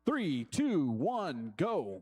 3, 2, 1, go.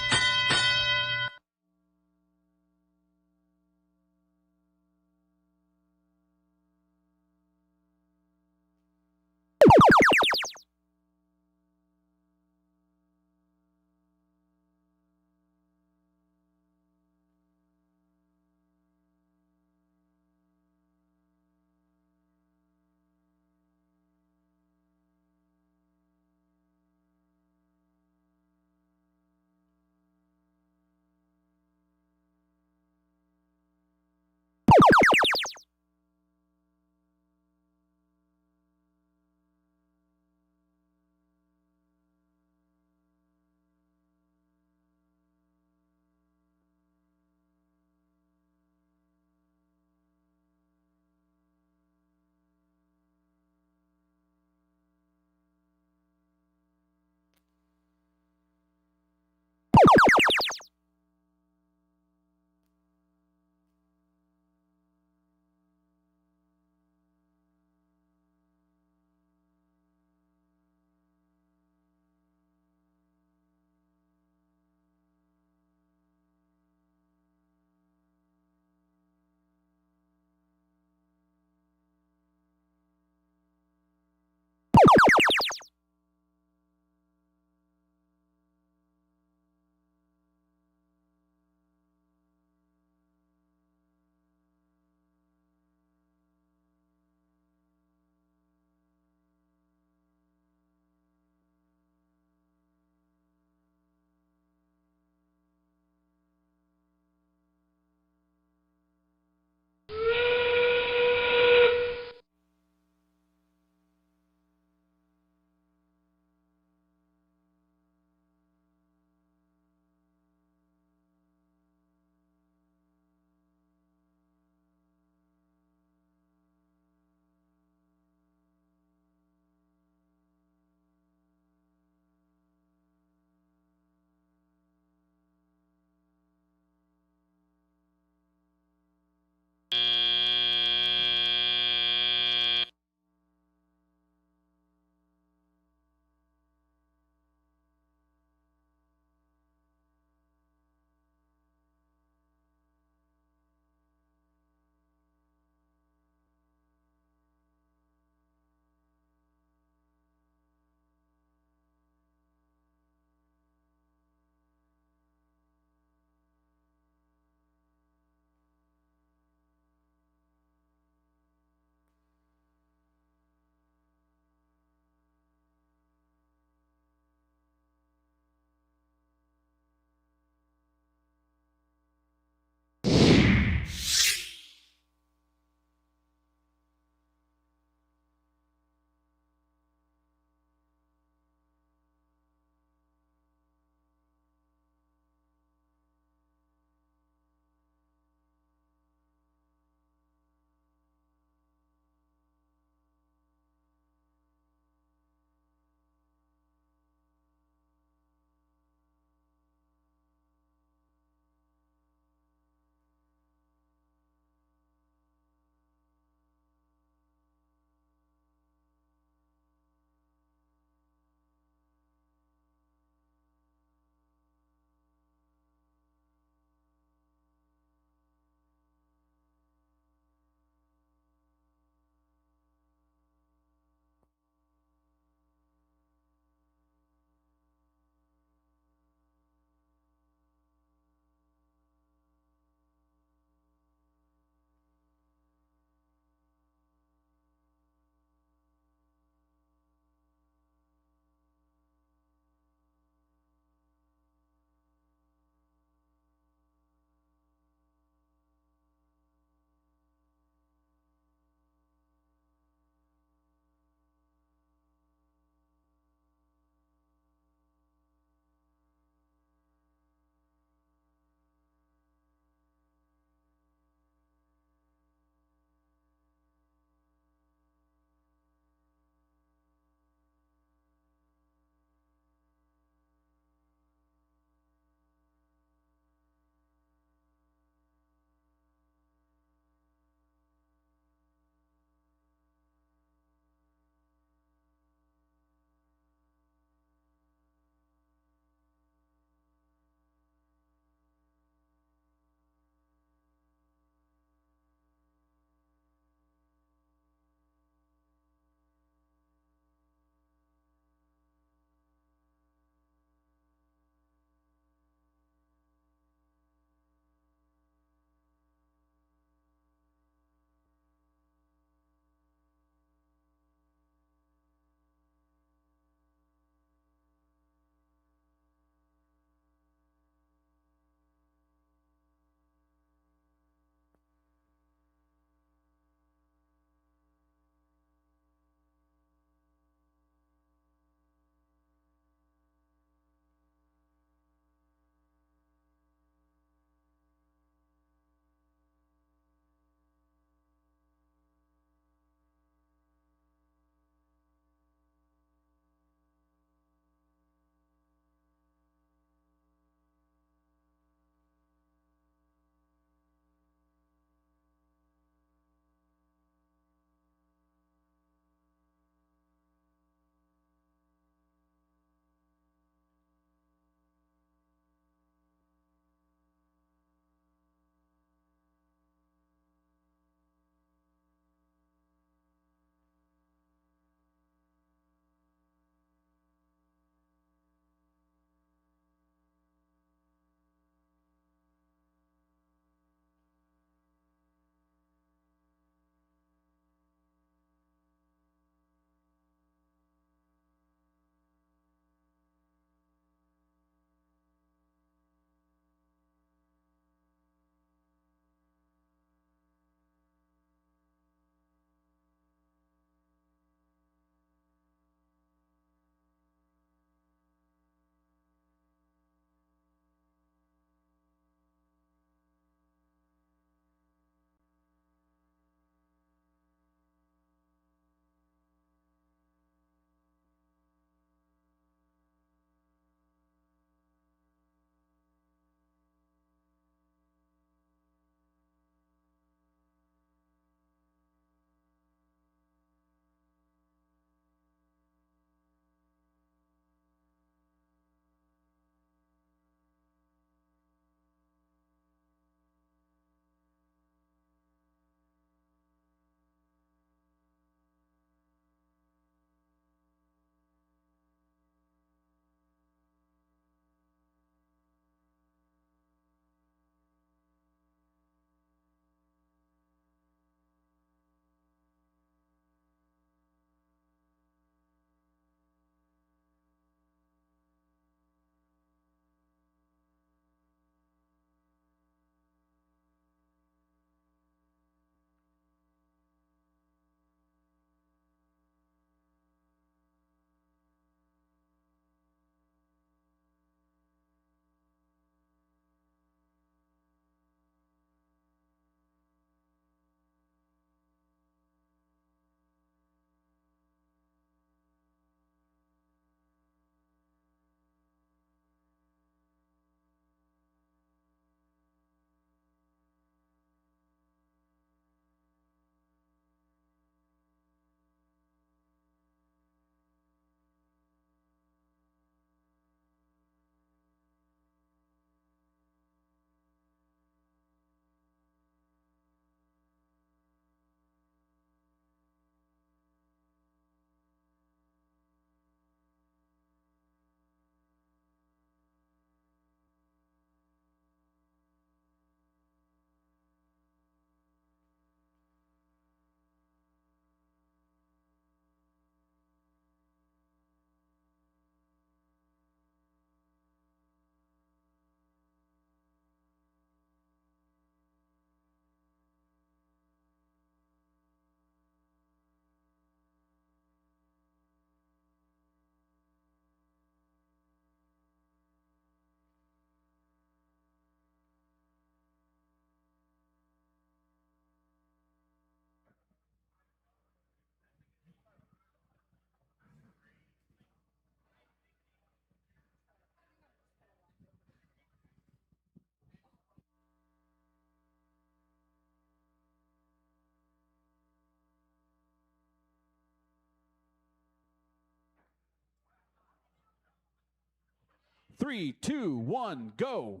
3, 2, 1, go.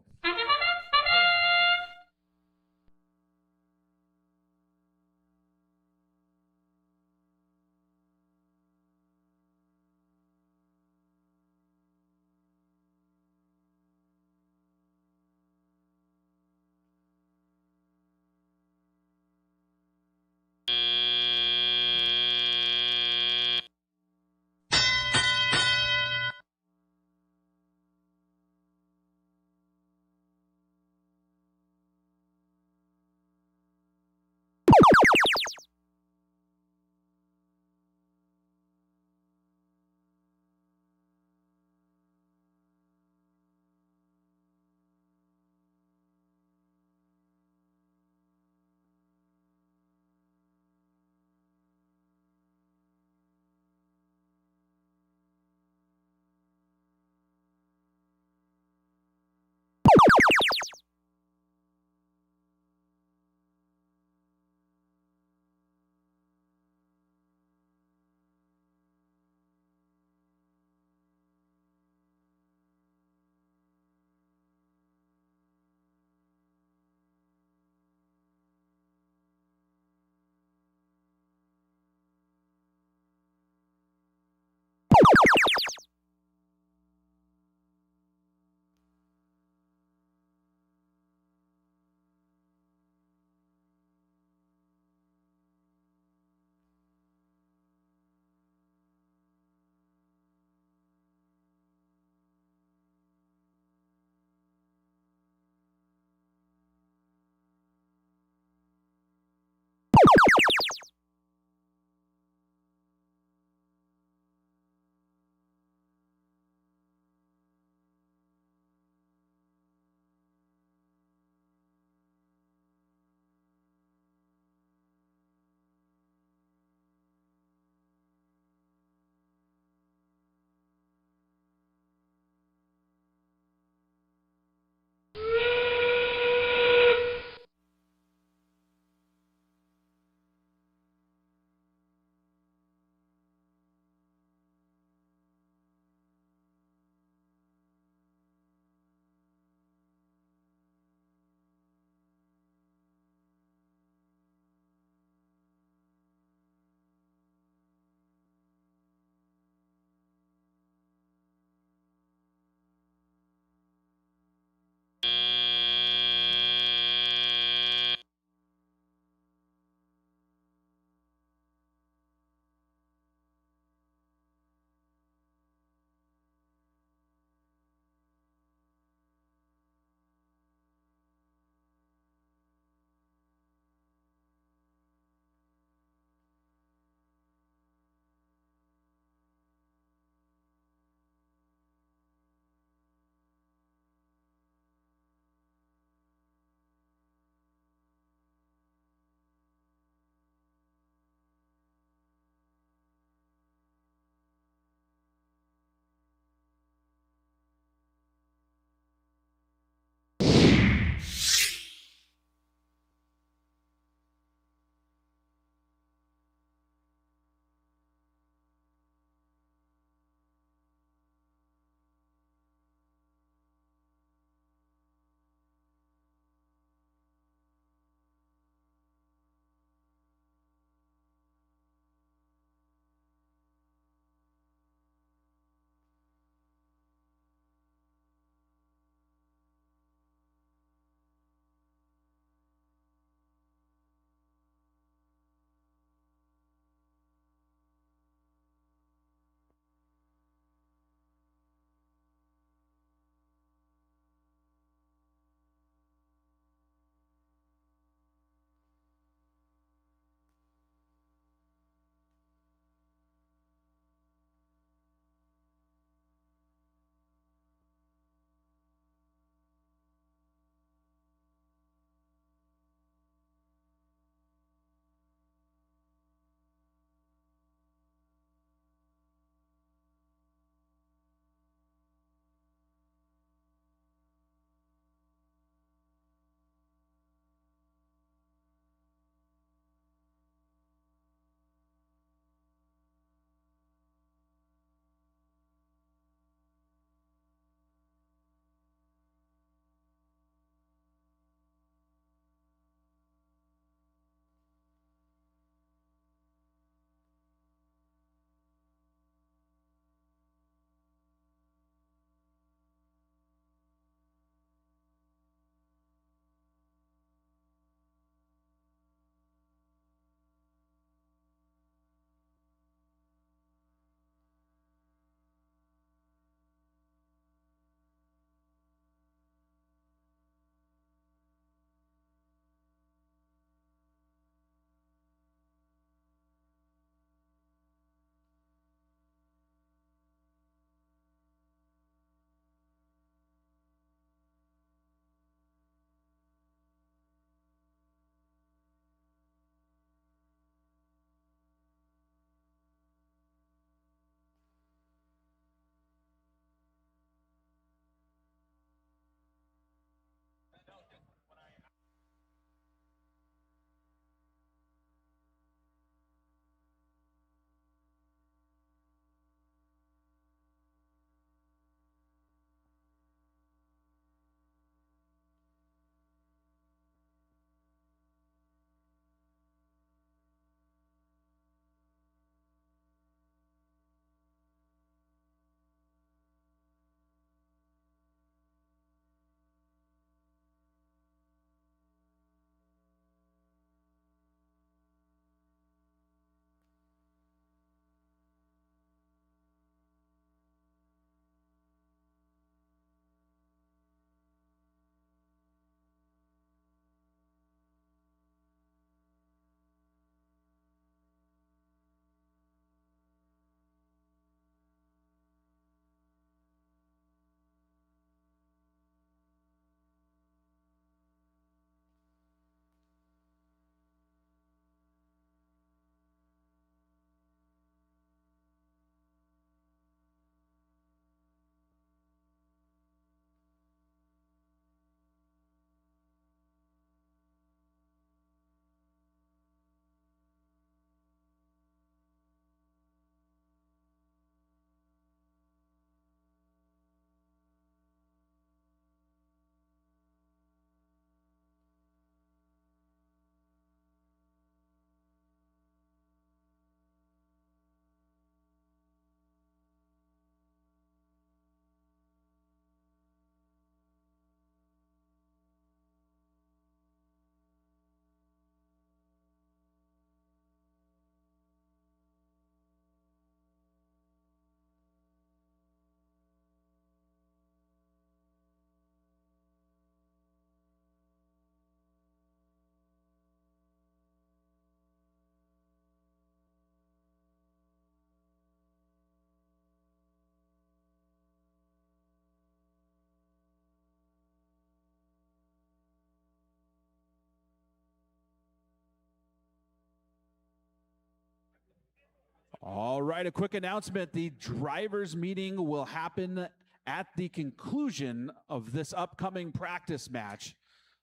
All right, a quick announcement. The drivers' meeting will happen at the conclusion of this upcoming practice match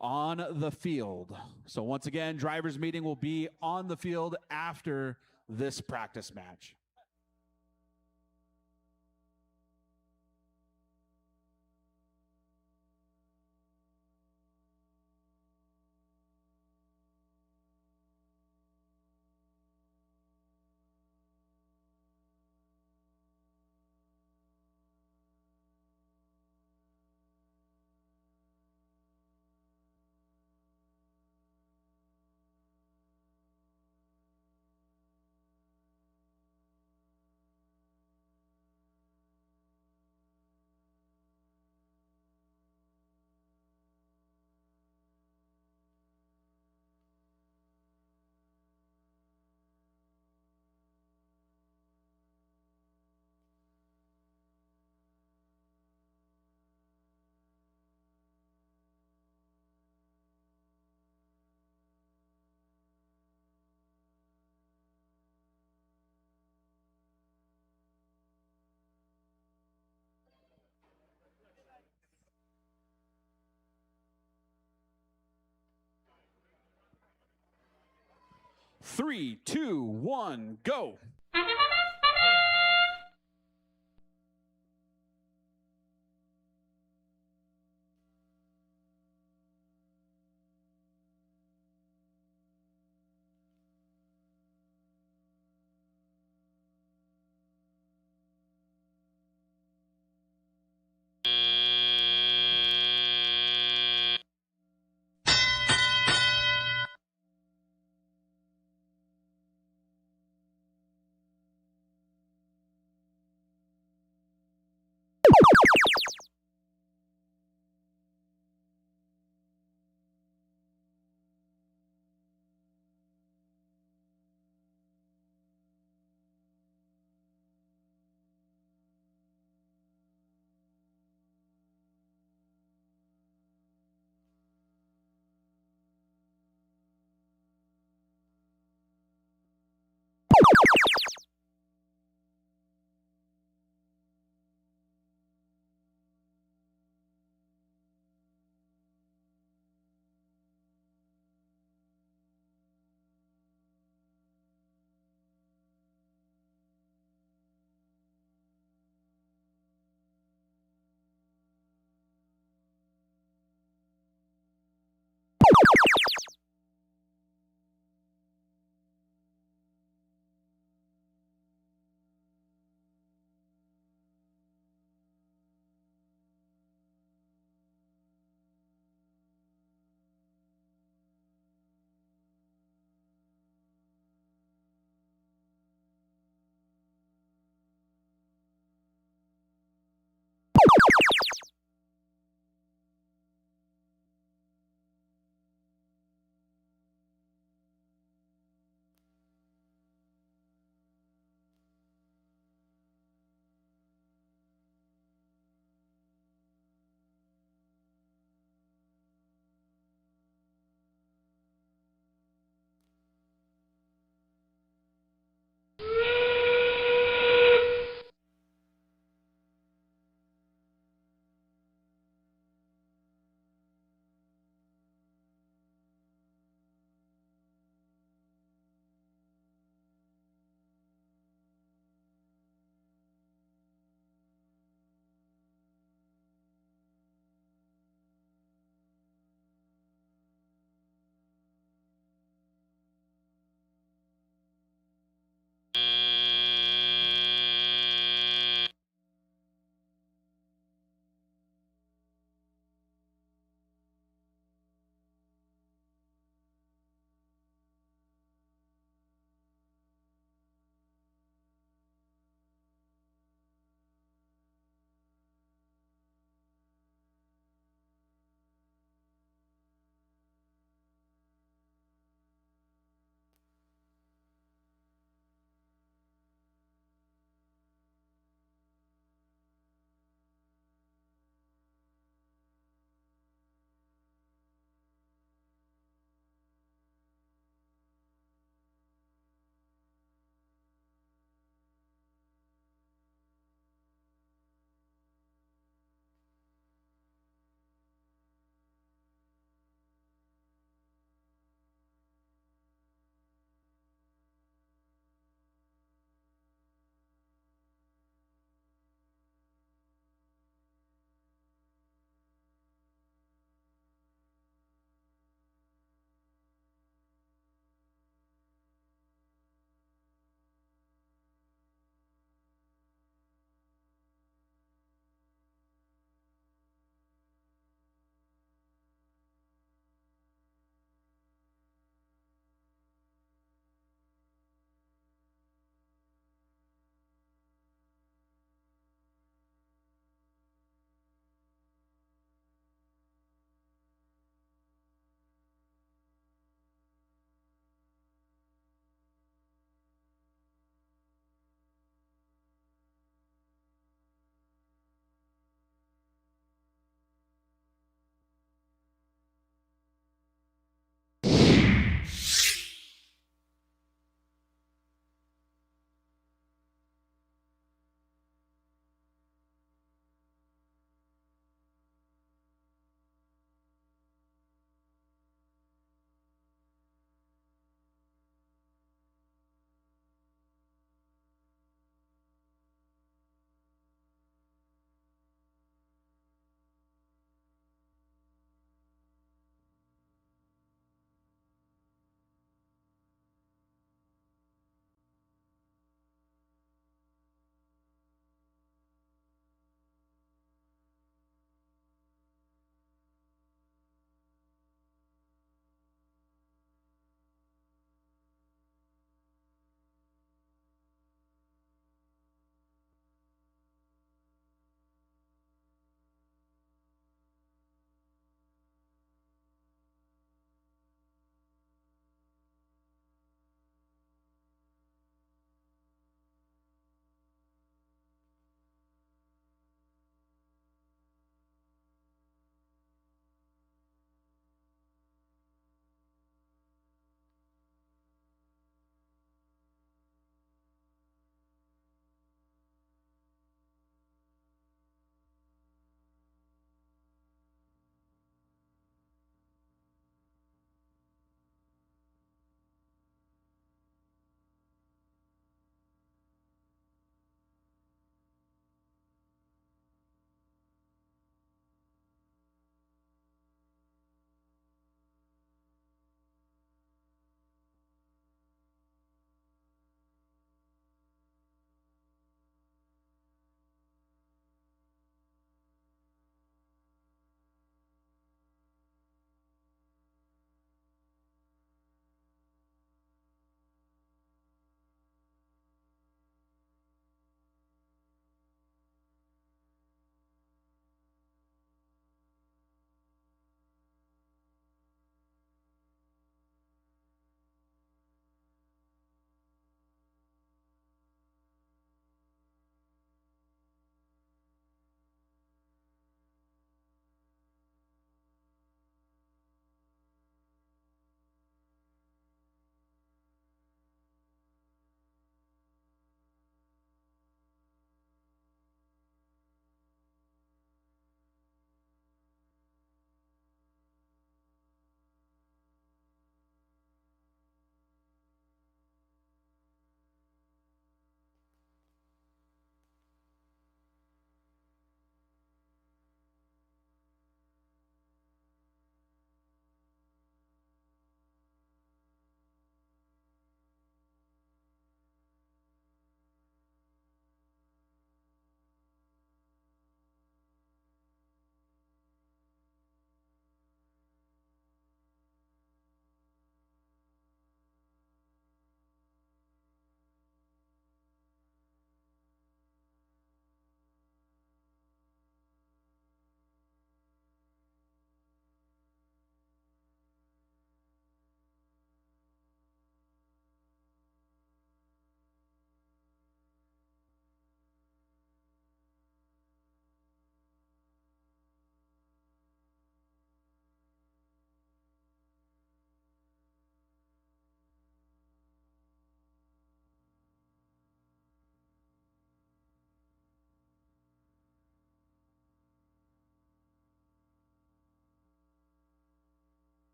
on the field. So once again, drivers' meeting will be on the field after this practice match. Three, two, one, go.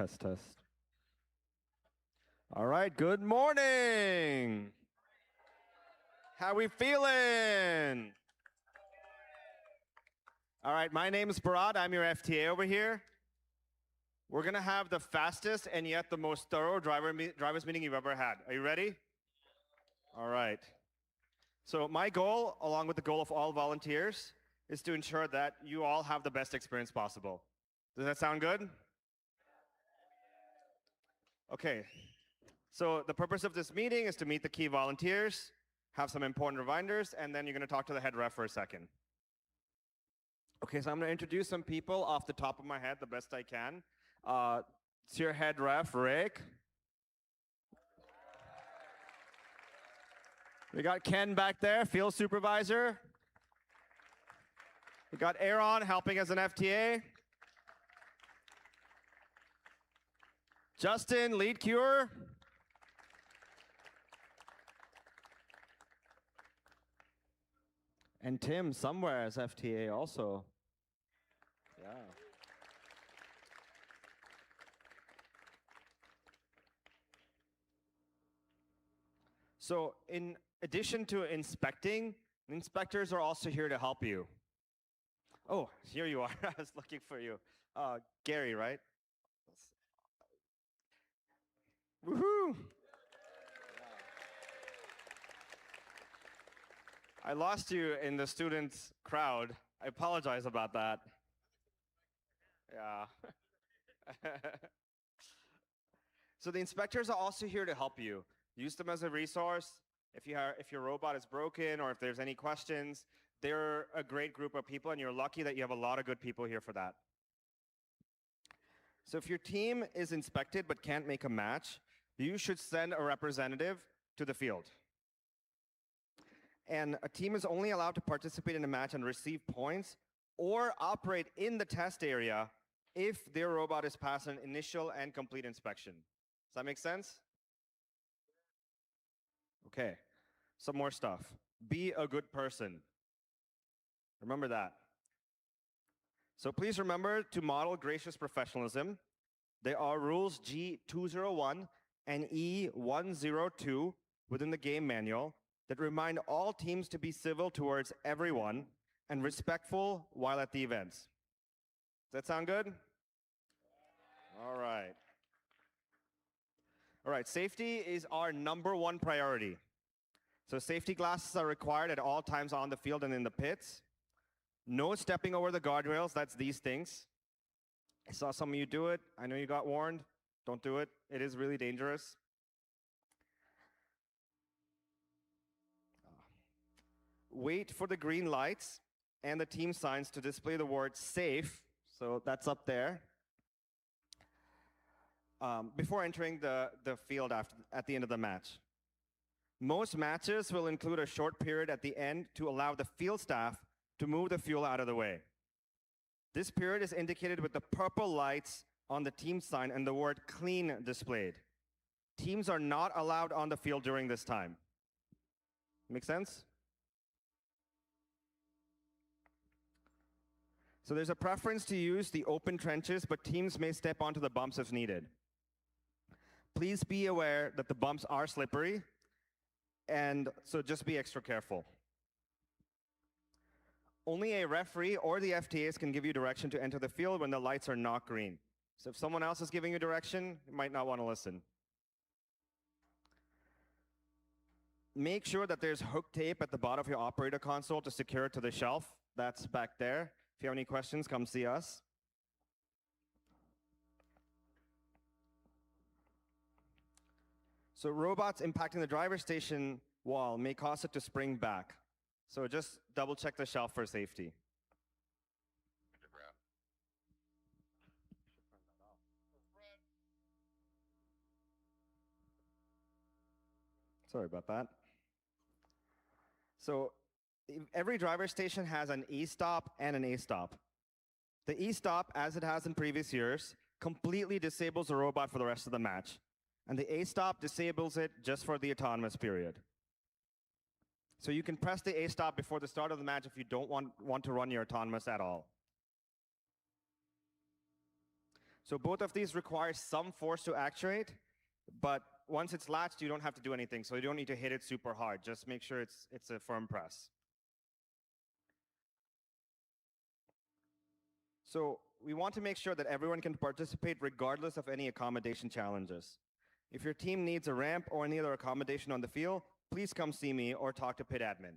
Test, test. All right, good morning. How we feeling? All right, my name is Bharat. I'm your FTA over here. We're going to have the fastest and yet the most thorough drivers meeting you've ever had. Are you ready? All right. So my goal, along with the goal of all volunteers, is to ensure that you all have the best experience possible. Does that sound good? Okay. So the purpose of this meeting is to meet the key volunteers, have some important reminders, and then you're going to talk to the head ref for a second. Okay, so I'm going to introduce some people off the top of my head the best I can. It's your head ref, Rick. We got Ken back there, field supervisor. We got Aaron helping as an FTA. Justin, lead queuer. And Tim somewhere as FTA also. Yeah. So in addition to inspecting, inspectors are also here to help you. Oh, here you are. I was looking for you. Gary, right? Woohoo! I lost you in the students' crowd. I apologize about that. Yeah. So the inspectors are also here to help you. Use them as a resource. If your robot is broken or if there's any questions, they're a great group of people, and you're lucky that you have a lot of good people here for that. So if your team is inspected but can't make a match, you should send a representative to the field. And a team is only allowed to participate in a match and receive points or operate in the test area if their robot is passed an initial and complete inspection. Does that make sense? Okay, some more stuff. Be a good person. Remember that. So please remember to model gracious professionalism. There are rules G201 and E102 within the game manual that remind all teams to be civil towards everyone and respectful while at the events. Does that sound good? All right. All right, safety is our #1 priority. So safety glasses are required at all times on the field and in the pits. No stepping over the guardrails, that's these things. I saw some of you do it. I know you got warned. Don't do it. It is really dangerous. Wait for the green lights and the team signs to display the word safe. So that's up there. Before entering the field at the end of the match. Most matches will include a short period at the end to allow the field staff to move the fuel out of the way. This period is indicated with the purple lights on the team sign and the word clean displayed. Teams are not allowed on the field during this time. Make sense? So there's a preference to use the open trenches, but teams may step onto the bumps if needed. Please be aware that the bumps are slippery, and so just be extra careful. Only a referee or the FTAs can give you direction to enter the field when the lights are not green. So if someone else is giving you direction, you might not want to listen. Make sure that there's hook tape at the bottom of your operator console to secure it to the shelf. That's back there. If you have any questions, come see us. So robots impacting the driver's station wall may cause it to spring back. So just double check the shelf for safety. Sorry about that. So every driver station has an E-stop and an A-stop. The E-stop, as it has in previous years, completely disables the robot for the rest of the match. And the A-stop disables it just for the autonomous period. So you can press the A-stop before the start of the match if you don't want to run your autonomous at all. So both of these require some force to actuate, but once it's latched, you don't have to do anything. So you don't need to hit it super hard. Just make sure it's a firm press. So we want to make sure that everyone can participate regardless of any accommodation challenges. If your team needs a ramp or any other accommodation on the field, please come see me or talk to pit admin.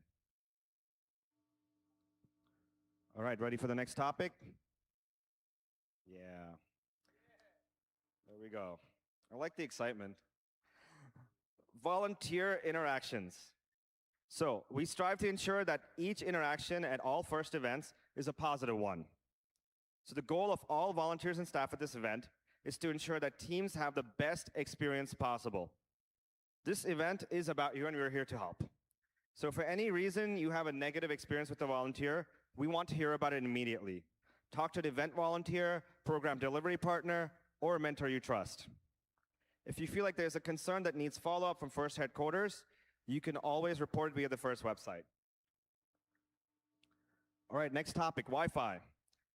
All right, ready for the next topic? Yeah. There we go. I like the excitement. Volunteer interactions. So we strive to ensure that each interaction at all FIRST events is a positive one. So the goal of all volunteers and staff at this event is to ensure that teams have the best experience possible. This event is about you, and we're here to help. So for any reason you have a negative experience with a volunteer, we want to hear about it immediately. Talk to the event volunteer, program delivery partner, or a mentor you trust. If you feel like there's a concern that needs follow-up from FIRST headquarters, you can always report via the FIRST website. All right, next topic, Wi-Fi.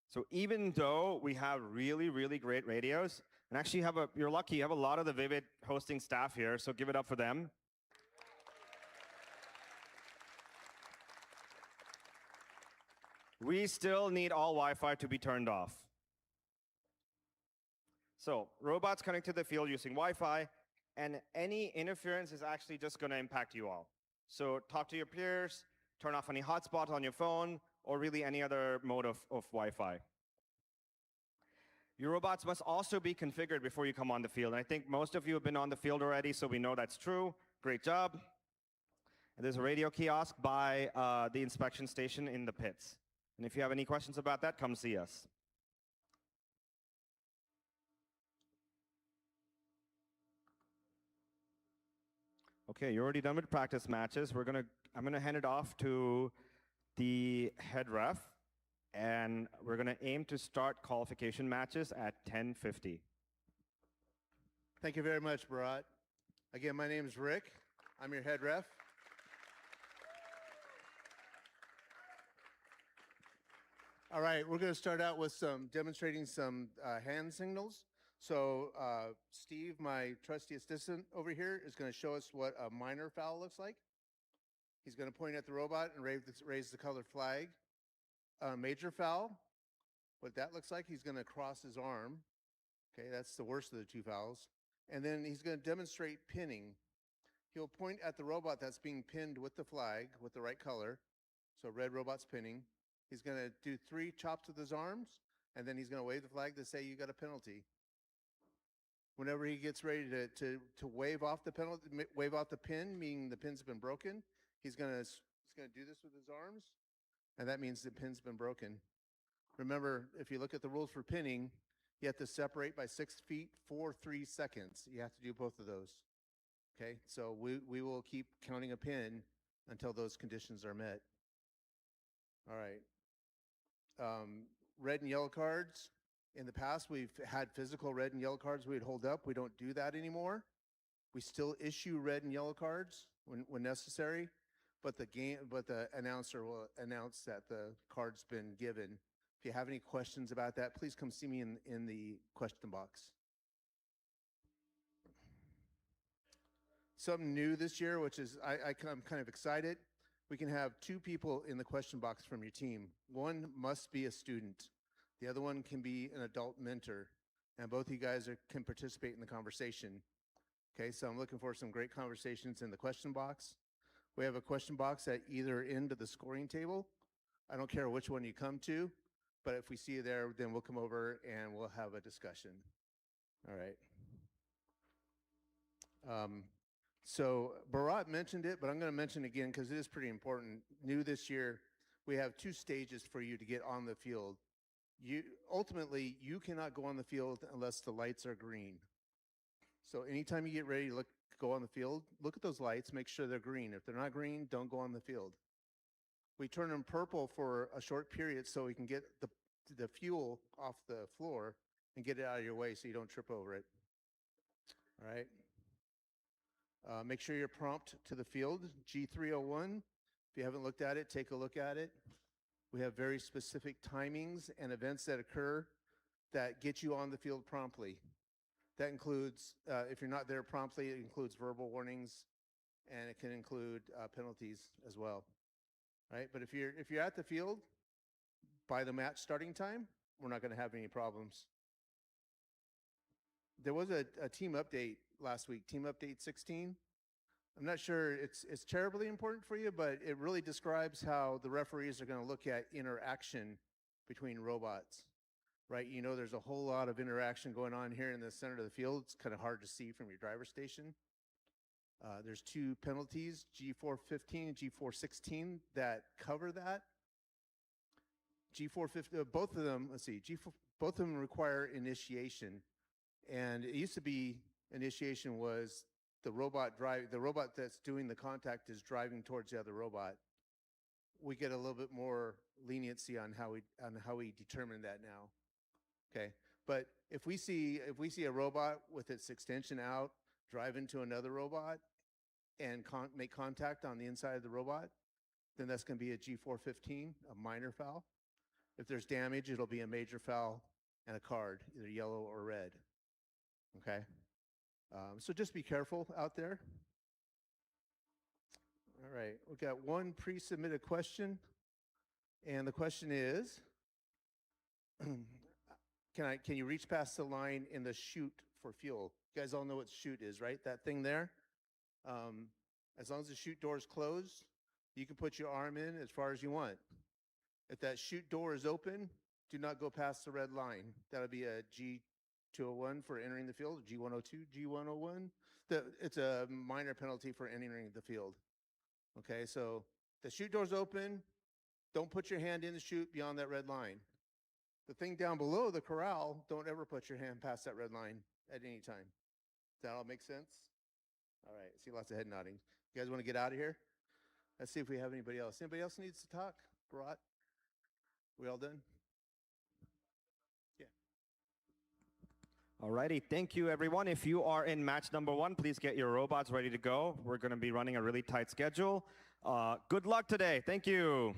So even though we have really, really great radios, and actually you're lucky, you have a lot of the Vivid hosting staff here, so give it up for them. We still need all Wi-Fi to be turned off. So robots connect to the field using Wi-Fi, and any interference is actually just going to impact you all. So talk to your peers, turn off any hotspot on your phone, or really any other mode of Wi-Fi. Your robots must also be configured before you come on the field. And I think most of you have been on the field already, so we know that's true. Great job. And there's a radio kiosk by the inspection station in the pits. And if you have any questions about that, come see us. Okay, you're already done with practice matches. I'm gonna hand it off to the head ref, and we're gonna aim to start qualification matches at 10:50. Thank you very much, Bharat. Again, my name is Rick. I'm your head ref. All right, we're going to start out with demonstrating some hand signals. So Steve, my trusty assistant over here, is going to show us what a minor foul looks like. He's going to point at the robot and raise the colored flag. Major foul, what that looks like, he's going to cross his arm. Okay, that's the worst of the two fouls. And then he's going to demonstrate pinning. He'll point at the robot that's being pinned with the flag with the right color. So red robot's pinning. He's going to do 3 chops with his arms, and then he's going to wave the flag to say you got a penalty. Whenever he gets ready to wave off the penalty, wave off the pin, meaning the pin's been broken, he's going to do this with his arms, and that means the pin's been broken. Remember, if you look at the rules for pinning, you have to separate by 6 feet for 3 seconds. You have to do both of those. Okay, so we will keep counting a pin until those conditions are met. All right. Red and yellow cards. In the past, we've had physical red and yellow cards we'd hold up. We don't do that anymore. We still issue red and yellow cards when necessary, but the announcer will announce that the card's been given. If you have any questions about that, please come see me in the question box. Something new this year, which is I'm kind of excited. We can have 2 people in the question box from your team. One must be a student. The other one can be an adult mentor. And both of you guys can participate in the conversation. Okay, so I'm looking for some great conversations in the question box. We have a question box at either end of the scoring table. I don't care which one you come to, but if we see you there, then we'll come over and we'll have a discussion. All right. So Bharat mentioned it, but I'm going to mention it again because it is pretty important. New this year, we have 2 stages for you to get on the field. Ultimately, you cannot go on the field unless the lights are green. So anytime you get ready to go on the field, look at those lights, make sure they're green. If they're not green, don't go on the field. We turn them purple for a short period so we can get the fuel off the floor and get it out of your way so you don't trip over it. All right. Make sure you're prompt to the field, G301. If you haven't looked at it, take a look at it. We have very specific timings and events that occur that get you on the field promptly. That includes, if you're not there promptly, it includes verbal warnings, and it can include penalties as well, right? But if you're at the field by the match starting time, we're not going to have any problems. There was a team update last week, team update 16. I'm not sure it's terribly important for you, but it really describes how the referees are going to look at interaction between robots, right? You know, there's a whole lot of interaction going on here in the center of the field. It's kind of hard to see from your driver's station. There's 2 penalties, G415 and G416, that cover that. G415, both of them, let's see, both of them require initiation. And it used to be initiation was the robot that's doing the contact is driving towards the other robot. We get a little bit more leniency on how we determine that now. Okay, but if we see a robot with its extension out drive into another robot and make contact on the inside of the robot, then that's going to be a G415, a minor foul. If there's damage, it'll be a major foul and a card, either yellow or red. Okay, so just be careful out there. All right, we've got one pre-submitted question, and the question is, can you reach past the line in the chute for fuel? You guys all know what chute is, right? That thing there. As long as the chute door is closed, you can put your arm in as far as you want. If that chute door is open, do not go past the red line. That'll be a G201 for entering the field, G102, G101. It's a minor penalty for entering the field. Okay, so the chute door's open. Don't put your hand in the chute beyond that red line. The thing down below the corral, don't ever put your hand past that red line at any time. Does that all make sense? All right, I see lots of head nodding. You guys want to get out of here? Let's see if we have anybody else. Anybody else needs to talk? Barat? We all done? Yeah. All righty, thank you everyone. If you are in match number 1, please get your robots ready to go. We're going to be running a really tight schedule. Good luck today. Thank you.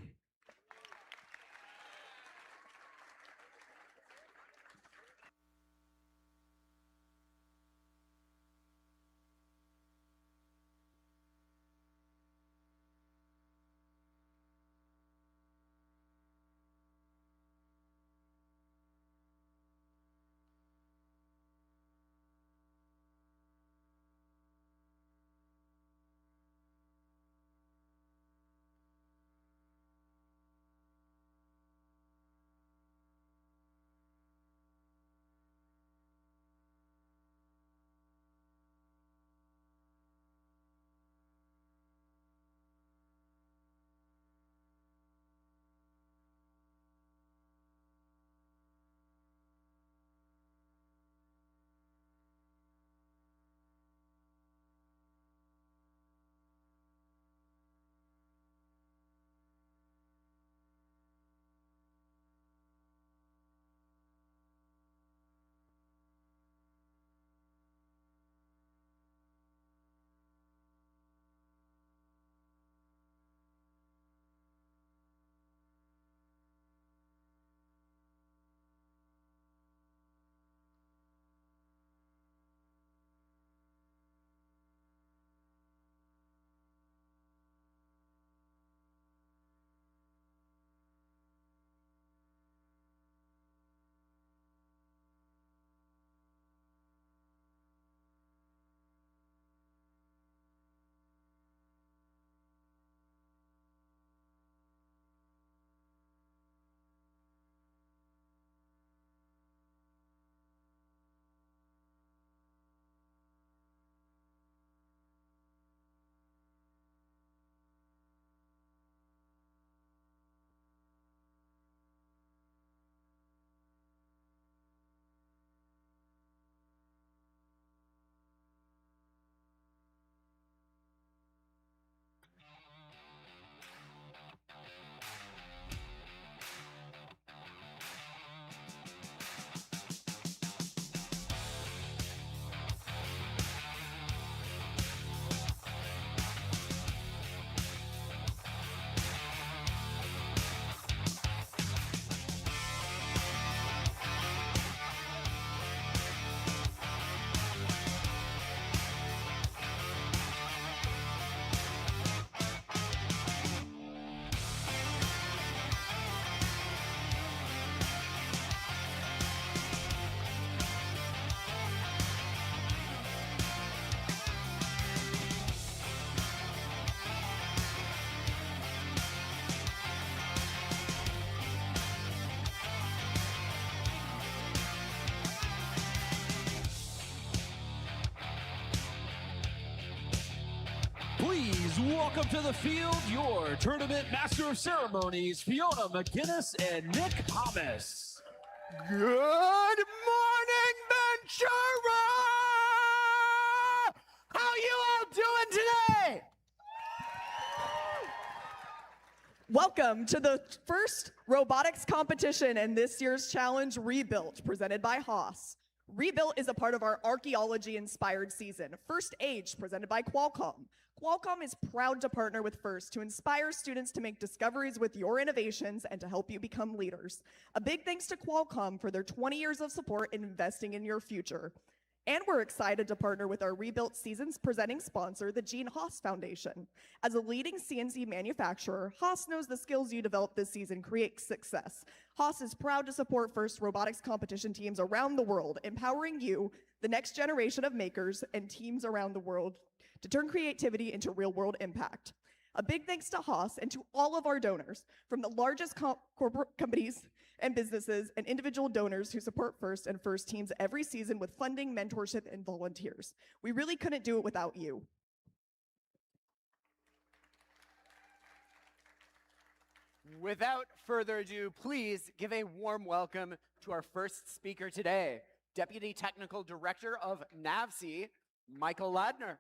welcome to the field your tournament master of ceremonies, Fiona McGinnis and Nick Thomas. Good morning, Ventura! How you all doing today? Welcome to the first robotics competition and this year's challenge, Rebuilt, presented by Haas. Rebuilt is a part of our archaeology-inspired season, First Age, presented by Qualcomm. Qualcomm is proud to partner with FIRST to inspire students to make discoveries with your innovations and to help you become leaders. A big thanks to Qualcomm for their 20 years of support in investing in your future. And we're excited to partner with our Rebuilt Season's presenting sponsor, the Gene Haas Foundation. As a leading CNC manufacturer, Haas knows the skills you develop this season create success. Haas is proud to support FIRST robotics competition teams around the world, empowering you, the next generation of makers and teams around the world, to turn creativity into real-world impact. A big thanks to Haas and to all of our donors, from the largest corporate companies and businesses and individual donors who support FIRST and FIRST teams every season with funding, mentorship, and volunteers. We really couldn't do it without you. Without further ado, please give a warm welcome to our first speaker today, Deputy Technical Director of NAVSE, Michael Ladner.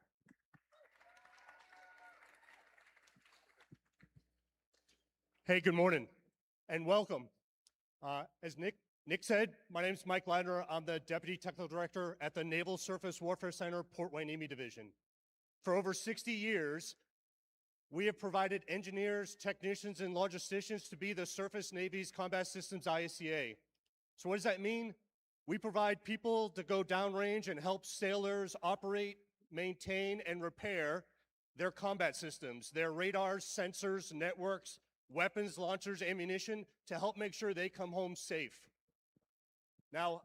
Hey, good morning and welcome. As Nick said, my name is Mike Ladner. I'm the Deputy Technical Director at the Naval Surface Warfare Center, Port Hueneme Division. For over 60 years, we have provided engineers, technicians, and logisticians to be the Surface Navy's Combat Systems ISCA. So what does that mean? We provide people to go downrange and help sailors operate, maintain, and repair their combat systems, their radars, sensors, networks, weapons, launchers, ammunition, to help make sure they come home safe. Now,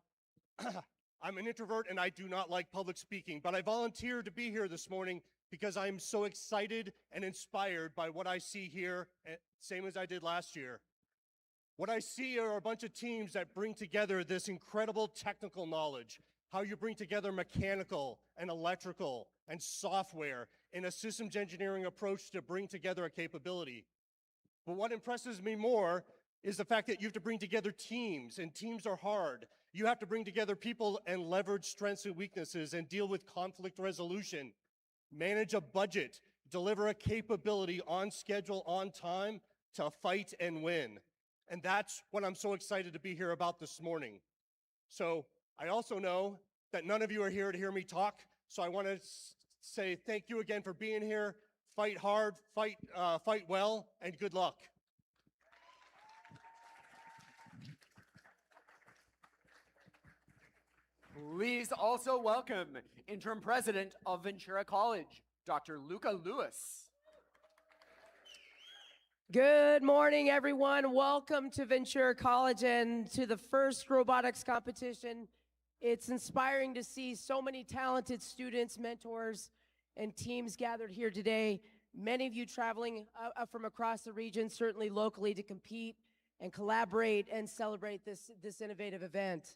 I'm an introvert and I do not like public speaking, but I volunteered to be here this morning because I'm so excited and inspired by what I see here, same as I did last year. What I see are a bunch of teams that bring together this incredible technical knowledge, how you bring together mechanical and electrical and software in a systems engineering approach to bring together a capability. But what impresses me more is the fact that you have to bring together teams, and teams are hard. You have to bring together people and leverage strengths and weaknesses and deal with conflict resolution, manage a budget, deliver a capability on schedule, on time, to fight and win. And that's what I'm so excited to be here about this morning. So I also know that none of you are here to hear me talk, so I want to say thank you again for being here. Fight hard, fight well, and good luck. Please also welcome Interim President of Ventura College, Dr. Luca Lewis. Good morning, everyone. Welcome to Ventura College and to the first robotics competition. It's inspiring to see so many talented students, mentors, and teams gathered here today. Many of you traveling from across the region, certainly locally, to compete and collaborate and celebrate this innovative event.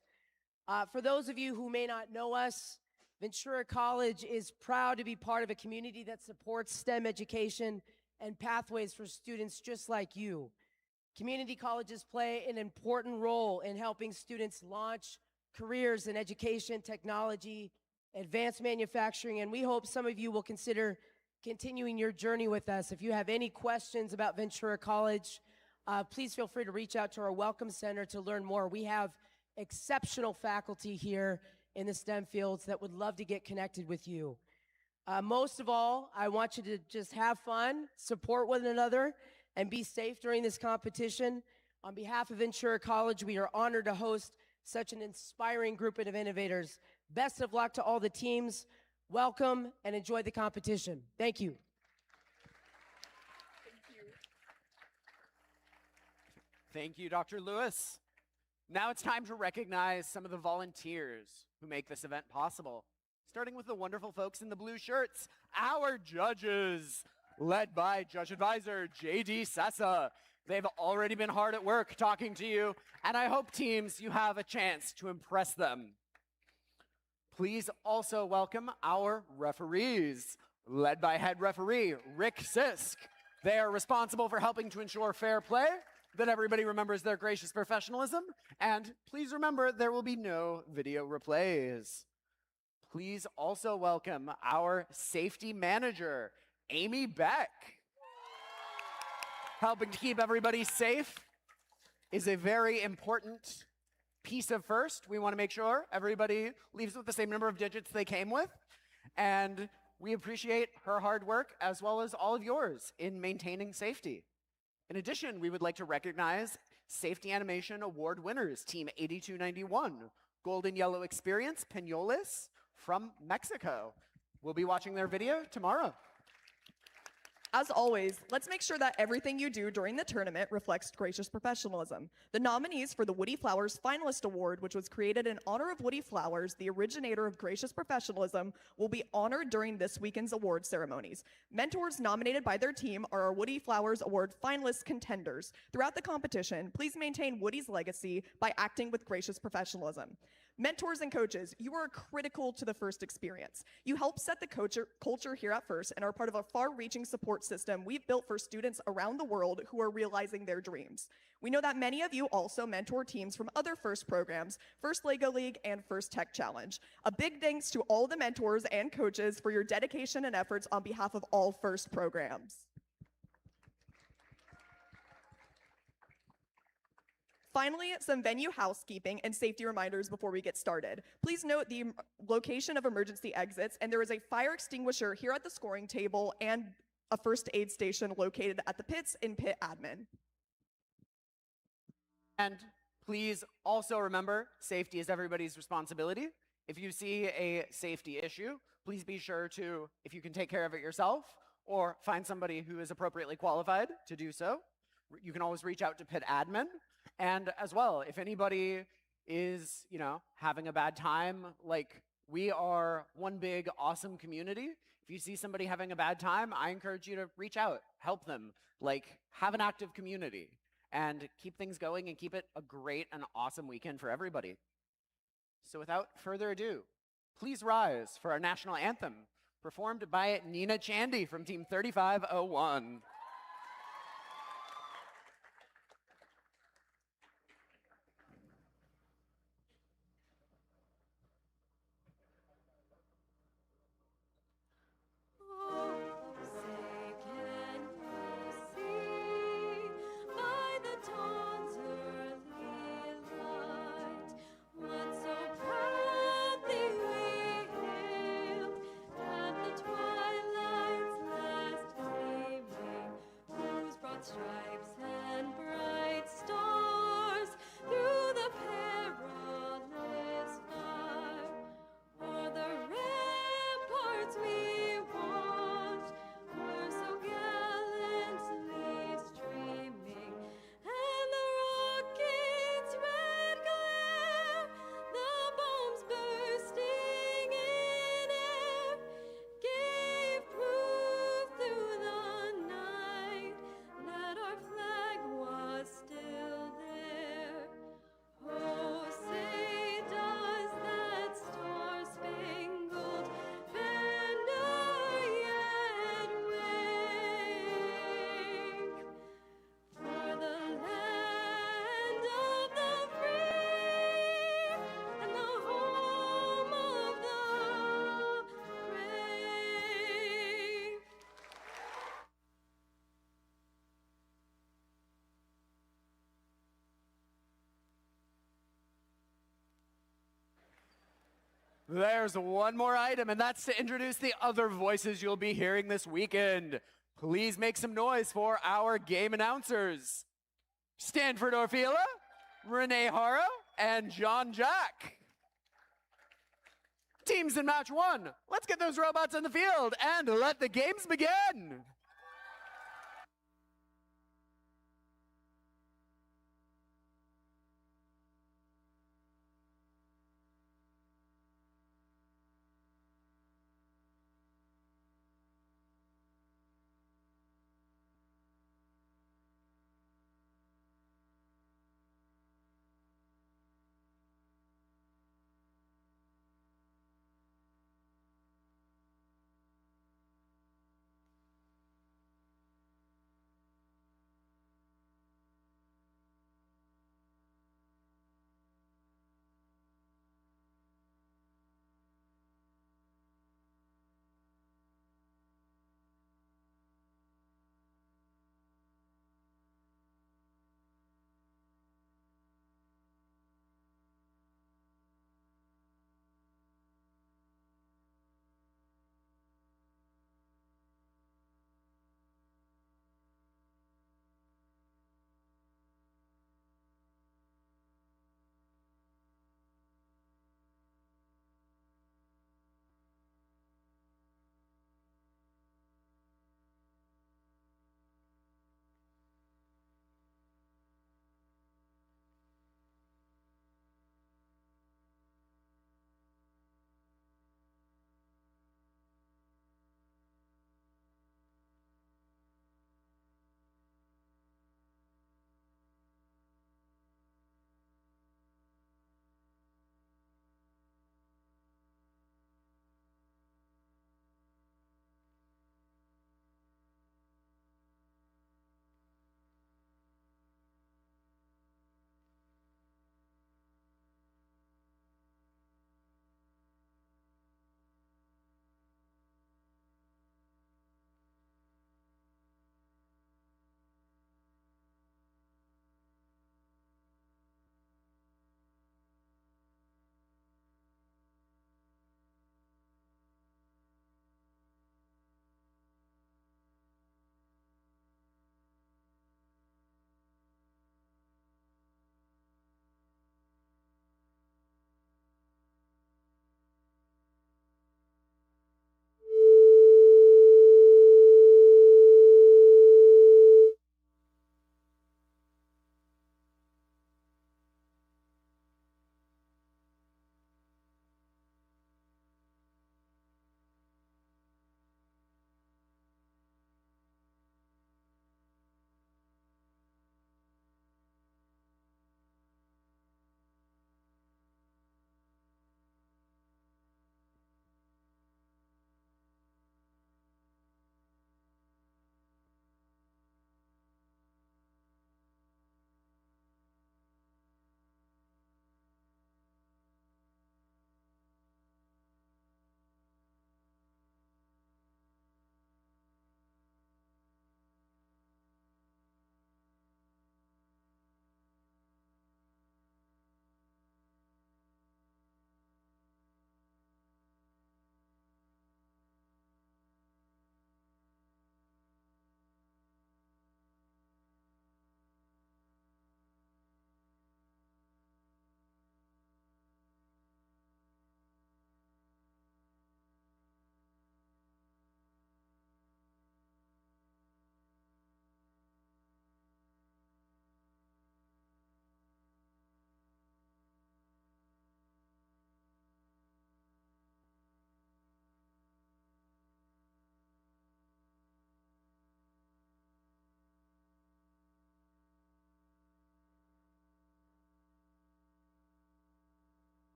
For those of you who may not know us, Ventura College is proud to be part of a community that supports STEM education and pathways for students just like you. Community colleges play an important role in helping students launch careers in education, technology, advanced manufacturing, and we hope some of you will consider continuing your journey with us. If you have any questions about Ventura College, please feel free to reach out to our Welcome Center to learn more. We have exceptional faculty here in the STEM fields that would love to get connected with you. Most of all, I want you to just have fun, support one another, and be safe during this competition. On behalf of Ventura College, we are honored to host such an inspiring group of innovators. Best of luck to all the teams. Welcome and enjoy the competition. Thank you. Thank you, Dr. Lewis. Now it's time to recognize some of the volunteers who make this event possible, starting with the wonderful folks in the blue shirts, our judges, led by Judge Advisor J.D. Sessa. They've already been hard at work talking to you, and I hope, teams, you have a chance to impress them. Please also welcome our referees, led by head referee Rick Sisk. They are responsible for helping to ensure fair play, that everybody remembers their gracious professionalism, and please remember there will be no video replays. Please also welcome our safety manager, Amy Beck. Helping to keep everybody safe is a very important piece of first. We want to make sure everybody leaves with the same number of digits they came with, and we appreciate her hard work as well as all of yours in maintaining safety. In addition, we would like to recognize Safety Animation Award winners, Team 8291, Golden Yellow Experience, Peñoles from Mexico. We'll be watching their video tomorrow. As always, let's make sure that everything you do during the tournament reflects gracious professionalism. The nominees for the Woody Flowers Finalist Award, which was created in honor of Woody Flowers, the originator of gracious professionalism, will be honored during this weekend's award ceremonies. Mentors nominated by their team are our Woody Flowers Award finalist contenders. Throughout the competition, please maintain Woody's legacy by acting with gracious professionalism. Mentors and coaches, you are critical to the FIRST experience. You help set the culture here at FIRST and are part of a far-reaching support system we've built for students around the world who are realizing their dreams. We know that many of you also mentor teams from other FIRST programs, FIRST LEGO League and FIRST Tech Challenge. A big thanks to all the mentors and coaches for your dedication and efforts on behalf of all FIRST programs. Finally, some venue housekeeping and safety reminders before we get started. Please note the location of emergency exits, and there is a fire extinguisher here at the scoring table and a first aid station located at the pits in pit admin. And please also remember, safety is everybody's responsibility. If you see a safety issue, please be sure to, if you can take care of it yourself, or find somebody who is appropriately qualified to do so. You can always reach out to pit admin. And as well, if anybody is, having a bad time, like we are one big awesome community. If you see somebody having a bad time, I encourage you to reach out, help them, have an active community and keep things going and keep it a great and awesome weekend for everybody. So without further ado, please rise for our national anthem, performed by Nina Chandy from Team 3501. Stripes and bright stars through the perilous fire, o'er the ramparts we watched were so gallantly streaming, and the rocket's red glare, the bombs bursting in air, gave proof through the night that our flag was still there. Oh, say does that star-spangled banner yet wave for the land of the free and the home of the brave? There's one more item, and that's to introduce the other voices you'll be hearing this weekend. Please make some noise for our game announcers. Stanford Orfila, Renee Haro, and John Jack. Teams in match one, let's get those robots in the field and let the games begin.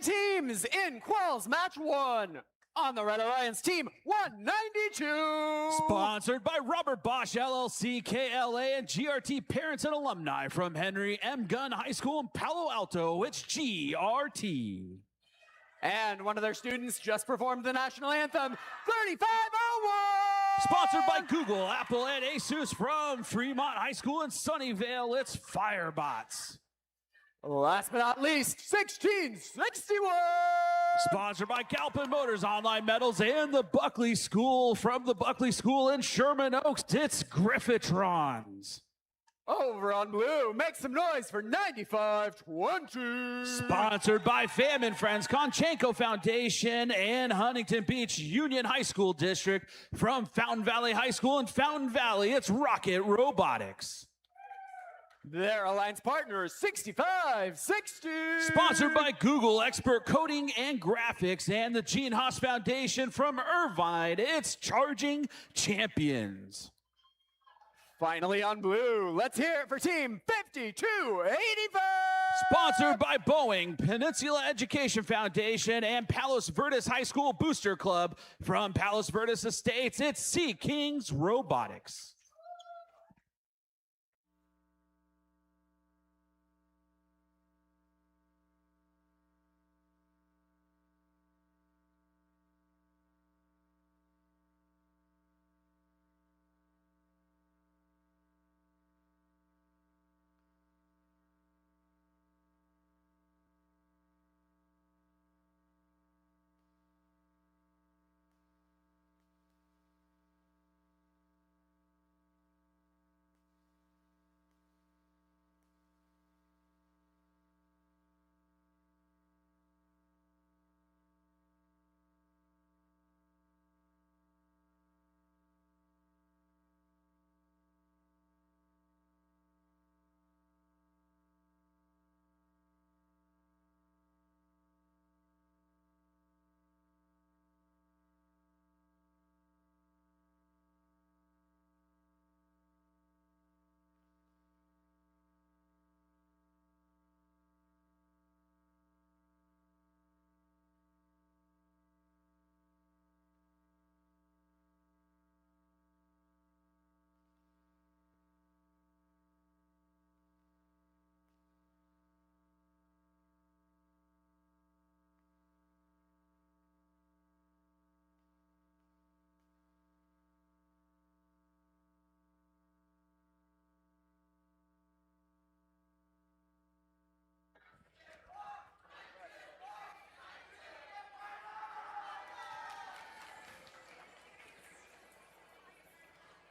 the teams in Quals Match 1. On the Red Alliance team, 192. Sponsored by Robert Bosch LLC, KLA, and GRT parents and alumni from Henry M. Gunn High School in Palo Alto. It's GRT. And one of their students just performed the national anthem, 3501. Sponsored by Google, Apple, and Asus from Fremont High School in Sunnyvale. It's Firebots. Last but not least, 1661. Sponsored by Galpin Motors Online Metals and the Buckley School from the Buckley School in Sherman Oaks. It's Griffitrons. Over on blue, make some noise for 9520. Sponsored by Fam and Friends, Konchenko Foundation, and Huntington Beach Union High School District from Fountain Valley High School in Fountain Valley. It's Rocket Robotics. Their alliance partner is 6560. Sponsored by Google, Expert Coding and Graphics, and the Gene Haas Foundation from Irvine. It's Charging Champions. Finally on blue, let's hear it for team 5285. Sponsored by Boeing, Peninsula Education Foundation, and Palos Verdes High School Booster Club from Palos Verdes Estates. It's Sea Kings Robotics.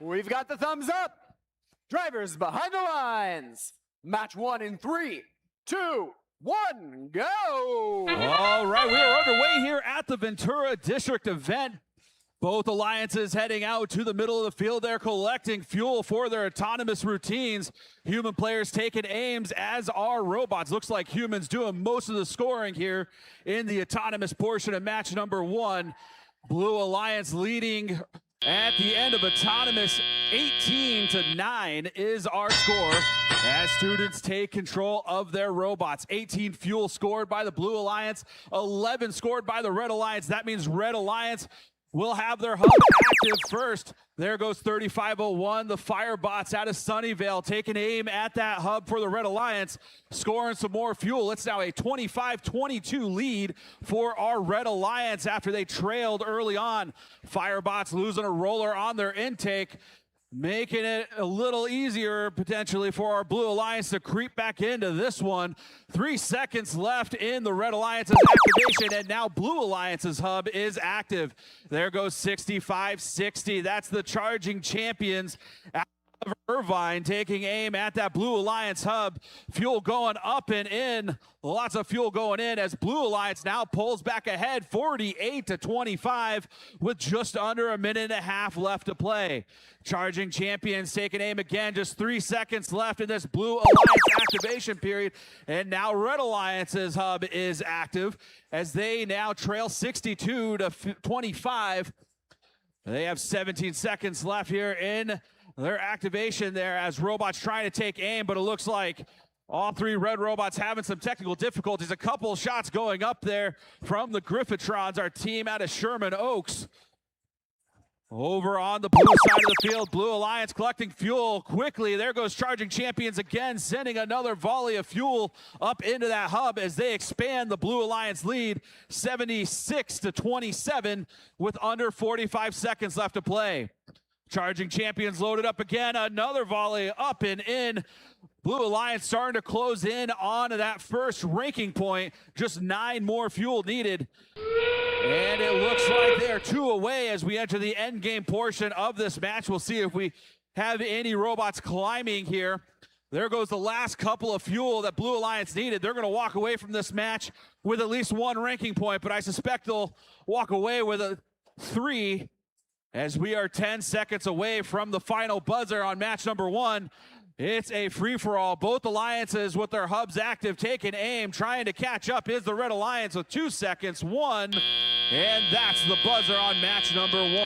We've got the thumbs up. Drivers behind the lines. Match 1 in 3, 2, 1, go. All right, we are underway here at the Ventura District event. Both alliances heading out to the middle of the field. They're collecting fuel for their autonomous routines. Human players taking aims, as are robots. Looks like humans doing most of the scoring here in the autonomous portion of match number 1. Blue Alliance leading at the end of autonomous 18-9 is our score as students take control of their robots. 18 fuel scored by the Blue Alliance, 11 scored by the Red Alliance. That means Red Alliance will have their hub active first. There goes 3501, the Firebots out of Sunnyvale, taking aim at that hub for the Red Alliance, scoring some more fuel. It's now a 25-22 lead for our Red Alliance after they trailed early on. Firebots losing a roller on their intake, making it a little easier potentially for our Blue Alliance to creep back into this one. 3 seconds left in the Red Alliance's activation, and now Blue Alliance's hub is active. There goes 65-60. That's the Charging Champions out of Irvine taking aim at that Blue Alliance hub. Fuel going up and in. Lots of fuel going in as Blue Alliance now pulls back ahead 48-25 with just under a minute and a half left to play. Charging Champions taking aim again. Just 3 seconds left in this Blue Alliance activation period. And now Red Alliance's hub is active as they now trail 62-25. They have 17 seconds left here in their activation there as robots trying to take aim, but it looks like All three red robots having some technical difficulties. A couple shots going up there from the Griffitrons, our team out of Sherman Oaks. Over on the blue side of the field, Blue Alliance collecting fuel quickly. There goes Charging Champions again, sending another volley of fuel up into that hub as they expand the Blue Alliance lead, 76-27 with under 45 seconds left to play. Charging Champions loaded up again, another volley up and in. Blue Alliance starting to close in on that first ranking point. Just 9 more fuel needed. And it looks like they are 2 away as we enter the end game portion of this match. We'll see if we have any robots climbing here. There goes the last couple of fuel that Blue Alliance needed. They're going to walk away from this match with at least 1 ranking point, but I suspect they'll walk away with a 3 as we are 10 seconds away from the final buzzer on match number 1. It's a free-for-all. Both alliances with their hubs active, taking aim, trying to catch up is the Red Alliance with 2 seconds, 1, and that's the buzzer on match number 1.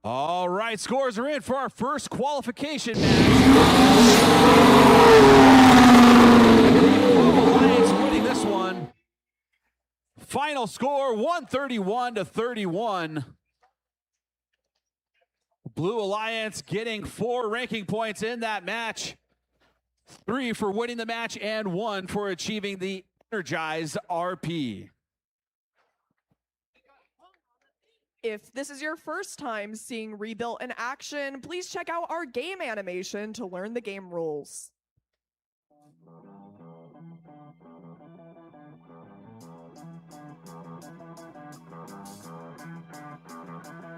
All right, scores are in for our first qualification match. Alliance winning this one. Final score 131-31. Blue Alliance getting 4 ranking points in that match. 3 for winning the match and 1 for achieving the Energized RP. If this is your first time seeing Rebuilt in action, please check out our game animation to learn the game rules.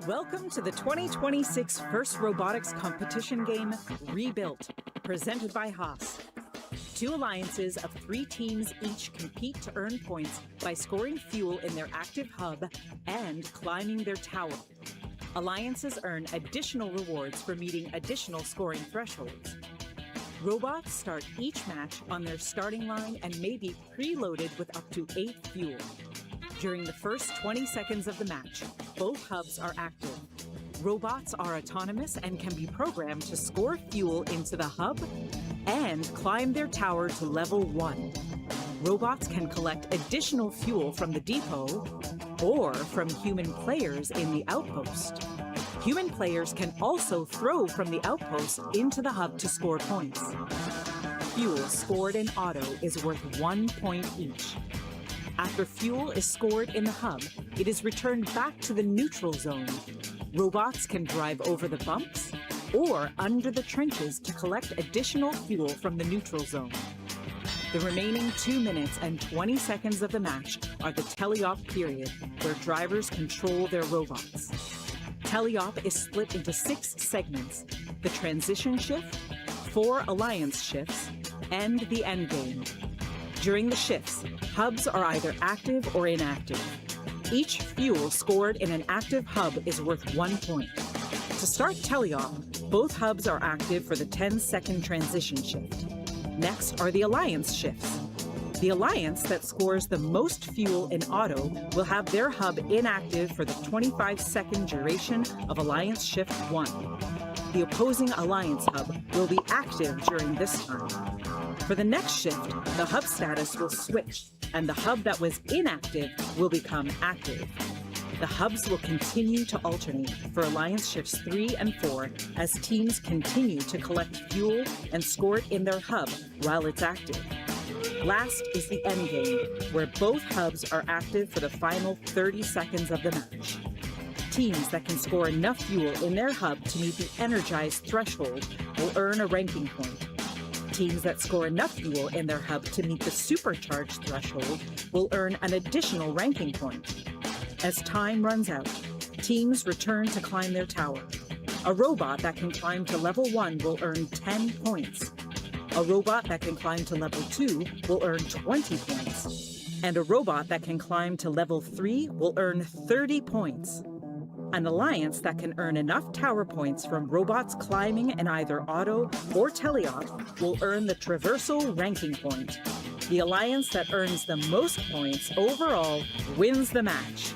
Welcome to the 2026 First Robotics Competition game, Rebuilt, presented by Haas. 2 alliances of 3 teams each compete to earn points by scoring fuel in their active hub and climbing their tower. Alliances earn additional rewards for meeting additional scoring thresholds. Robots start each match on their starting line and may be preloaded with up to 8 fuel. During the first 20 seconds of the match, both hubs are active. Robots are autonomous and can be programmed to score fuel into the hub and climb their tower to level 1. Robots can collect additional fuel from the depot or from human players in the outpost. Human players can also throw from the outpost into the hub to score points. Fuel scored in auto is worth 1 point each. After fuel is scored in the hub, it is returned back to the neutral zone. Robots can drive over the bumps or under the trenches to collect additional fuel from the neutral zone. The remaining 2 minutes and 20 seconds of the match are the teleop period, where drivers control their robots. Teleop is split into 6 segments: the transition shift, 4 alliance shifts, and the endgame. During the shifts, hubs are either active or inactive. Each fuel scored in an active hub is worth 1 point. To start teleop, both hubs are active for the 10-second transition shift. Next are the alliance shifts. The alliance that scores the most fuel in auto will have their hub inactive for the 25-second duration of alliance shift 1. The opposing alliance hub will be active during this time. For the next shift, the hub status will switch, and the hub that was inactive will become active. The hubs will continue to alternate for alliance shifts 3 and 4 as teams continue to collect fuel and score it in their hub while it's active. Last is the end game, where both hubs are active for the final 30 seconds of the match. Teams that can score enough fuel in their hub to meet the energized threshold will earn a ranking point. Teams that score enough fuel in their hub to meet the supercharged threshold will earn an additional ranking point. As time runs out, teams return to climb their tower. A robot that can climb to level 1 will earn 10 points. A robot that can climb to level 2 will earn 20 points. And a robot that can climb to level 3 will earn 30 points. An alliance that can earn enough tower points from robots climbing in either auto or teleop will earn the traversal ranking point. The alliance that earns the most points overall wins the match.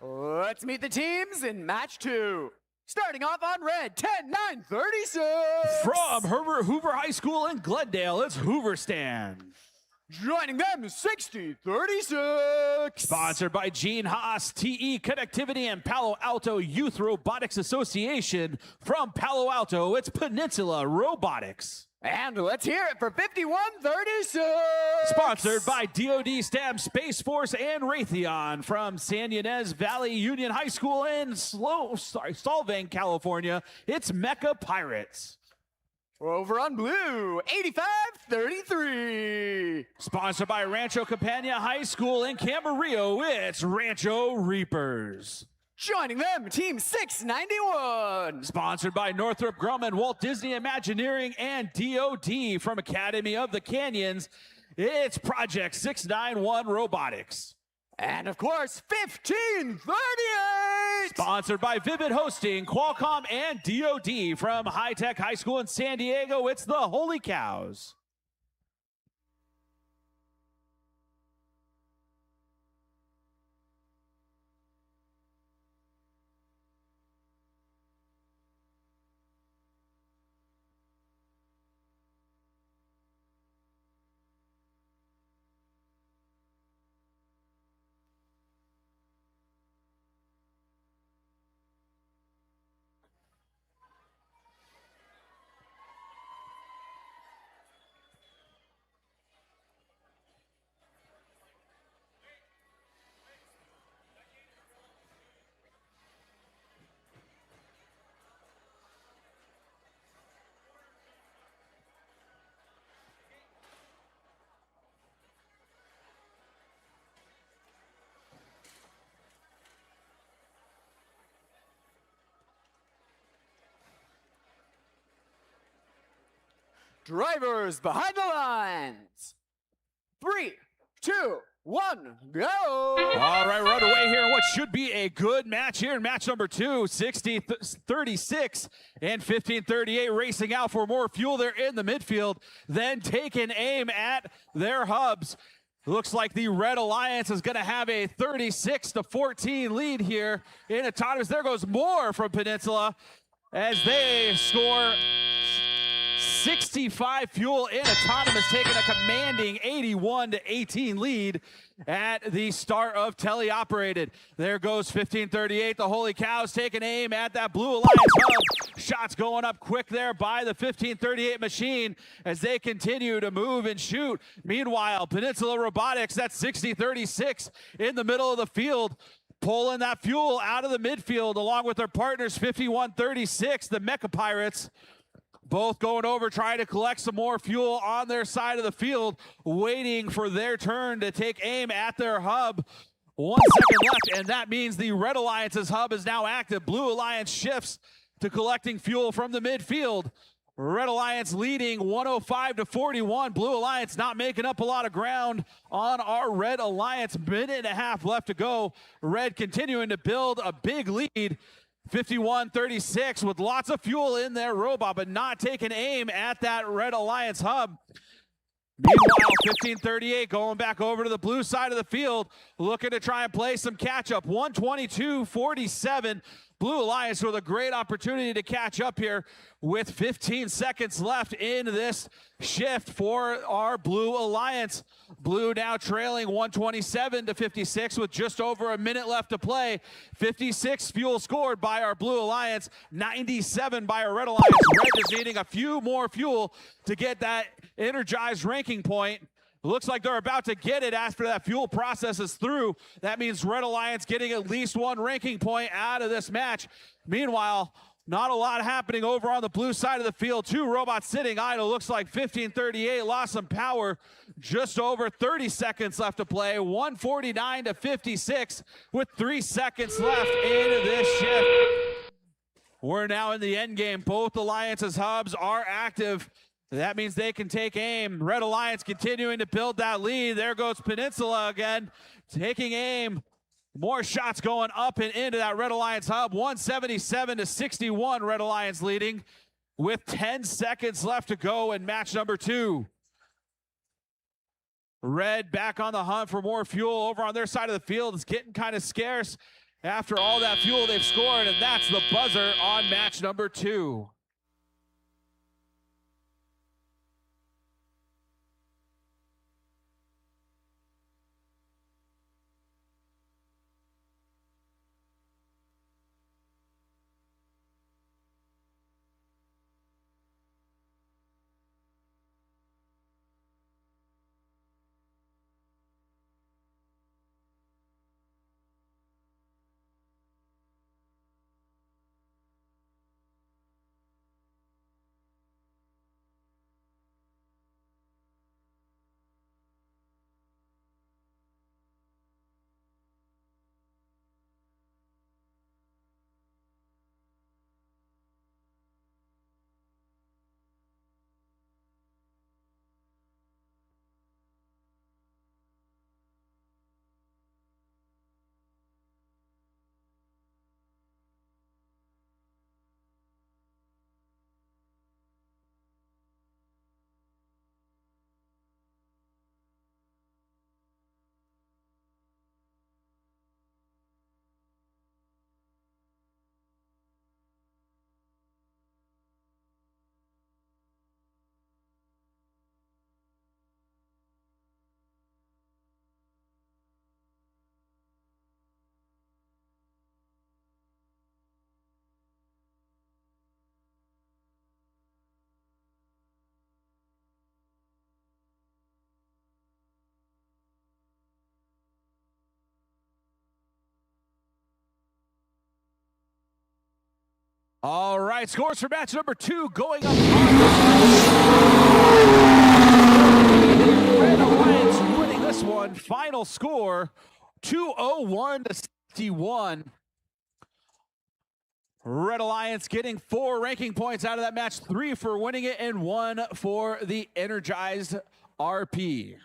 Let's meet the teams in match 2. Starting off on red, 10-9-36. From Herbert Hoover High School in Glendale, it's Hoover Stand. Joining them, 60-36. Sponsored by Gene Haas, TE Connectivity, and Palo Alto Youth Robotics Association. From Palo Alto, it's Peninsula Robotics. And let's hear it for 51-36. Sponsored by DoD STEM, Space Force, and Raytheon. From San Ynez Valley Union High School in Solvang, California, it's Mecha Pirates. Over on blue, 85-33. Sponsored by Rancho Campana High School in Camarillo, it's Rancho Reapers. Joining them, Team 691. Sponsored by Northrop Grumman, Walt Disney Imagineering, and DoD. From Academy of the Canyons, it's Project 691 Robotics. And of course, 1538. Sponsored by Vivid Hosting, Qualcomm, and DoD. From High Tech High School in San Diego, it's the Holy Cows. Drivers behind the lines. 3, 2, 1, go. All right, right away here in what should be a good match here in match number 2, 60-36 and 15-38 racing out for more fuel there in the midfield, then taking aim at their hubs. Looks like the Red Alliance is going to have a 36-14 lead here in autonomous. There goes more from Peninsula as they score 65 fuel in autonomous, taking a commanding 81-18 lead at the start of teleoperated. There goes 15-38. The Holy Cows taking aim at that Blue Alliance hub. Shots going up quick there by the 15-38 machine as they continue to move and shoot. Meanwhile, Peninsula Robotics, that's 60-36 in the middle of the field, pulling that fuel out of the midfield along with their partners 51-36, the Mecha Pirates. Both going over, trying to collect some more fuel on their side of the field, waiting for their turn to take aim at their hub. 1 second left, and that means the Red Alliance's hub is now active. Blue Alliance shifts to collecting fuel from the midfield. Red Alliance leading 105-41. Blue Alliance not making up a lot of ground on our Red Alliance. Minute and a half left to go. Red continuing to build a big lead. 51-36 with lots of fuel in their robot, but not taking aim at that Red Alliance hub. Meanwhile, 15-38 going back over to the blue side of the field, looking to try and play some catch-up. 122-47. Blue Alliance with a great opportunity to catch up here with 15 seconds left in this shift for our Blue Alliance. Blue now trailing 127-56 with just over a minute left to play. 56 fuel scored by our Blue Alliance, 97 by our Red Alliance. Red is needing a few more fuel to get that energized ranking point. Looks like they're about to get it after that fuel process is through. That means Red Alliance getting at least one ranking point out of this match. Meanwhile, not a lot happening over on the blue side of the field. 2 robots sitting idle. Looks like 15-38 lost some power. Just over 30 seconds left to play. 149-56 with 3 seconds left in this shift. We're now in the end game. Both Alliance's hubs are active. That means they can take aim. Red Alliance continuing to build that lead. There goes Peninsula again, taking aim. More shots going up and into that Red Alliance hub. 177-61, Red Alliance leading with 10 seconds left to go in match number 2. Red back on the hunt for more fuel over on their side of the field. It's getting kind of scarce after all that fuel they've scored, and that's the buzzer on match number 2. All right, scores for match number 2 going up on Red Alliance winning this one. Final score 201-61. Red Alliance getting 4 ranking points out of that match, 3 for winning it and 1 for the energized RP.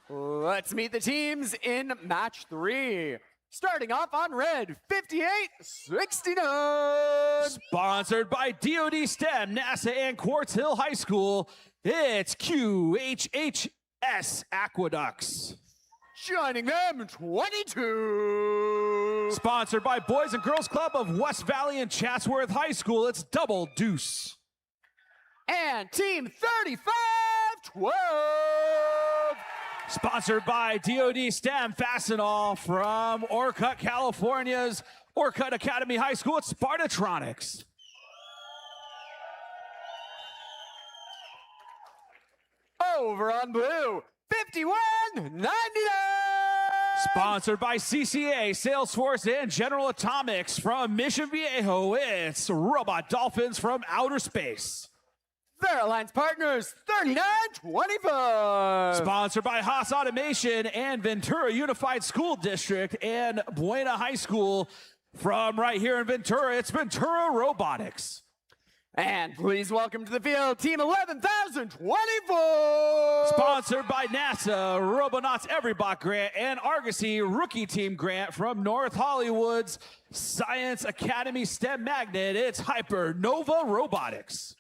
Let's meet the teams in match 3. Starting off on red, 58-69. Sponsored by DoD STEM, NASA, and Quartz Hill High School, it's QHHS Aqueducts. Joining them, 22. Sponsored by Boys and Girls Club of West Valley and Chatsworth High School, it's Double Deuce. And team 35-12. Sponsored by DoD STEM, Fastenal from Orcutt, California's Orcutt Academy High School, it's Spartatronics. Over on blue, 51-99. Sponsored by CCA, Salesforce, and General Atomics from Mission Viejo, it's Robot Dolphins from Outer Space. Their alliance partners, 39-25. Sponsored by Haas Automation and Ventura Unified School District and Buena High School from right here in Ventura, it's Ventura Robotics. And please welcome to the field, Team 11,024. Sponsored by NASA, Robonauts Everybot Grant, and Argosy Rookie Team Grant from North Hollywood's Science Academy STEM Magnet, it's Hypernova Robotics.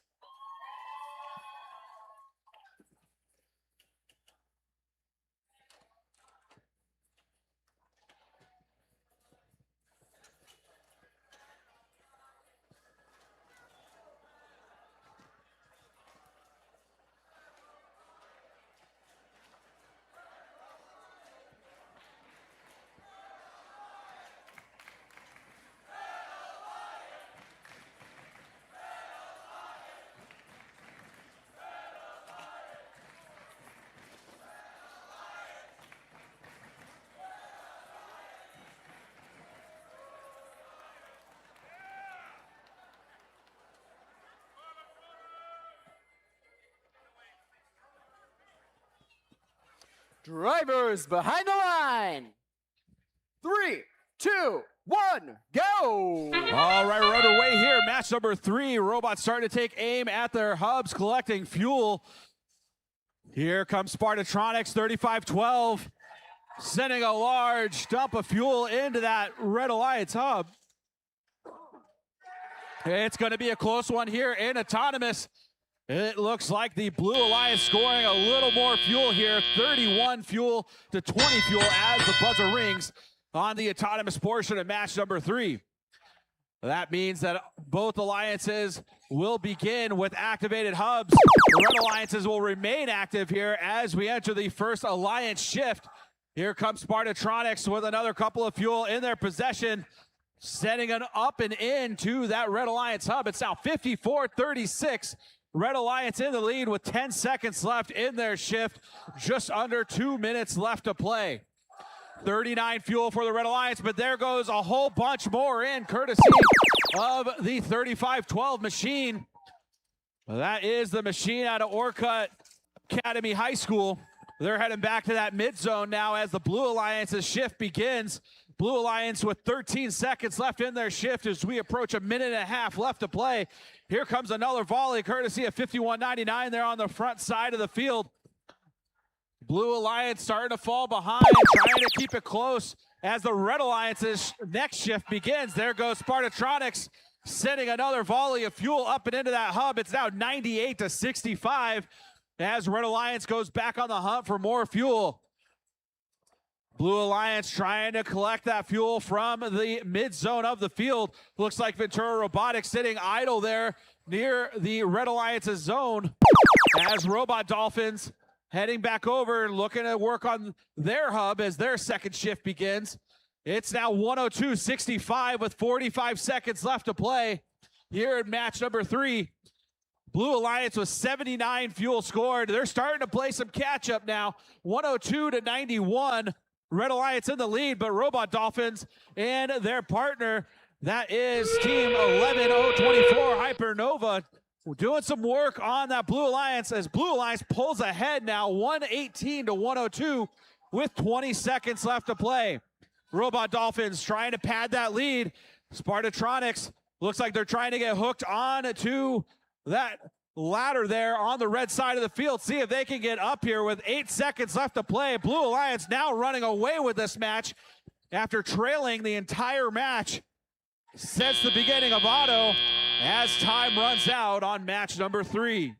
Drivers behind the line. 3, 2, 1, go! All right, we're underway here. Match number 3. Robots starting to take aim at their hubs, collecting fuel. Here comes Spartatronics, 3512, sending a large dump of fuel into that Red Alliance hub. It's going to be a close one here in Autonomous. It looks like the Blue Alliance scoring a little more fuel here, 31 fuel to 20 fuel as the buzzer rings on the Autonomous portion of match number 3. That means that both alliances will begin with activated hubs. The Red Alliances will remain active here as we enter the first alliance shift. Here comes Spartatronics with another couple of fuel in their possession, setting an up and in to that Red Alliance hub. It's now 54-36. Red Alliance in the lead with 10 seconds left in their shift. Just under 2 minutes left to play. 39 fuel for the Red Alliance, but there goes a whole bunch more in, courtesy of the 3512 machine. That is the machine out of Orcutt Academy High School. They're heading back to that mid zone now as the Blue Alliance's shift begins. Blue Alliance with 13 seconds left in their shift as we approach a minute and a half left to play. Here comes another volley, courtesy of 5199 there on the front side of the field. Blue Alliance starting to fall behind, trying to keep it close as the Red Alliance's next shift begins. There goes Spartatronics, sending another volley of fuel up and into that hub. It's now 98-65 as Red Alliance goes back on the hunt for more fuel. Blue Alliance trying to collect that fuel from the mid zone of the field. Looks like Ventura Robotics sitting idle there near the Red Alliance's zone as Robot Dolphins heading back over, looking to work on their hub as their second shift begins. It's now 102-65 with 45 seconds left to play here in match number 3. Blue Alliance with 79 fuel scored. They're starting to play some catch up now. 102-91. Red Alliance in the lead, but Robot Dolphins and their partner, that is Team 11024 Hypernova, doing some work on that Blue Alliance as Blue Alliance pulls ahead now 118-102 with 20 seconds left to play. Robot Dolphins trying to pad that lead. Spartatronics looks like they're trying to get hooked on to that ladder there on the red side of the field. See if they can get up here with 8 seconds left to play. Blue Alliance now running away with this match after trailing the entire match since the beginning of auto as time runs out on match number 3.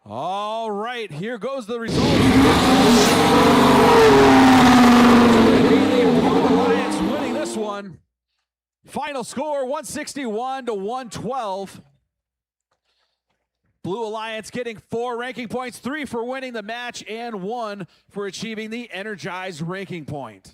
All right, here goes the results. Blue Alliance winning this one. Final score 161-112. Blue Alliance getting 4 ranking points, 3 for winning the match and 1 for achieving the energized ranking point.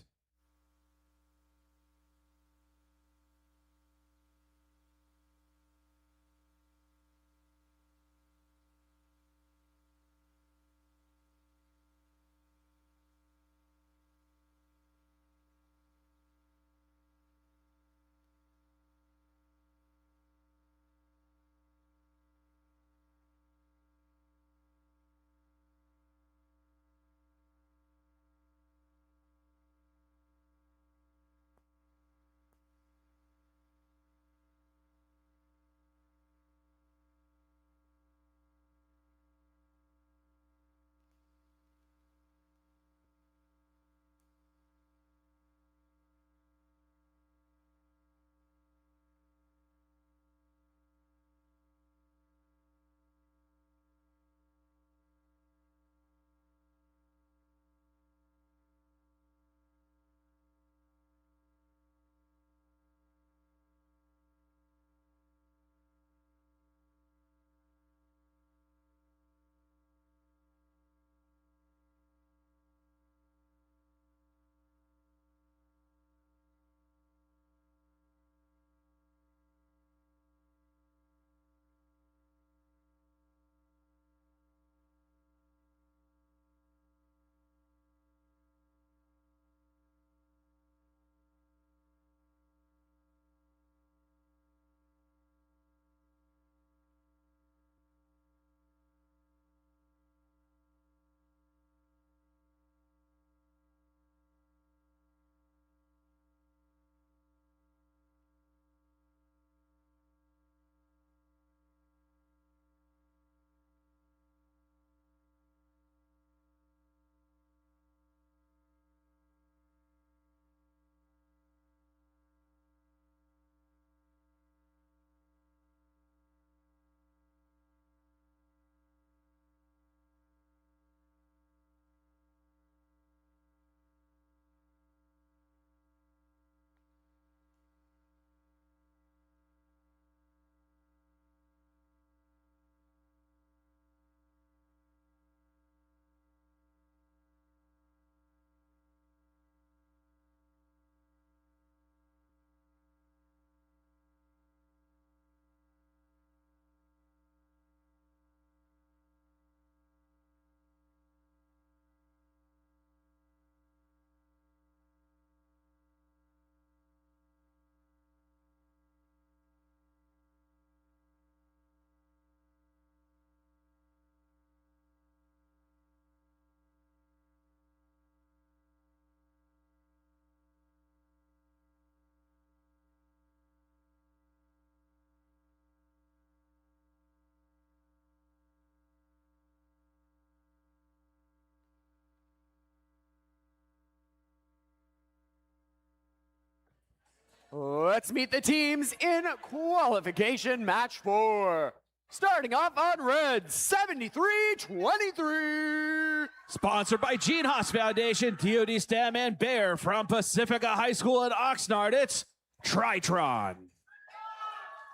Let's meet the teams in qualification match 4. Starting off on red, 73-23. Sponsored by Gene Haas Foundation, DoD STEM, and Bear from Pacifica High School in Oxnard, it's Tritron.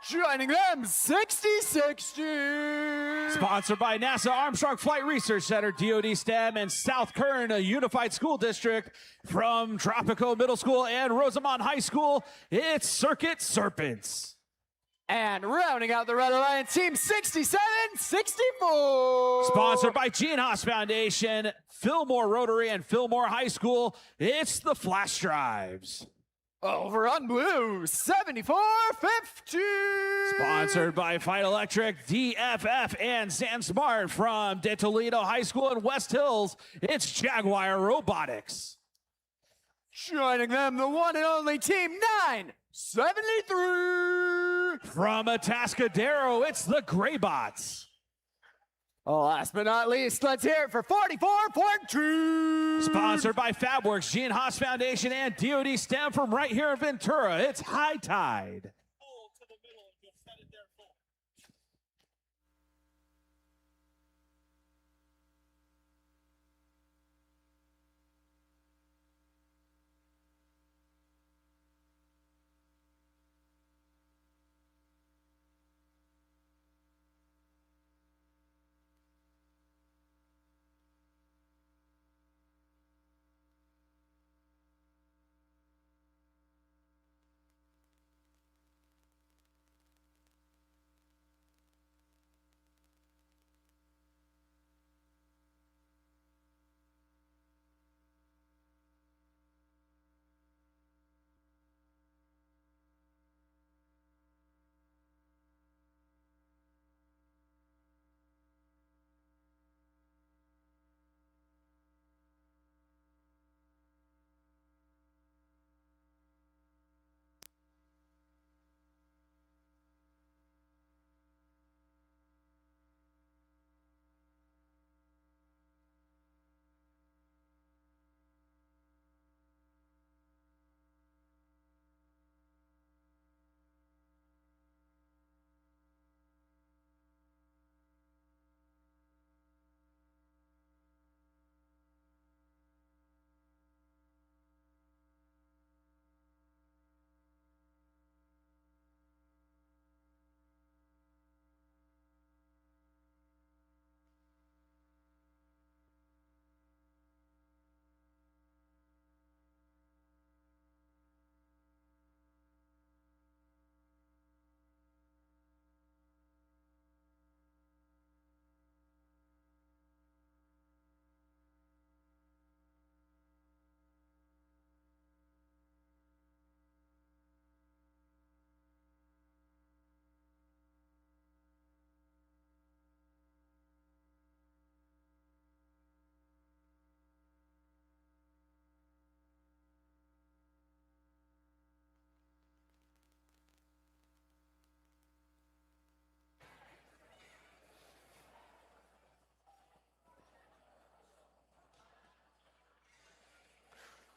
Joining them, 60-60. Sponsored by NASA Armstrong Flight Research Center, DoD STEM, and South Kern Unified School District from Tropico Middle School and Rosamond High School, it's Circuit Serpents. And rounding out the Red Alliance team, 67-64. Sponsored by Gene Haas Foundation, Fillmore Rotary, and Fillmore High School, it's the Flash Drives. Over on blue, 74-50. Sponsored by Fight Electric, DFF, and SandSmart from De Toledo High School in West Hills, it's Jaguar Robotics. Joining them, the one and only team 973. From Atascadero, it's the Greybots. Last but not least, let's hear it for 44-42. Sponsored by FabWorks, Gene Haas Foundation, and DoD STEM from right here in Ventura, it's High Tide.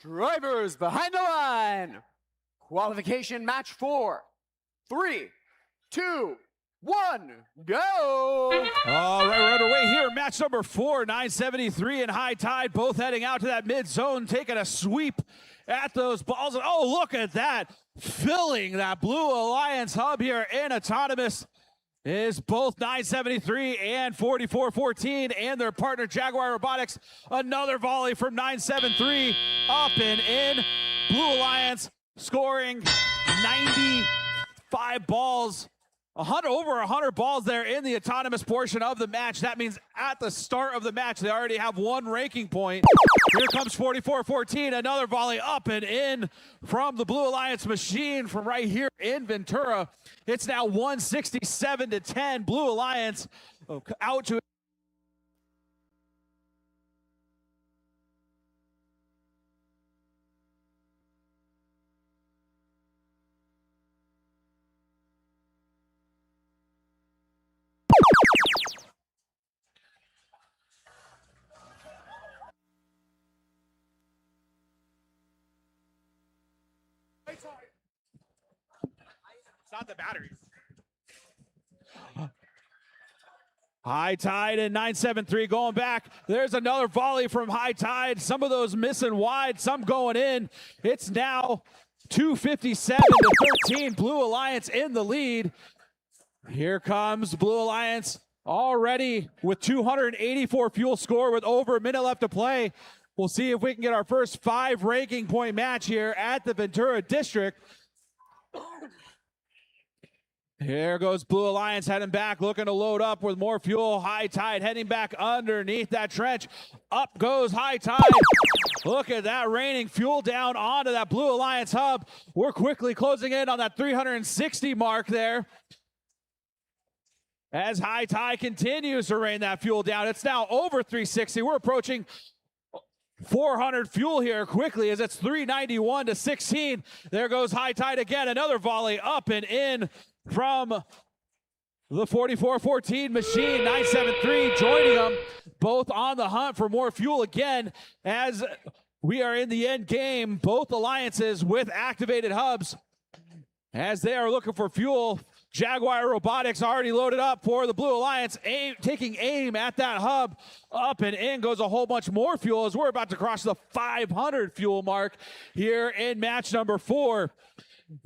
Drivers behind the line. Qualification match 4. 3, 2, 1, go. All right, we're underway here. Match number 4, 973 and High Tide, both heading out to that mid zone, taking a sweep at those balls. And oh, look at that. Filling that Blue Alliance hub here in Autonomous is both 973 and 4414 and their partner Jaguar Robotics. Another volley from 973 up and in. Blue Alliance scoring 95 balls. Over 100 balls there in the autonomous portion of the match. That means at the start of the match, they already have 1 ranking point. Here comes 4414, another volley up and in from the Blue Alliance machine from right here in Ventura. It's now 167-10. Blue Alliance out to not the batteries. High Tide and 973 going back. There's another volley from High Tide. Some of those missing wide, some going in. It's now 257 to 13. Blue Alliance in the lead. Here comes Blue Alliance already with 284 fuel score with over a minute left to play. We'll see if we can get our first 5 ranking point match here at the Ventura District. Here goes Blue Alliance heading back, looking to load up with more fuel. High Tide heading back underneath that trench. Up goes High Tide. Look at that, raining fuel down onto that Blue Alliance hub. We're quickly closing in on that 360 mark there. As High Tide continues to rain that fuel down, it's now over 360. We're approaching 400 fuel here quickly as it's 391 to 16. There goes High Tide again. Another volley up and in from the 44-14 machine. 973 joining them, both on the hunt for more fuel again as we are in the end game. Both alliances with activated hubs as they are looking for fuel. Jaguar Robotics already loaded up for the Blue Alliance, taking aim at that hub. Up and in goes a whole bunch more fuel as we're about to cross the 500 fuel mark here in match number 4.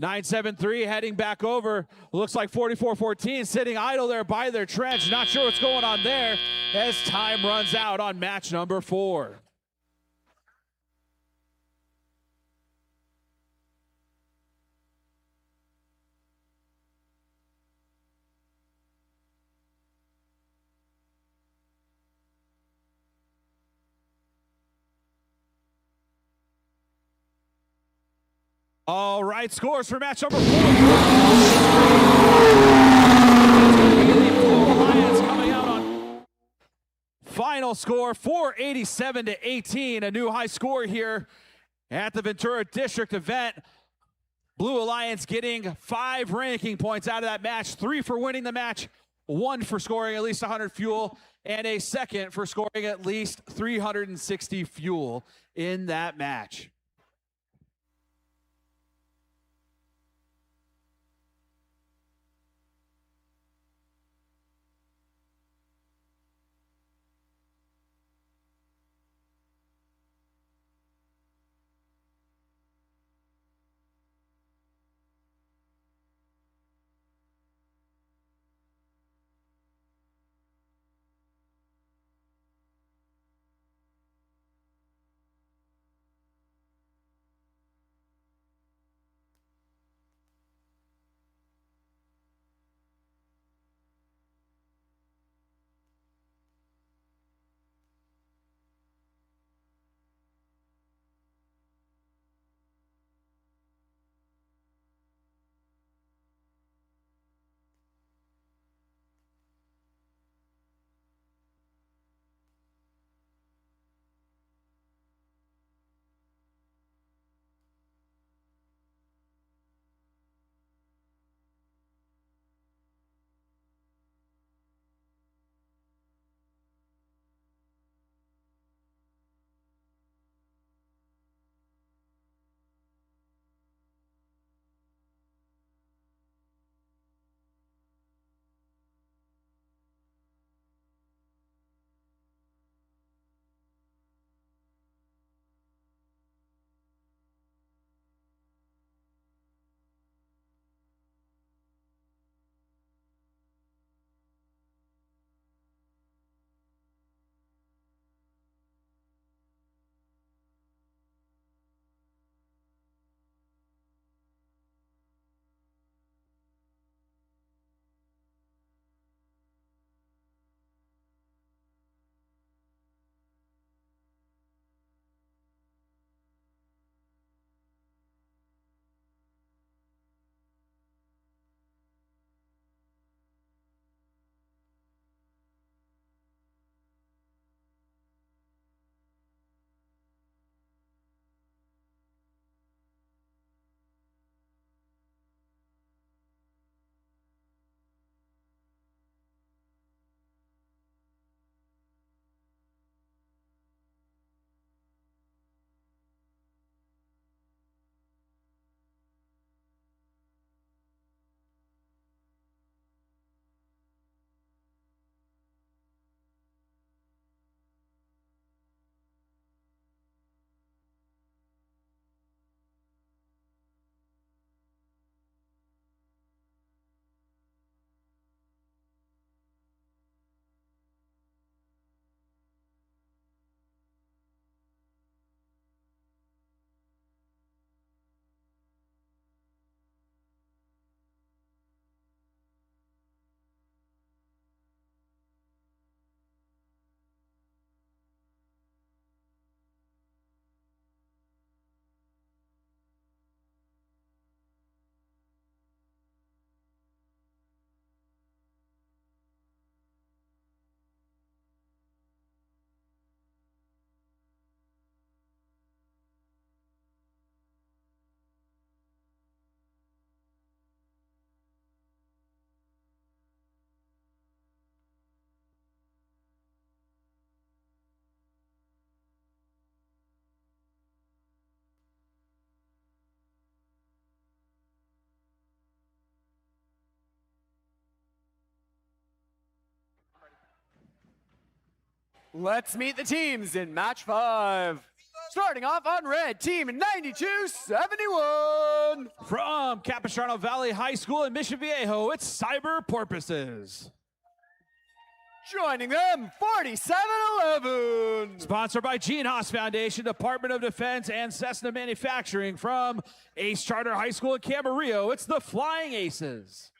973 heading back over. Looks like 44-14 sitting idle there by their trench. Not sure what's going on there as time runs out on match number 4. All right, scores for match number 4. Alliance coming out on final score 487 to 18. A new high score here at the Ventura District event. Blue Alliance getting 5 ranking points out of that match, 3 for winning the match, 1 for scoring at least 100 fuel, and a second for scoring at least 360 fuel in that match. Let's meet the teams in match 5. Starting off on red, team 9271. From Capistrano Valley High School in Mission Viejo, it's Cyber Porpoises. Joining them, 4711. Sponsored by Gene Haas Foundation, Department of Defense, and Cessna Manufacturing. From Ace Charter High School in Camarillo, it's the Flying Aces.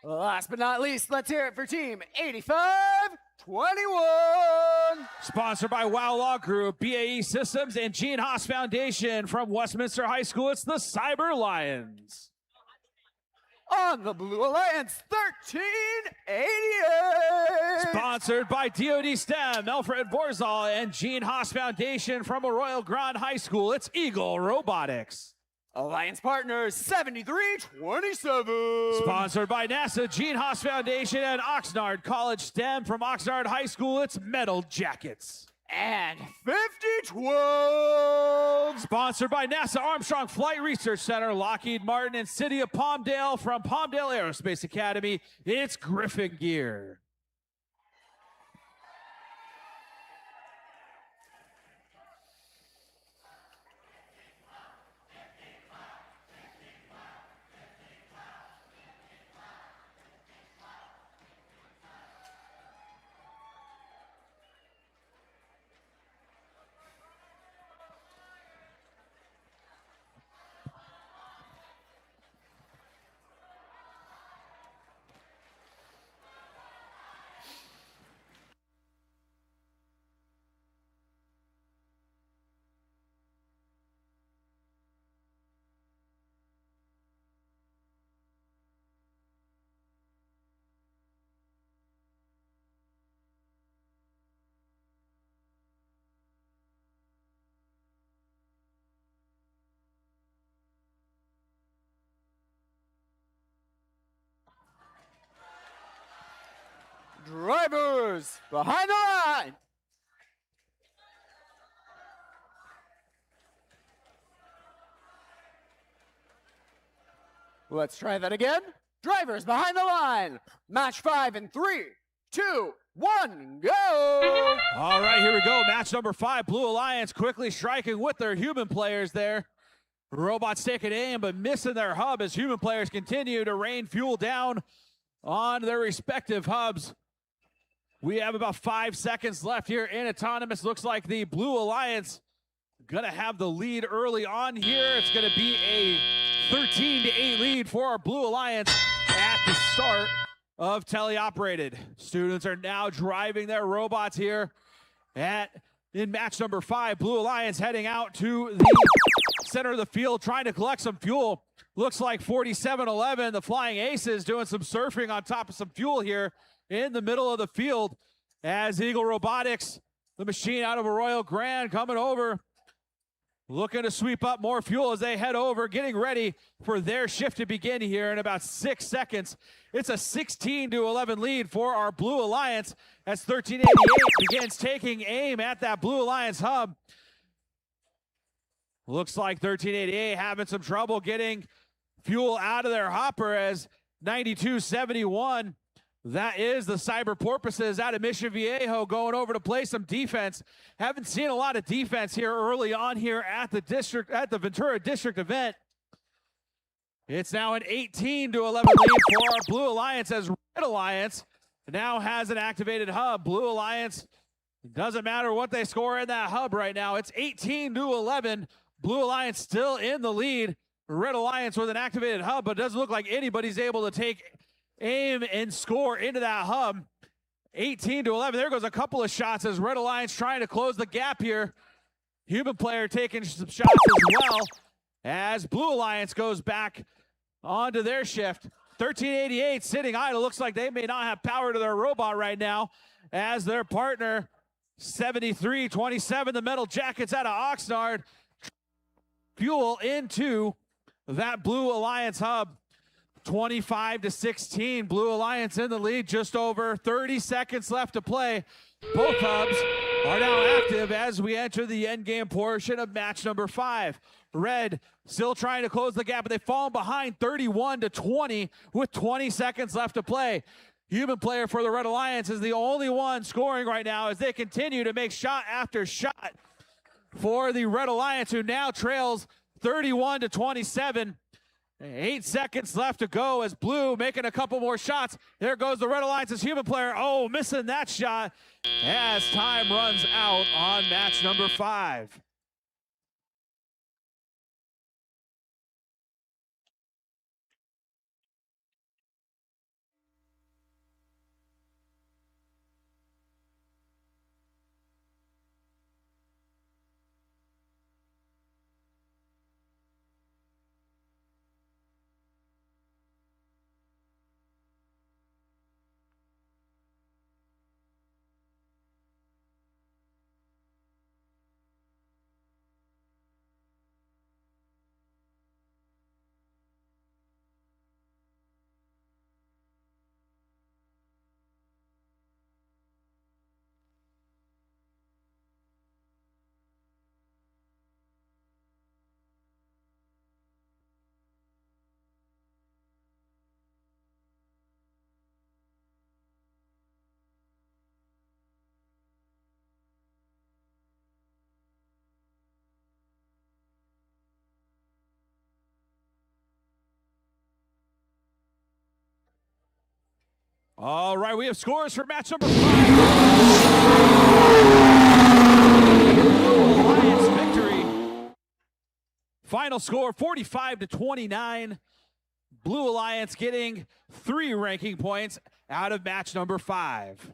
Last but not least, let's hear it for team 8521. Sponsored by Wow Law Group, BAE Systems, and Gene Haas Foundation. From Westminster High School, it's the Cyber Lions. On the Blue Alliance, 1388. Sponsored by DoD STEM, Alfred Borzal, and Gene Haas Foundation. From Arroyo Grande High School, it's Eagle Robotics. Alliance partners, 7327. Sponsored by NASA, Gene Haas Foundation, and Oxnard College STEM. From Oxnard High School, it's Metal Jackets. And 5012. Sponsored by NASA Armstrong Flight Research Center, Lockheed Martin, and City of Palmdale. From Palmdale Aerospace Academy, it's Griffin Gear. Drivers behind the line. Let's try that again. Drivers behind the line. Match 5 in 3, 2, 1, go. All right, here we go. Match number 5. Blue Alliance quickly striking with their human players there. Robots taking aim, but missing their hub as human players continue to rain fuel down on their respective hubs. We have about 5 seconds left here in autonomous. Looks like the Blue Alliance gonna have the lead early on here. It's gonna be a 13-8 lead for our Blue Alliance at the start of teleoperated. Students are now driving their robots here in match number 5. Blue Alliance heading out to the center of the field, trying to collect some fuel. Looks like 4711, the Flying Aces, doing some surfing on top of some fuel here in the middle of the field as Eagle Robotics, the machine out of Arroyo Grande, coming over, looking to sweep up more fuel as they head over, getting ready for their shift to begin here in about 6 seconds. It's a 16-11 lead for our Blue Alliance as 1388 begins taking aim at that Blue Alliance hub. Looks like 1388 having some trouble getting fuel out of their hopper as 9271, that is the Cyber Porpoises out of Mission Viejo, going over to play some defense. Haven't seen a lot of defense here early on here at the Ventura District event. It's now an 18-11 lead for our Blue Alliance as Red Alliance now has an activated hub. Blue Alliance, doesn't matter what they score in that hub right now. It's 18-11. Blue Alliance still in the lead. Red Alliance with an activated hub, but it doesn't look like anybody's able to take aim and score into that hub. 18-11. There goes a couple of shots as Red Alliance trying to close the gap here. Human player taking some shots as well as Blue Alliance goes back onto their shift. 1388 sitting idle. Looks like they may not have power to their robot right now as their partner 7327, the Metal Jackets out of Oxnard, fuel into that Blue Alliance hub. 25-16, Blue Alliance in the lead, just over 30 seconds left to play. Both hubs are now active as we enter the end game portion of match number 5. Red still trying to close the gap, but they've fallen behind 31-20 with 20 seconds left to play. Human player for the Red Alliance is the only one scoring right now as they continue to make shot after shot for the Red Alliance, who now trails 31-27. 8 seconds left to go as Blue making a couple more shots. There goes the Red Alliance's human player. Oh, missing that shot as time runs out on match number 5. All right, we have scores for match number 5. Alliance victory. Final score 45-29. Blue Alliance getting 3 ranking points out of match number 5.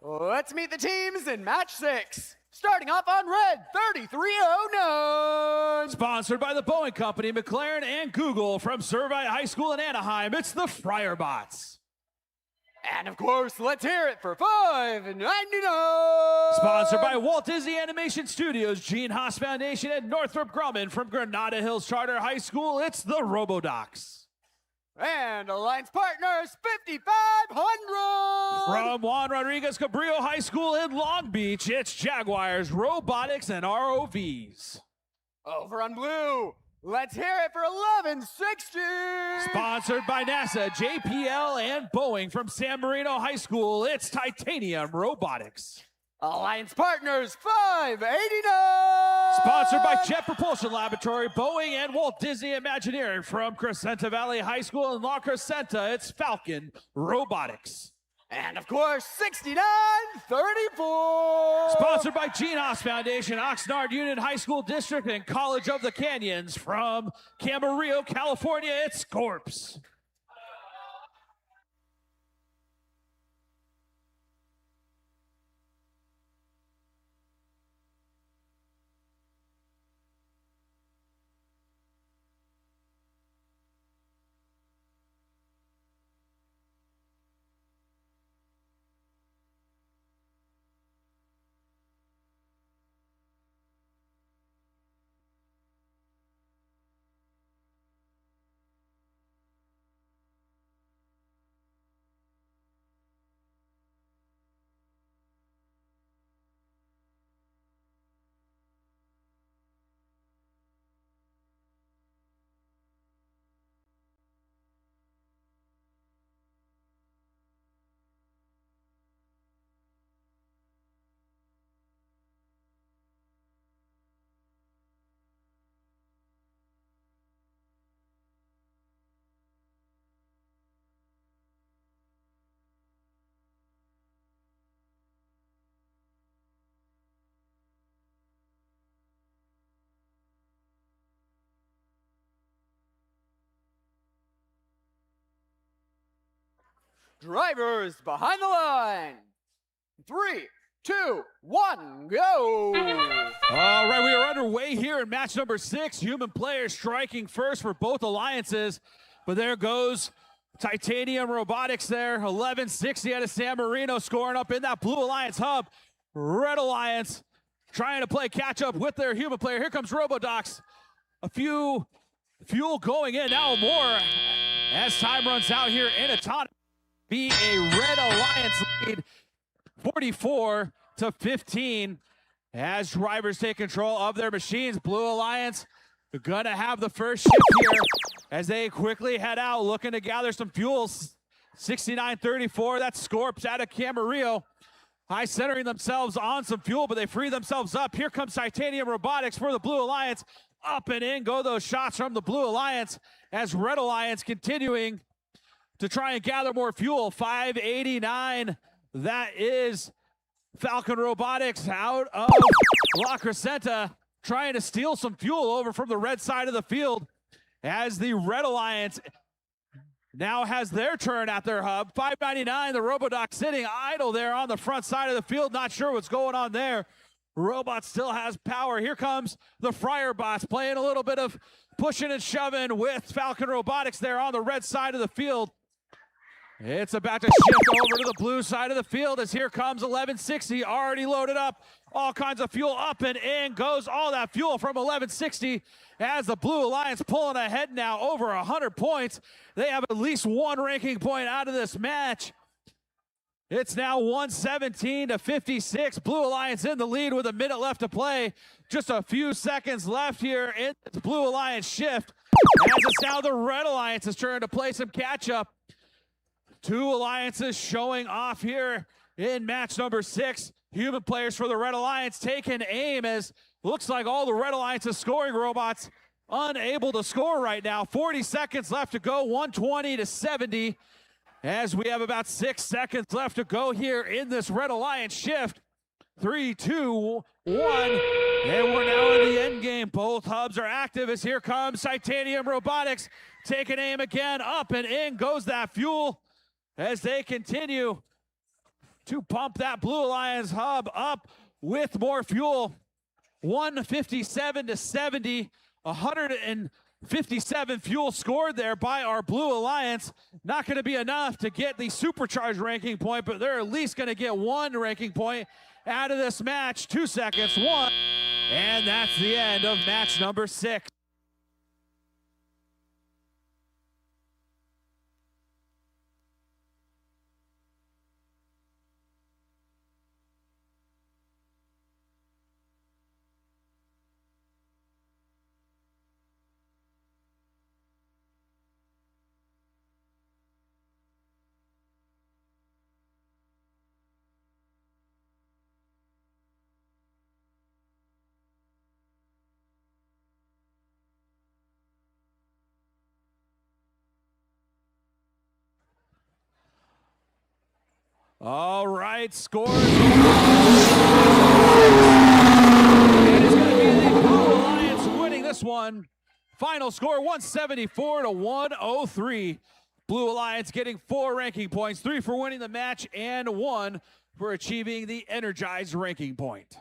Let's meet the teams in match 6. Starting off on red, 3309. Sponsored by the Boeing Company, McLaren, and Google from Servite High School in Anaheim, it's the Friarbots. And of course, let's hear it for 599. Sponsored by Walt Disney Animation Studios, Gene Haas Foundation, and Northrop Grumman from Granada Hills Charter High School, it's the Robotics. And Alliance Partners, 5,500. From Juan Rodriguez Cabrillo High School in Long Beach, it's Jaguars, Robotics, and ROVs. Over on blue, let's hear it for 1160. Sponsored by NASA, JPL, and Boeing from San Marino High School, it's Titanium Robotics. Alliance Partners, 589. Sponsored by Jet Propulsion Laboratory, Boeing, and Walt Disney Imagineering from Crescenta Valley High School in La Crescenta, it's Falcon Robotics. And of course, 6934. Sponsored by Gene Haas Foundation, Oxnard Union High School District, and College of the Canyons from Camarillo, California, it's Scorps. Drivers behind the line. 3, 2, 1, go. All right, we are underway here in match number 6. Human players striking first for both alliances. But there goes Titanium Robotics there. 1160 out of San Marino, scoring up in that Blue Alliance hub. Red Alliance trying to play catch up with their human player. Here comes Robodocs. A few fuel going in, now more as time runs out here in autonomy. Be a Red Alliance lead, 44-15, as drivers take control of their machines. Blue Alliance gonna have the first shift here as they quickly head out, looking to gather some fuel. 69-34, that's Scorps out of Camarillo. High centering themselves on some fuel, but they free themselves up. Here comes Titanium Robotics for the Blue Alliance. Up and in go those shots from the Blue Alliance as Red Alliance continuing to try and gather more fuel. 589, that is Falcon Robotics out of La Crescenta, trying to steal some fuel over from the red side of the field as the Red Alliance now has their turn at their hub. 599, the Robodoc sitting idle there on the front side of the field, not sure what's going on there. Robot still has power. Here comes the Friarbots playing a little bit of pushing and shoving with Falcon Robotics there on the red side of the field. It's about to shift over to the blue side of the field as here comes 1160, already loaded up. All kinds of fuel, up and in goes all that fuel from 1160 as the Blue Alliance pulling ahead now over 100 points. They have at least one ranking point out of this match. It's now 117-56. Blue Alliance in the lead with a minute left to play. Just a few seconds left here in the Blue Alliance shift. As it's now the Red Alliance's turn to play some catch-up. Two alliances showing off here in match number 6. Human players for the Red Alliance taking aim as looks like all the Red Alliance's scoring robots unable to score right now. 40 seconds left to go, 120-70. As we have about 6 seconds left to go here in this Red Alliance shift. 3, 2, 1, and we're now in the end game. Both hubs are active as here comes Titanium Robotics taking aim again. Up and in goes that fuel as they continue to pump that Blue Alliance hub up with more fuel. 157 to 70, 157 fuel scored there by our Blue Alliance. Not going to be enough to get the supercharged ranking point, but they're at least going to get one ranking point out of this match. 2 seconds, one, and that's the end of match number 6. All right, scores. It is going to be the Blue Alliance winning this one. Final score 174 to 103. Blue Alliance getting 4 ranking points, 3 for winning the match and 1 for achieving the energized ranking point.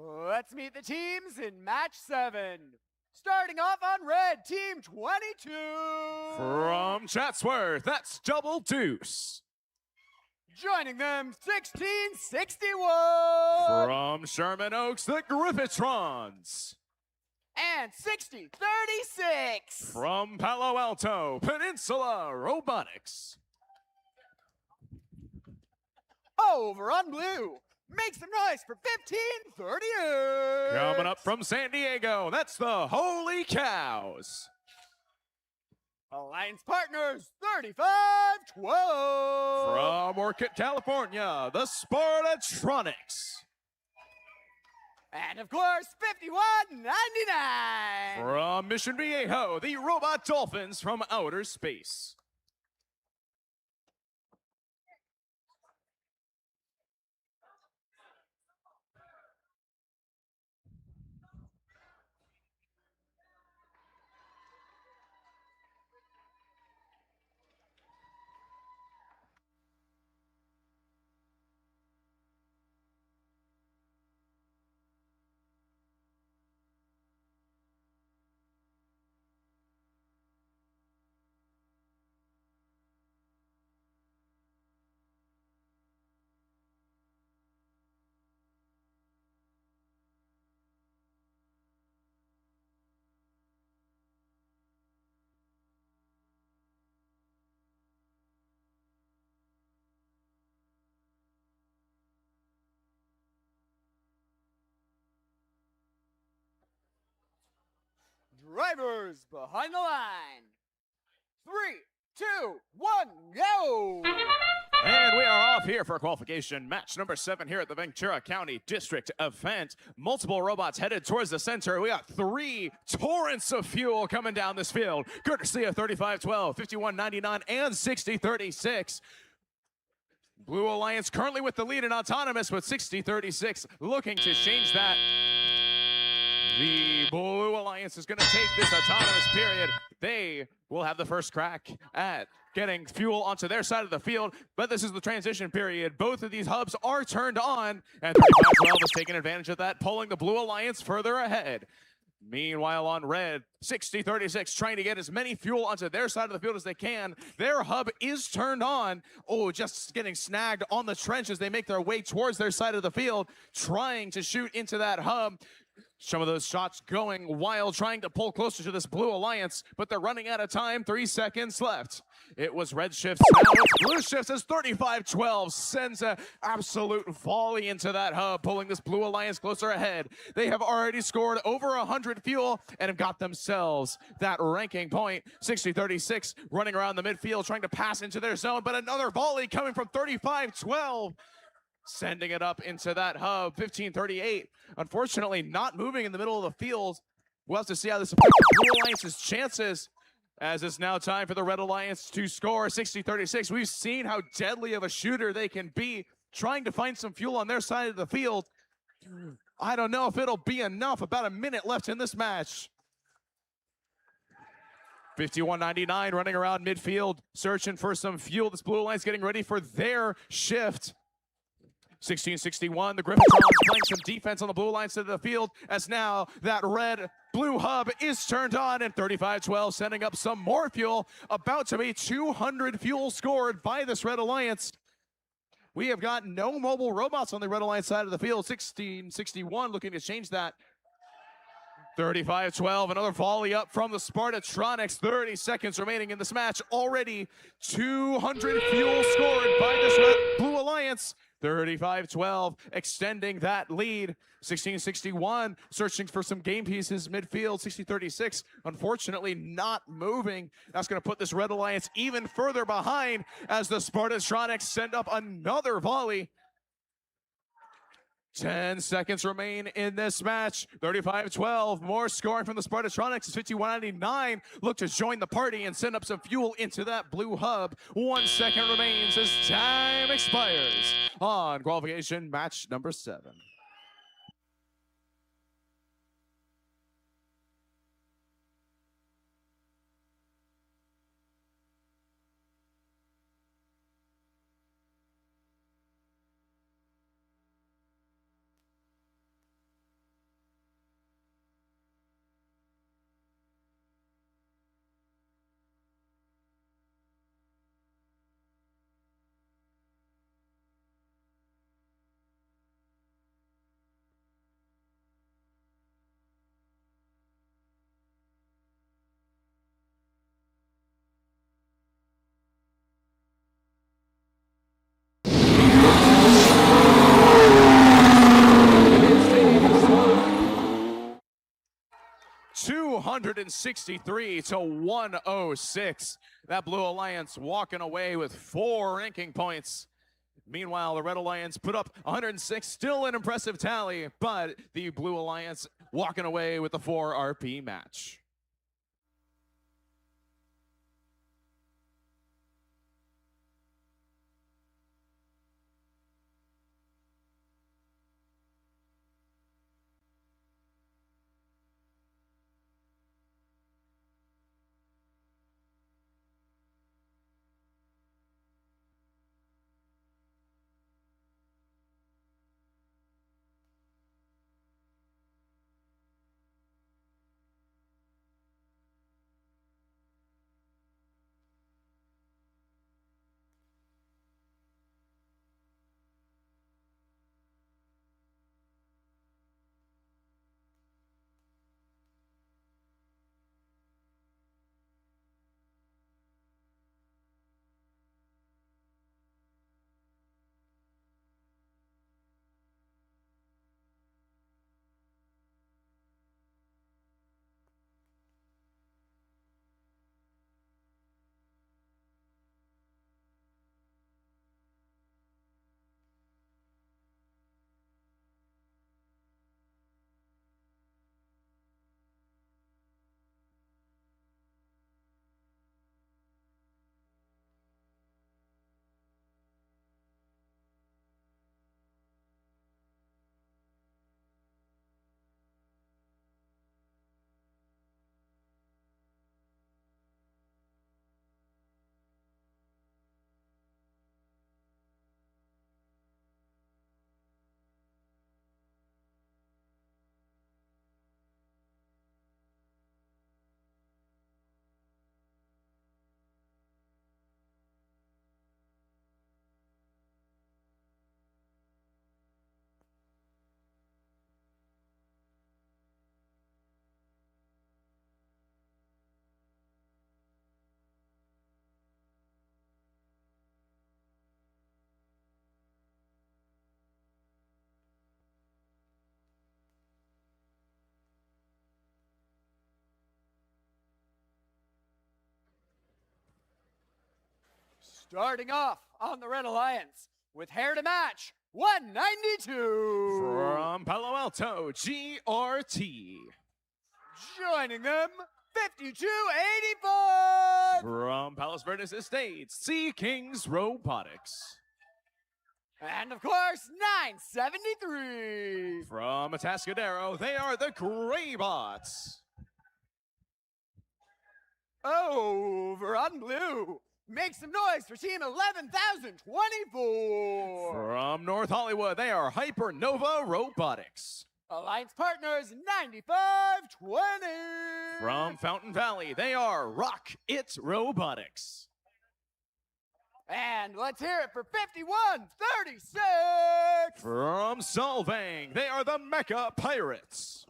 Let's meet the teams in match 7. Starting off on red, team 22. From Chatsworth, that's Double Deuce. Joining them, 1661. From Sherman Oaks, the Griffitrons. And 6036. From Palo Alto, Peninsula Robotics. Over on blue, make some noise for 1538. Coming up from San Diego, that's the Holy Cows. Alliance Partners, 3512. From Orchid, California, the Spartatronics. And of course, 5199. From Mission Viejo, the Robot Dolphins from outer space. Drivers behind the line. 3, 2, 1, go! And we are off here for qualification match number 7 here at the Ventura County District event. Multiple robots headed towards the center. We got 3 torrents of fuel coming down this field, courtesy of 3512, 5199, and 6036. Blue Alliance currently with the lead in autonomous, with 6036 looking to change that. The Blue Alliance is going to take this autonomous period. They will have the first crack at getting fuel onto their side of the field, but this is the transition period. Both of these hubs are turned on, and 3512 is taking advantage of that, pulling the Blue Alliance further ahead. Meanwhile, on red, 6036 trying to get as many fuel onto their side of the field as they can. Their hub is turned on. Oh, just getting snagged on the trench as they make their way towards their side of the field, trying to shoot into that hub. Some of those shots going while trying to pull closer to this Blue Alliance, but they're running out of time. 3 seconds left. It was red shifts, now it's blue shifts as 3512 sends an absolute volley into that hub, pulling this Blue Alliance closer ahead. They have already scored over 100 fuel and have got themselves that ranking point. 6036 running around the midfield, trying to pass into their zone, but another volley coming from 3512. Sending it up into that hub, 1538. Unfortunately, not moving in the middle of the field. We'll have to see how this affects the Blue Alliance's chances, as it's now time for the Red Alliance to score. 6036. We've seen how deadly of a shooter they can be, trying to find some fuel on their side of the field. I don't know if it'll be enough. About a minute left in this match. 5199 running around midfield, searching for some fuel. This Blue Alliance getting ready for their shift. 1661, the Griffitrons playing some defense on the Blue Alliance side of the field, as now that red-blue hub is turned on, and 3512 sending up some more fuel. About to be 200 fuel scored by this Red Alliance. We have got no mobile robots on the Red Alliance side of the field. 1661 looking to change that. 3512, another volley up from the Spartatronics. 30 seconds remaining in this match. Already 200 fuel scored by this Blue Alliance. 3512 extending that lead. 1661 searching for some game pieces midfield. 6036 unfortunately not moving. That's going to put this Red Alliance even further behind as the Spartatronics send up another volley. 10 seconds remain in this match. 3512, more scoring from the Spartatronics as 5199 look to join the party and send up some fuel into that blue hub. 1 second remains as time expires on qualification match number 7. 163 to 106. That Blue Alliance walking away with 4 ranking points. Meanwhile, the Red Alliance put up 106, still an impressive tally, but the Blue Alliance walking away with the 4 RP match. Starting off on the Red Alliance with hair to match, 192. From Palo Alto, GRT. Joining them, 5285. From Palos Verdes Estates, Sea Kings Robotics. And of course, 973. From Atascadero, they are the Greybots. Over on blue, make some noise for team 11,024. From North Hollywood, they are Hypernova Robotics. Alliance partners, 9520. From Fountain Valley, they are Rock It Robotics. And let's hear it for 5136. From Solvang, they are the Mecha Pirates.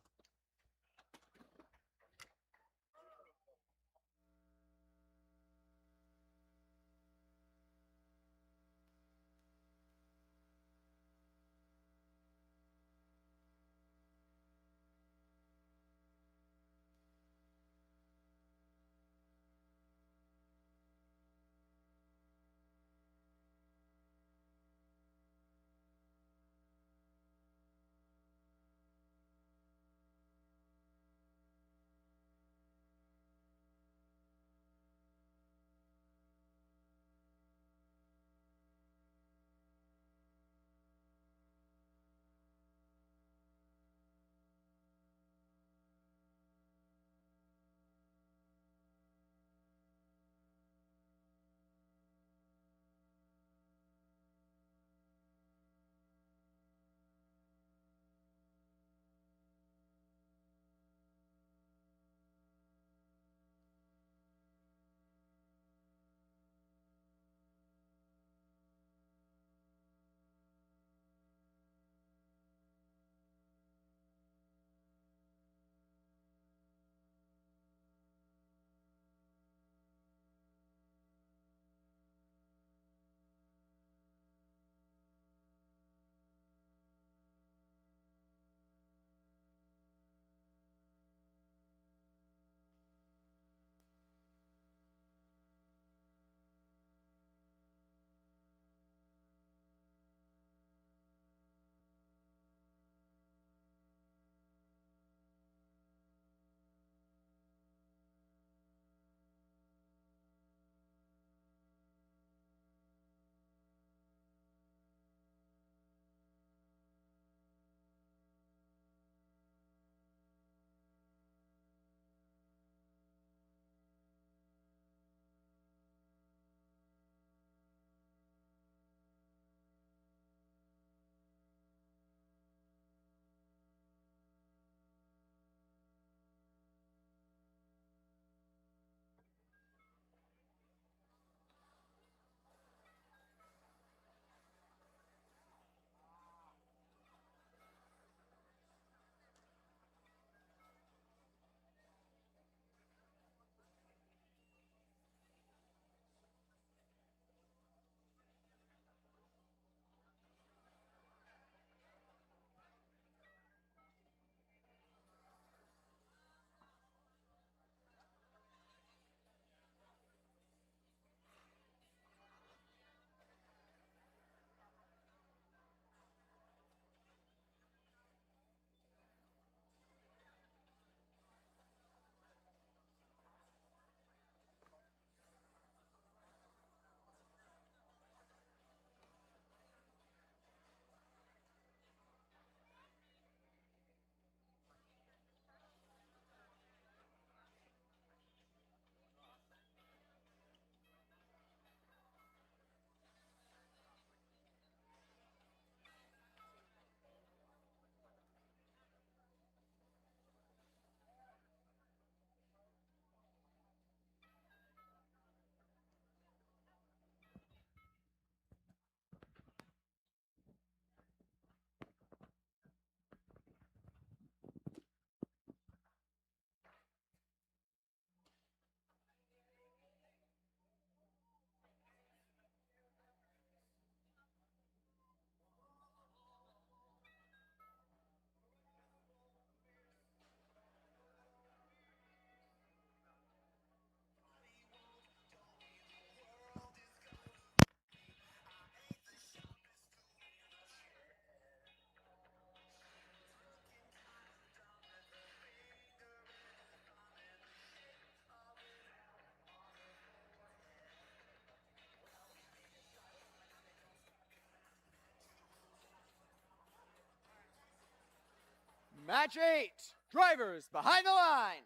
Match 8. Drivers behind the line.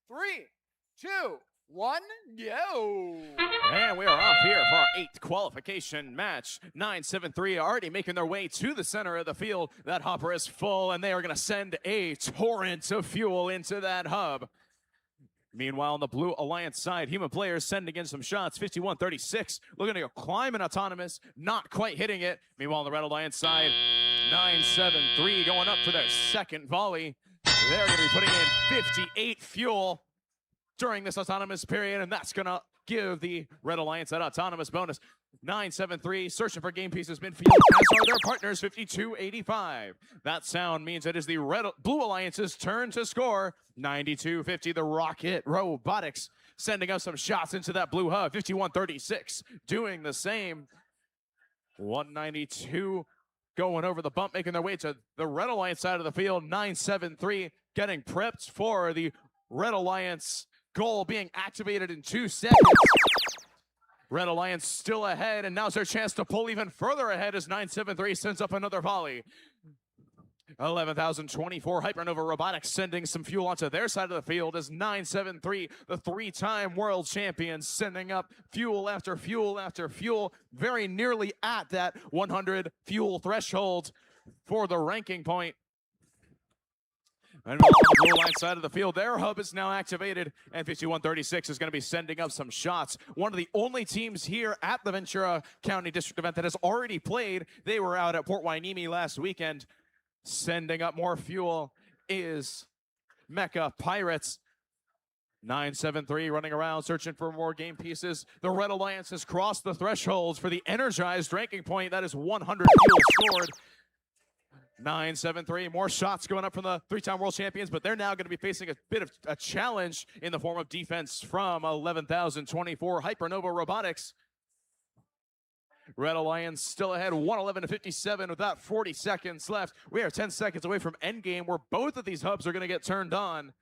3, 2, 1, go. And we are off here for our 8th qualification match. 973 already making their way to the center of the field. That hopper is full, and they are going to send a torrent of fuel into that hub. Meanwhile, on the Blue Alliance side, human players sending in some shots. 51-36, looking to go climb an autonomous, not quite hitting it. Meanwhile, on the Red Alliance side, 973 going up for their second volley. They're going to be putting in 58 fuel during this autonomous period, and that's going to give the Red Alliance that autonomous bonus. 973 searching for game pieces midfield, as are their partners. 52-85. That sound means it is the Blue Alliance's turn to score. 92-50, the Rocket Robotics sending us some shots into that blue hub. 51-36 doing the same. 192 going over the bump, making their way to the Red Alliance side of the field. 973 getting prepped for the Red Alliance goal being activated in 2 seconds. Red Alliance still ahead, and now's their chance to pull even further ahead as 973 sends up another volley. 11,024 Hypernova Robotics sending some fuel onto their side of the field as 973, the 3-time world champion, sending up fuel after fuel after fuel, very nearly at that 100 fuel threshold for the ranking point. And on the Blue Line side of the field, their hub is now activated, and 51-36 is going to be sending up some shots. One of the only teams here at the Ventura County District event that has already played. They were out at Port Hueneme last weekend. Sending up more fuel is Mecha Pirates. 973 running around searching for more game pieces. The Red Alliance has crossed the thresholds for the energized ranking point. That is 100 fuel scored. 973, more shots going up from the 3-time world champions, but they're now going to be facing a bit of a challenge in the form of defense from 11,024 Hypernova Robotics. Red Alliance still ahead, 111-57 with about 40 seconds left. We are 10 seconds away from endgame, where both of these hubs are going to get turned on.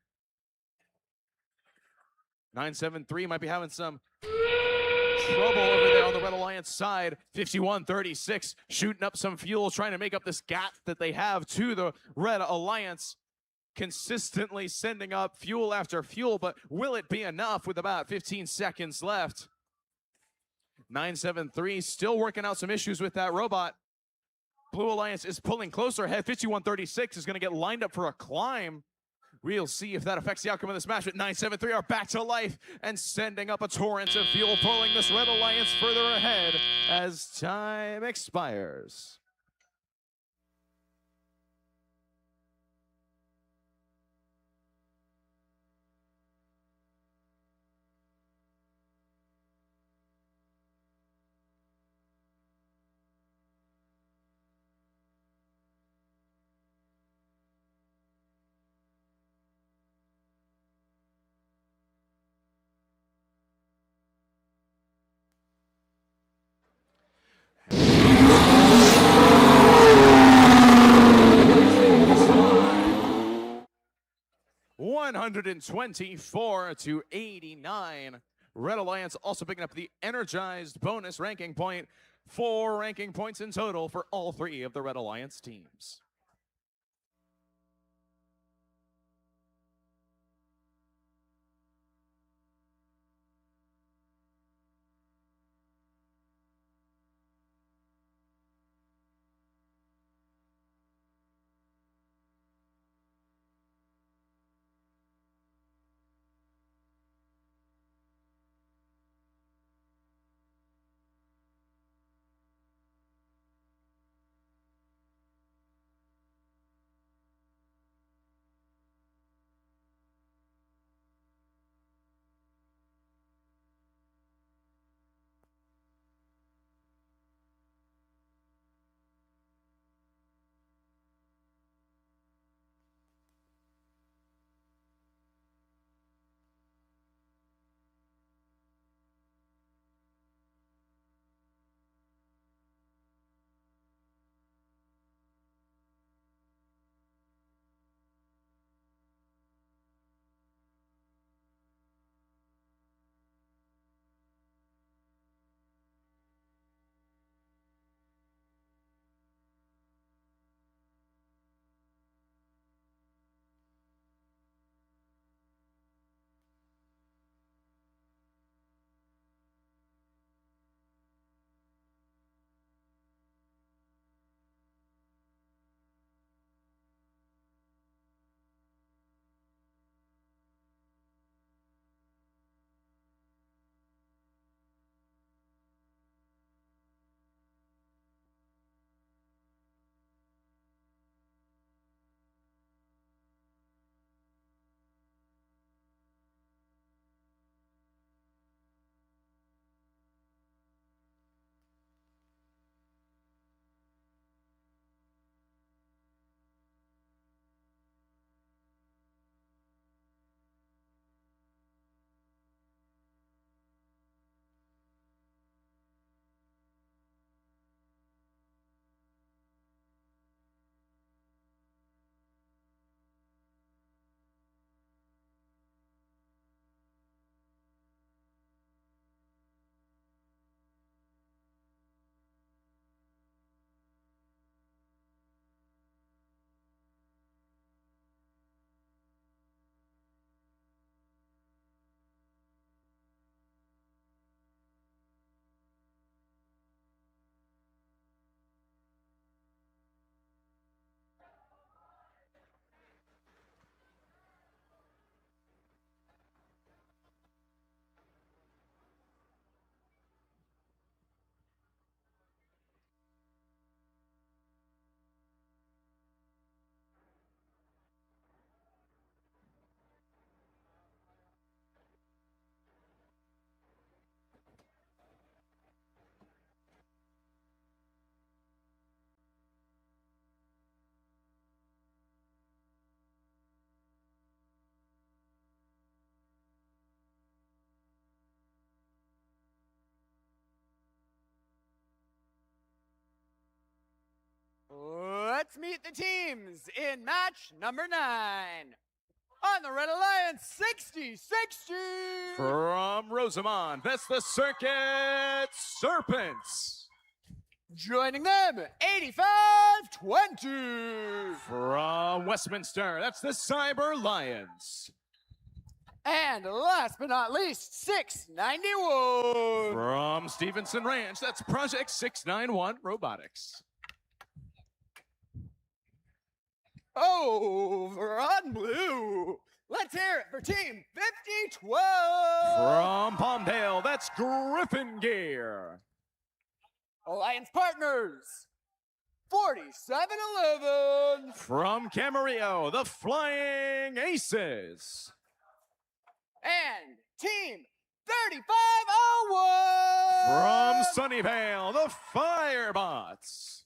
973 might be having some trouble over there on the Red Alliance side. 51-36, shooting up some fuel, trying to make up this gap that they have to the Red Alliance. Consistently sending up fuel after fuel, but will it be enough with about 15 seconds left? 973 still working out some issues with that robot. Blue Alliance is pulling closer ahead. 51-36 is going to get lined up for a climb. We'll see if that affects the outcome of this match, but 973 are back to life and sending up a torrent of fuel, pulling this Red Alliance further ahead as time expires. $124-89. Red Alliance also picking up the energized bonus ranking point. 4 ranking points in total for all 3 of the Red Alliance teams. Let's meet the teams in match number 9. On the Red Alliance, 60-60. From Rosamond, that's the Circuit Serpents. Joining them, 85-20. From Westminster, that's the Cyber Lions. And last but not least, 691. From Stevenson Ranch, that's Project 691 Robotics. Over on blue, let's hear it for Team 5012. From Palmdale, that's Griffin Gear. Alliance partners, 4711. From Camarillo, the Flying Aces. And Team 3501. From Sunnyvale, the Firebots.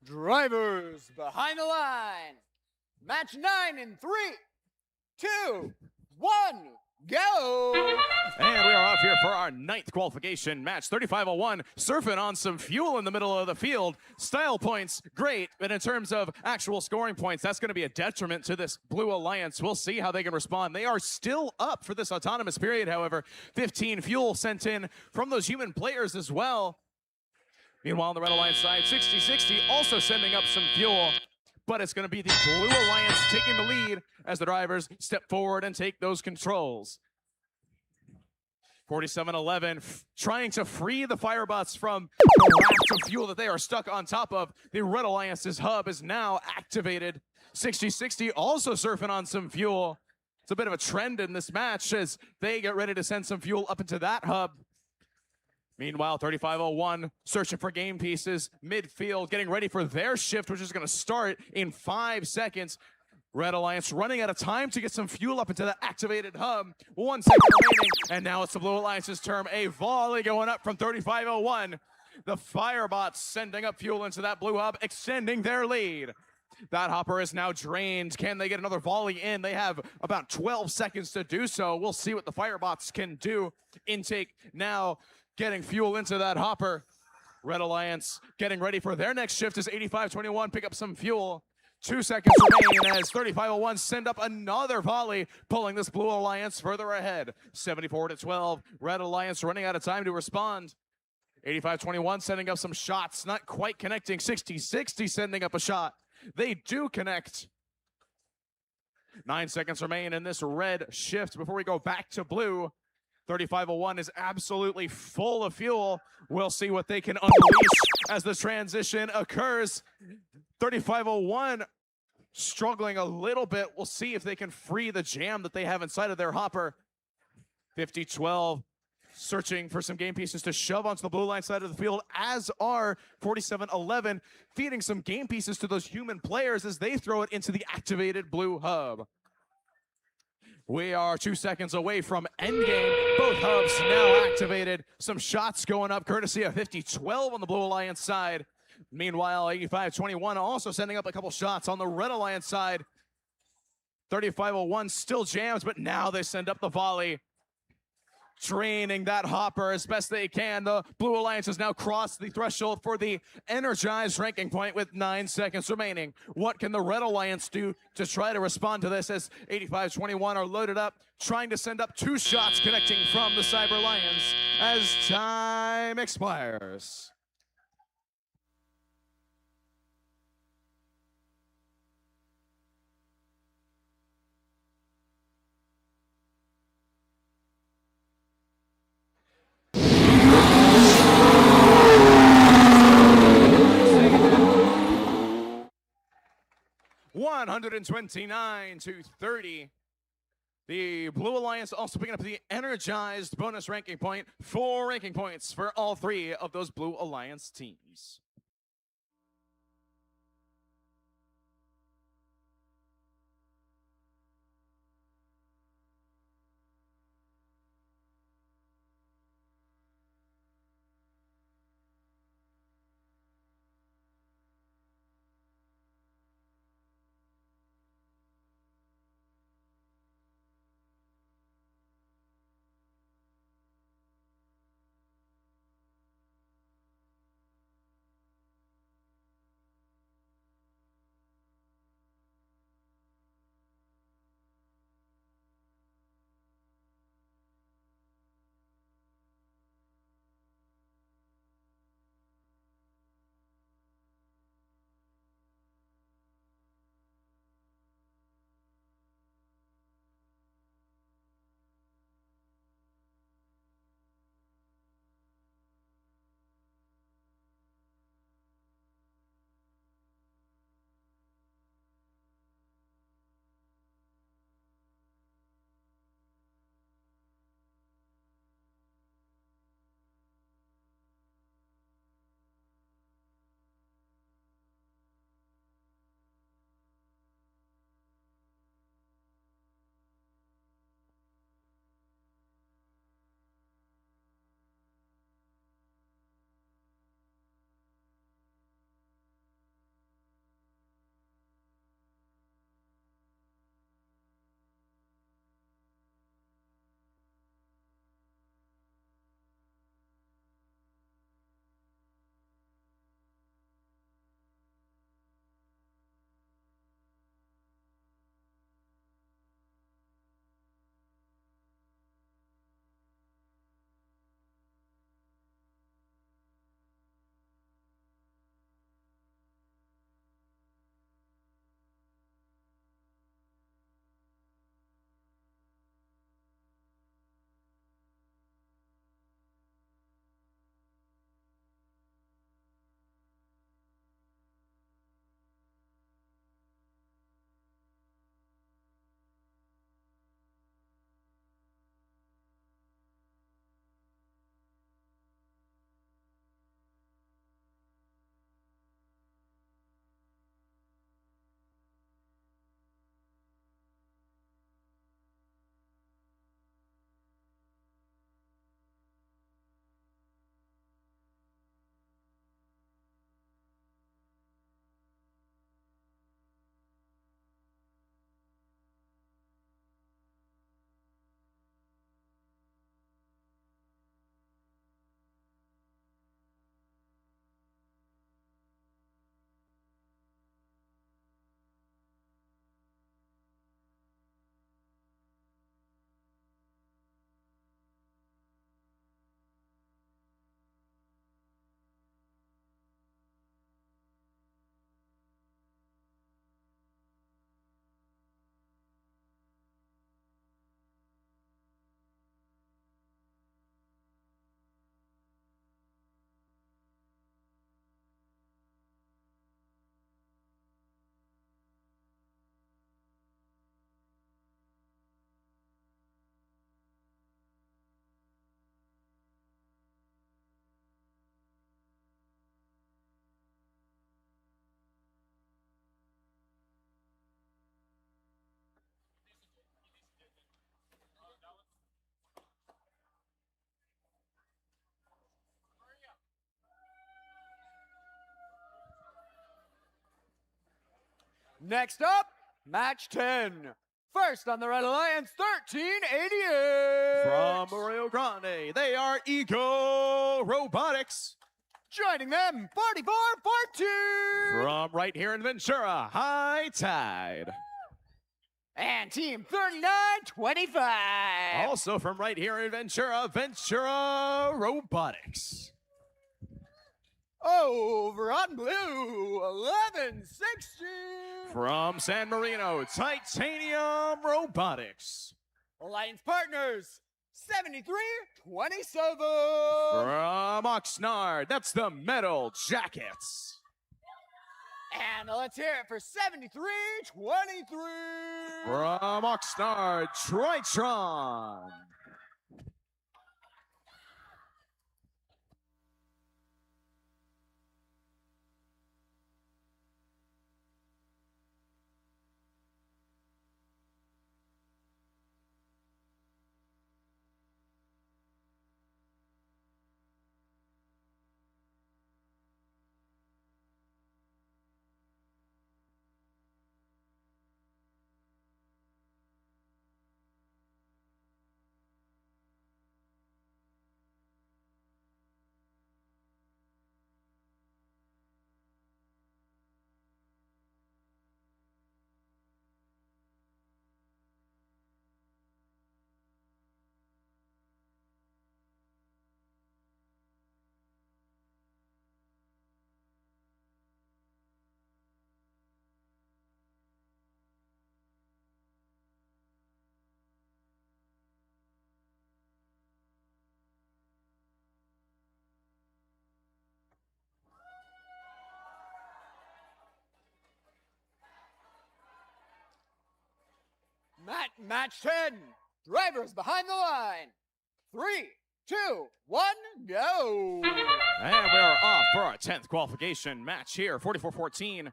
Drivers behind the line. Match 9 in 3, 2, 1, go. And we are off here for our 9th qualification match. 3501, surfing on some fuel in the middle of the field. Style points, great, but in terms of actual scoring points, that's going to be a detriment to this Blue Alliance. We'll see how they can respond. They are still up for this autonomous period, however. 15 fuel sent in from those human players as well. Meanwhile, on the Red Alliance side, 60-60 also sending up some fuel, but it's going to be the Blue Alliance taking the lead as the drivers step forward and take those controls. 4711 trying to free the Firebots from the rafts of fuel that they are stuck on top of. The Red Alliance's hub is now activated. 60-60 also surfing on some fuel. It's a bit of a trend in this match as they get ready to send some fuel up into that hub. Meanwhile, 3501 searching for game pieces, midfield, getting ready for their shift, which is going to start in 5 seconds. Red Alliance running out of time to get some fuel up into the activated hub. 1 second remaining, and now it's the Blue Alliance's turn. A volley going up from 3501. The Firebots sending up fuel into that blue hub, extending their lead. That hopper is now drained. Can they get another volley in? They have about 12 seconds to do so. We'll see what the Firebots can do. Intake now getting fuel into that hopper. Red Alliance getting ready for their next shift as 8521 pick up some fuel. 2 seconds remain as 3501 send up another volley, pulling this Blue Alliance further ahead. 74-12. Red Alliance running out of time to respond. 8521 sending up some shots, not quite connecting. 60-60 sending up a shot. They do connect. 9 seconds remain in this red shift before we go back to blue. 3501 is absolutely full of fuel. We'll see what they can unleash as the transition occurs. 3501 struggling a little bit. We'll see if they can free the jam that they have inside of their hopper. 5012 searching for some game pieces to shove onto the blue line side of the field, as are 4711 feeding some game pieces to those human players as they throw it into the activated blue hub. We are 2 seconds away from endgame. Both hubs now activated. Some shots going up courtesy of 5012 on the Blue Alliance side. Meanwhile, 8521 also sending up a couple shots on the Red Alliance side. 3501 still jams, but now they send up the volley, draining that hopper as best they can. The Blue Alliance has now crossed the threshold for the energized ranking point with 9 seconds remaining. What can the Red Alliance do to try to respond to this as 8521 are loaded up, trying to send up 2 shots connecting from the Cyber Lions as time expires. $129-30. The Blue Alliance also picking up the energized bonus ranking point. 4 ranking points for all 3 of those Blue Alliance teams. Next up, match 10. First on the Red Alliance, 1388. From Rio Grande, they are Ego Robotics. Joining them, 4414. From right here in Ventura, High Tide. And team 3925. Also from right here in Ventura, Ventura Robotics. Over on blue, 1160. From San Marino, Titanium Robotics. Alliance partners, 7327. From Oxnard, that's the Metal Jackets. And let's hear it for 7323. From Oxnard, Tritron. Match 10. Drivers behind the line. 3, 2, 1, go. And we're off for our 10th qualification match here. 44-14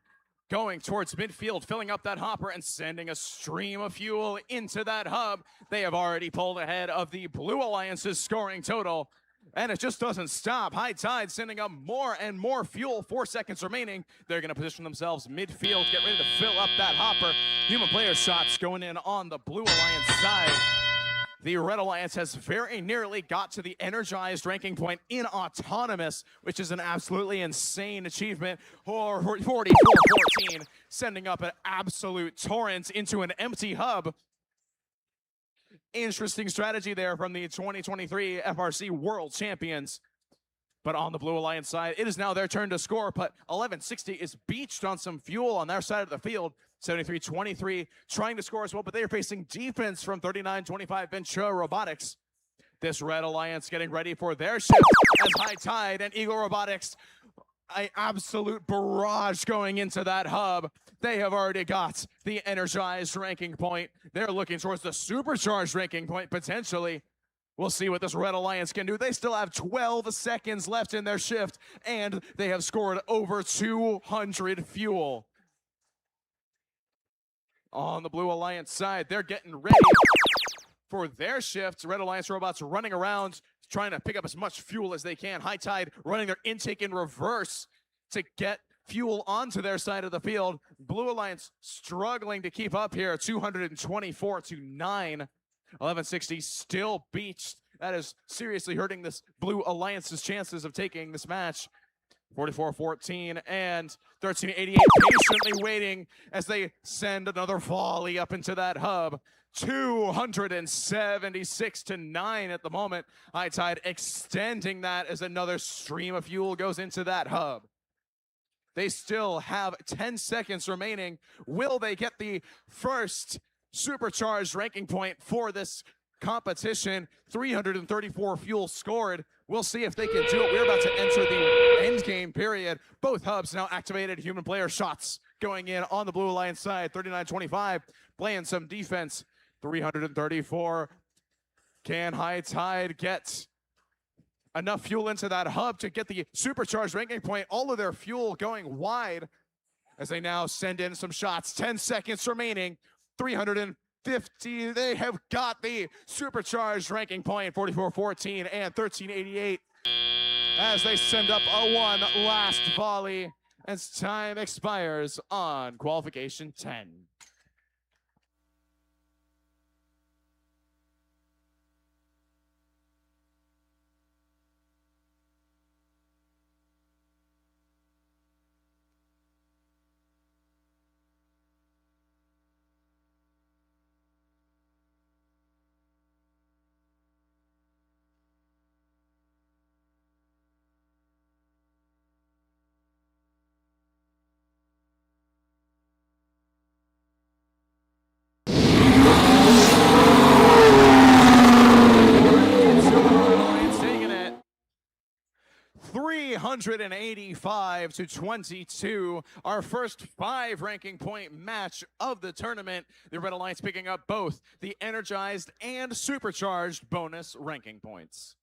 going towards midfield, filling up that hopper and sending a stream of fuel into that hub. They have already pulled ahead of the Blue Alliance's scoring total. And it just doesn't stop. High Tide sending up more and more fuel. 4 seconds remaining. They're going to position themselves midfield, get ready to fill up that hopper. Human player shots going in on the Blue Alliance side. The Red Alliance has very nearly got to the energized ranking point in autonomous, which is an absolutely insane achievement. 44-14, sending up an absolute torrent into an empty hub. Interesting strategy there from the 2023 FRC World Champions. But on the Blue Alliance side, it is now their turn to score, but 1160 is beached on some fuel on their side of the field. 73-23 trying to score as well, but they are facing defense from 39-25 Ventura Robotics. This Red Alliance getting ready for their shift as High Tide and Eagle Robotics, an absolute barrage going into that hub. They have already got the energized ranking point. They're looking towards the supercharged ranking point potentially. We'll see what this Red Alliance can do. They still have 12 seconds left in their shift, and they have scored over 200 fuel. On the Blue Alliance side, they're getting ready for their shift. Red Alliance robots running around, trying to pick up as much fuel as they can. High Tide running their intake in reverse to get fuel onto their side of the field. Blue Alliance struggling to keep up here, 224-9. 1160 still beached. That is seriously hurting this Blue Alliance's chances of taking this match. 44-14 and 1388 patiently waiting as they send another volley up into that hub. 276-9 at the moment. High Tide extending that as another stream of fuel goes into that hub. They still have 10 seconds remaining. Will they get the first supercharged ranking point for this competition? 334 fuel scored. We'll see if they can do it. We're about to enter the end game period. Both hubs now activated. Human player shots going in on the Blue Alliance side. 39-25 playing some defense. 334. Can High Tide get enough fuel into that hub to get the supercharged ranking point? All of their fuel going wide as they now send in some shots. 10 seconds remaining. 350. They have got the supercharged ranking point. 44-14 and 1388 as they send up a one last volley as time expires on qualification 10. Lions taking it 385 to 22. Our first 5 ranking point match of the tournament. The Red Alliance picking up both the energized and supercharged bonus ranking points.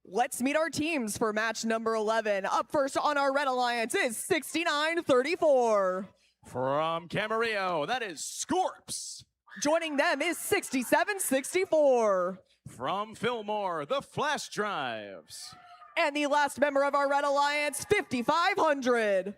Let's meet our teams for match number 11. Up first on our Red Alliance is 69-34. From Camarillo, that is Scorps. Joining them is 67-64. From Fillmore, the Flash Drives. And the last member of our Red Alliance, 5500.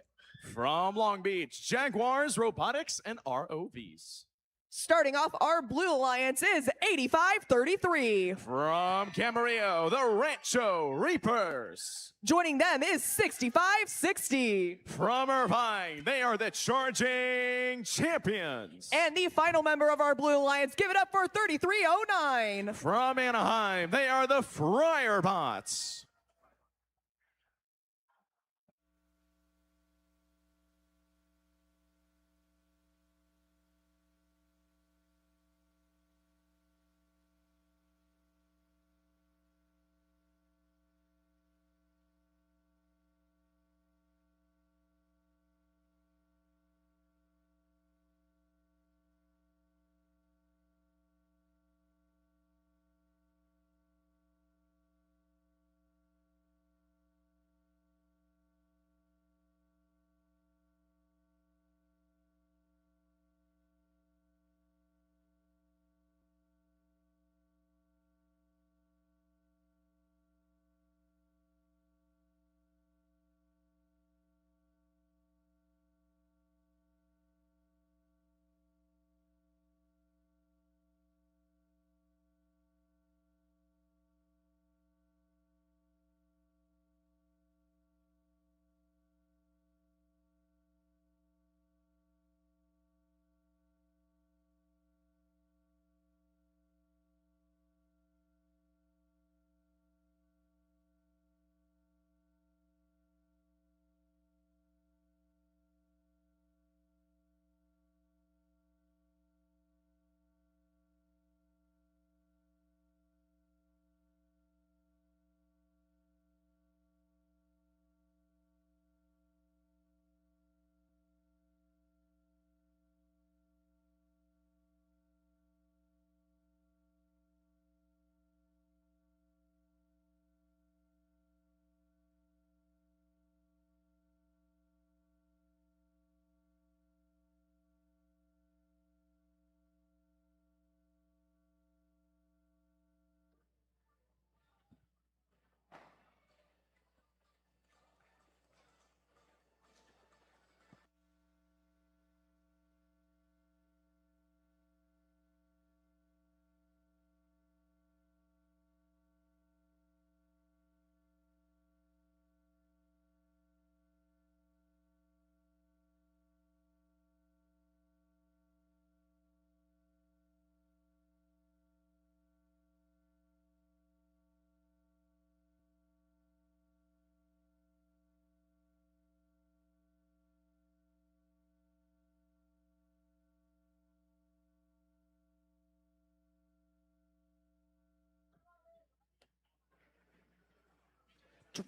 From Long Beach, Jaguars, Robotics, and ROVs. Starting off our Blue Alliance is 8533. From Camarillo, the Rancho Reapers. Joining them is 6560. From Irvine, they are the Charging Champions. And the final member of our Blue Alliance, give it up for 3309. From Anaheim, they are the Friarbots.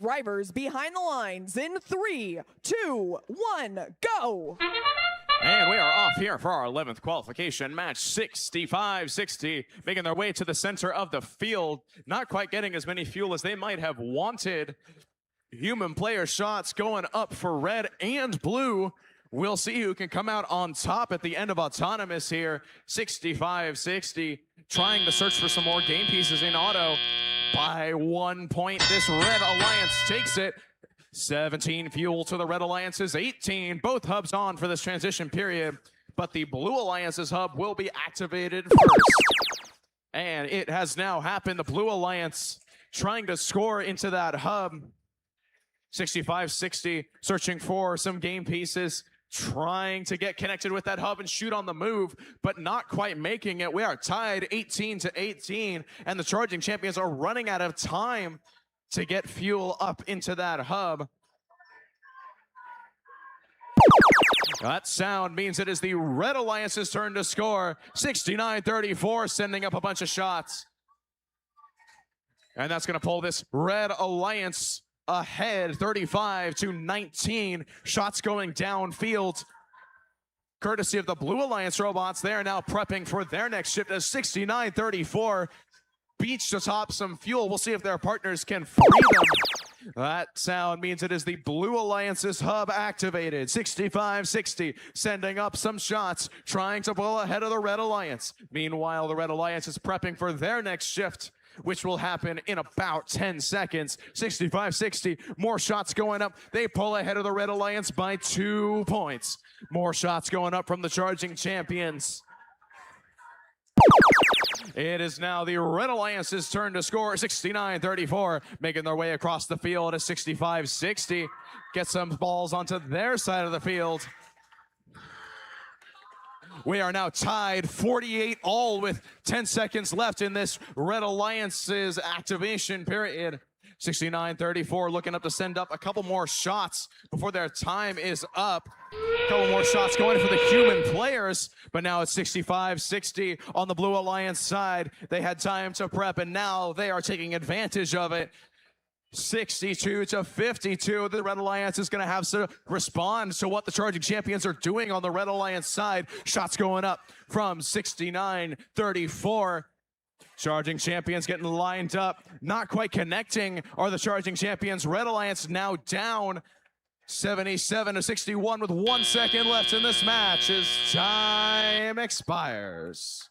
Drivers behind the lines in 3, 2, 1, go! And we are off here for our 11th qualification match, 65-60, making their way to the center of the field. Not quite getting as many fuel as they might have wanted. Human player shots going up for red and blue. We'll see who can come out on top at the end of autonomous here. 65-60, trying to search for some more game pieces in auto. By 1 point, this Red Alliance takes it. 17 fuel to the Red Alliance's 18. Both hubs on for this transition period, but the Blue Alliance's hub will be activated first. And it has now happened. The Blue Alliance trying to score into that hub. 65-60, searching for some game pieces, trying to get connected with that hub and shoot on the move, but not quite making it. We are tied 18-18, and the Charging Champions are running out of time to get fuel up into that hub. That sound means it is the Red Alliance's turn to score. 69-34, sending up a bunch of shots. And that's going to pull this Red Alliance ahead, 35-19. Shots going downfield, courtesy of the Blue Alliance robots. They are now prepping for their next shift as 69-34. beach to top some fuel. We'll see if their partners can free them. That sound means it is the Blue Alliance's hub activated. 65-60, sending up some shots, trying to pull ahead of the Red Alliance. Meanwhile, the Red Alliance is prepping for their next shift, which will happen in about 10 seconds. 65-60, more shots going up. They pull ahead of the Red Alliance by 2 points. More shots going up from the Charging Champions. It is now the Red Alliance's turn to score. 69-34, making their way across the field at 65-60. Get some balls onto their side of the field. We are now tied 48-all with 10 seconds left in this Red Alliance's activation period. 69-34, looking up to send up a couple more shots before their time is up. A couple more shots going for the human players, but now it's 65-60 on the Blue Alliance side. They had time to prep, and now they are taking advantage of it. 62-52, the Red Alliance is going to have to respond to what the Charging Champions are doing on the Red Alliance side. Shots going up from 69-34. Charging Champions getting lined up, not quite connecting are the Charging Champions. Red Alliance now down 77-61 with 1 second left in this match as time expires.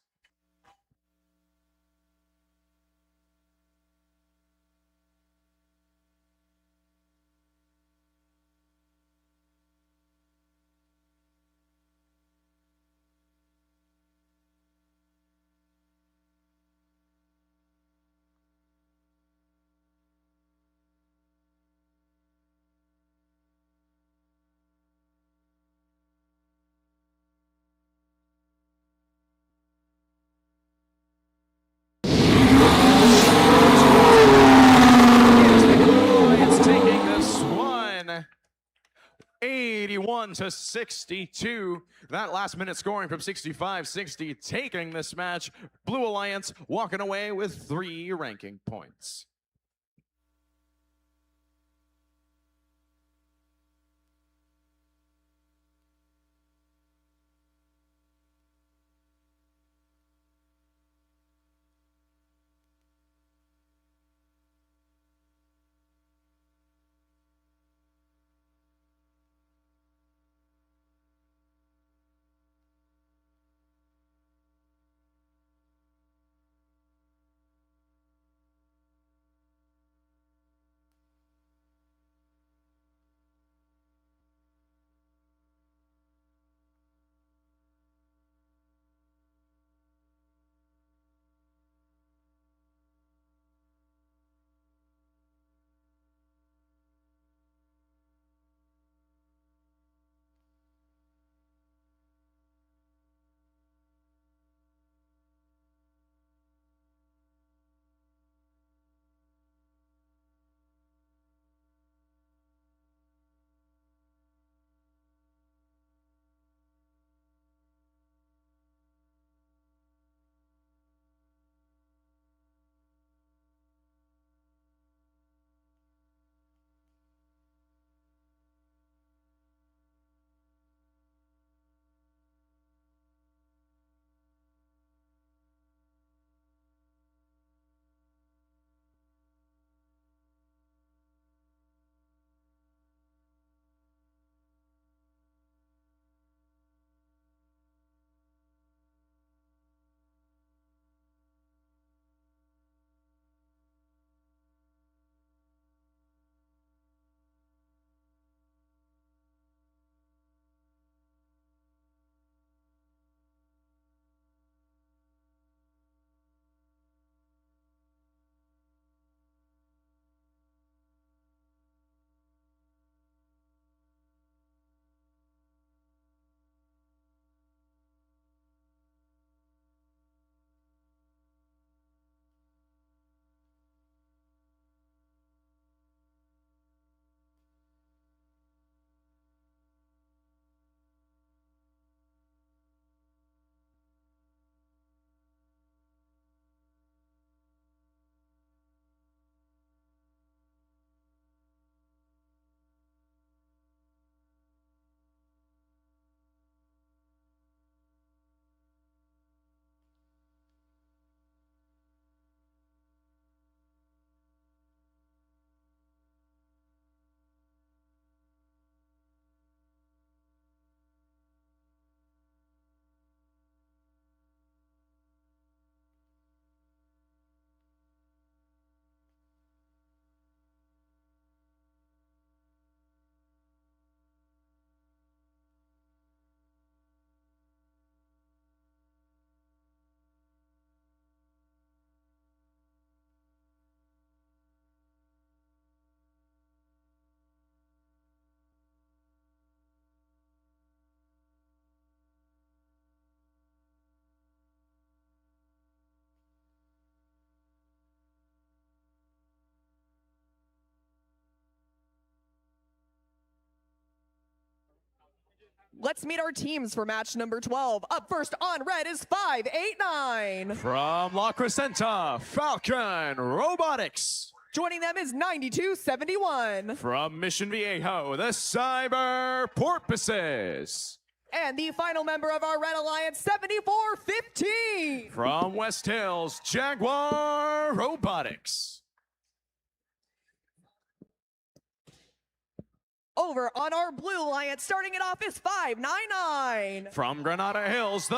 It's taking this one 81-62. That last minute scoring from 65-60, taking this match. Blue Alliance walking away with 3 ranking points. Let's meet our teams for match number 12. Up first on red is 589. From La Crescenta, Falcon Robotics. Joining them is 9271. From Mission Viejo, the Cyber Porpoises. And the final member of our Red Alliance, 7415. From West Hills, Jaguar Robotics. Over on our Blue Alliance, starting it off is 599. From Granada Hills, the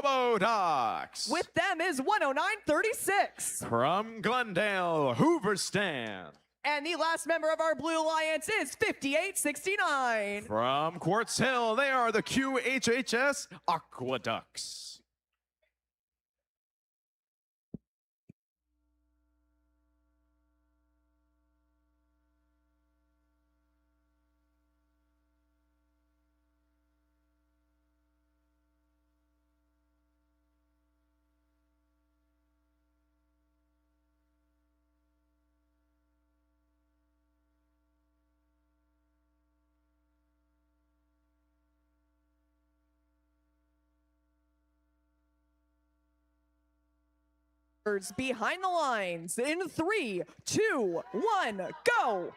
Robotics. With them is 10936. From Glendale, Hooverstand. And the last member of our Blue Alliance is 5869. From Quartz Hill, they are the QHHS Aqueducts. Behind the lines in 3, 2, 1, go.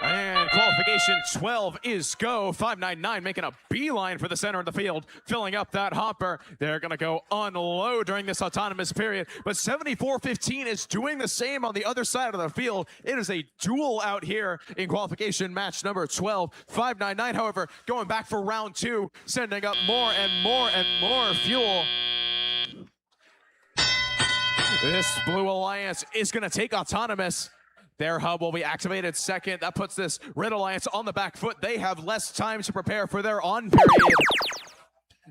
And qualification 12 is go. 599 making a beeline for the center of the field, filling up that hopper. They're going to go unload during this autonomous period, but 7415 is doing the same on the other side of the field. It is a duel out here in qualification match number 12. 599, however, going back for round 2, sending up more and more and more fuel. This Blue Alliance is going to take autonomous. Their hub will be activated second. That puts this Red Alliance on the back foot. They have less time to prepare for their on period.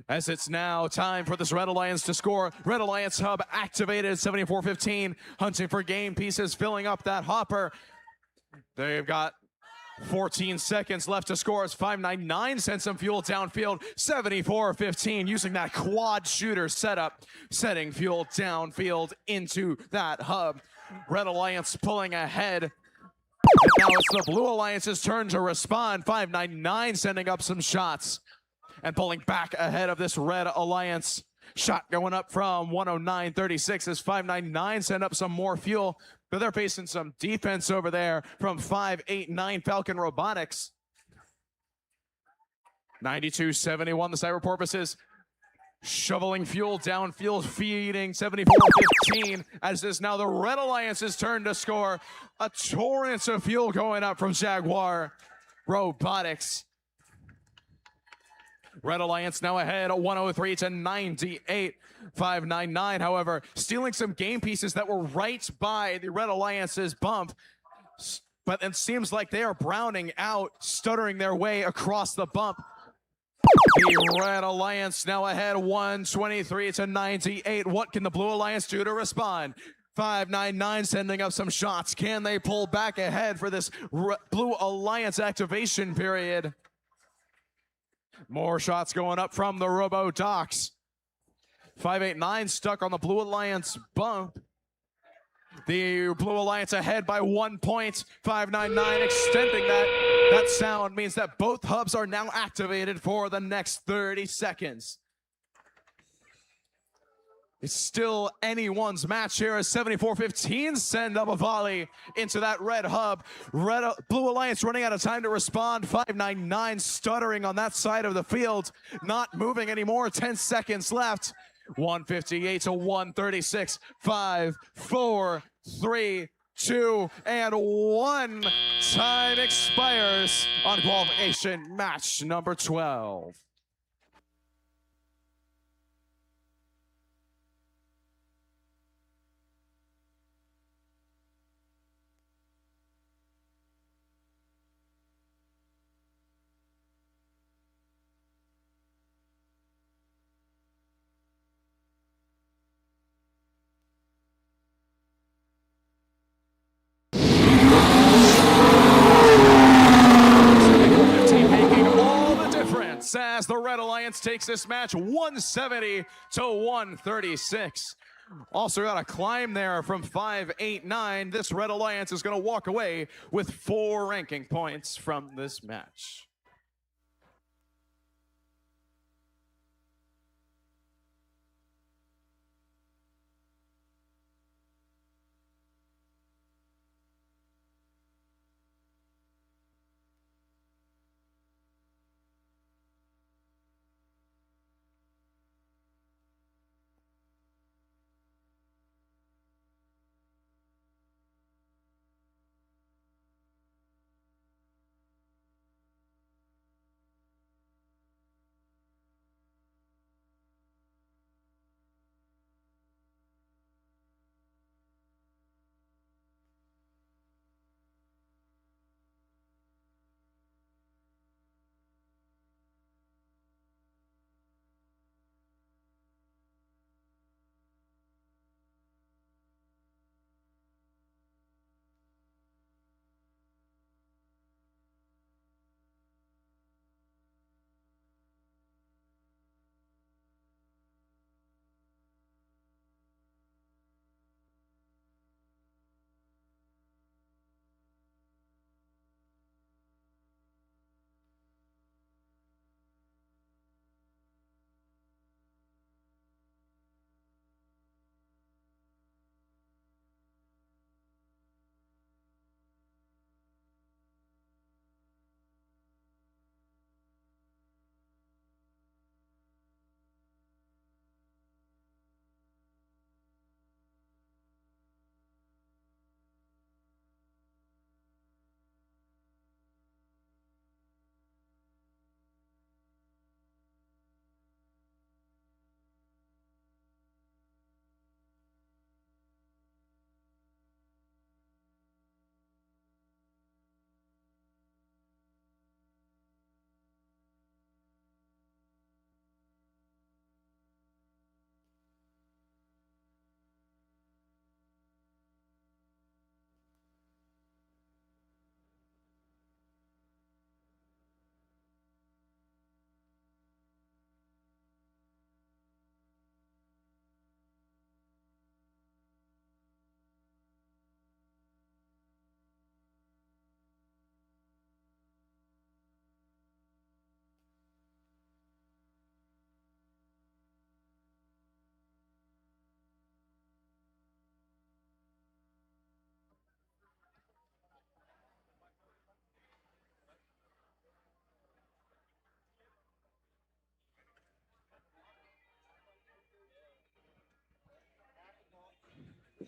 As it's now time for this Red Alliance to score. Red Alliance hub activated, 7415, hunting for game pieces, filling up that hopper. They've got 14 seconds left to score as 599 sends some fuel downfield. 7415 using that quad shooter setup, setting fuel downfield into that hub. Red Alliance pulling ahead. And now it's the Blue Alliance's turn to respond. 599 sending up some shots and pulling back ahead of this Red Alliance. Shot going up from 109.36 as 599 send up some more fuel, but they're facing some defense over there from 589 Falcon Robotics. 92.71 the Cyber Porpoises shoveling fuel downfield, feeding 74.15 as this now the Red Alliance's turn to score. A torrent of fuel going up from Jaguar Robotics. Red Alliance now ahead 103-98. 599, however, stealing some game pieces that were right by the Red Alliance's bump. But it seems like they are browning out, stuttering their way across the bump. The Red Alliance now ahead 123-98. What can the Blue Alliance do to respond? 599 sending up some shots. Can they pull back ahead for this Blue Alliance activation period? More shots going up from the Robotics. 589 stuck on the Blue Alliance bump. The Blue Alliance ahead by 1 point. 599 extending that. That sound means that both hubs are now activated for the next 30 seconds. It's still anyone's match here as 7415 send up a volley into that red hub. Blue Alliance running out of time to respond. 599 stuttering on that side of the field. Not moving anymore. 10 seconds left. 158-136. 5, 4, 3, 2, and 1. Time expires on qualification match number 12. As the Red Alliance takes this match 170-136. Also got a climb there from 589. This Red Alliance is going to walk away with 4 ranking points from this match.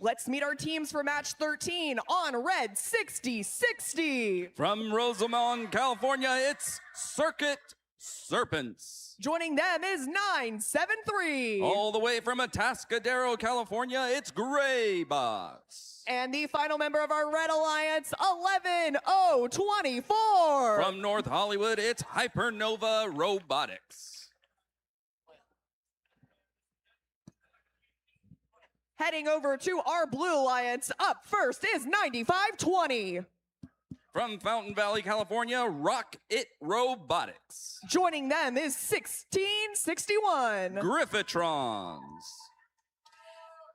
Let's meet our teams for match 13 on Red 6060. From Rosamond, California, it's Circuit Serpents. Joining them is 973. All the way from Atascadero, California, it's Gray Bots. And the final member of our Red Alliance, 11024. From North Hollywood, it's Hypernova Robotics. Heading over to our Blue Alliance, up first is 9520. From Fountain Valley, California, Rock It Robotics. Joining them is 1661. Griffitrons.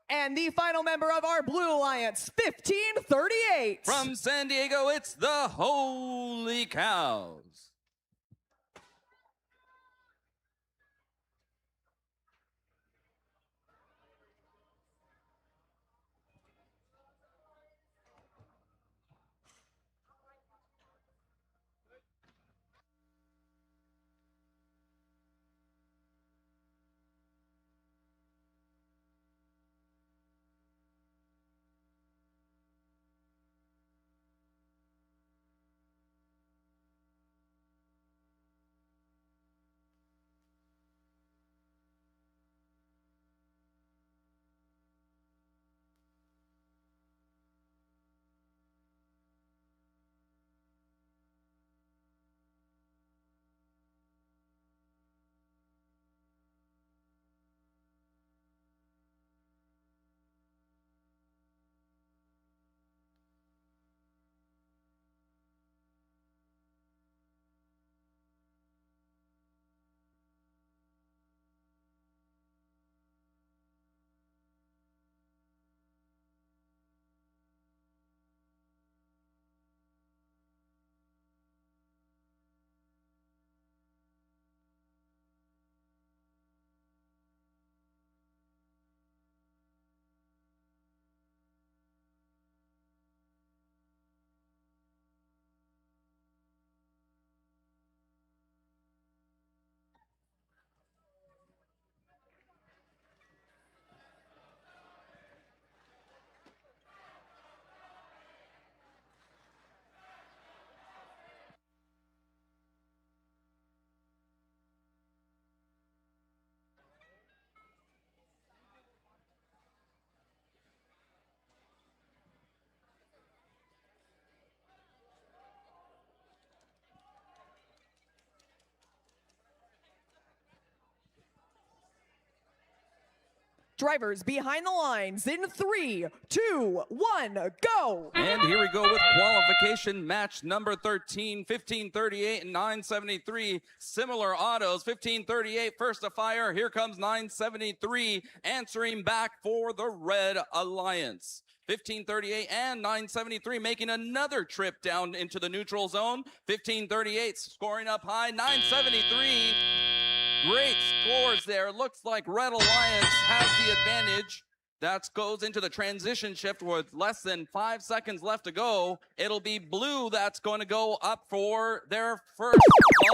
And the final member of our Blue Alliance, 1538. From San Diego, it's the Holy Cows. Drivers behind the lines in 3, 2, 1, go. And here we go with qualification match number 13, 1538 and 973. Similar autos, 1538 first to fire. Here comes 973 answering back for the Red Alliance. 1538 and 973 making another trip down into the neutral zone. 1538 scoring up high, 973. Great scores there. Looks like Red Alliance has the advantage. That goes into the transition shift with less than 5 seconds left to go. It'll be Blue that's going to go up for their first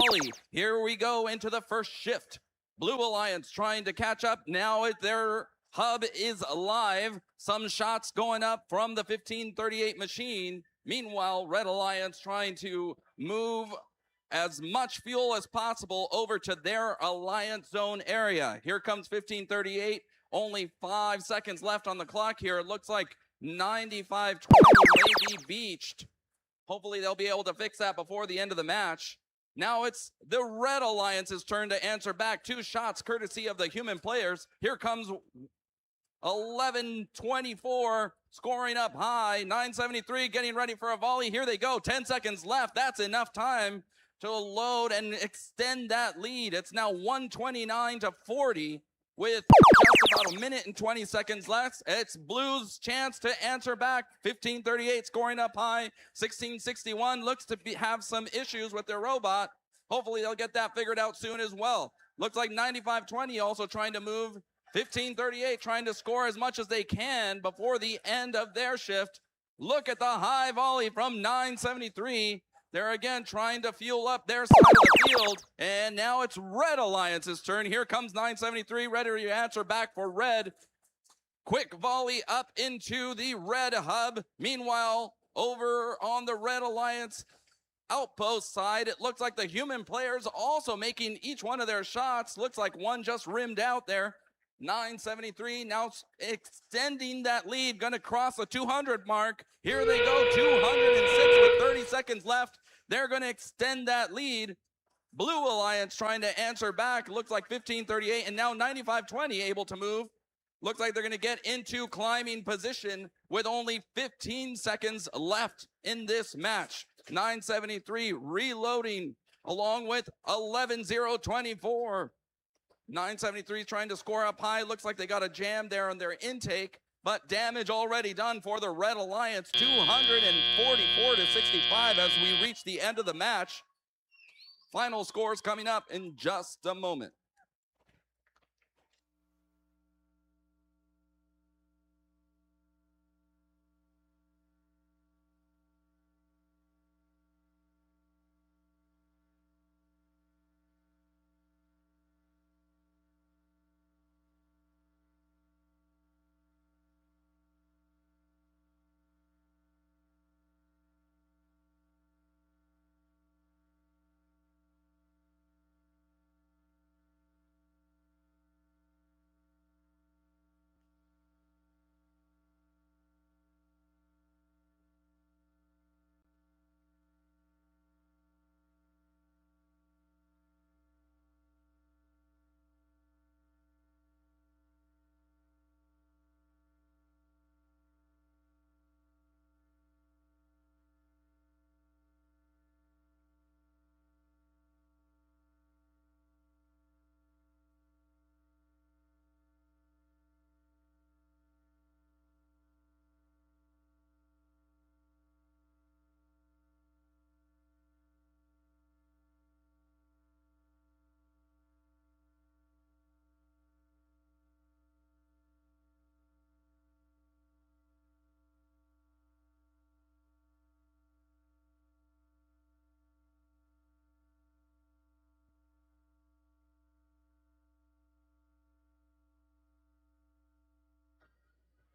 volley. Here we go into the first shift. Blue Alliance trying to catch up. Now their hub is alive. Some shots going up from the 1538 machine. Meanwhile, Red Alliance trying to move as much fuel as possible over to their Alliance Zone area. Here comes 1538. Only 5 seconds left on the clock here. It looks like 95-20 may be beached. Hopefully they'll be able to fix that before the end of the match. Now it's the Red Alliance's turn to answer back. 2 shots courtesy of the human players. Here comes 11-24 scoring up high. 973 getting ready for a volley. Here they go. 10 seconds left. That's enough time to load and extend that lead. It's now 129-40 with just about a minute and 20 seconds left. It's Blue's chance to answer back. 1538 scoring up high. 1661 looks to have some issues with their robot. Hopefully they'll get that figured out soon as well. Looks like 95-20 also trying to move. 1538 trying to score as much as they can before the end of their shift. Look at the high volley from 973. They're again trying to fuel up their side of the field. And now it's Red Alliance's turn. Here comes 973, ready to answer back for Red. Quick volley up into the red hub. Meanwhile, over on the Red Alliance outpost side, it looks like the human players also making each one of their shots. Looks like one just rimmed out there. 973 now extending that lead, going to cross the 200 mark. Here they go, 206 with 30 seconds left. They're going to extend that lead. Blue Alliance trying to answer back. Looks like 1538 and now 9520 able to move. Looks like they're going to get into climbing position with only 15 seconds left in this match. 973 reloading along with 11024. 973 trying to score up high. Looks like they got a jam there on their intake, but damage already done for the Red Alliance. 244 to 65 as we reach the end of the match. Final scores coming up in just a moment.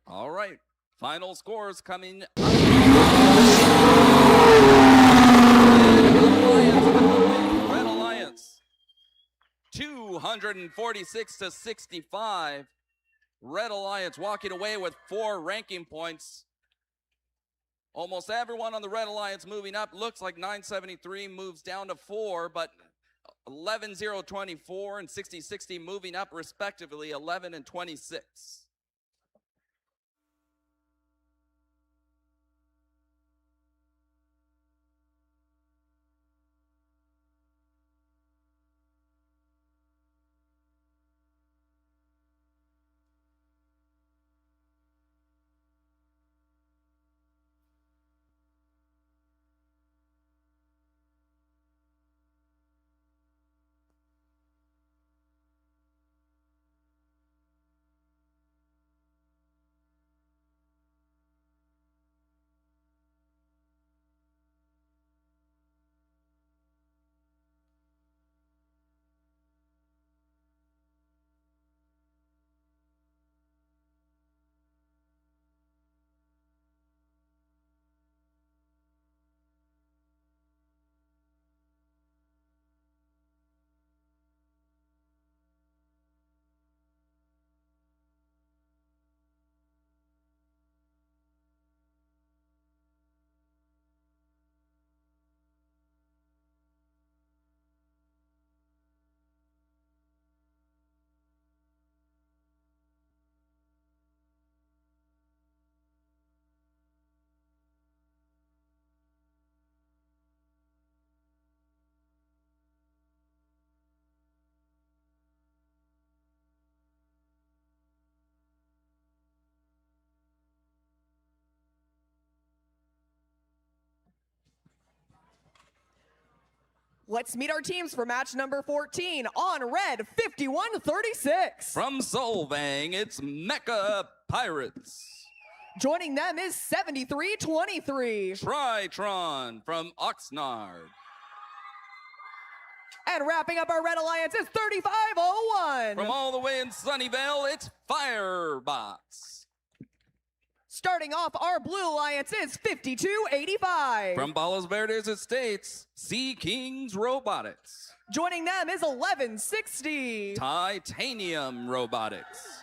All right, final scores coming up. Red Alliance, 246 to 65. Red Alliance walking away with 4 ranking points. Almost everyone on the Red Alliance moving up. Looks like 973 moves down to 4, but 11024 and 6060 moving up respectively, 11 and 26. Let's meet our teams for match number 14. On red, 5136. From Solvang, it's Mecha Pirates. Joining them is 7323. Tritron from Oxnard. And wrapping up our Red Alliance is 3501. From all the way in Sunnyvale, it's Firebots. Starting off our Blue Alliance is 5285. From Palos Verdes Estates, Sea Kings Robotics. Joining them is 1160. Titanium Robotics.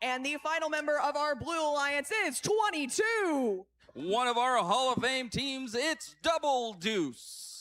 And the final member of our Blue Alliance is 22. One of our Hall of Fame teams, it's Double Deuce.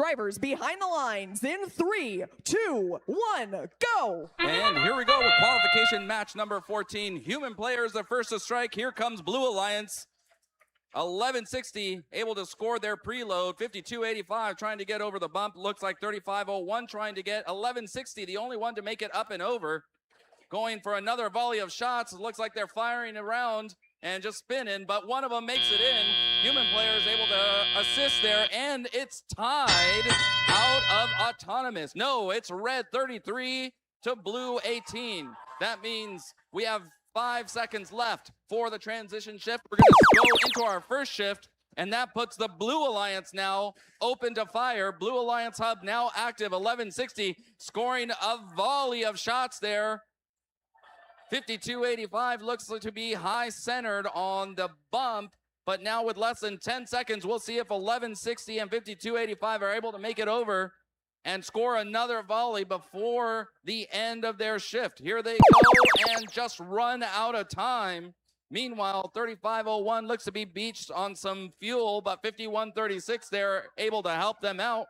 Drivers behind the lines in 3, 2, 1, go. And here we go with qualification match number 14. Human players the first to strike. Here comes Blue Alliance. 1160 able to score their preload. 5285 trying to get over the bump. Looks like 3501 trying to get 1160, the only one to make it up and over. Going for another volley of shots. It looks like they're firing around and just spinning, but one of them makes it in. Human players able to assist there, and it's tied out of autonomous. No, it's red 33 to blue 18. That means we have 5 seconds left for the transition shift. We're going to go into our first shift, and that puts the Blue Alliance now open to fire. Blue Alliance hub now active, 1160, scoring a volley of shots there. 5285 looks to be high centered on the bump, but now with less than 10 seconds, we'll see if 1160 and 5285 are able to make it over and score another volley before the end of their shift. Here they go and just run out of time. Meanwhile, 3501 looks to be beached on some fuel, but 5136, they're able to help them out.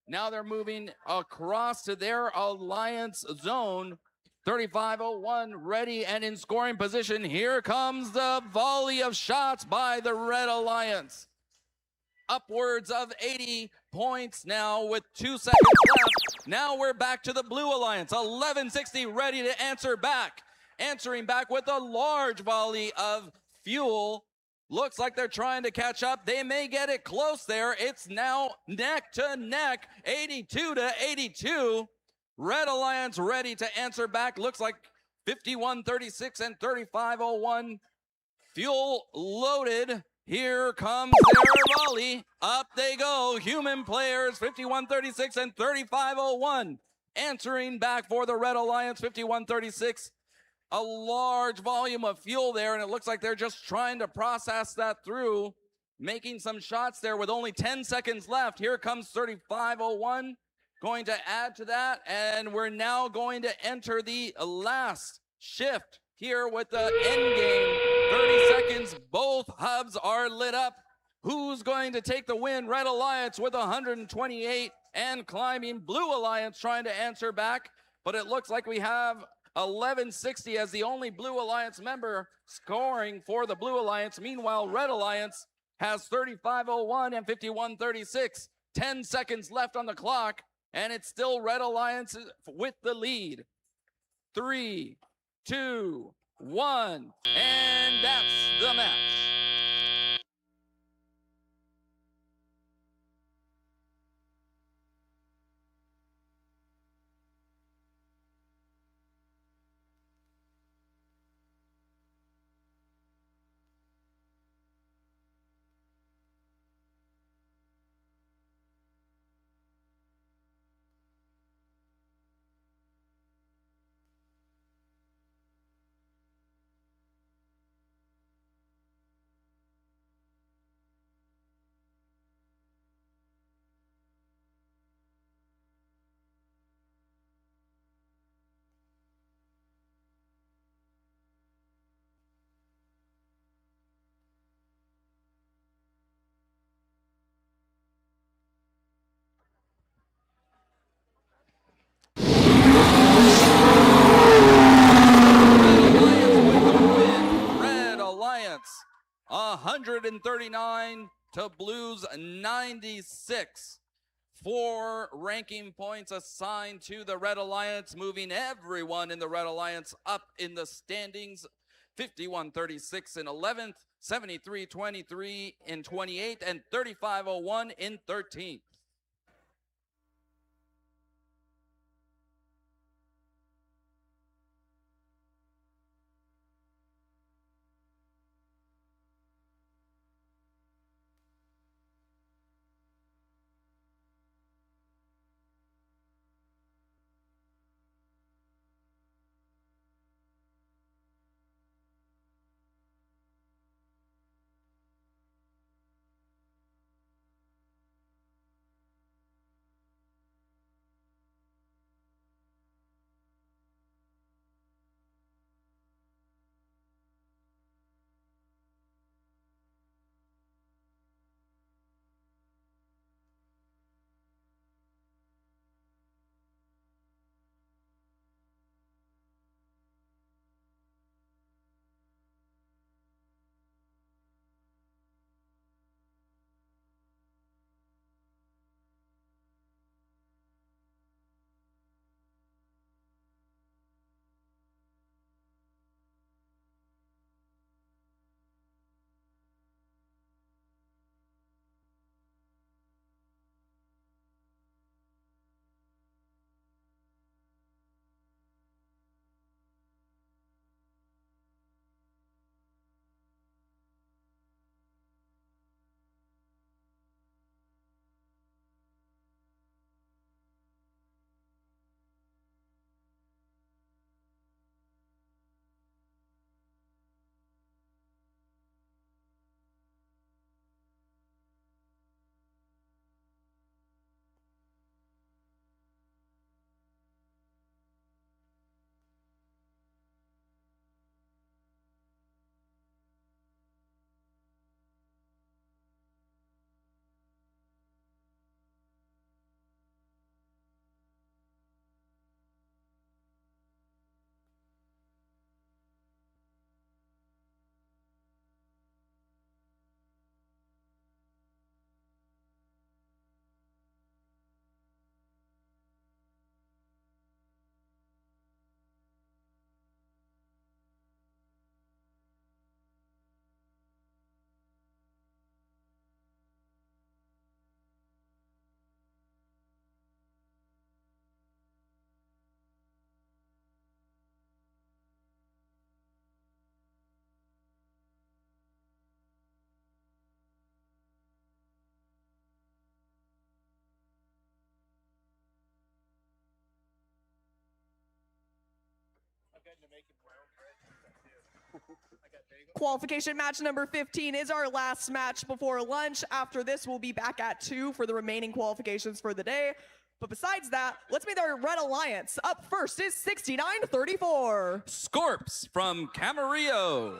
Now they're moving across to their alliance zone. 3501 ready and in scoring position. Here comes the volley of shots by the Red Alliance. Upwards of 80 points now with 2 seconds left. Now we're back to the Blue Alliance. 1160 ready to answer back. Answering back with a large volley of fuel. Looks like they're trying to catch up. They may get it close there. It's now neck to neck, 82 to 82. Red Alliance ready to answer back. Looks like 5136 and 3501 fuel loaded. Here comes their volley. Up they go. Human players, 5136 and 3501. Answering back for the Red Alliance, 5136. A large volume of fuel there, and it looks like they're just trying to process that through, making some shots there with only 10 seconds left. Here comes 3501, going to add to that, and we're now going to enter the last shift here with the end game. 30 seconds, both hubs are lit up. Who's going to take the win? Red Alliance with 128 and climbing. Blue Alliance trying to answer back, but it looks like we have 1160 as the only Blue Alliance member scoring for the Blue Alliance. Meanwhile, Red Alliance has 3501 and 5136. 10 seconds left on the clock, and it's still Red Alliance with the lead. 3, 2, 1, and that's the match. Red Alliance 139 to Blues 96. 4 ranking points assigned to the Red Alliance, moving everyone in the Red Alliance up in the standings. 5136 in 11th, 7323 in 28th, and 3501 in 13th. Qualification match number 15 is our last match before lunch. After this, we'll be back at 2 for the remaining qualifications for the day. But besides that, let's meet our Red Alliance. Up first is 6934. Scorps from Camarillo.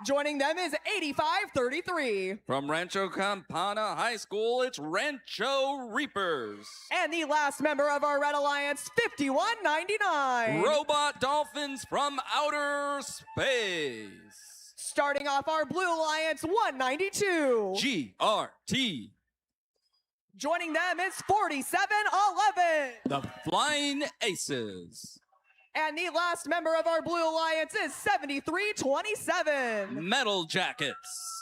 Joining them is 8533. From Rancho Campana High School, it's Rancho Reapers. And the last member of our Red Alliance, 5199. Robot Dolphins from Outer Space. Starting off our Blue Alliance, 192. GRT. Joining them is 4711. The Flying Aces. And the last member of our Blue Alliance is 7327. Metal Jackets.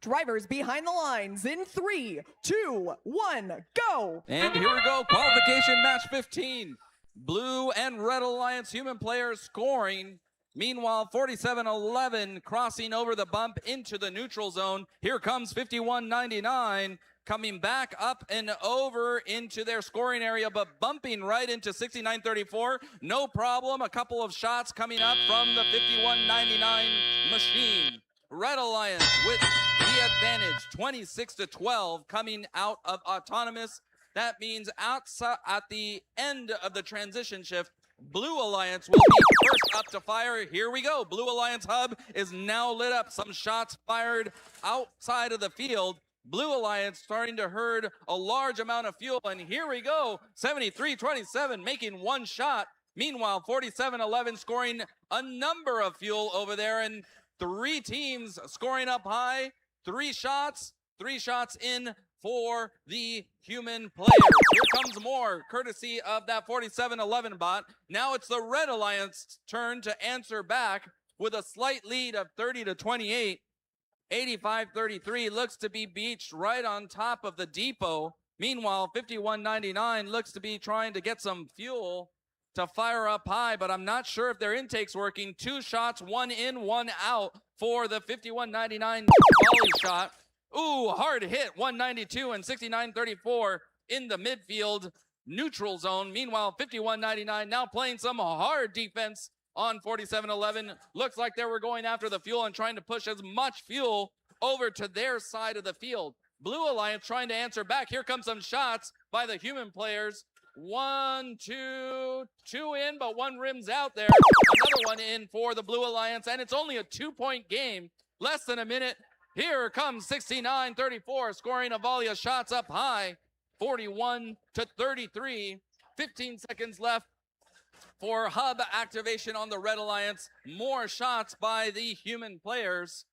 Drivers behind the lines in 3, 2, 1, go! And here we go, qualification match 15. Blue and Red Alliance human players scoring. Meanwhile, 4711 crossing over the bump into the neutral zone. Here comes 5199 coming back up and over into their scoring area, but bumping right into 6934. No problem. A couple of shots coming up from the 5199 machine. Red Alliance with the advantage, 26-12, coming out of autonomous. That means outside at the end of the transition shift, Blue Alliance will be first up to fire. Here we go. Blue Alliance hub is now lit up. Some shots fired outside of the field. Blue Alliance starting to herd a large amount of fuel. And here we go. 73-27 making one shot. Meanwhile, 4711 scoring a number of fuel over there. And 3 teams scoring up high. 3 shots in for the human players. Here comes more, courtesy of that 4711 bot. Now it's the Red Alliance turn to answer back with a slight lead of 30-28. 85-33 looks to be beached right on top of the depot. Meanwhile, 5199 looks to be trying to get some fuel to fire up high, but I'm not sure if their intake's working. 2 shots, 1 in, 1 out for the 5199 volley shot. Ooh, hard hit, 192 and 6934 in the midfield neutral zone. Meanwhile, 5199 now playing some hard defense on 4711. Looks like they were going after the fuel and trying to push as much fuel over to their side of the field. Blue Alliance trying to answer back. Here come some shots by the human players. 1, 2, 2 in, but 1 rims out there. Another one in for the Blue Alliance, and it's only a 2-point game. Less than a minute. Here comes 69-34, scoring a volley of shots up high. 41-33. 15 seconds left for hub activation on the Red Alliance. More shots by the human players.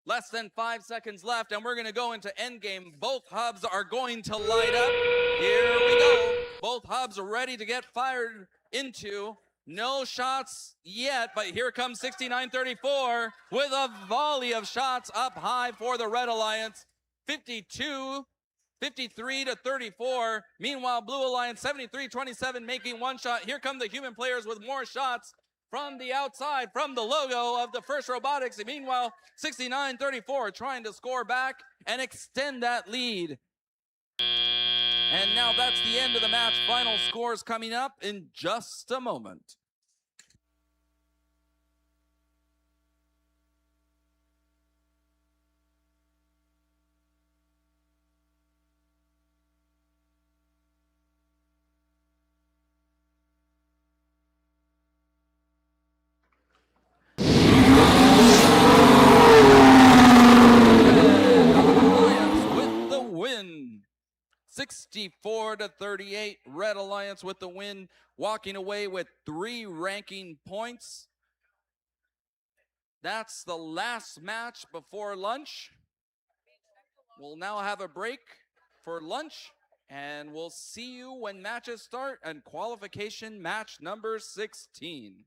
Less than 5 seconds left, and we're going to go into endgame. Both hubs are going to light up. Here we go. Both hubs are ready to get fired into. No shots yet, but here comes 69-34 with a volley of shots up high for the Red Alliance. 53-34. Meanwhile, Blue Alliance 73-27 making one shot. Here come the human players with more shots from the outside, from the logo of the First Robotics. And meanwhile, 69-34 trying to score back and extend that lead. And now that's the end of the match. Final scores coming up in just a moment. 64-38. Red Alliance with the win, walking away with 3 ranking points. That's the last match before lunch. We'll now have a break for lunch, and we'll see you when matches start and qualification match number 16.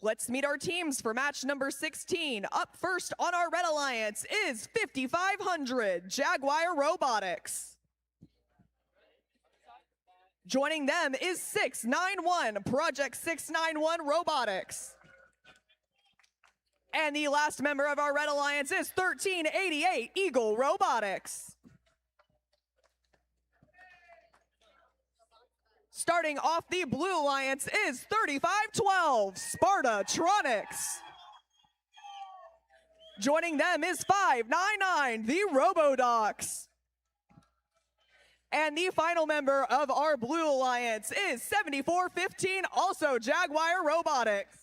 Let's meet our teams for match number 16. Up first on our Red Alliance is 5500 Jaguar Robotics. Joining them is 691 Project 691 Robotics. And the last member of our Red Alliance is 1388 Eagle Robotics. Starting off the Blue Alliance is 3512 Spartatronics. Joining them is 599 the Robodocs. And the final member of our Blue Alliance is 7415, also Jaguar Robotics.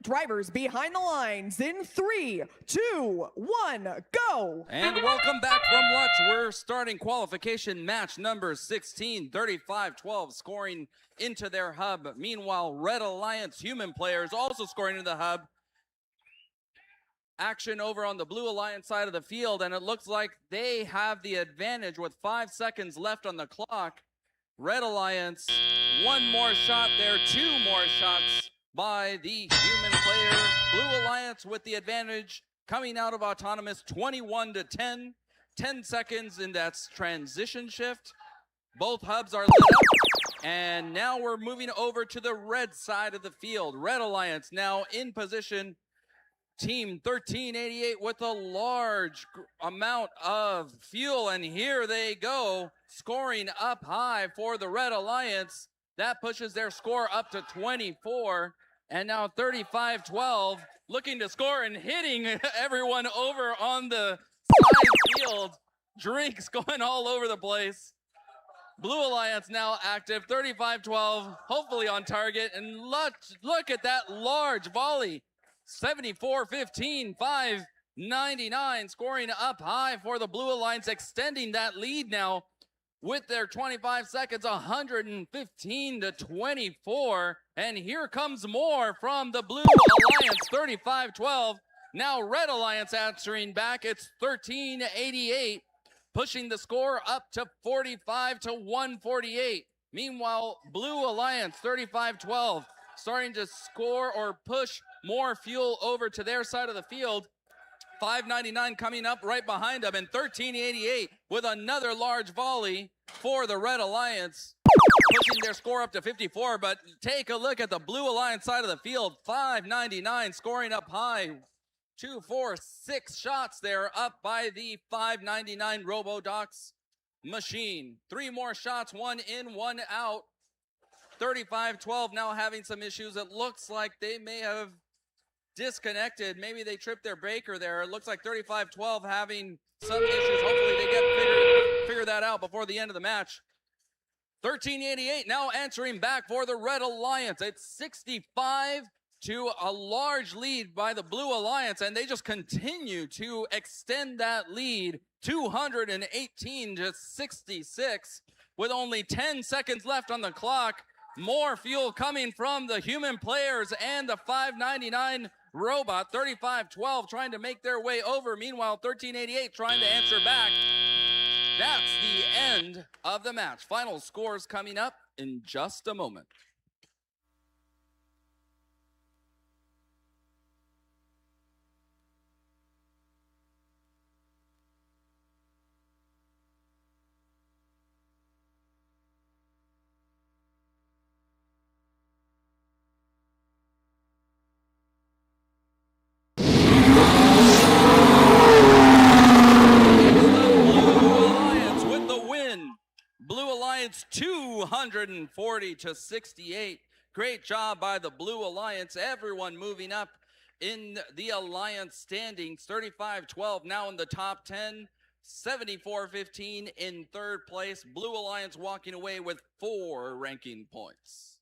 Drivers behind the lines in 3, 2, 1, go! And welcome back from lunch. We're starting qualification match number 16, 35-12, scoring into their hub. Meanwhile, Red Alliance human players also scoring into the hub. Action over on the Blue Alliance side of the field, and it looks like they have the advantage with 5 seconds left on the clock. Red Alliance, one more shot there, 2 more shots by the human player. Blue Alliance with the advantage coming out of autonomous 21-10. 10 seconds in that transition shift. Both hubs are lit up. And now we're moving over to the red side of the field. Red Alliance now in position. Team 1388 with a large amount of fuel. And here they go, scoring up high for the Red Alliance. That pushes their score up to 24. And now 35-12, looking to score and hitting everyone over on the side field. Drinks going all over the place. Blue Alliance now active, 35-12, hopefully on target. And look at that large volley. 74-15, 599, scoring up high for the Blue Alliance, extending that lead now with their 25 seconds, 115-24. And here comes more from the Blue Alliance, 35-12. Now Red Alliance answering back. It's 1388, pushing the score up to 45-148. Meanwhile, Blue Alliance, 35-12, starting to score or push more fuel over to their side of the field. 599 coming up right behind them, and 1388 with another large volley for the Red Alliance, pushing their score up to 54. But take a look at the Blue Alliance side of the field. 599 scoring up high. 2, 4, 6 shots there up by the 599 Robodocs machine. 3 more shots, 1 in, 1 out. 35-12 now having some issues. It looks like they may have disconnected. Maybe they tripped their breaker there. It looks like 35-12 having some issues. Hopefully they get figure that out before the end of the match. 1388 now answering back for the Red Alliance. It's 65 to a large lead by the Blue Alliance, and they just continue to extend that lead 218 to 66 with only 10 seconds left on the clock. More fuel coming from the human players and the 599 robot. 35-12 trying to make their way over. Meanwhile, 1388 trying to answer back. That's the end of the match. Final scores coming up in just a moment. Blue Alliance 240 to 68. Great job by the Blue Alliance. Everyone moving up in the Alliance standings. 35-12 now in the top 10. 74-15 in third place. Blue Alliance walking away with 4 ranking points.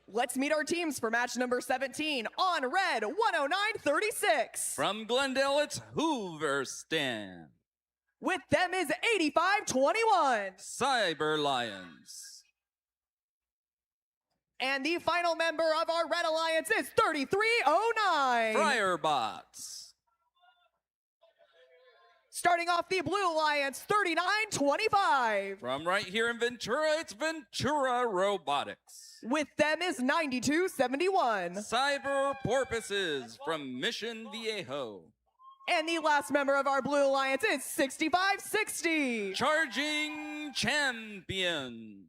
Let's meet our teams for match number 17 on red 109.36. From Glendale, it's Hooverstand. With them is 85-21. Cyber Lions. And the final member of our Red Alliance is 3309. Friarbots. Starting off the Blue Alliance, 39-25. From right here in Ventura, it's Ventura Robotics. With them is 92-71. Cyber Porpoises from Mission Viejo. And the last member of our Blue Alliance is 65-60. Charging Champions.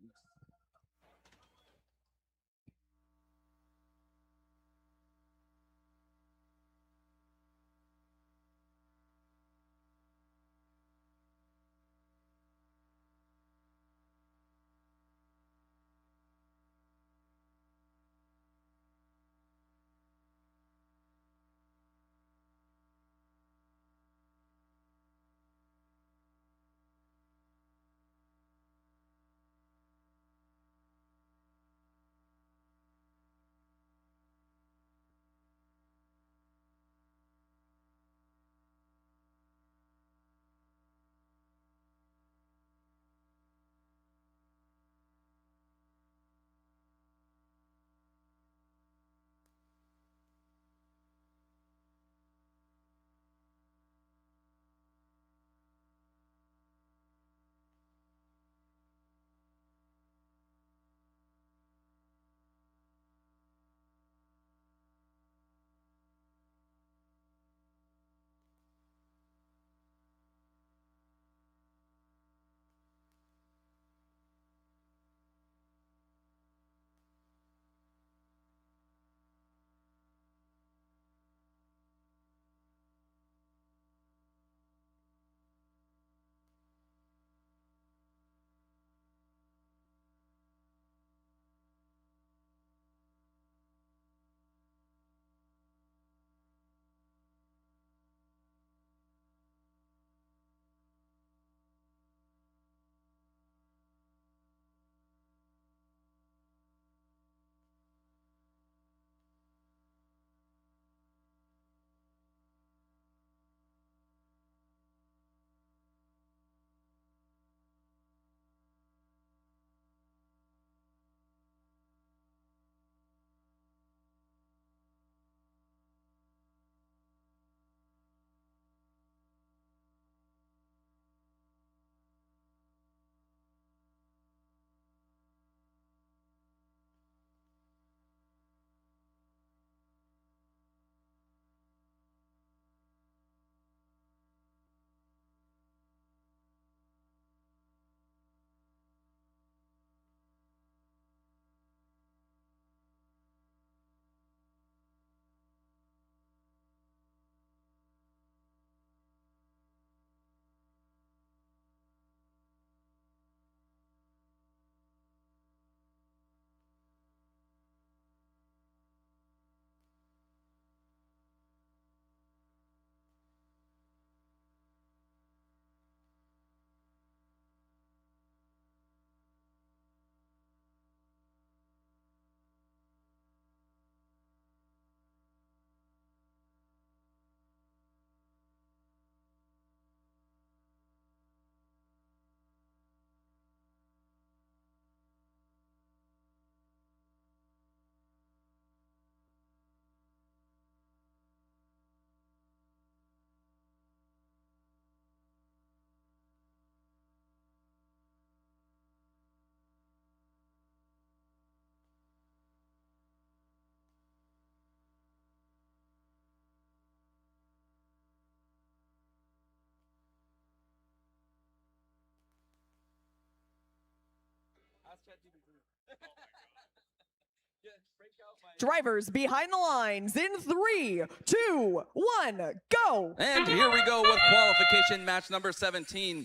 Drivers behind the lines in 3, 2, 1, go. And here we go with qualification match number 17.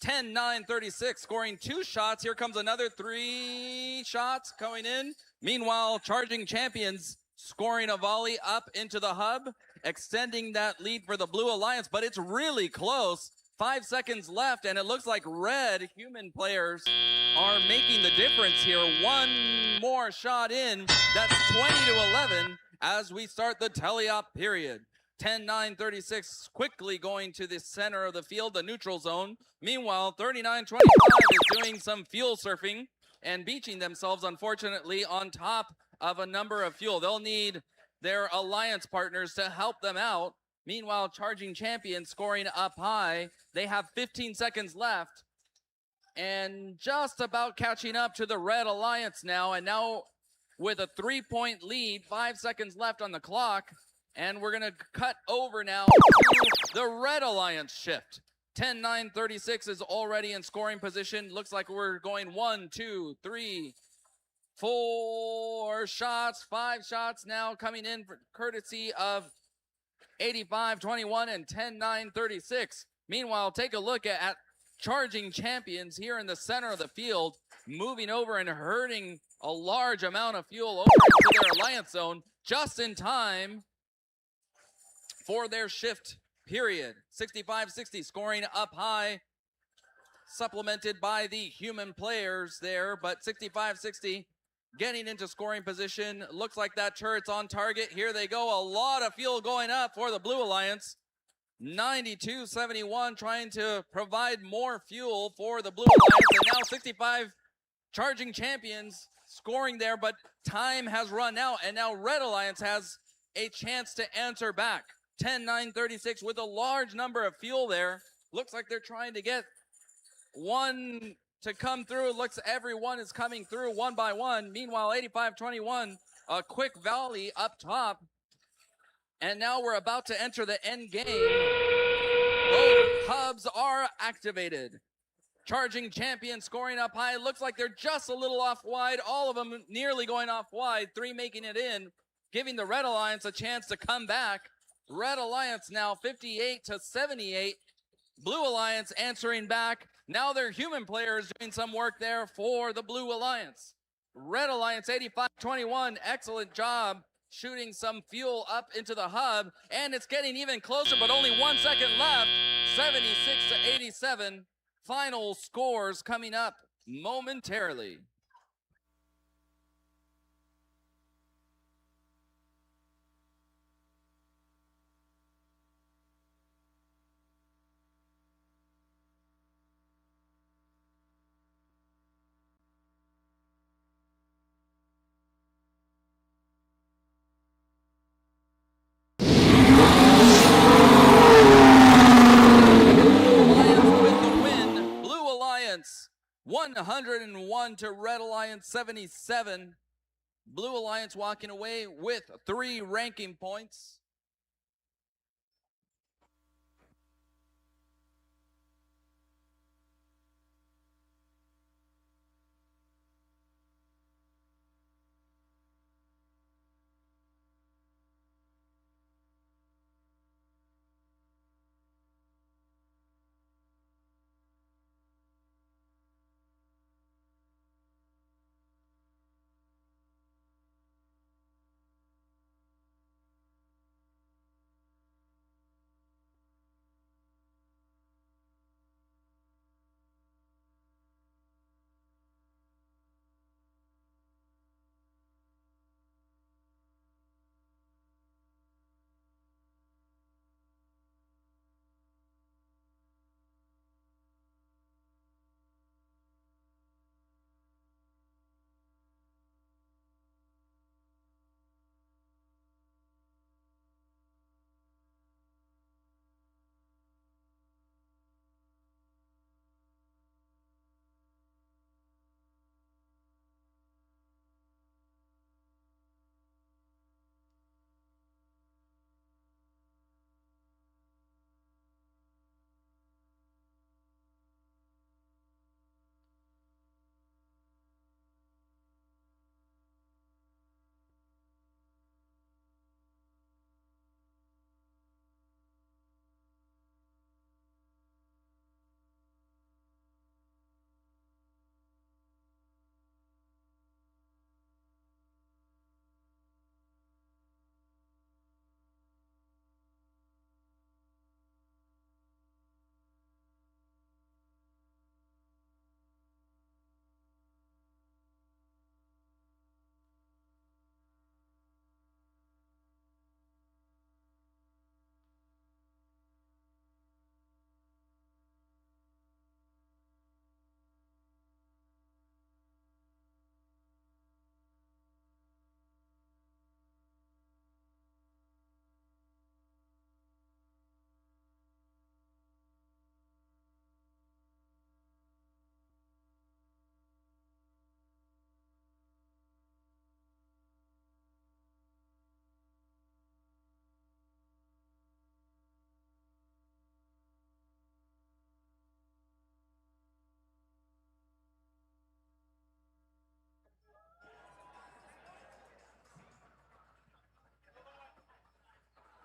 10-9-36, scoring 2 shots. Here comes another 3 shots going in. Meanwhile, Charging Champions scoring a volley up into the hub, extending that lead for the Blue Alliance, but it's really close. 5 seconds left, and it looks like red human players are making the difference here. One more shot in. That's 20-11 as we start the teleop period. 10-9-36 quickly going to the center of the field, the neutral zone. Meanwhile, 39-25 is doing some fuel surfing and beaching themselves, unfortunately, on top of a number of fuel. They'll need their alliance partners to help them out Meanwhile, Charging Champions scoring up high. They have 15 seconds left and just about catching up to the Red Alliance now. And now with a 3-point lead, 5 seconds left on the clock. And we're going to cut over now to the Red Alliance shift. 10-9-36 is already in scoring position. Looks like we're going 1, 2, 3, 4 shots, 5 shots now coming in for courtesy of 85-21 and 10-9-36. Meanwhile, take a look at Charging Champions here in the center of the field, moving over and herding a large amount of fuel over into their alliance zone just in time for their shift period. 65-60 scoring up high, supplemented by the human players there, but 65-60 getting into scoring position. Looks like that turret's on target. Here they go. A lot of fuel going up for the Blue Alliance. 92-71 trying to provide more fuel for the Blue Alliance. And now 65 Charging Champions scoring there, but time has run out. And now Red Alliance has a chance to answer back. 10-9-36 with a large number of fuel there. Looks like they're trying to get one to come through. It looks everyone is coming through one by one. Meanwhile, 85-21, a quick volley up top. And now we're about to enter the end game. Both hubs are activated. Charging Champion scoring up high. Looks like they're just a little off wide. All of them nearly going off wide. 3 making it in, giving the Red Alliance a chance to come back. Red Alliance now 58-78. Blue Alliance answering back. Now their human players doing some work there for the Blue Alliance. Red Alliance 85-21. Excellent job shooting some fuel up into the hub. And it's getting even closer, but only 1 second left. 76-87. Final scores coming up momentarily. Alliance with the win. Blue Alliance 101 to Red Alliance 77. Blue Alliance walking away with 3 ranking points.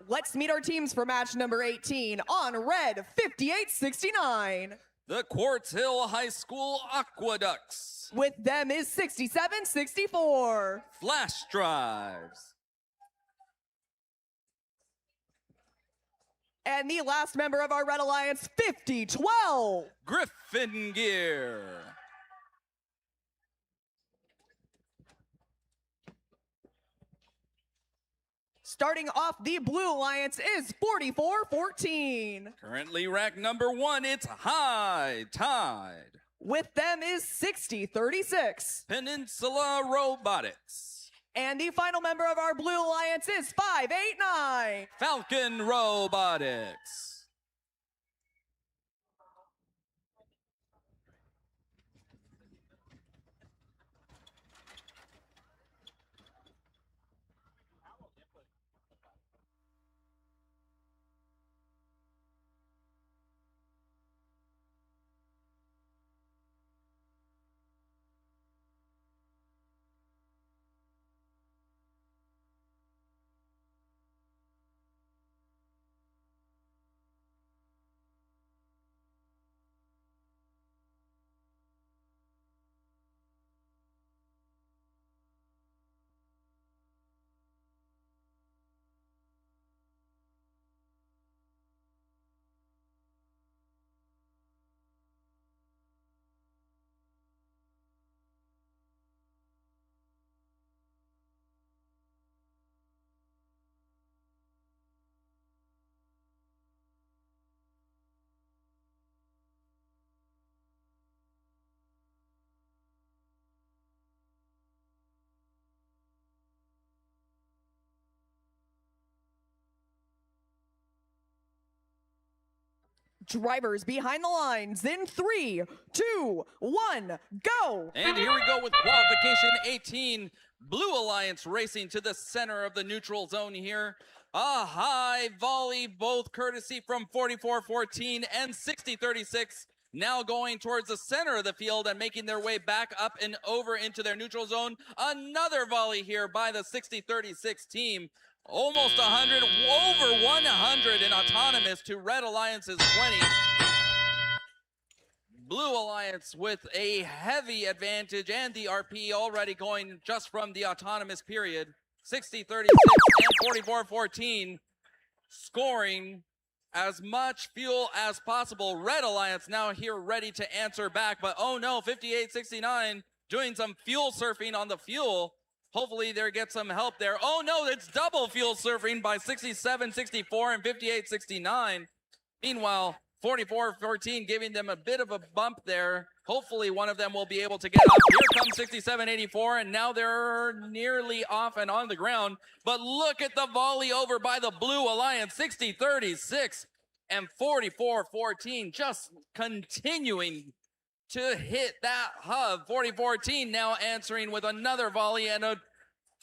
Let's meet our teams for match number 18 on red 5869. The Quartz Hill High School Aqueducts. With them is 6764. Flash Drives. And the last member of our Red Alliance, 5012. Griffin Gear. Starting off the Blue Alliance is 4414. Currently ranked number 1, it's High Tide. With them is 6036. Peninsula Robotics. And the final member of our Blue Alliance is 589. Falcon Robotics. Drivers behind the lines in 3, 2, 1, go! And here we go with qualification 18. Blue Alliance racing to the center of the neutral zone here. A high volley, both courtesy from 4414 and 6036. Now going towards the center of the field and making their way back up and over into their neutral zone. Another volley here by the 6036 team. Almost 100, over 100 in autonomous to Red Alliance's 20. Blue Alliance with a heavy advantage and the RP already going just from the autonomous period. 60-36 and 44-14 scoring as much fuel as possible. Red Alliance now here ready to answer back, but oh no, 58-69 doing some fuel surfing on the fuel. Hopefully they get some help there. Oh no, it's double fuel surfing by 67-64 and 58-69. Meanwhile, 44-14 giving them a bit of a bump there. Hopefully one of them will be able to get up. Here comes 67-84, and now they're nearly off and on the ground. But look at the volley over by the Blue Alliance, 60-36 and 44-14, just continuing to hit that hub. 40-14 now answering with another volley and a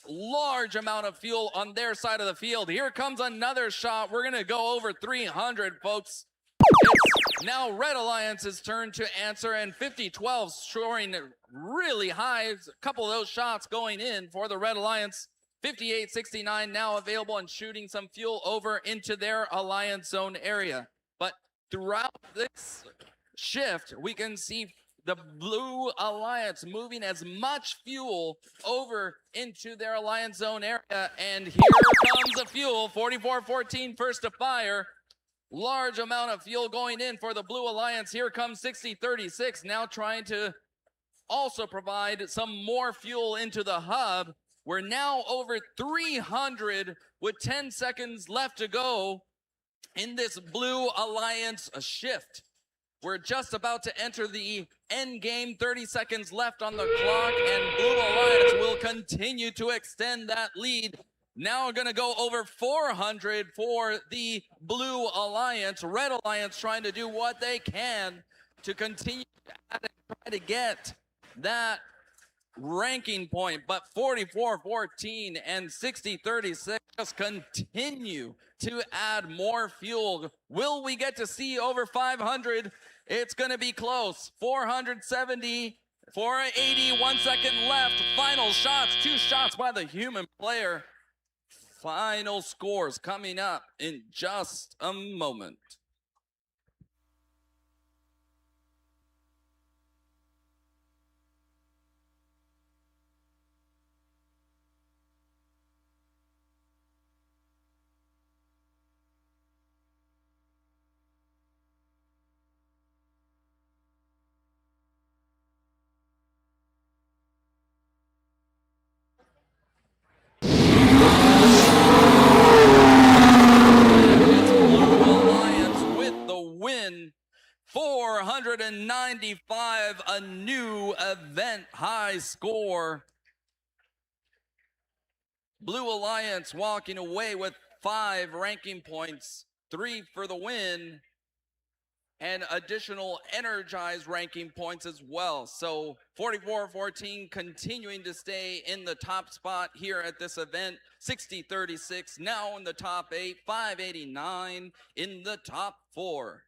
large amount of fuel on their side of the field. Here comes another shot. We're going to go over 300, folks. It's now Red Alliance's turn to answer, and 50-12 scoring really high. A couple of those shots going in for the Red Alliance. 58-69 now available and shooting some fuel over into their Alliance zone area. But throughout this shift, we can see the Blue Alliance moving as much fuel over into their Alliance zone area. And here comes the fuel. 44-14 first to fire. Large amount of fuel going in for the Blue Alliance. Here comes 60-36 now trying to also provide some more fuel into the hub. We're now over 300 with 10 seconds left to go in this Blue Alliance shift. We're just about to enter the end game, 30 seconds left on the clock, and Blue Alliance will continue to extend that lead. Now we're going to go over 400 for the Blue Alliance. Red Alliance trying to do what they can to continue to try to get that ranking point, but 44-14 and 60-36 just continue to add more fuel. Will we get to see over 500? It's going to be close. 470, 480, 1 second left. Final shots, 2 shots by the human player. final scores coming up in just a moment. Win 495, a new event high score. Blue Alliance walking away with 5 ranking points, 3 for the win, and additional energized ranking points as well. So 44-14 continuing to stay in the top spot here at this event. 60-36 now in the top 8, 589 in the top 4.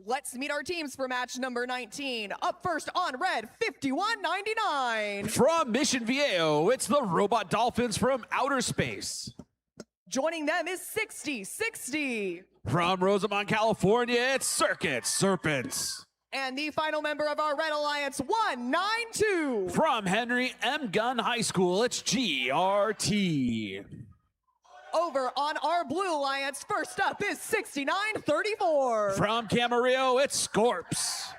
Let's meet our teams for match number 19. Up first on red, 5199. From Mission Viejo, it's the Robot Dolphins from outer space. Joining them is 6060. From Rosamond, California, it's Circuit Serpents. And the final member of our Red Alliance, 192. From Henry M. Gunn High School, it's GRT. Over on our Blue Alliance, first up is 6934. From Camarillo, it's Scorps.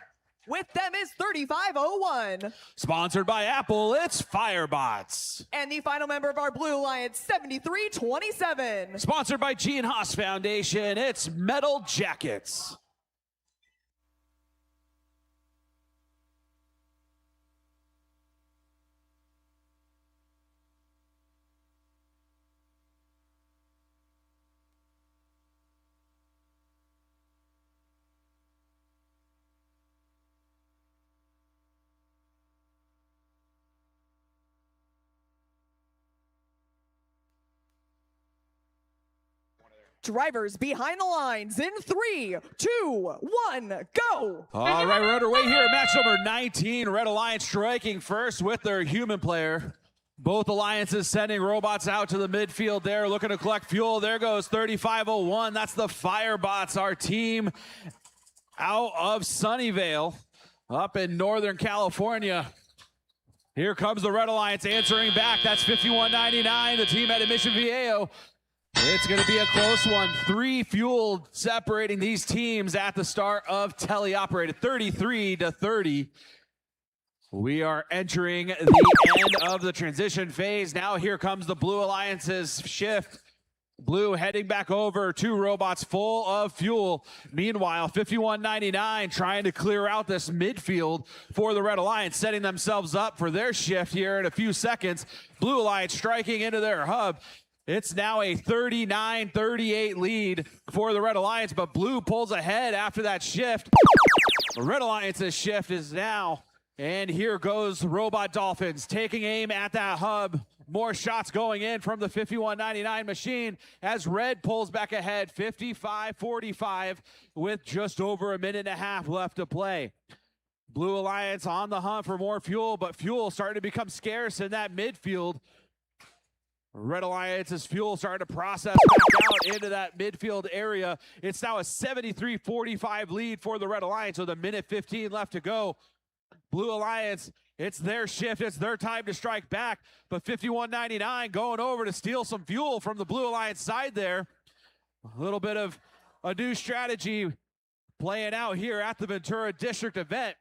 With them is 3501. Sponsored by Apple, it's Firebots. And the final member of our Blue Alliance, 7327. Sponsored by Gene Haas Foundation, it's Metal Jackets. Drivers behind the lines in 3, 2, 1, go. All right, we're underway here at match number 19. Red Alliance striking first with their human player. Both alliances sending robots out to the midfield there, looking to collect fuel. There goes 3501. That's the Firebots, our team out of Sunnyvale up in Northern California. Here comes the Red Alliance answering back. That's 5199, the team out of Mission Viejo. It's going to be a close one. 3 fuel separating these teams at the start of teleoperated, 33-30. We are entering the end of the transition phase. Now here comes the Blue Alliance's shift. Blue heading back over, 2 robots full of fuel. Meanwhile, 5199 trying to clear out this midfield for the Red Alliance, setting themselves up for their shift here in a few seconds. Blue Alliance striking into their hub. It's now a 39-38 lead for the Red Alliance, but Blue pulls ahead after that shift. The Red Alliance's shift is now, and here goes Robot Dolphins taking aim at that hub. More shots going in from the 5199 machine as Red pulls back ahead 55-45 with just over a minute and a half left to play. Blue Alliance on the hunt for more fuel, but fuel starting to become scarce in that midfield. Red Alliance's fuel starting to process back out into that midfield area. It's now a 73-45 lead for the Red Alliance with a minute 15 left to go. Blue Alliance, it's their shift. It's their time to strike back. But 5199 going over to steal some fuel from the Blue Alliance side there. A little bit of a new strategy playing out here at the Ventura District event.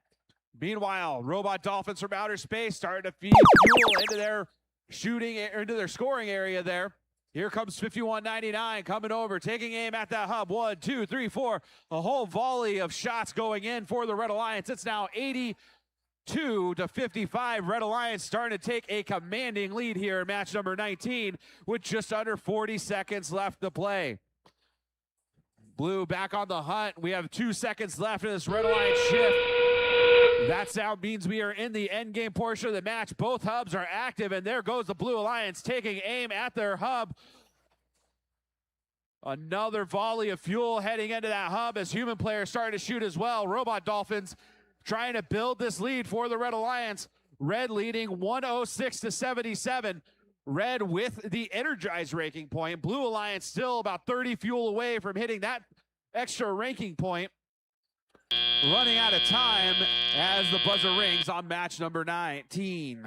Meanwhile, Robot Dolphins from outer space starting to feed fuel into their into their scoring area there. Here comes 5199 coming over, taking aim at that hub. 1, 2, 3, 4. A whole volley of shots going in for the Red Alliance. It's now 82-55. Red Alliance starting to take a commanding lead here in match number 19 with just under 40 seconds left to play. Blue back on the hunt. We have 2 seconds left in this Red Alliance shift. That sound means we are in the end game portion of the match. Both hubs are active, and there goes the Blue Alliance taking aim at their hub. Another volley of fuel heading into that hub as human players starting to shoot as well. Robot Dolphins trying to build this lead for the Red Alliance. Red leading 106-77. Red with the energized ranking point. Blue Alliance still about 30 fuel away from hitting that extra ranking point. Running out of time as the buzzer rings on match number 19.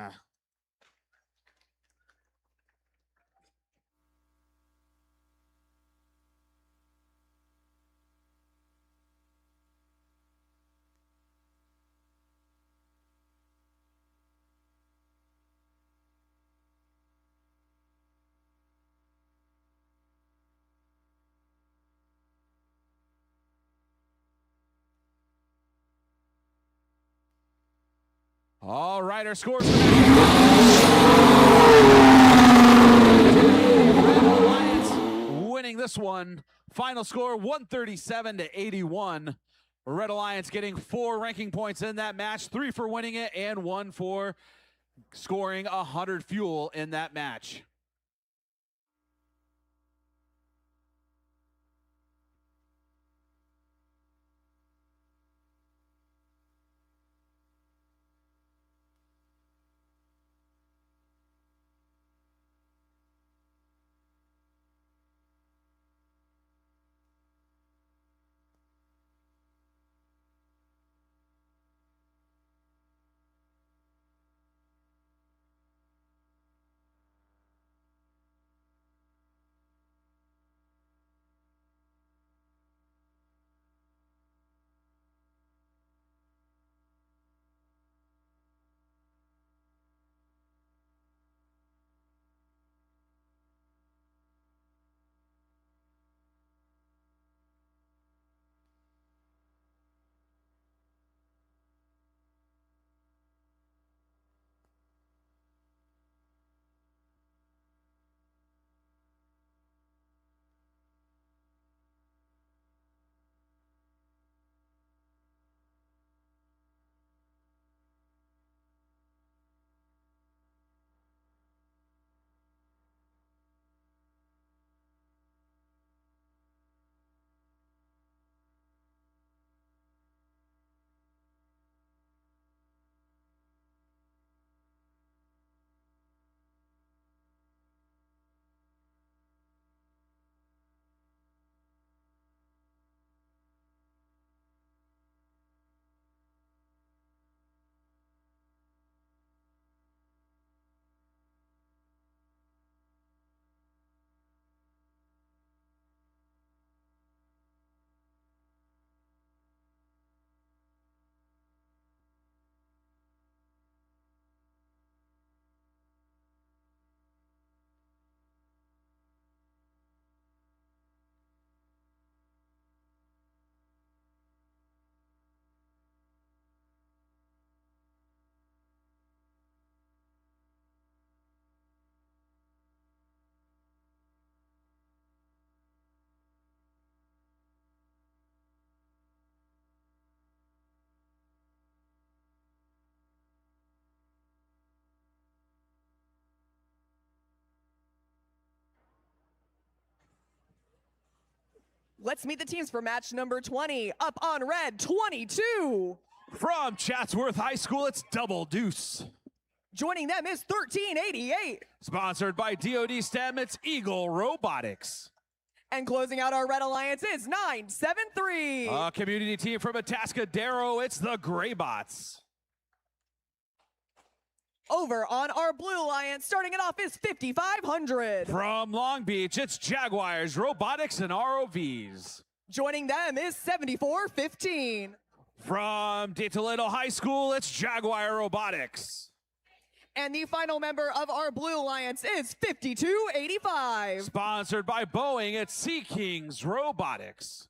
All right, our scores. Red Alliance winning this one. Final score 137-81. Red Alliance getting 4 ranking points in that match, 3 for winning it and 1 for scoring 100 fuel in that match. Let's meet the teams for match number 20. Up on red, 22. From Chatsworth High School, it's Double Deuce. Joining them is 1388. Sponsored by DoD STEM, it's Eagle Robotics. And closing out our red alliance is 973. A community team from Atascadero, it's the Graybots. Over on our blue alliance, starting it off is 5500. From Long Beach, it's Jaguars, Robotics, and ROVs. Joining them is 7415. From De Toledo High School, it's Jaguar Robotics. And the final member of our blue alliance is 5285. Sponsored by Boeing, it's Sea Kings Robotics.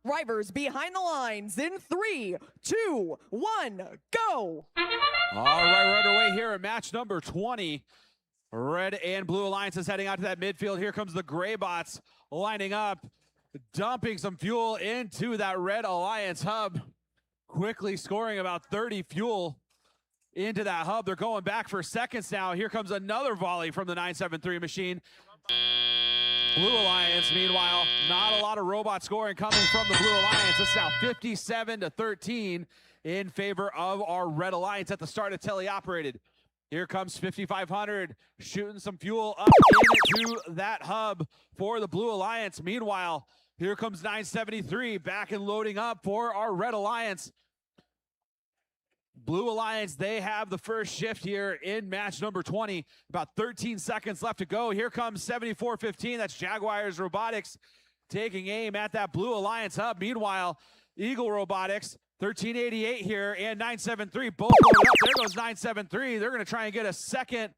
Drivers behind the lines in 3, 2, 1, go. All right, we're underway here at match number 20. Red and blue alliance is heading out to that midfield. Here comes the Graybots lining up, dumping some fuel into that red alliance hub, quickly scoring about 30 fuel into that hub. They're going back for seconds now. Here comes another volley from the 973 machine. Blue Alliance, meanwhile, not a lot of robot scoring coming from the Blue Alliance. It's now 57-13 in favor of our Red Alliance at the start of teleoperated. Here comes 5500 shooting some fuel up into that hub for the Blue Alliance. Meanwhile, here comes 973 back and loading up for our Red Alliance. Blue Alliance, they have the first shift here in match number 20. About 13 seconds left to go. Here comes 7415. That's Jaguars Robotics taking aim at that Blue Alliance hub. Meanwhile, Eagle Robotics, 1388 here and 973 both loaded up. There goes 973. They're going to try and get a second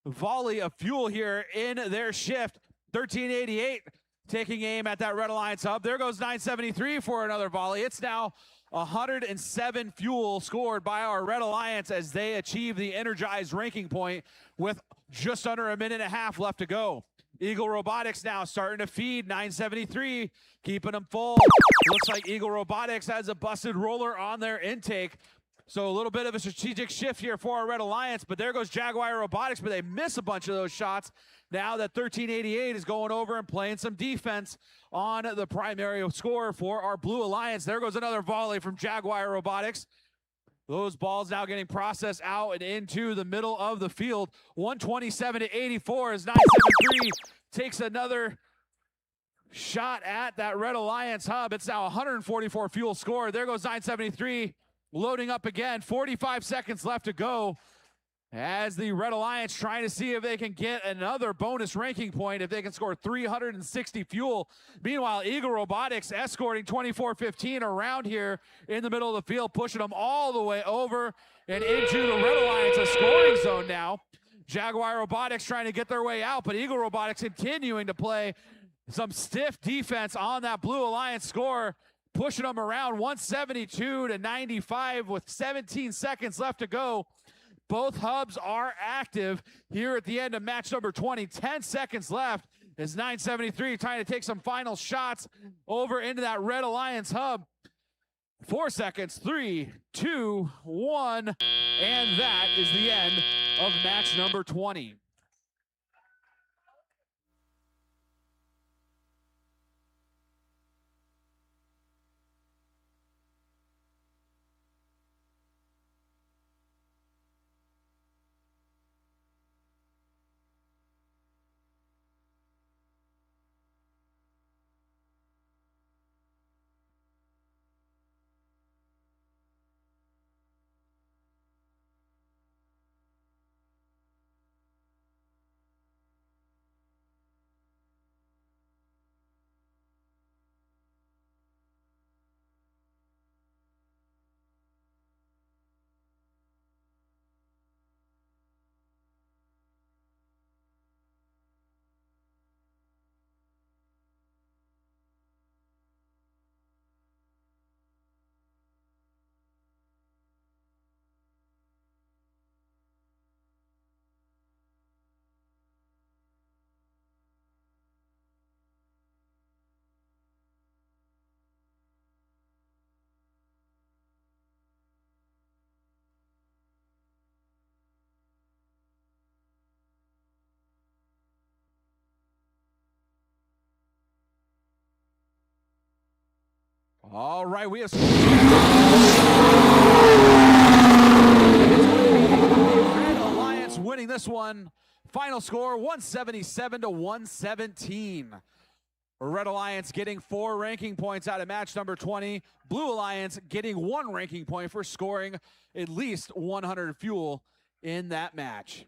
volley of fuel here in their shift. 1388 taking aim at that Red Alliance hub. There goes 973 for another volley. It's now 107 fuel scored by our Red Alliance as they achieve the energized ranking point with just under a minute and a half left to go. Eagle Robotics now starting to feed 973, keeping them full. Looks like Eagle Robotics has a busted roller on their intake. So a little bit of a strategic shift here for our Red Alliance, but there goes Jaguar Robotics, but they miss a bunch of those shots. Now that 1388 is going over and playing some defense on the primary score for our Blue Alliance. There goes another volley from Jaguar Robotics. Those balls now getting processed out and into the middle of the field. 127 to 84 as 973 takes another shot at that Red Alliance hub. It's now 144 fuel scored. There goes 973 loading up again. 45 seconds left to go as the Red Alliance trying to see if they can get another bonus ranking point, if they can score 360 fuel. Meanwhile, Eagle Robotics escorting 2415 around here in the middle of the field, pushing them all the way over and into the Red Alliance, a scoring zone now. Jaguar Robotics trying to get their way out, but Eagle Robotics continuing to play some stiff defense on that Blue Alliance score, pushing them around 172 to 95 with 17 seconds left to go. Both hubs are active here at the end of match number 20. 10 seconds left as 973 trying to take some final shots over into that Red Alliance hub. 4 seconds, 3, 2, 1, and that is the end of match number 20. All right, we have Red Alliance winning this one. Final score 177 to 117. Red Alliance getting 4 ranking points out of match number 20. Blue Alliance getting 1 ranking point for scoring at least 100 fuel in that match.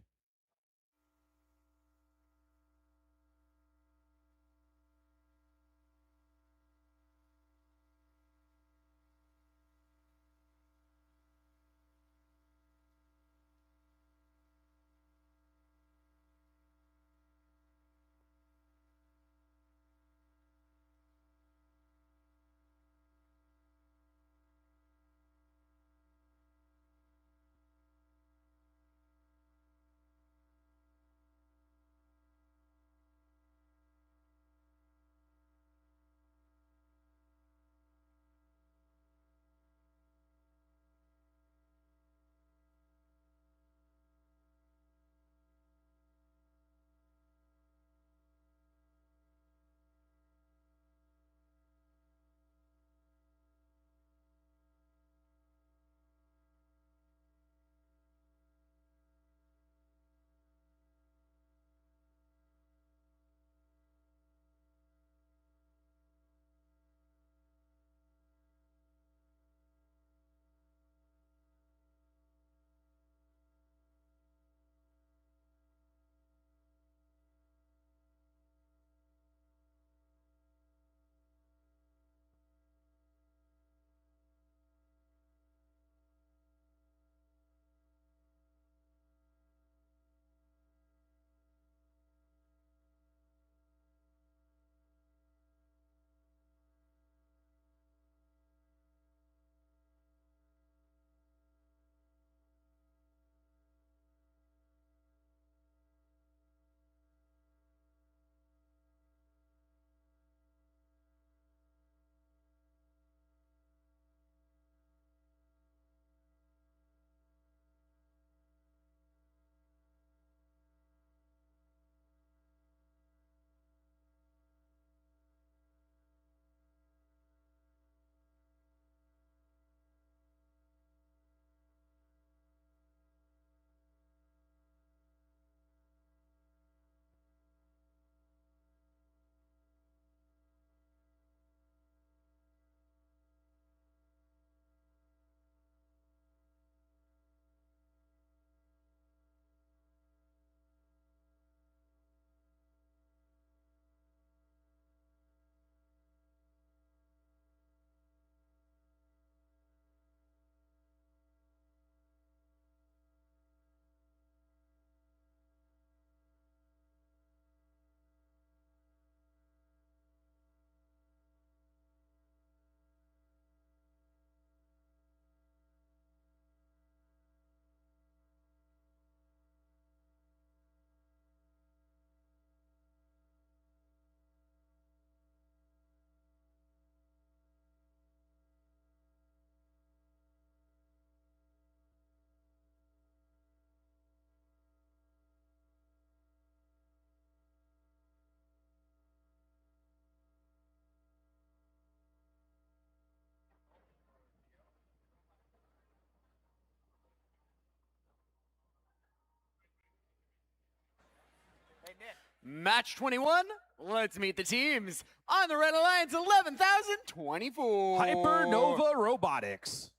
Match 21, let's meet the teams. On the Red Alliance, 11,024. Hypernova Robotics.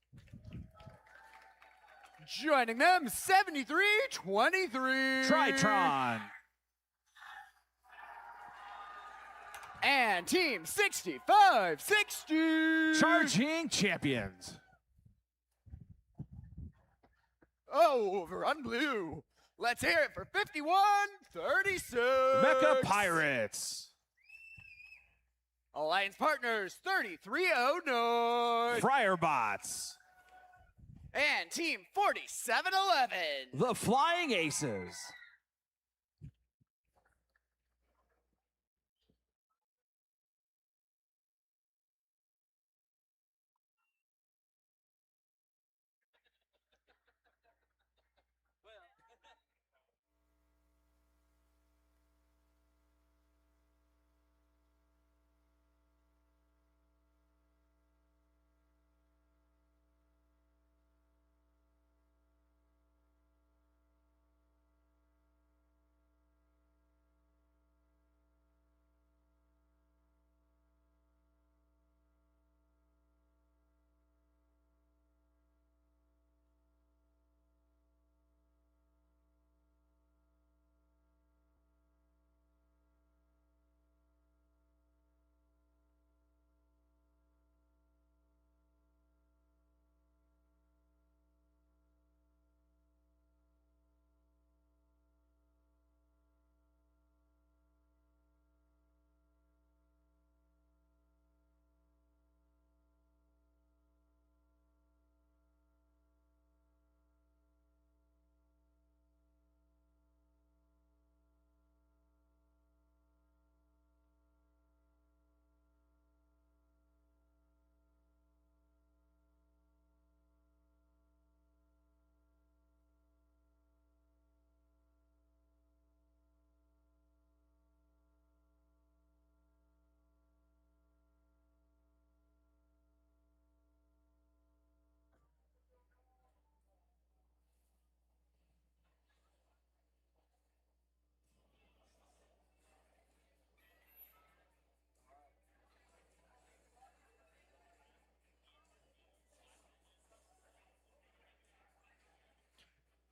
Joining them, 7323. Tritron. And Team 6560. Charging Champions. Over on blue. Let's hear it for 5136. Mecha Pirates. Alliance Partners, 3309. Friarbots. And Team 4711. The Flying Aces.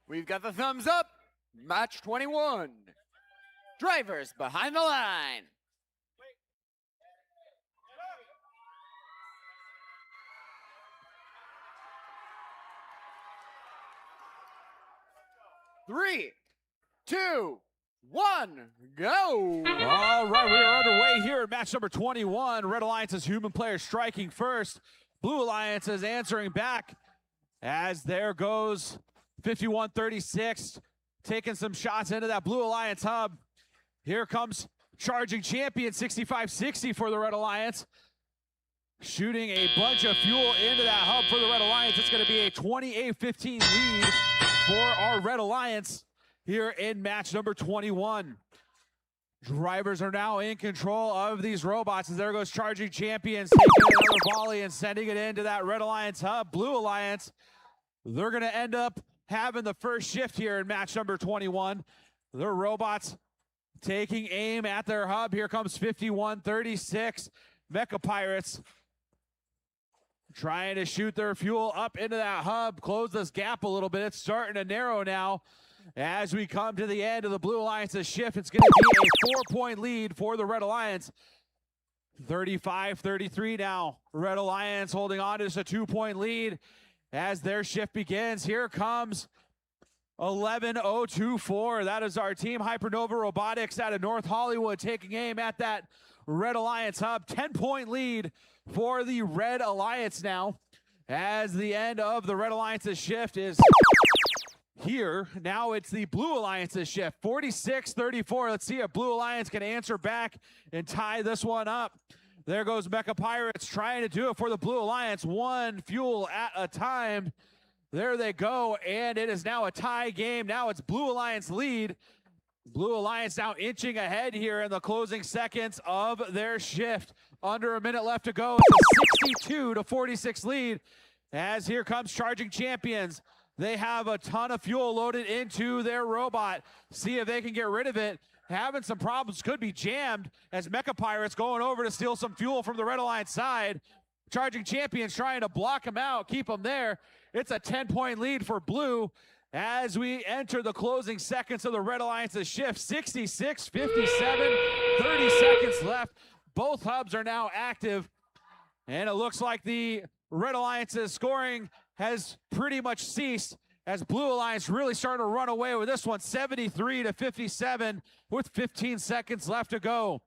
We've got the thumbs up. Match 21. Drivers behind the line. Three, two, one, go. All right, we are underway here at match number 21. Red Alliance's human player striking first. Blue Alliance is answering back as there goes 51-36, taking some shots into that Blue Alliance hub. Here comes charging champion 65-60 for the Red Alliance. Shooting a bunch of fuel into that hub for the Red Alliance. It's going to be a 28-15 lead for our Red Alliance here in match number 21. Drivers are now in control of these robots as there goes charging champions, taking another volley and sending it into that Red Alliance hub. Blue Alliance, they're going to end up having the first shift here in match number 21. Their robots taking aim at their hub. Here comes 51-36. Mecha Pirates trying to shoot their fuel up into that hub, close this gap a little bit. It's starting to narrow now. As we come to the end of the Blue Alliance's shift, it's going to be a 4-point lead for the Red Alliance. 35-33 now. Red Alliance holding on to just a 2-point lead as their shift begins. Here comes 11-0-2-4. That is our team, Hypernova Robotics out of North Hollywood, taking aim at that Red Alliance hub. 10-point lead for the Red Alliance now, as the end of the Red Alliance's shift is here. Now it's the Blue Alliance's shift. 46-34. Let's see if Blue Alliance can answer back and tie this one up. There goes Mecha Pirates trying to do it for the Blue Alliance. One fuel at a time. There they go, and it is now a tie game. Now it's Blue Alliance lead. Blue Alliance now inching ahead here in the closing seconds of their shift. Under a minute left to go. It's a 62-46 lead as here comes charging champions. They have a ton of fuel loaded into their robot. See if they can get rid of it having some problems, could be jammed as Mecha Pirates going over to steal some fuel from the Red Alliance side. Charging Champions trying to block him out, keep him there. It's a 10-point lead for Blue as we enter the closing seconds of the Red Alliance's shift. 66, 57, 30 seconds left. Both hubs are now active, and it looks like the Red Alliance's scoring has pretty much ceased as Blue Alliance really starting to run away with this one, 73 to 57 with 15 seconds left to go.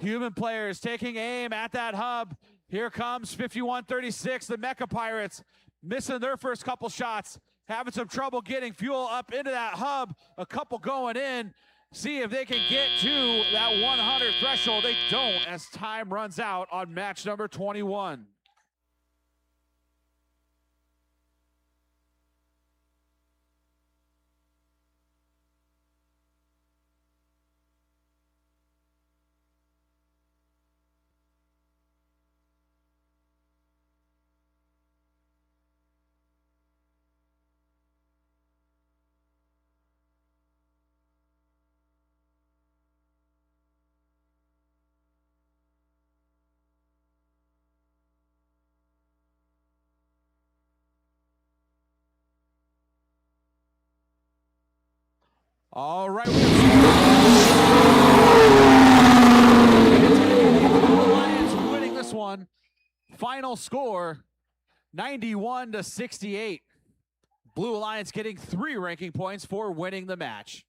Human players taking aim at that hub. Here comes 51-36, the Mecha Pirates missing their first couple shots, having some trouble getting fuel up into that hub. A couple going in. See if they can get to that 100 threshold. They don't as time runs out on match number 21. All right. Blue Alliance winning this one. Final score, 91 to 68. Blue Alliance getting 3 ranking points for winning the match.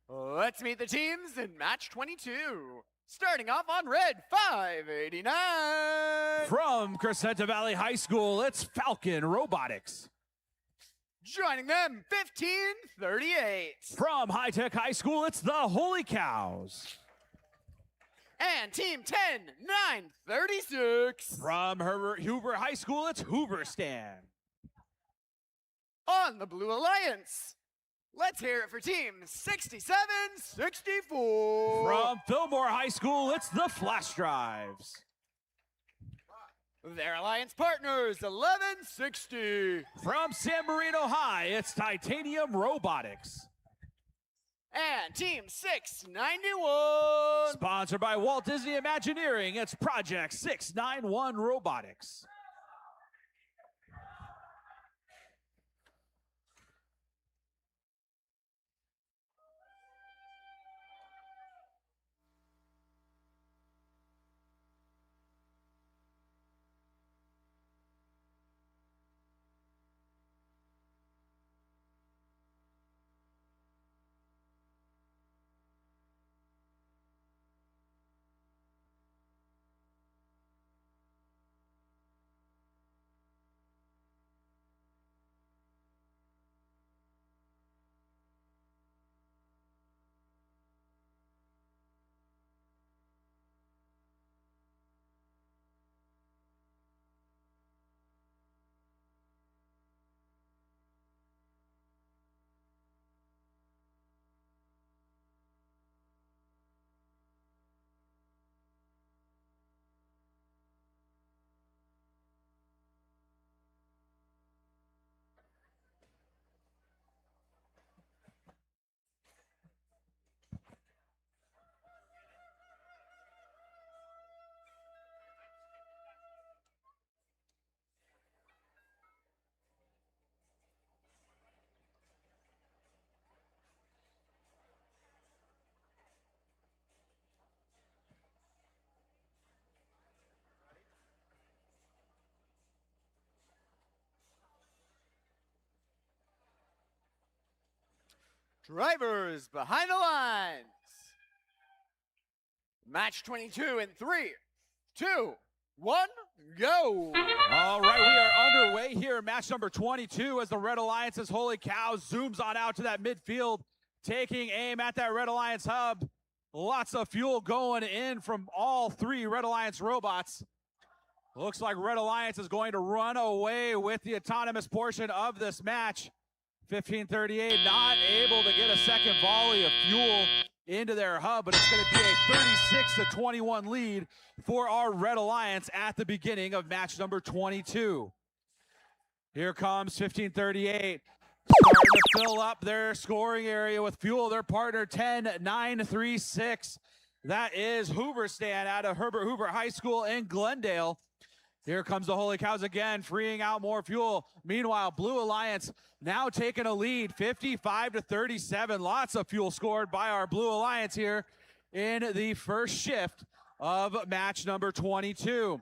Let's meet the teams in match 22. Starting off on red, 589. From Crescenta Valley High School, it's Falcon Robotics. Joining them, 1538. From High Tech High School, it's the Holy Cows. And team 10, 936. From Herbert Hoover High School, it's Hooverstan. On the Blue Alliance, let's hear it for team 6764. From Fillmore High School, it's the Flash Drives. Their alliance partners, 1160. From San Marino High, it's Titanium Robotics. And Team 691. Sponsored by Walt Disney Imagineering, it's Project 691 Robotics. Drivers behind the lines. Match 22 in 3, 2, 1, go. All right, we are underway here in match number 22 as the Red Alliance's Holy Cow zooms on out to that midfield, taking aim at that Red Alliance hub. Lots of fuel going in from all three Red Alliance robots. Looks like Red Alliance is going to run away with the autonomous portion of this match. 1538 not able to get a second volley of fuel into their hub, but it's going to be a 36-21 lead for our Red Alliance at the beginning of match number 22. Here comes 1538, starting to fill up their scoring area with fuel. Their partner 10-9-3-6. That is Hooverstan out of Herbert Hoover High School in Glendale. Here comes the Holy Cows again, freeing out more fuel. Meanwhile, Blue Alliance now taking a lead, 55-37. Lots of fuel scored by our Blue Alliance here in the first shift of match number 22.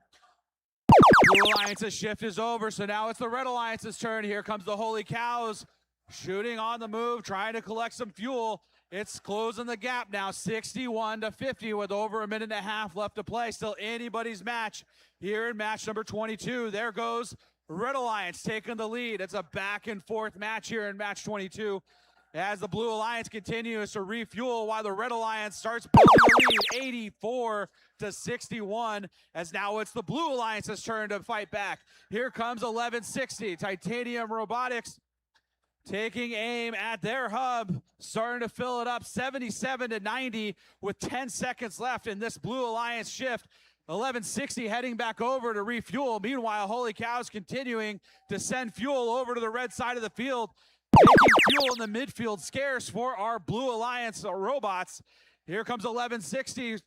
Blue Alliance's shift is over, so now it's the Red Alliance's turn. Here comes the Holy Cows, shooting on the move, trying to collect some fuel. It's closing the gap now, 61-50 with over a minute and a half left to play. Still anybody's match here in match number 22. There goes Red Alliance taking the lead. It's a back and forth match here in match 22 as the Blue Alliance continues to refuel while the Red Alliance starts building a lead, 84-61, as now it's the Blue Alliance's turn to fight back. Here comes 1160, Titanium Robotics, taking aim at their hub, starting to fill it up, 77-90 with 10 seconds left in this Blue Alliance shift. 1160 heading back over to refuel. Meanwhile, Holy Cows continuing to send fuel over to the red side of the field, making fuel in the midfield scarce for our Blue Alliance robots. Here comes 1160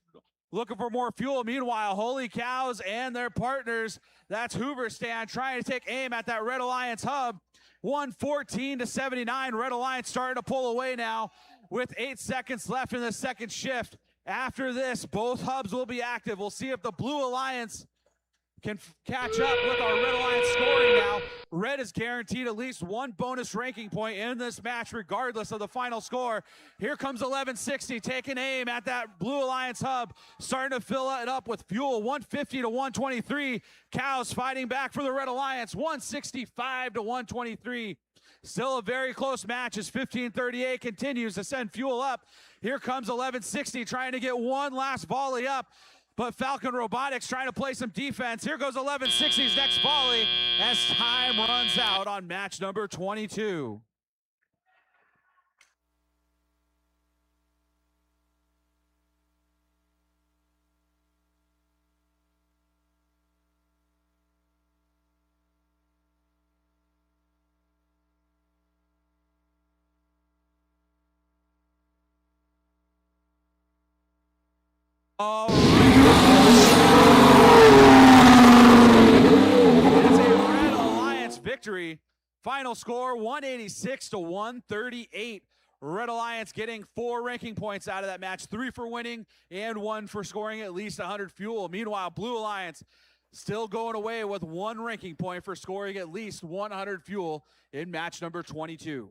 looking for more fuel. Meanwhile, Holy Cows and their partners, that's Hooverstan, trying to take aim at that Red Alliance hub. 114-79. Red Alliance starting to pull away now with 8 seconds left in the second shift. After this, both hubs will be active. We'll see if the Blue Alliance can catch up with our Red Alliance scoring now. Red is guaranteed at least one bonus ranking point in this match, regardless of the final score. Here comes 1160, taking aim at that Blue Alliance hub, starting to fill it up with fuel, 150-123. Cows fighting back for the Red Alliance, 165-123. Still a very close match as 1538 continues to send fuel up. Here comes 1160 trying to get one last volley up, but Falcon Robotics trying to play some defense. Here goes 1160's next volley as time runs out on match number 22. All right. It's a Red Alliance victory. Final score 186 to 138. Red Alliance getting 4 ranking points out of that match, 3 for winning and 1 for scoring at least 100 fuel. Meanwhile, Blue Alliance still going away with 1 ranking point for scoring at least 100 fuel in match number 22.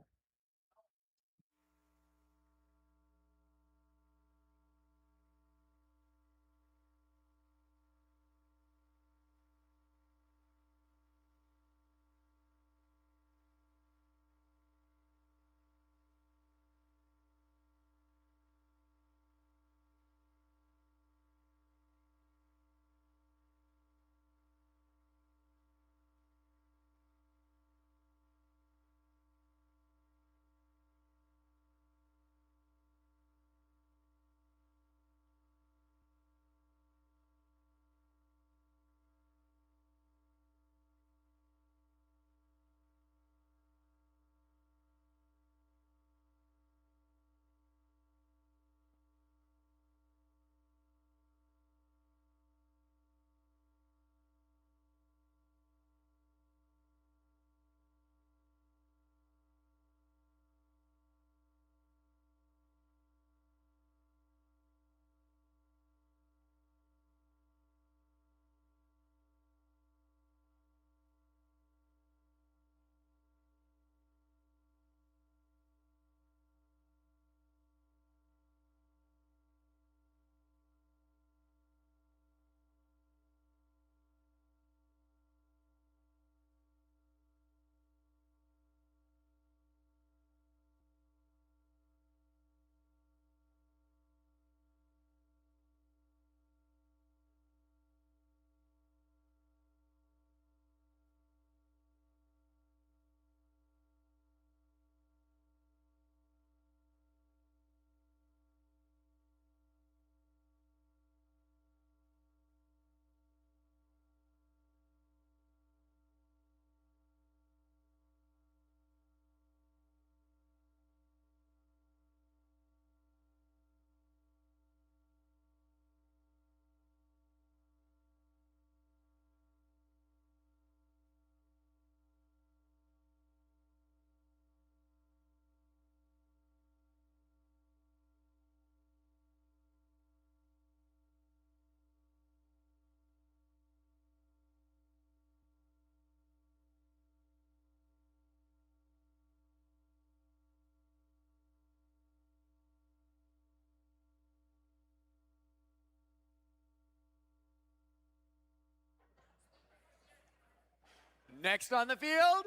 Next on the field,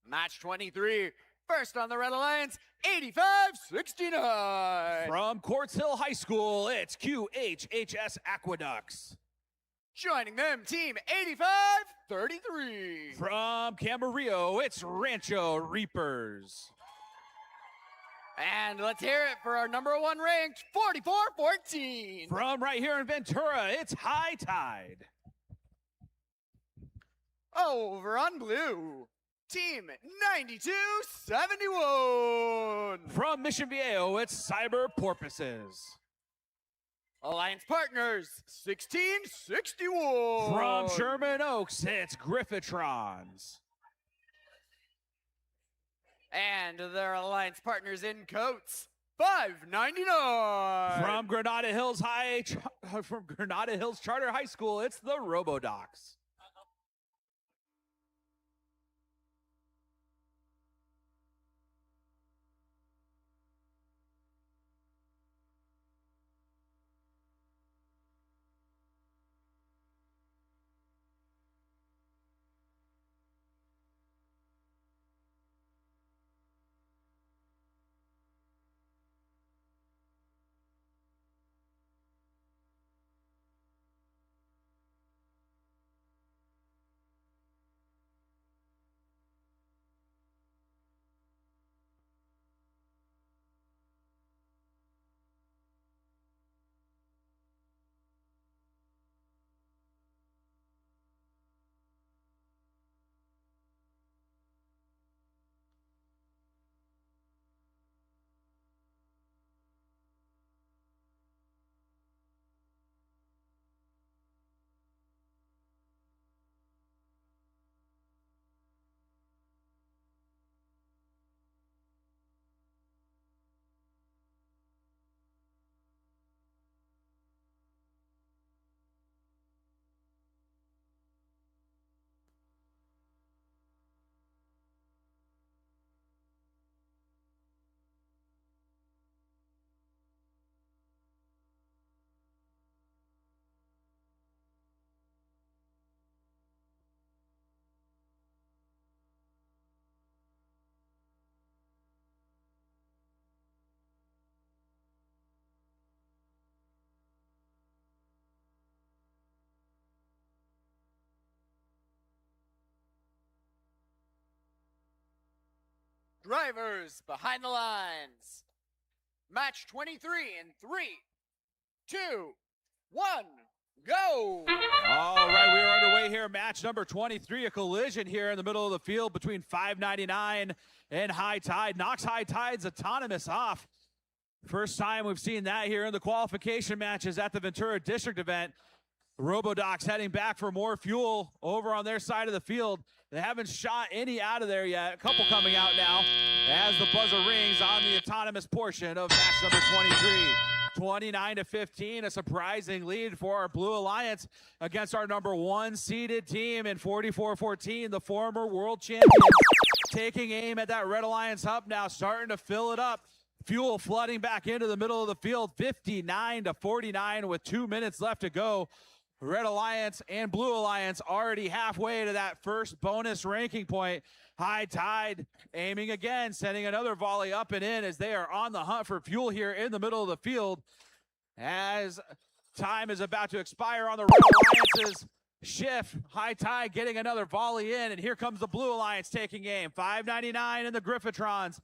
match 23. First on the Red Alliance, 85-69. From Quartz Hill High School, it's QHHS Aqueducts. Joining them, team 85-33. From Camarillo, it's Rancho Reapers. And let's hear it for our number 1 ranked 44-14. From right here in Ventura, it's High Tide. Over on blue, team 92-71. From Mission Viejo, it's Cyber Porpoises. Alliance partners 16-61. From Sherman Oaks, it's Griffitrons. And their alliance partners in coats, $5.99. From Granada Hills Charter High School, it's the Robodocs. Drivers behind the lines. Match 23 in 3, 2, 1, go! All right, we are underway here. Match number 23, a collision here in the middle of the field between 599 and High Tide. Knocks High Tide's autonomous off. First time we've seen that here in the qualification matches at the Ventura District event. Robotics heading back for more fuel over on their side of the field. They haven't shot any out of there yet. A couple coming out now as the buzzer rings on the autonomous portion of match number 23. 29-15, a surprising lead for our Blue Alliance against our number 1 seeded team in 44-14, the former world champions. Taking aim at that Red Alliance hub now, starting to fill it up. Fuel flooding back into the middle of the field, 59-49 with 2 minutes left to go. Red Alliance and Blue Alliance already halfway to that first bonus ranking point. High Tide aiming again, sending another volley up and in as they are on the hunt for fuel here in the middle of the field. As time is about to expire on the Red Alliance's shift, High Tide getting another volley in, and here comes the Blue Alliance taking aim. 599 in the Griffitrons.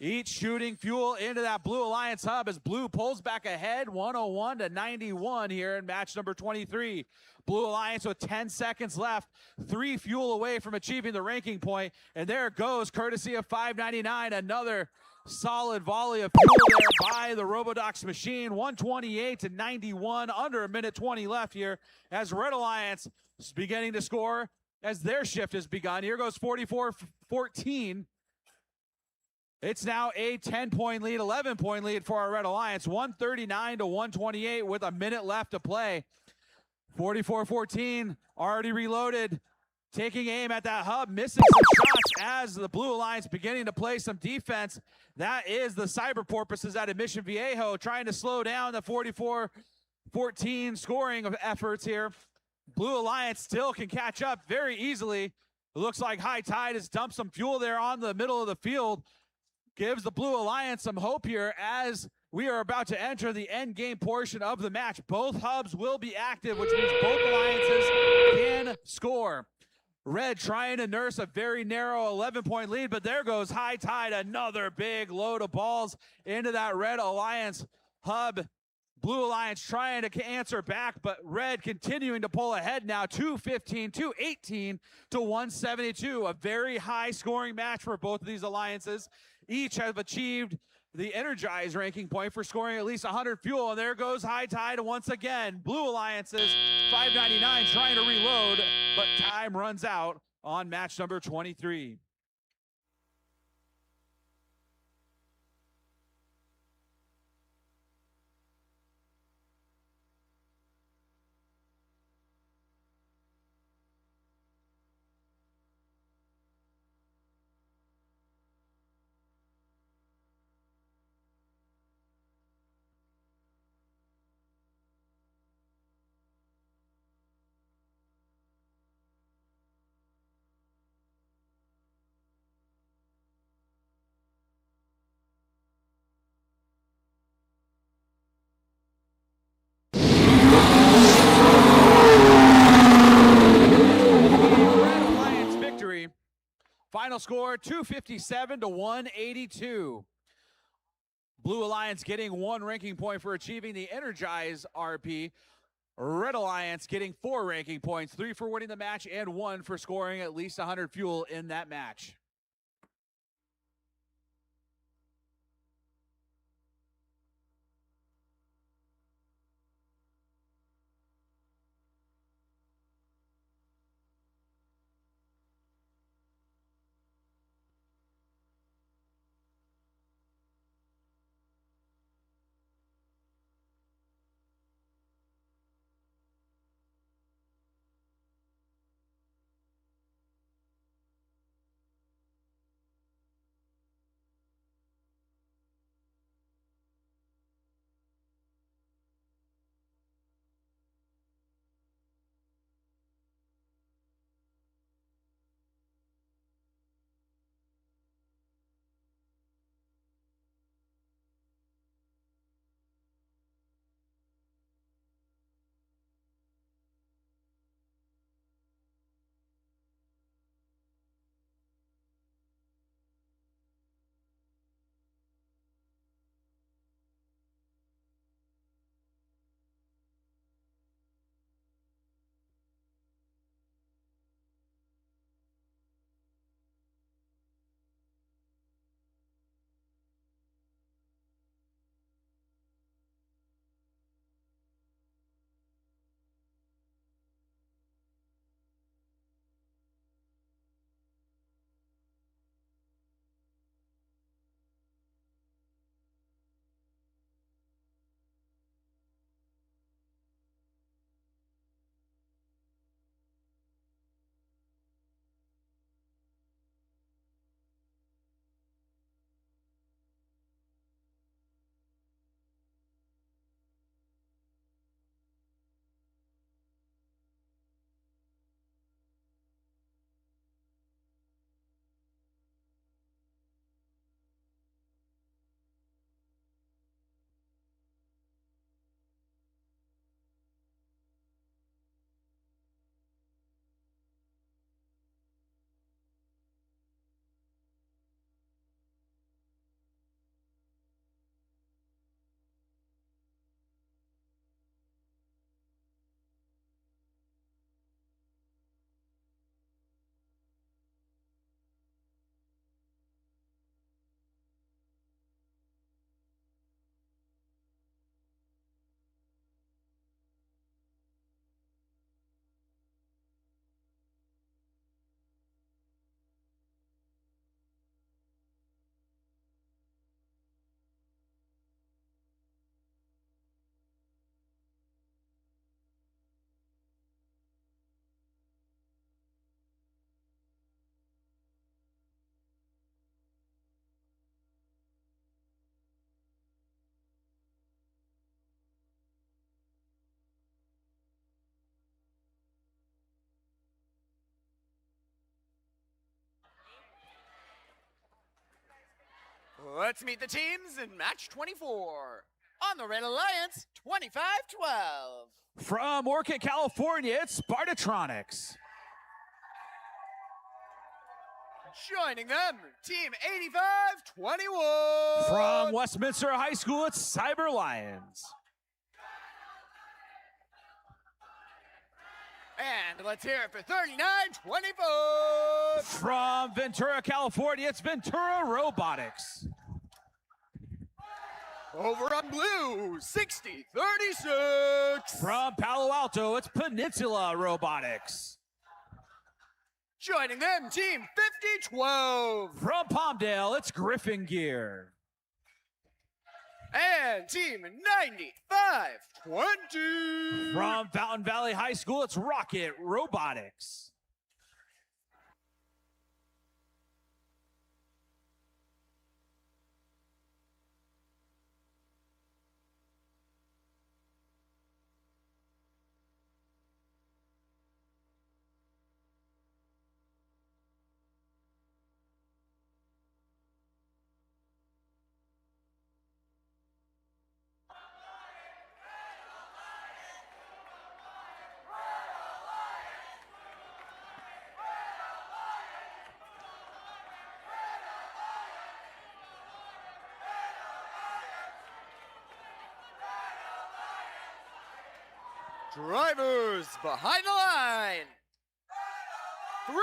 Each shooting fuel into that Blue Alliance hub as Blue pulls back ahead 101-91 here in match number 23. Blue Alliance with 10 seconds left, 3 fuel away from achieving the ranking point, and there it goes, courtesy of 599, another solid volley of fuel there by the Robodox machine. 128-91, under a minute 20 left here as Red Alliance is beginning to score as their shift has begun. Here goes 44-14. It's now a 10-point lead, 11-point lead for our Red Alliance, 139-128 with a minute left to play. 44-14, already reloaded, taking aim at that hub, missing some shots as the Blue Alliance beginning to play some defense. That is the Cyber Porpoises out of Mission Viejo trying to slow down the 44-14 scoring of efforts here. Blue Alliance still can catch up very easily. It looks like High Tide has dumped some fuel there on the middle of the field. Gives the Blue Alliance some hope here as we are about to enter the end game portion of the match. Both hubs will be active, which means both alliances can score. Red trying to nurse a very narrow 11-point lead, but there goes High Tide, another big load of balls into that Red Alliance hub. Blue Alliance trying to answer back, but Red continuing to pull ahead now, 215, 218 to 172. A very high scoring match for both of these alliances. Each have achieved the Energize ranking point for scoring at least 100 fuel, and there goes High Tide once again. Blue Alliances, 599 trying to reload, but time runs out on match number 23. Final score, 257 to 182. Blue Alliance getting 1 ranking point for achieving the Energize RP. Red Alliance getting 4 ranking points, 3 for winning the match and 1 for scoring at least 100 fuel in that match. Let's meet the teams in match 24. On the Red Alliance, 25-12. From Orchid, California, it's Spartatronics. Joining them, Team 85-21. From Westminster High School, it's Cyber Lions. And let's hear it for 39-24. From Ventura, California, it's Ventura Robotics. Over on blue, 60-36. From Palo Alto, it's Peninsula Robotics. Joining them, Team 50-12. From Palmdale, it's Griffin Gear. And Team 95-20. From Fountain Valley High School, it's Rocket Robotics. Drivers behind the line. 3,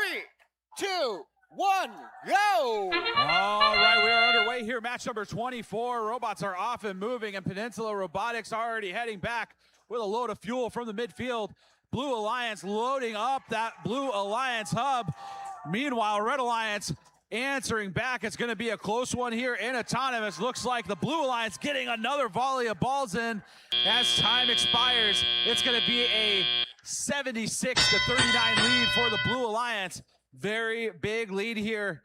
2, 1, go! All right, we are underway here. Match number 24. Robots are off and moving, and Peninsula Robotics already heading back with a load of fuel from the midfield. Blue Alliance loading up that Blue Alliance hub. Meanwhile, Red Alliance answering back. It's going to be a close one here in autonomous. Looks like the Blue Alliance getting another volley of balls in as time expires. It's going to be a 76-39 lead for the Blue Alliance. Very big lead here.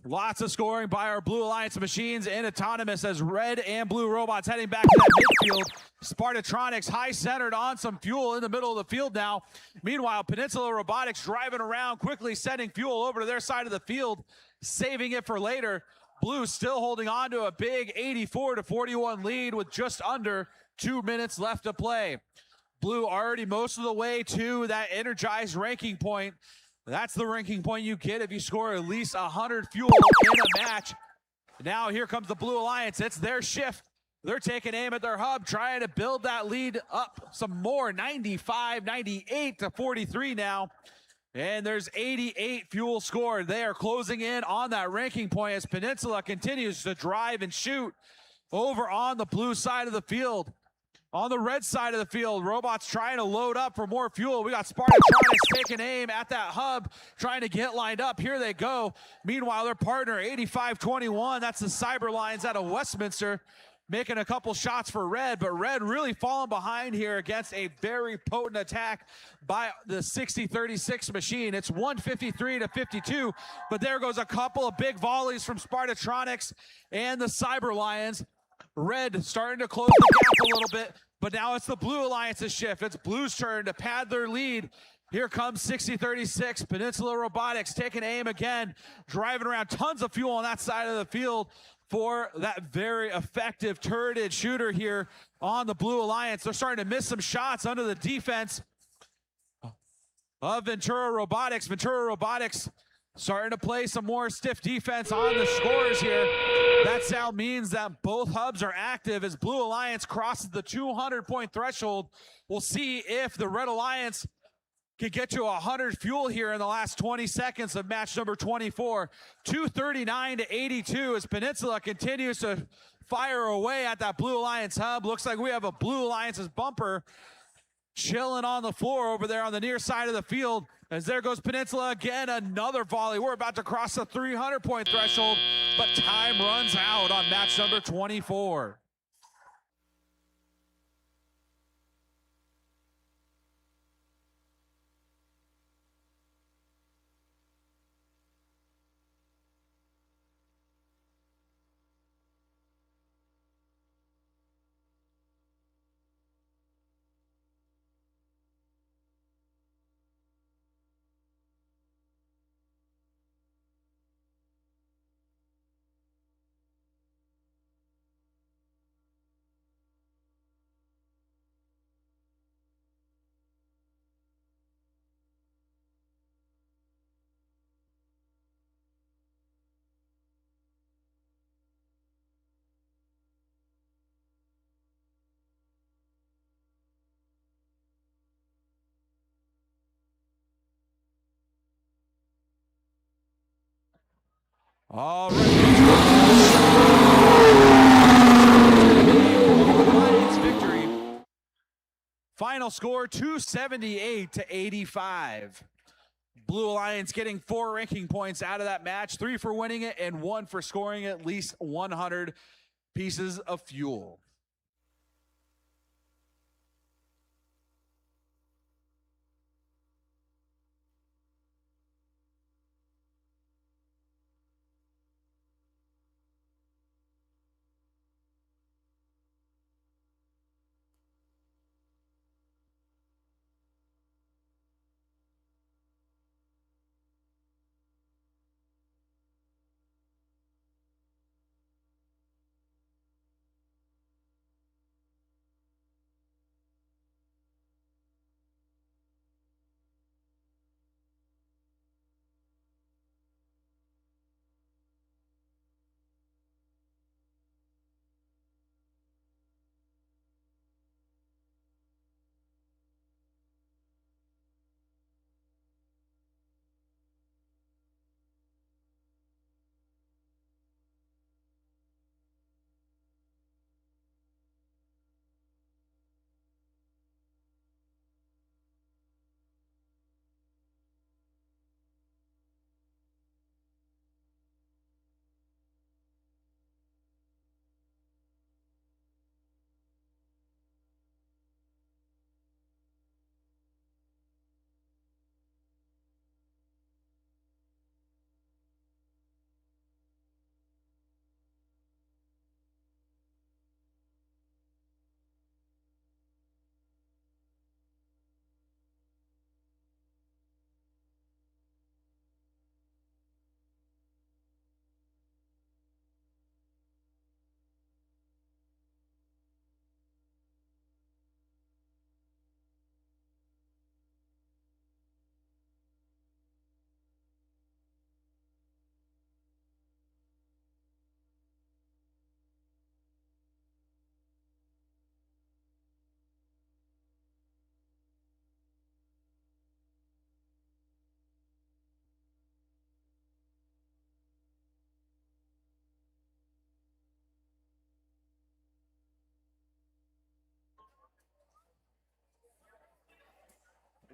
Lots of scoring by our Blue Alliance machines in autonomous as red and blue robots heading back to that midfield. Spartatronics high centered on some fuel in the middle of the field now. Meanwhile, Peninsula Robotics driving around quickly, sending fuel over to their side of the field, saving it for later. Blue still holding on to a big 84-41 lead with just under 2 minutes left to play. Blue already most of the way to that energized ranking point. That's the ranking point you get if you score at least 100 fuel in a match. Now here comes the Blue Alliance. It's their shift. They're taking aim at their hub, trying to build that lead up some more. 98-43 now. And there's 88 fuel scored. They are closing in on that ranking point as Peninsula continues to drive and shoot over on the blue side of the field. On the red side of the field, robots trying to load up for more fuel. We got Spartatronics taking aim at that hub, trying to get lined up. Here they go. Meanwhile, their partner, 85-21, that's the Cyber Lions out of Westminster, making a couple shots for red, but red really falling behind here against a very potent attack by the 60-36 machine. It's 153-52, but there goes a couple of big volleys from Spartatronics and the Cyber Lions. Red starting to close the gap a little bit, but now it's the Blue Alliance's shift. It's Blue's turn to pad their lead. Here comes 60-36, Peninsula Robotics taking aim again, driving around tons of fuel on that side of the field for that very effective turreted shooter here on the Blue Alliance. They're starting to miss some shots under the defense of Ventura Robotics. Ventura Robotics starting to play some more stiff defense on the scores here. That sound means that both hubs are active as Blue Alliance crosses the 200-point threshold. We'll see if the Red Alliance can get to 100 fuel here in the last 20 seconds of match number 24. 239-82 as Peninsula continues to fire away at that Blue Alliance hub. Looks like we have a Blue Alliance's bumper chilling on the floor over there on the near side of the field. As there goes Peninsula again, another volley. We're about to cross the 300-point threshold, but time runs out on match number 24. All right. Lions victory. Final score 278-85. Blue Alliance getting 4 ranking points out of that match, 3 for winning it and 1 for scoring at least 100 pieces of fuel.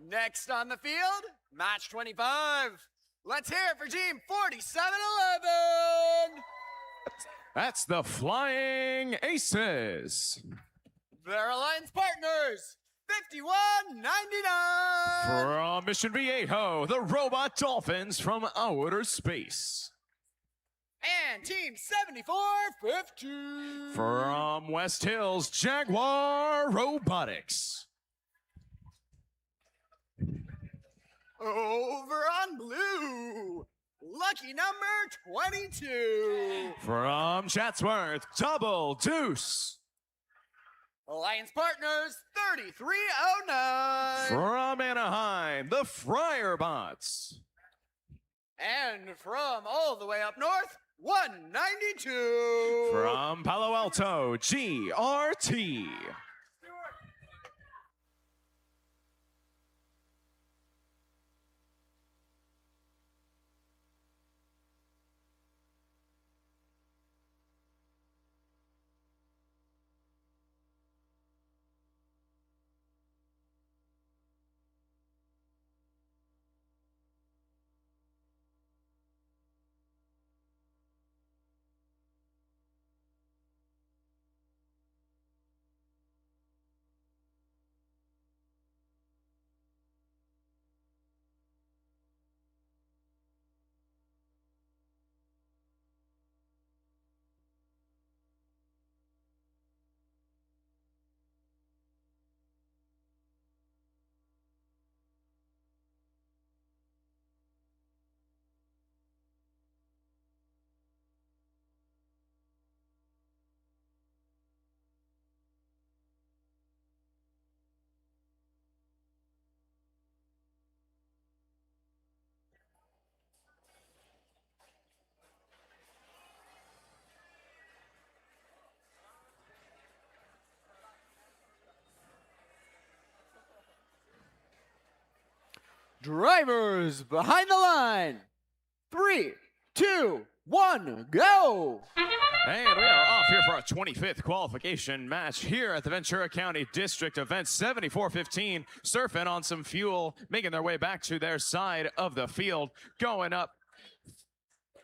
Next on the field, match 25. Let's hear it for team 4711. That's the Flying Aces. Their alliance partners, 5199. From Mission Viejo, the Robot Dolphins from outer space. And team 7450. From West Hills, Jaguar Robotics. Over on blue, lucky number 22. From Chatsworth, Double Deuce. Alliance partners, 3309. From Anaheim, the Friarbots. And from all the way up north, 192. From Palo Alto, GRT. Drivers behind the line. 3, 2, 1, go! And we are off here for our 25th qualification match here at the Ventura County District event 7415, surfing on some fuel, making their way back to their side of the field, going up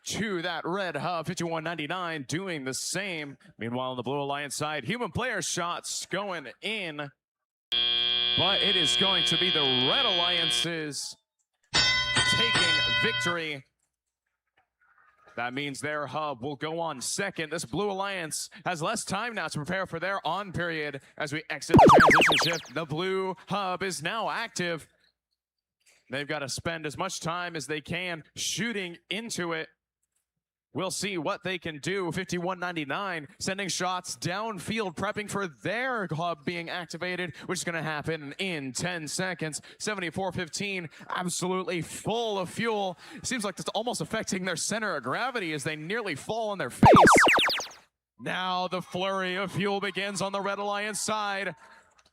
to that red hub, 5199, doing the same. Meanwhile, on the Blue Alliance side, human player shots going in, but it is going to be the Red Alliances taking victory. That means their hub will go on second. This Blue Alliance has less time now to prepare for their on period as we exit the transition shift. The Blue hub is now active. They've got to spend as much time as they can shooting into it. We'll see what they can do. 5199 sending shots downfield, prepping for their hub being activated, which is going to happen in 10 seconds. 7415 absolutely full of fuel. Seems like it's almost affecting their center of gravity as they nearly fall on their face. Now the flurry of fuel begins on the Red Alliance side.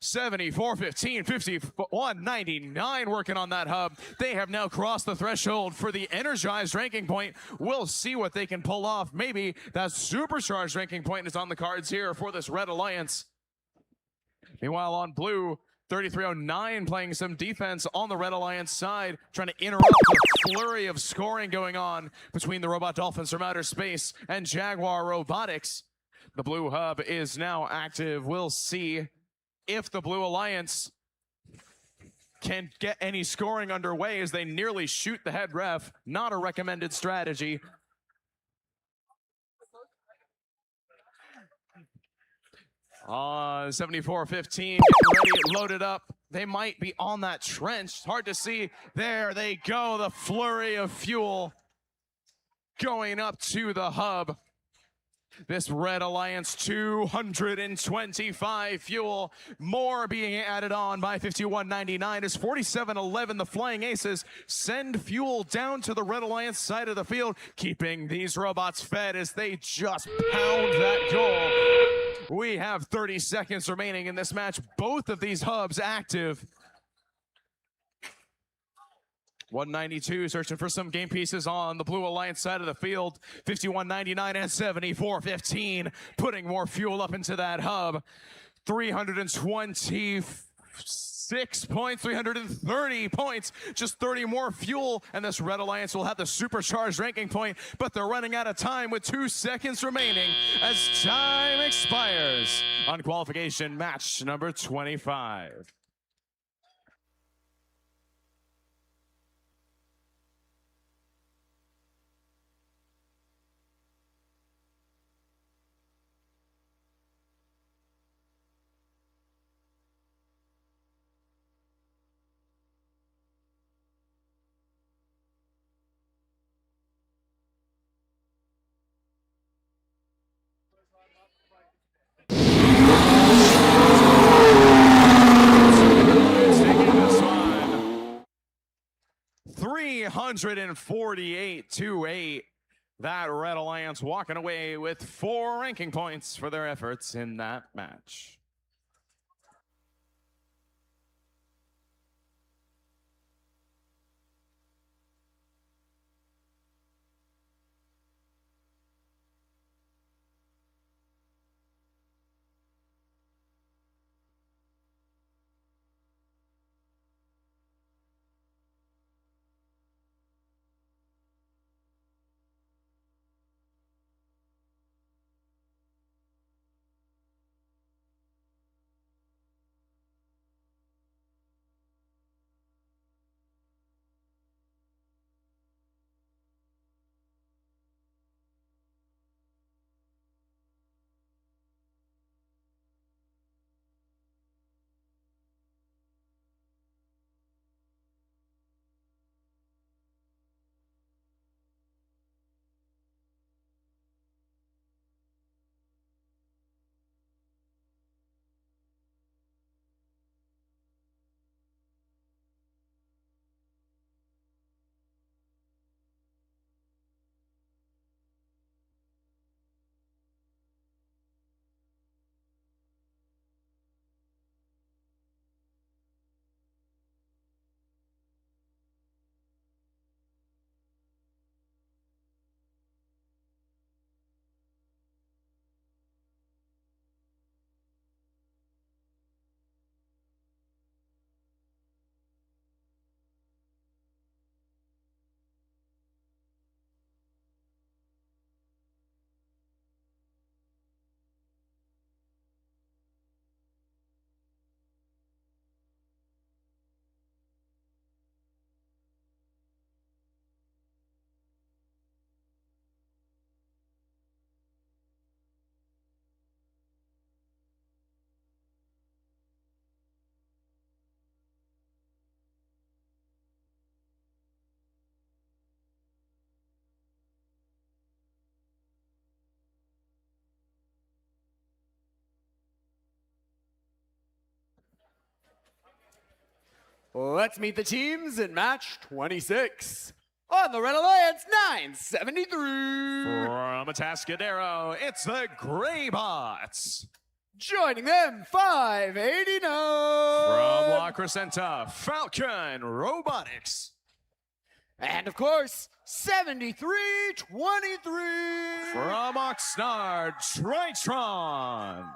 7415, 5199 working on that hub. They have now crossed the threshold for the energized ranking point. We'll see what they can pull off. Maybe that supercharged ranking point is on the cards here for this Red Alliance. Meanwhile, on blue, 3309 playing some defense on the Red Alliance side, trying to interrupt the flurry of scoring going on between the Robot Dolphins from outer space and Jaguar Robotics. The blue hub is now active. We'll see if the Blue Alliance can get any scoring underway as they nearly shoot the head ref. Not a recommended strategy. On 7415, getting ready, loaded up. They might be on that trench. It's hard to see. There they go, the flurry of fuel going up to the hub. This Red Alliance 225 fuel, more being added on by 5199 as 4711, the Flying Aces, send fuel down to the Red Alliance side of the field, keeping these robots fed as they just pound that goal. We have 30 seconds remaining in this match. Both of these hubs active. 192 searching for some game pieces on the Blue Alliance side of the field. 5199 and 7415 putting more fuel up into that hub. 326 points, 330 points, just 30 more fuel, and this Red Alliance will have the supercharged ranking point, but they're running out of time with 2 seconds remaining as time expires on qualification match number 25. Taking this one 348-8. That Red Alliance walking away with 4 ranking points for their efforts in that match. Let's meet the teams in match 26. On the Red Alliance, 973. From Atascadero, it's the Greybots. Joining them, 589. From La Crescenta, Falcon Robotics. And of course, 7323. From Oxnard, Tritron.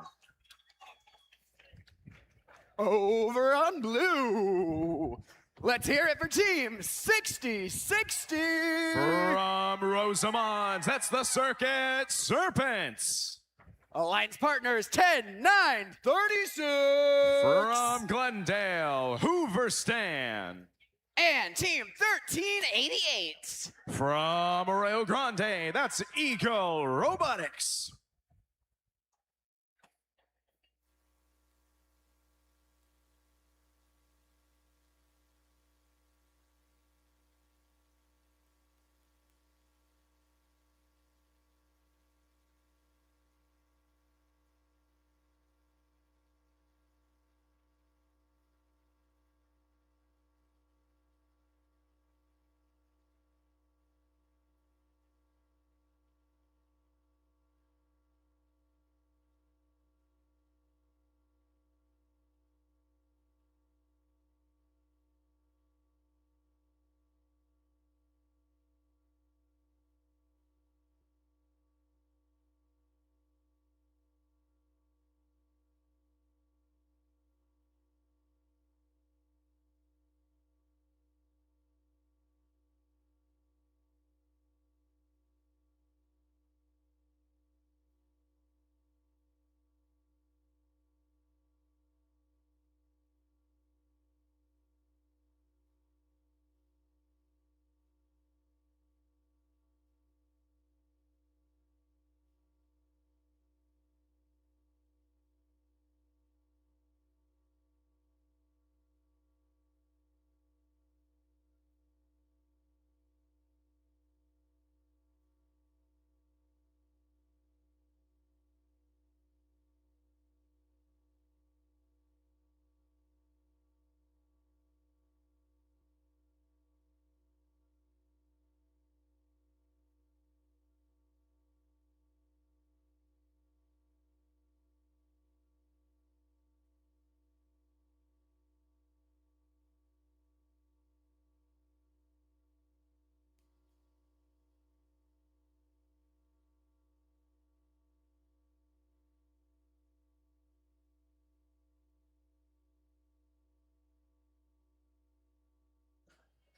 Over on blue. Let's hear it for team 6060. From Rosamond, that's the Circuit Serpents. Alliance partners 10936. From Glendale, Hooverstan. And team 1388. From Rio Grande, that's Eagle Robotics.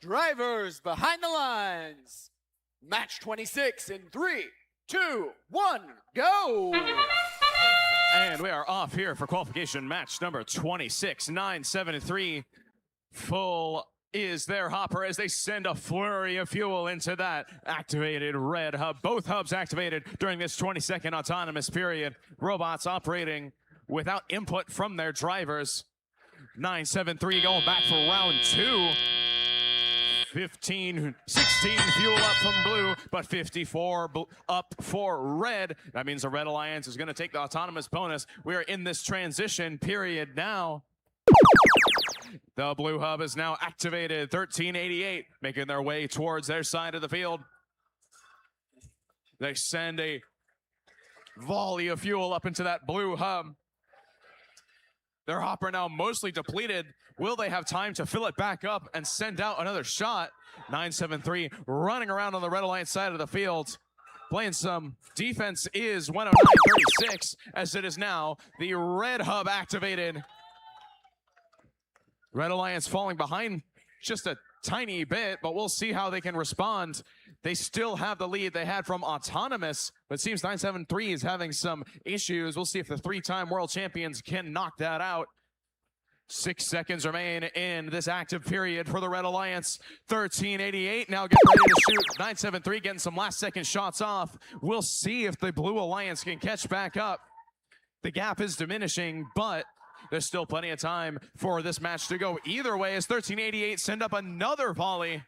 Drivers behind the lines. Match 26 in 3, 2, 1, go. And we are off here for qualification match number 26, 973. Full is their hopper as they send a flurry of fuel into that activated red hub. Both hubs activated during this 20-second autonomous period. Robots operating without input from their drivers. 973 going back for round 2. 16 fuel up from blue, but 54 up for red. That means the Red Alliance is going to take the autonomous bonus. We are in this transition period now. The blue hub is now activated. 1388 making their way towards their side of the field. They send a volley of fuel up into that blue hub. Their hopper now mostly depleted. Will they have time to fill it back up and send out another shot? 973 running around on the Red Alliance side of the field. Playing some defense is 109.36 as it is now the red hub activated. Red Alliance falling behind just a tiny bit, but we'll see how they can respond. They still have the lead they had from Autonomous, but it seems 973 is having some issues. We'll see if the 3-time world champions can knock that out. 6 seconds remain in this active period for the Red Alliance. 1388 now getting ready to shoot. 973 getting some last second shots off. We'll see if the Blue Alliance can catch back up. The gap is diminishing, but there's still plenty of time for this match to go either way as 1388 send up another volley.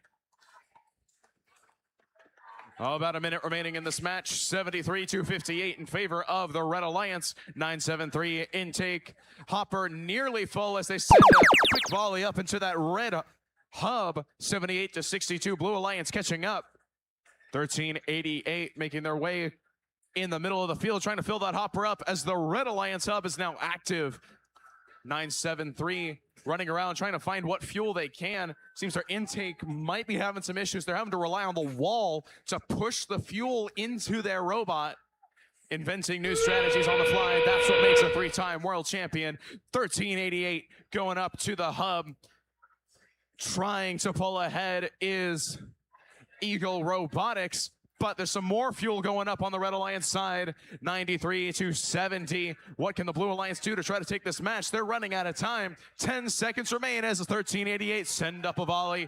Oh, about a minute remaining in this match. 73-58 in favor of the Red Alliance. 973 intake. Hopper nearly full as they send a quick volley up into that red hub. 78-62. Blue Alliance catching up. 1388 making their way in the middle of the field, trying to fill that hopper up as the Red Alliance hub is now active. 973 running around trying to find what fuel they can. Seems their intake might be having some issues. They're having to rely on the wall to push the fuel into their robot. Inventing new strategies on the fly. That's what makes a three-time world champion. 1388 going up to the hub. Trying to pull ahead is Eagle Robotics, but there's some more fuel going up on the Red Alliance side. 93-70. What can the Blue Alliance do to try to take this match? They're running out of time. 10 seconds remain as the 1388 send up a volley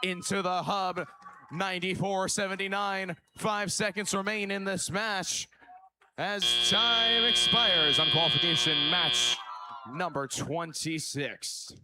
into the hub. 94-79. 5 seconds remain in this match as time expires on qualification match number 26.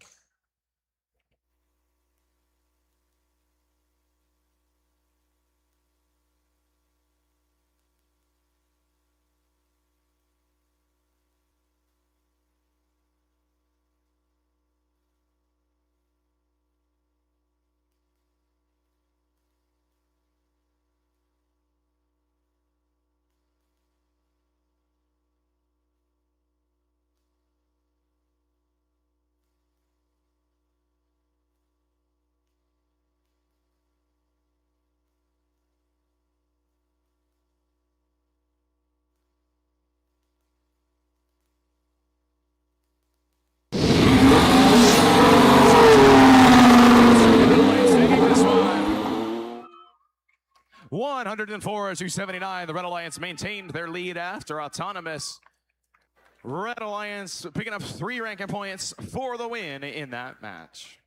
Taking this one. 104-79. The Red Alliance maintained their lead after autonomous. Red Alliance picking up 3 ranking points for the win in that match.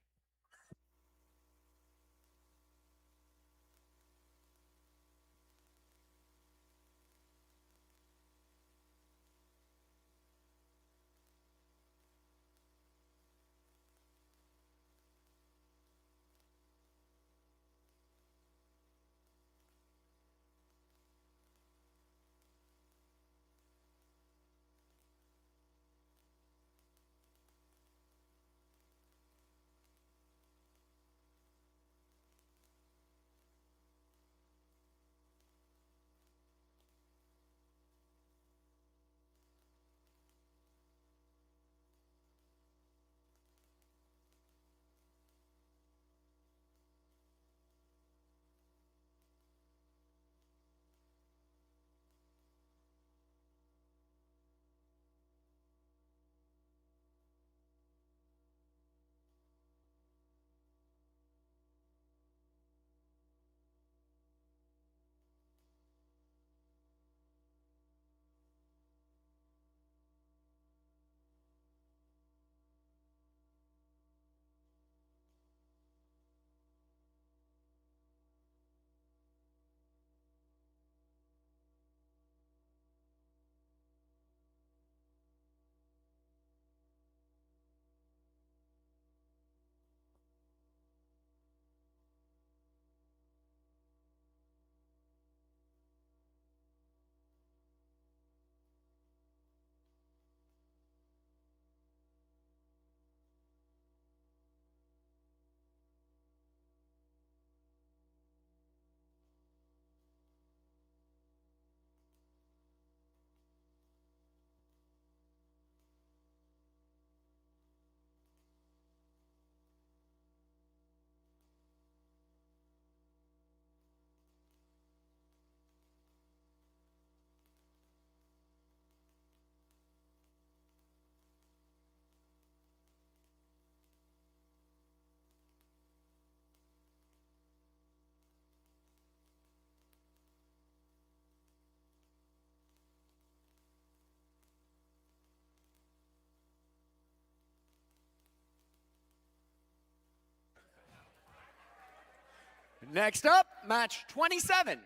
Next up, match 27.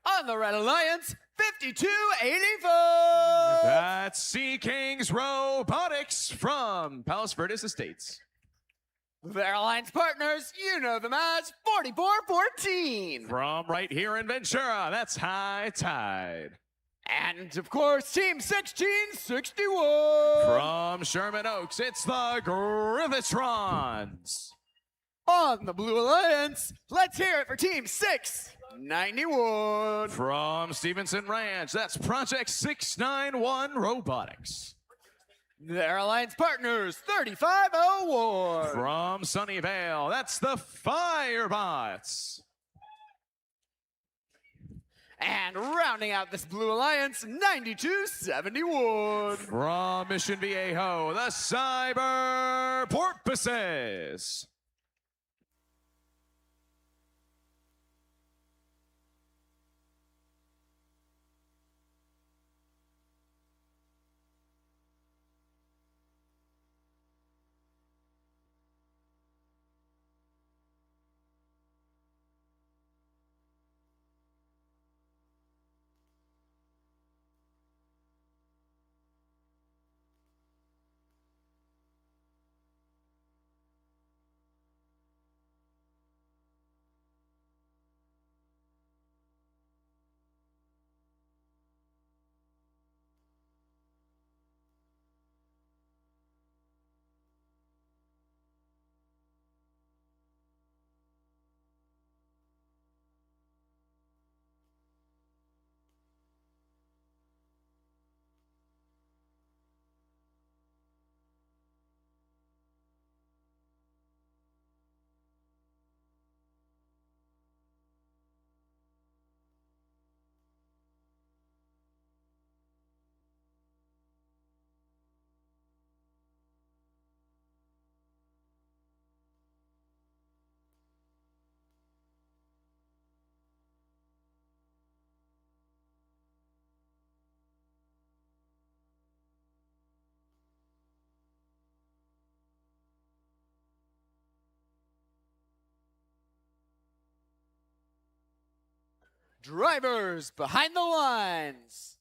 On the Red Alliance, 52-84. That's Sea Kings Robotics from Palos Verdes Estates. Their alliance partners, you know them as 44-14. From right here in Ventura, that's High Tide. And of course, Team 1661. From Sherman Oaks, it's the Griffithtrons. On the Blue Alliance, let's hear it for Team 691. From Stevenson Ranch, that's Project 691 Robotics. Their alliance partners, 3501. From Sunnyvale, that's the Firebots. And rounding out this Blue Alliance, 9271. From Mission Viejo, the Cyber Porpoises. Drivers behind the lines.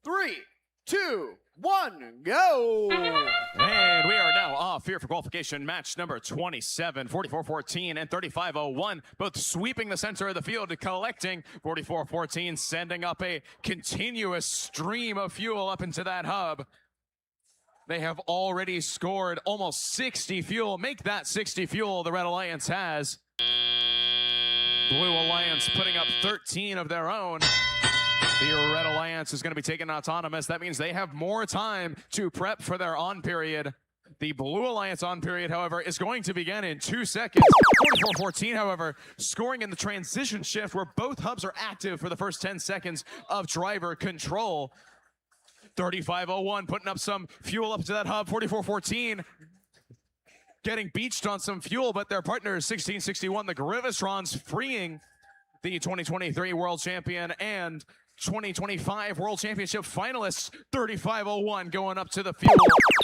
3, 2, 1, go! And we are now off here for qualification match number 27, 44-14 and 35-01, both sweeping the center of the field, collecting 44-14, sending up a continuous stream of fuel up into that hub. They have already scored almost 60 fuel. Make that 60 fuel the Red Alliance has. Blue Alliance putting up 13 of their own. The Red Alliance is going to be taking autonomous. That means they have more time to prep for their on period. The Blue Alliance on period, however, is going to begin in 2 seconds. 44-14, however, scoring in the transition shift where both hubs are active for the first 10 seconds of driver control. 35-01 putting up some fuel up to that hub. 44-14 getting beached on some fuel, but their partner is 1661, the Griffithtrons, freeing the 2023 World Champion and 2025 World Championship finalists. 35-01 going up to the fuel,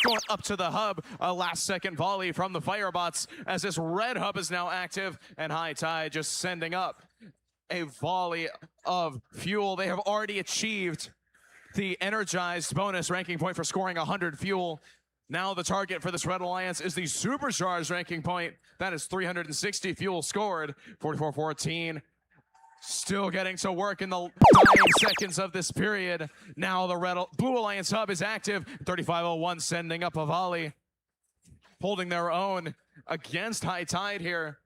going up to the hub. A last second volley from the Firebots as this red hub is now active, and High Tide just sending up a volley of fuel. They have already achieved the energized bonus ranking point for scoring 100 fuel. Now the target for this Red Alliance is the supercharged ranking point. That is 360 fuel scored. 44-14 still getting to work in the dying seconds of this period. Now the Blue Alliance hub is active. 35-01 sending up a volley, holding their own against High Tide here.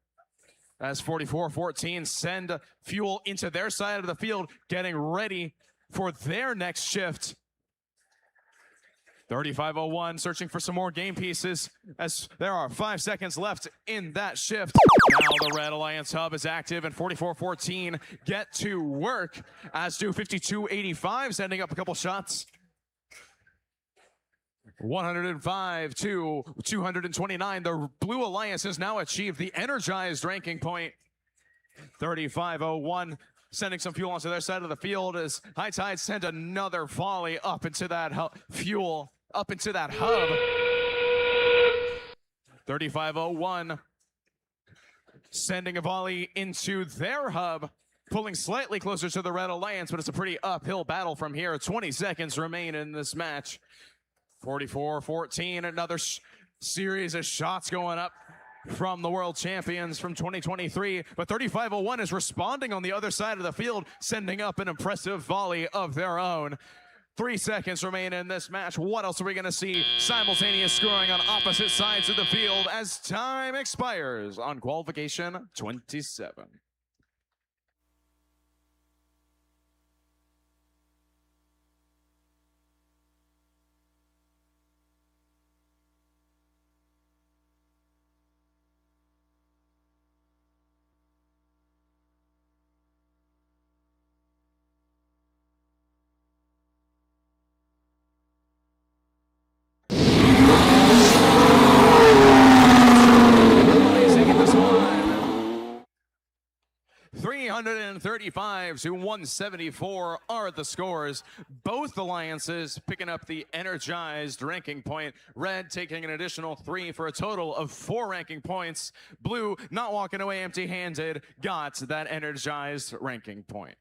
As 44-14 send fuel into their side of the field, getting ready for their next shift. 35-01 searching for some more game pieces as there are 5 seconds left in that shift. Now the Red Alliance hub is active, and 44-14 get to work, as do 52-85 sending up a couple shots. 105 to 229. The Blue Alliance has now achieved the energized ranking point. 35-01 sending some fuel onto their side of the field as High Tide sent another volley up into that fuel, up into that hub. 35-01 sending a volley into their hub, pulling slightly closer to the Red Alliance, but it's a pretty uphill battle from here. 20 seconds remain in this match. 44-14, another series of shots going up from the world champions from 2023, but 3501 is responding on the other side of the field, sending up an impressive volley of their own. 3 seconds remain in this match. What else are we going to see? Simultaneous scoring on opposite sides of the field as time expires on qualification 27. This one. 335 to 174 are the scores. Both alliances picking up the energized ranking point. Red taking an additional 3 for a total of 4 ranking points. Blue, not walking away empty-handed, got that energized ranking point.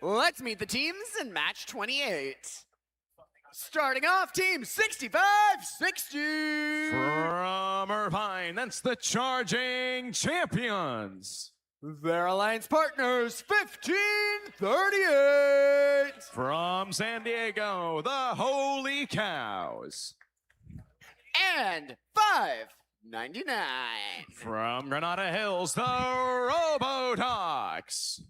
Let's meet the teams in match 28. Starting off, team 65-60. From Irvine, that's the Charging Champions. Their alliance partners, 1538. From San Diego, the Holy Cows. And 599. From Granada Hills, the Robotics.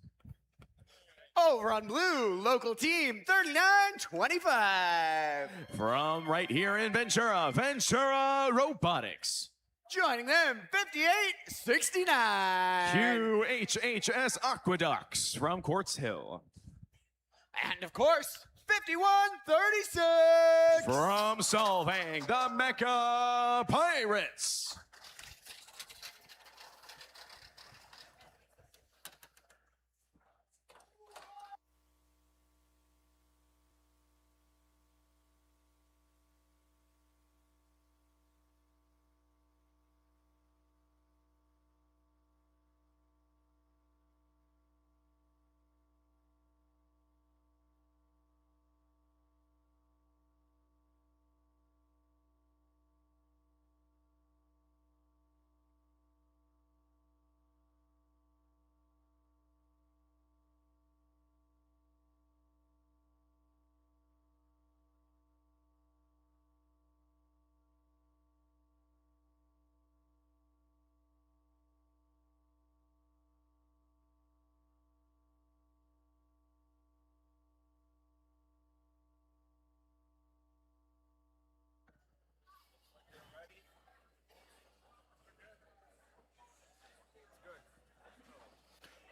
Over on blue, local team 3925. From right here in Ventura, Ventura Robotics. Joining them, 5869. QHHS Aqueducts from Quartz Hill. And of course, 5136. From Solvang, the Mecha Pirates.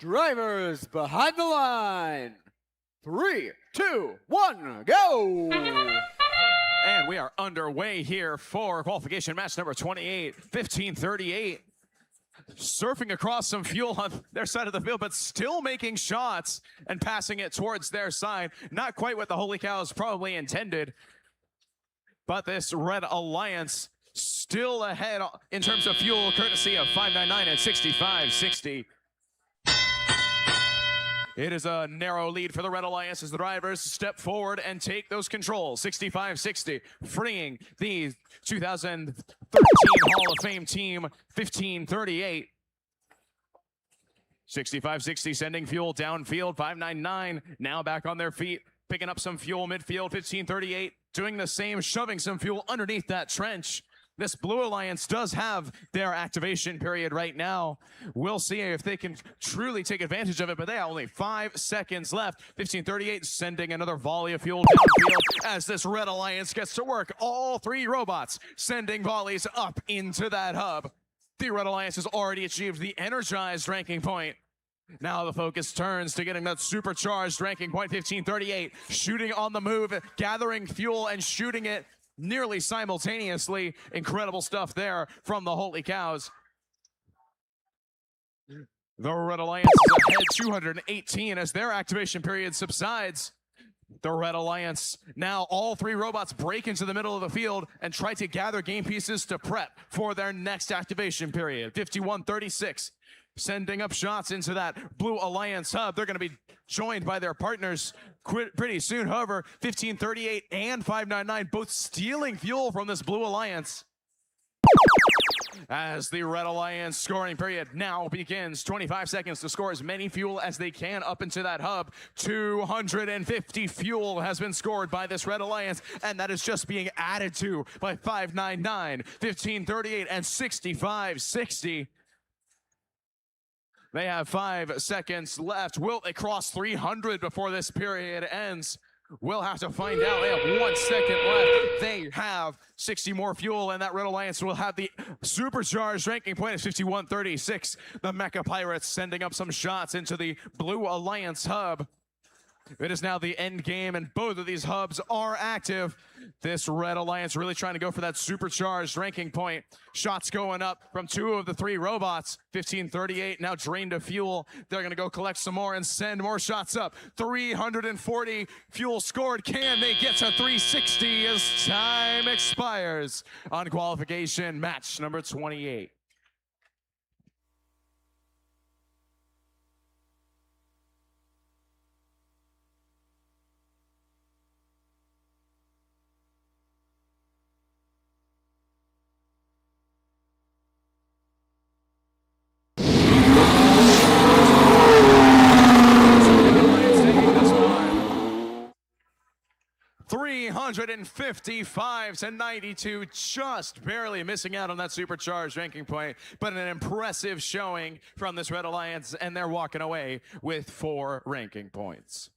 Drivers behind the line. 3, 2, 1, go! And we are underway here for qualification match number 28, 1538. Surfing across some fuel on their side of the field, but still making shots and passing it towards their side. Not quite what the Holy Cows probably intended, but this Red Alliance still ahead in terms of fuel, courtesy of 599 and 6560. It is a narrow lead for the Red Alliance as the drivers step forward and take those controls. 65-60, freeing the 2013 Hall of Fame team, 1538. 65-60, sending fuel downfield. 599 now back on their feet, picking up some fuel midfield. 1538 doing the same, shoving some fuel underneath that trench. This Blue Alliance does have their activation period right now. We'll see if they can truly take advantage of it, but they have only 5 seconds left. 1538 sending another volley of fuel downfield as this Red Alliance gets to work. All 3 robots sending volleys up into that hub. The Red Alliance has already achieved the energized ranking point. Now the focus turns to getting that supercharged ranking point. 1538 shooting on the move, gathering fuel and shooting it nearly simultaneously. Incredible stuff there from the Holy Cows. The Red Alliance is ahead 218 as their activation period subsides. The Red Alliance, now all 3 robots break into the middle of the field and try to gather game pieces to prep for their next activation period. 51-36, sending up shots into that Blue Alliance hub. They're going to be joined by their partners pretty soon. However, 1538 and 599 both stealing fuel from this Blue Alliance. As the Red Alliance scoring period now begins, 25 seconds to score as many fuel as they can up into that hub. 250 fuel has been scored by this Red Alliance, and that is just being added to by 599, 1538, and 6560. They have 5 seconds left. Will they cross 300 before this period ends? We'll have to find out. They have 1 second left. They have 60 more fuel, and that Red Alliance will have the supercharged ranking point at 51-36. The Mecha Pirates sending up some shots into the Blue Alliance hub. It is now the end game, and both of these hubs are active. This Red Alliance really trying to go for that supercharged ranking point. Shots going up from 2 of the 3 robots. 1538 now drained of fuel. They're going to go collect some more and send more shots up. 340 fuel scored. Can they get to 360 as time expires on qualification match number 28? $355-92, just barely missing out on that supercharged ranking point, but an impressive showing from this Red Alliance, and they're walking away with 4 ranking points.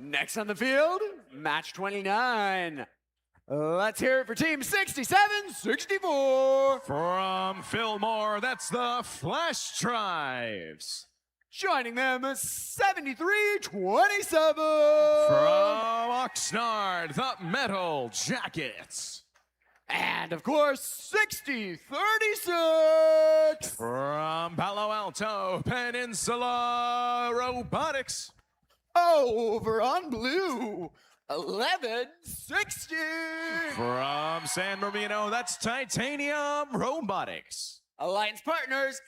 Next on the field, match 29. Let's hear it for team 67-64. From Fillmore, that's the Flash Drives. Joining them, 73-27. From Oxnard, the Metal Jackets. And of course, 60-36. From Palo Alto Peninsula Robotics. Over on blue, 11-60. From San Marino, that's Titanium Robotics. Alliance Partners,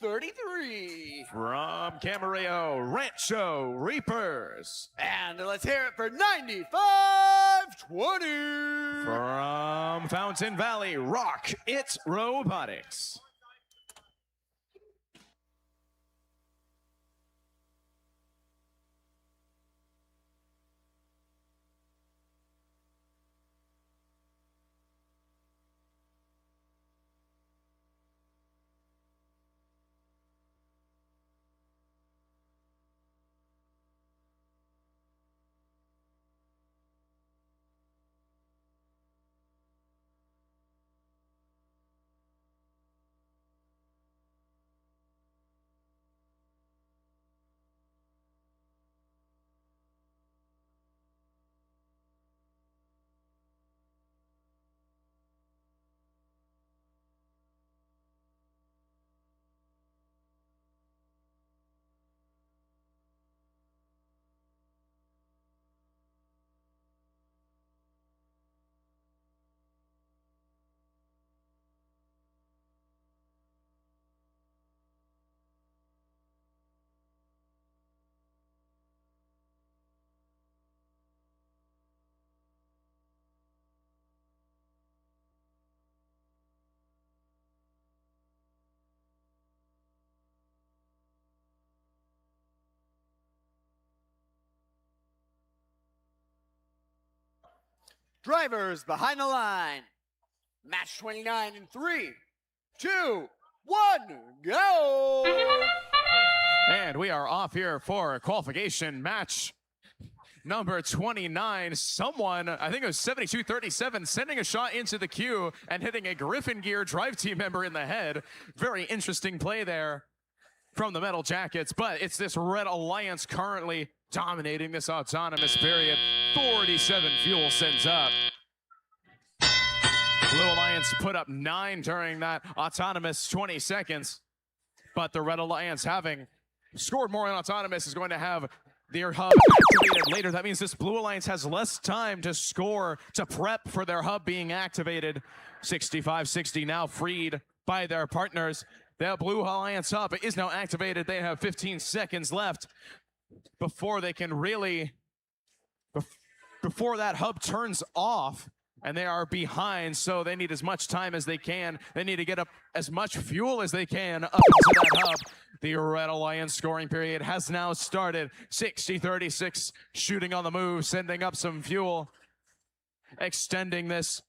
85-33. From Camarillo, Rancho Reapers. And let's hear it for 95-20. From Fountain Valley, Rock It Robotics. Drivers behind the line. Match 29 in 3, 2, 1, go! And we are off here for qualification match number 29. Someone, I think it was 72-37, sending a shot into the queue and hitting a Griffin Gear drive team member in the head. Very interesting play there from the Metal Jackets, but it's this Red Alliance currently dominating this autonomous period. 47 fuel sends up. Blue Alliance put up 9 during that autonomous 20 seconds, but the Red Alliance, having scored more on autonomous, is going to have their hub activated later. That means this Blue Alliance has less time to score, to prep for their hub being activated. 65-60 now freed by their partners. The Blue Alliance hub is now activated. They have 15 seconds left before they can really, before that hub turns off, and they are behind, so they need as much time as they can. They need to get up as much fuel as they can up into that hub. The Red Alliance scoring period has now started. 60-36, shooting on the move, sending up some fuel, extending this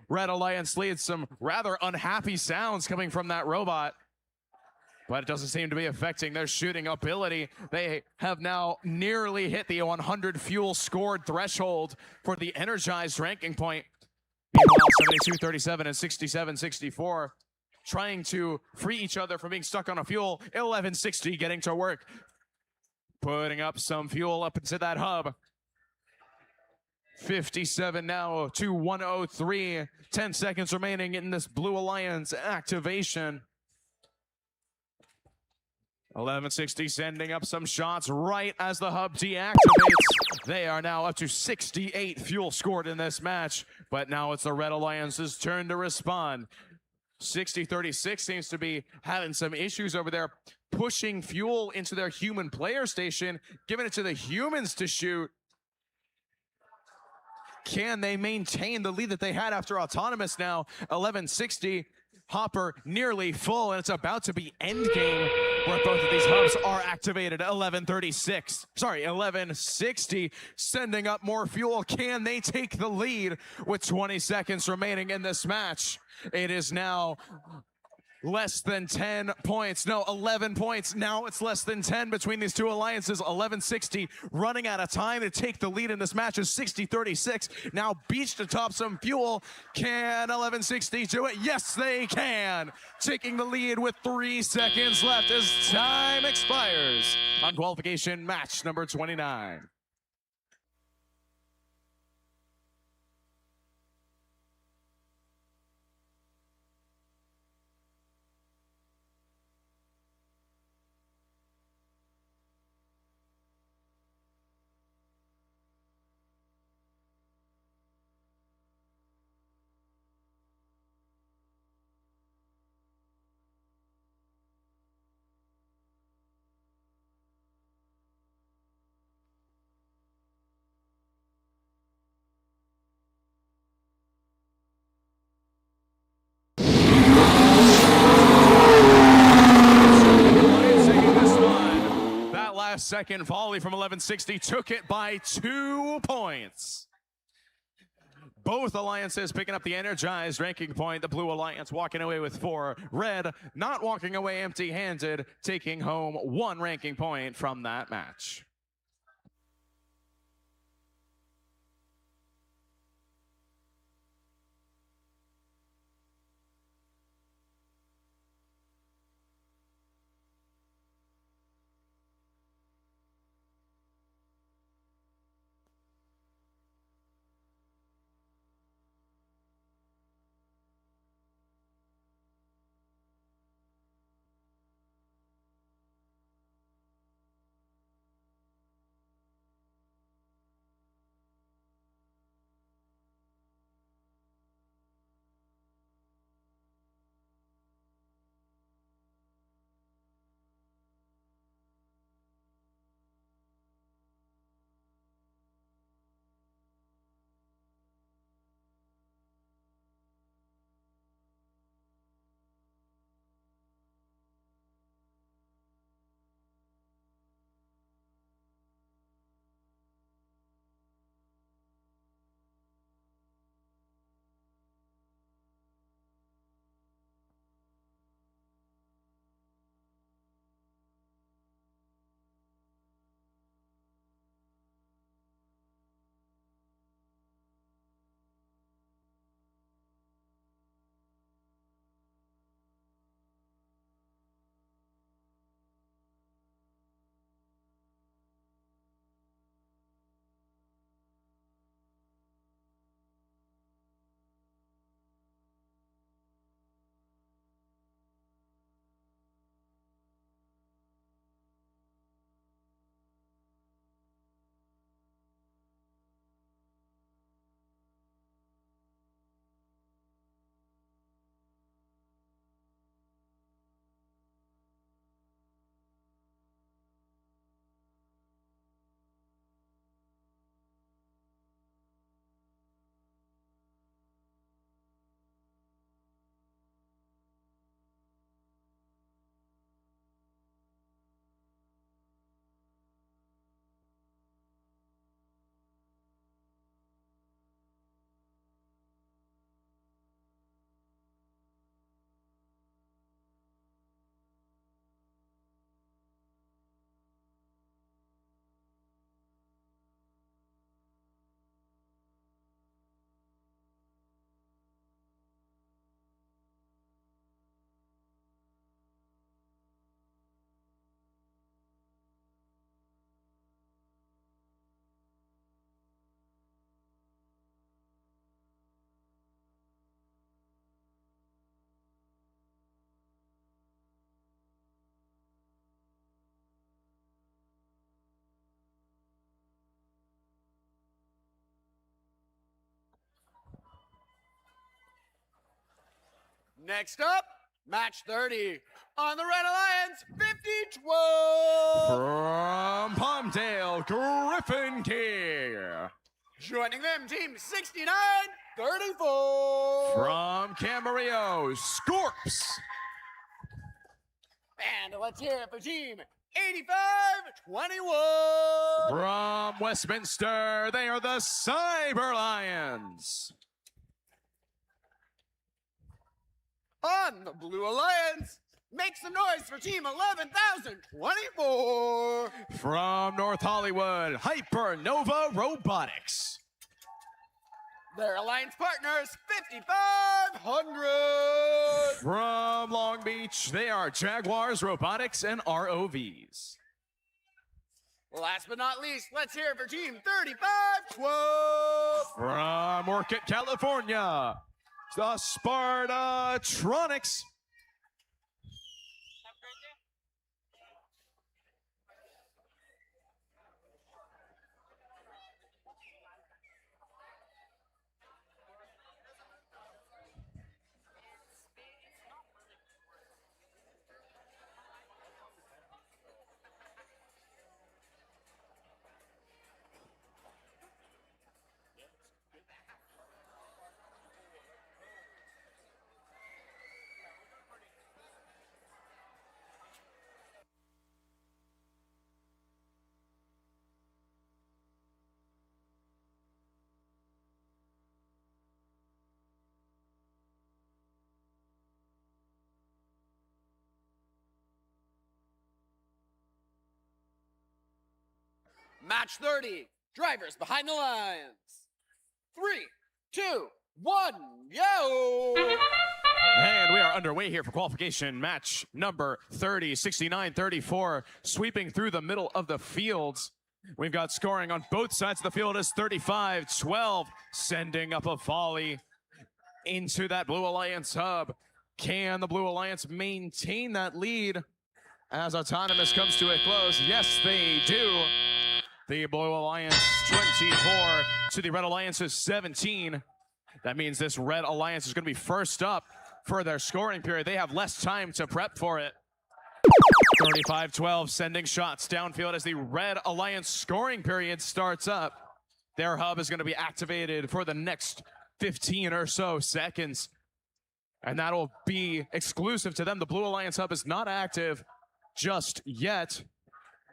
Red Alliance lead. Some rather unhappy sounds coming from that robot, but it doesn't seem to be affecting their shooting ability. They have now nearly hit the 100 fuel scored threshold for the energized ranking point. Meanwhile, 72-37 and 67-64 trying to free each other from being stuck on a fuel. 11-60 getting to work, putting up some fuel up into that hub. 57 now to 103. 10 seconds remaining in this Blue Alliance activation. 11-60 sending up some shots right as the hub deactivates. They are now up to 68 fuel scored in this match, but now it's the Red Alliance's turn to respond. 60-36 seems to be having some issues over there, pushing fuel into their human player station, giving it to the humans to shoot. Can they maintain the lead that they had after autonomous now? 11-60. Hopper nearly full, and it's about to be endgame where both of these hubs are activated. 11-60, sending up more fuel. Can they take the lead with 20 seconds remaining in this match? It is now less than 10 points. No, 11 points. Now it's less than 10 between these two alliances. 11-60, running out of time to take the lead in this match is 60-36. Now Beach to top some fuel. Can 11-60 do it? Yes, they can. Taking the lead with 3 seconds left as time expires on qualification match number 29. Second volley from 11-60 took it by 2 points. Both alliances picking up the energized ranking point. The Blue Alliance walking away with 4. Red not walking away empty-handed, taking home 1 ranking point from that match. Next up, match 30 on the Red Alliance, 50-12. From Palmdale, Griffin Gear. Joining them, team 69-34. From Camarillo, Scorps. And let's hear it for team 85-21. From Westminster, they are the Cyber Lions. On the Blue Alliance, make some noise for Team 11,024. From North Hollywood, Hypernova Robotics. Their alliance partners, 5,500. From Long Beach, they are Jaguars Robotics and ROVs. Last but not least, let's hear it for Team 3512. From Orchid, California, the Spartatronics. Match 30, drivers behind the lines. 3, 2, 1, yo! And we are underway here for qualification match number 30, 69-34, sweeping through the middle of the fields. We've got scoring on both sides of the field as 35-12, sending up a volley into that Blue Alliance hub. Can the Blue Alliance maintain that lead as Autonomous comes to a close? Yes, they do. The Blue Alliance 24 to the Red Alliance's 17. That means this Red Alliance is going to be first up for their scoring period. They have less time to prep for it. 35-12, sending shots downfield as the Red Alliance scoring period starts up. Their hub is going to be activated for the next 15 or so seconds. And that'll be exclusive to them. The Blue Alliance hub is not active just yet.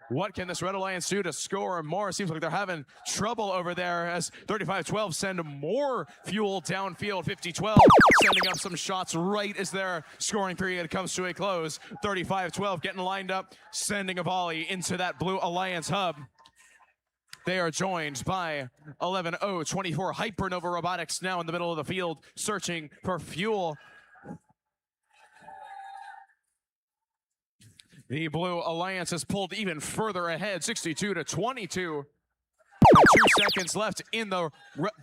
What can this Red Alliance do to score more? Seems like they're having trouble over there as 35-12 send more fuel downfield. 50-12 sending up some shots right as their scoring period comes to a close. 35-12 getting lined up, sending a volley into that Blue Alliance hub. They are joined by 11-0-24 Hypernova Robotics now in the middle of the field, searching for fuel. The Blue Alliance has pulled even further ahead, 62-22. 2 seconds left in the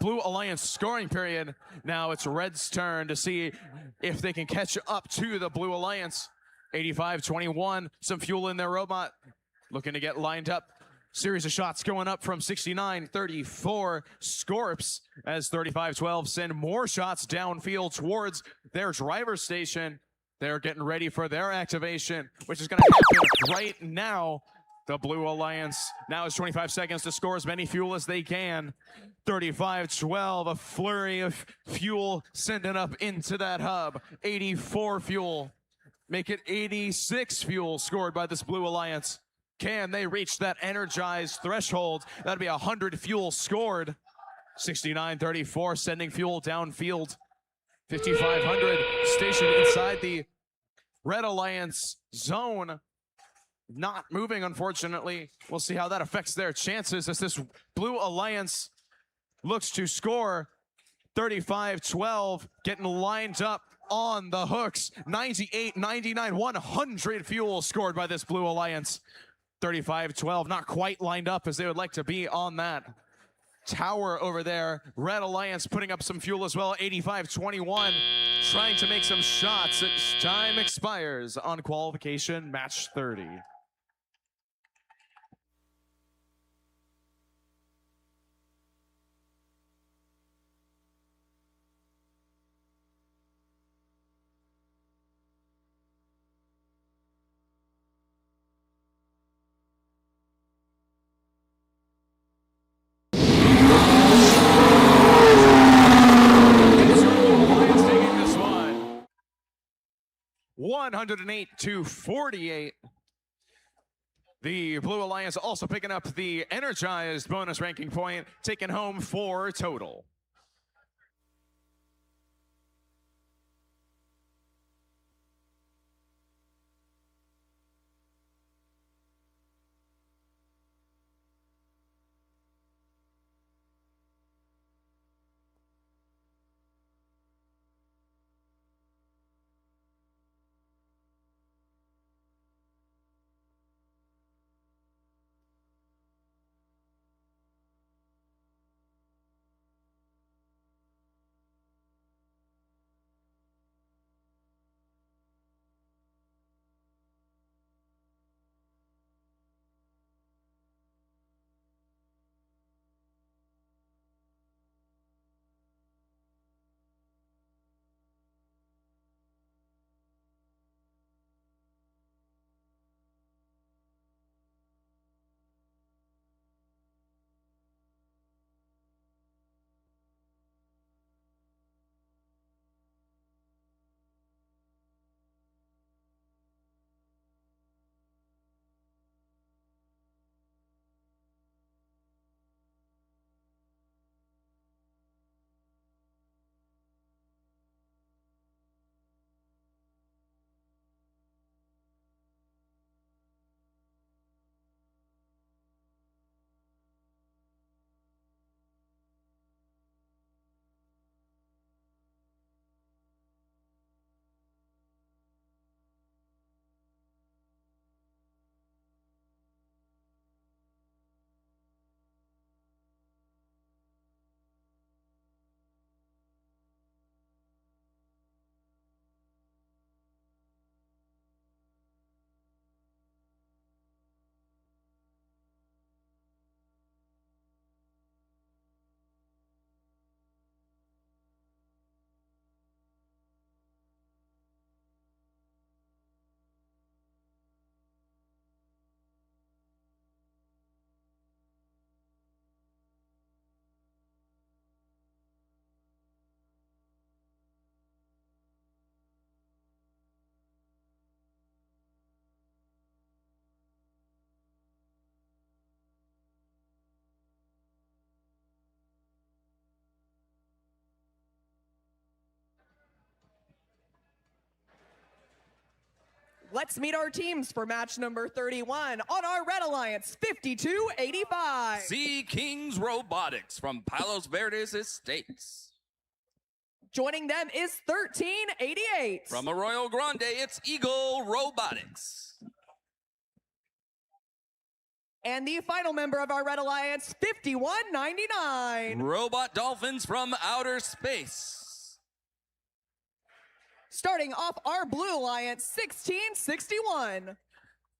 Blue Alliance scoring period. Now it's Red's turn to see if they can catch up to the Blue Alliance. 85-21, some fuel in their robot. Looking to get lined up. Series of shots going up from 69-34 Scorps as 35-12 send more shots downfield towards their driver's station. They're getting ready for their activation, which is going to happen right now. The Blue Alliance now has 25 seconds to score as many fuel as they can. 35-12, a flurry of fuel sending up into that hub. 84 fuel, make it 86 fuel scored by this Blue Alliance. Can they reach that energized threshold? That'd be 100 fuel scored. 69-34, sending fuel downfield. 5,500 stationed inside the Red Alliance zone. Not moving, unfortunately. We'll see how that affects their chances as this Blue Alliance looks to score. 35-12, getting lined up on the hooks. 98, 99, 100 fuel scored by this Blue Alliance. 35-12, not quite lined up as they would like to be on that tower over there. Red Alliance putting up some fuel as well. 85-21, trying to make some shots as time expires on qualification match 30. Alliance taking this one. 108-48. The Blue Alliance also picking up the energized bonus ranking point, taking home 4 total. Let's meet our teams for match number 31 on our Red Alliance 5285. Sea Kings Robotics from Palos Verdes Estates. Joining them is 1388. From Arroyo Grande, it's Eagle Robotics. And the final member of our Red Alliance, 5199. Robot Dolphins from Outer Space. Starting off our Blue Alliance, 1661.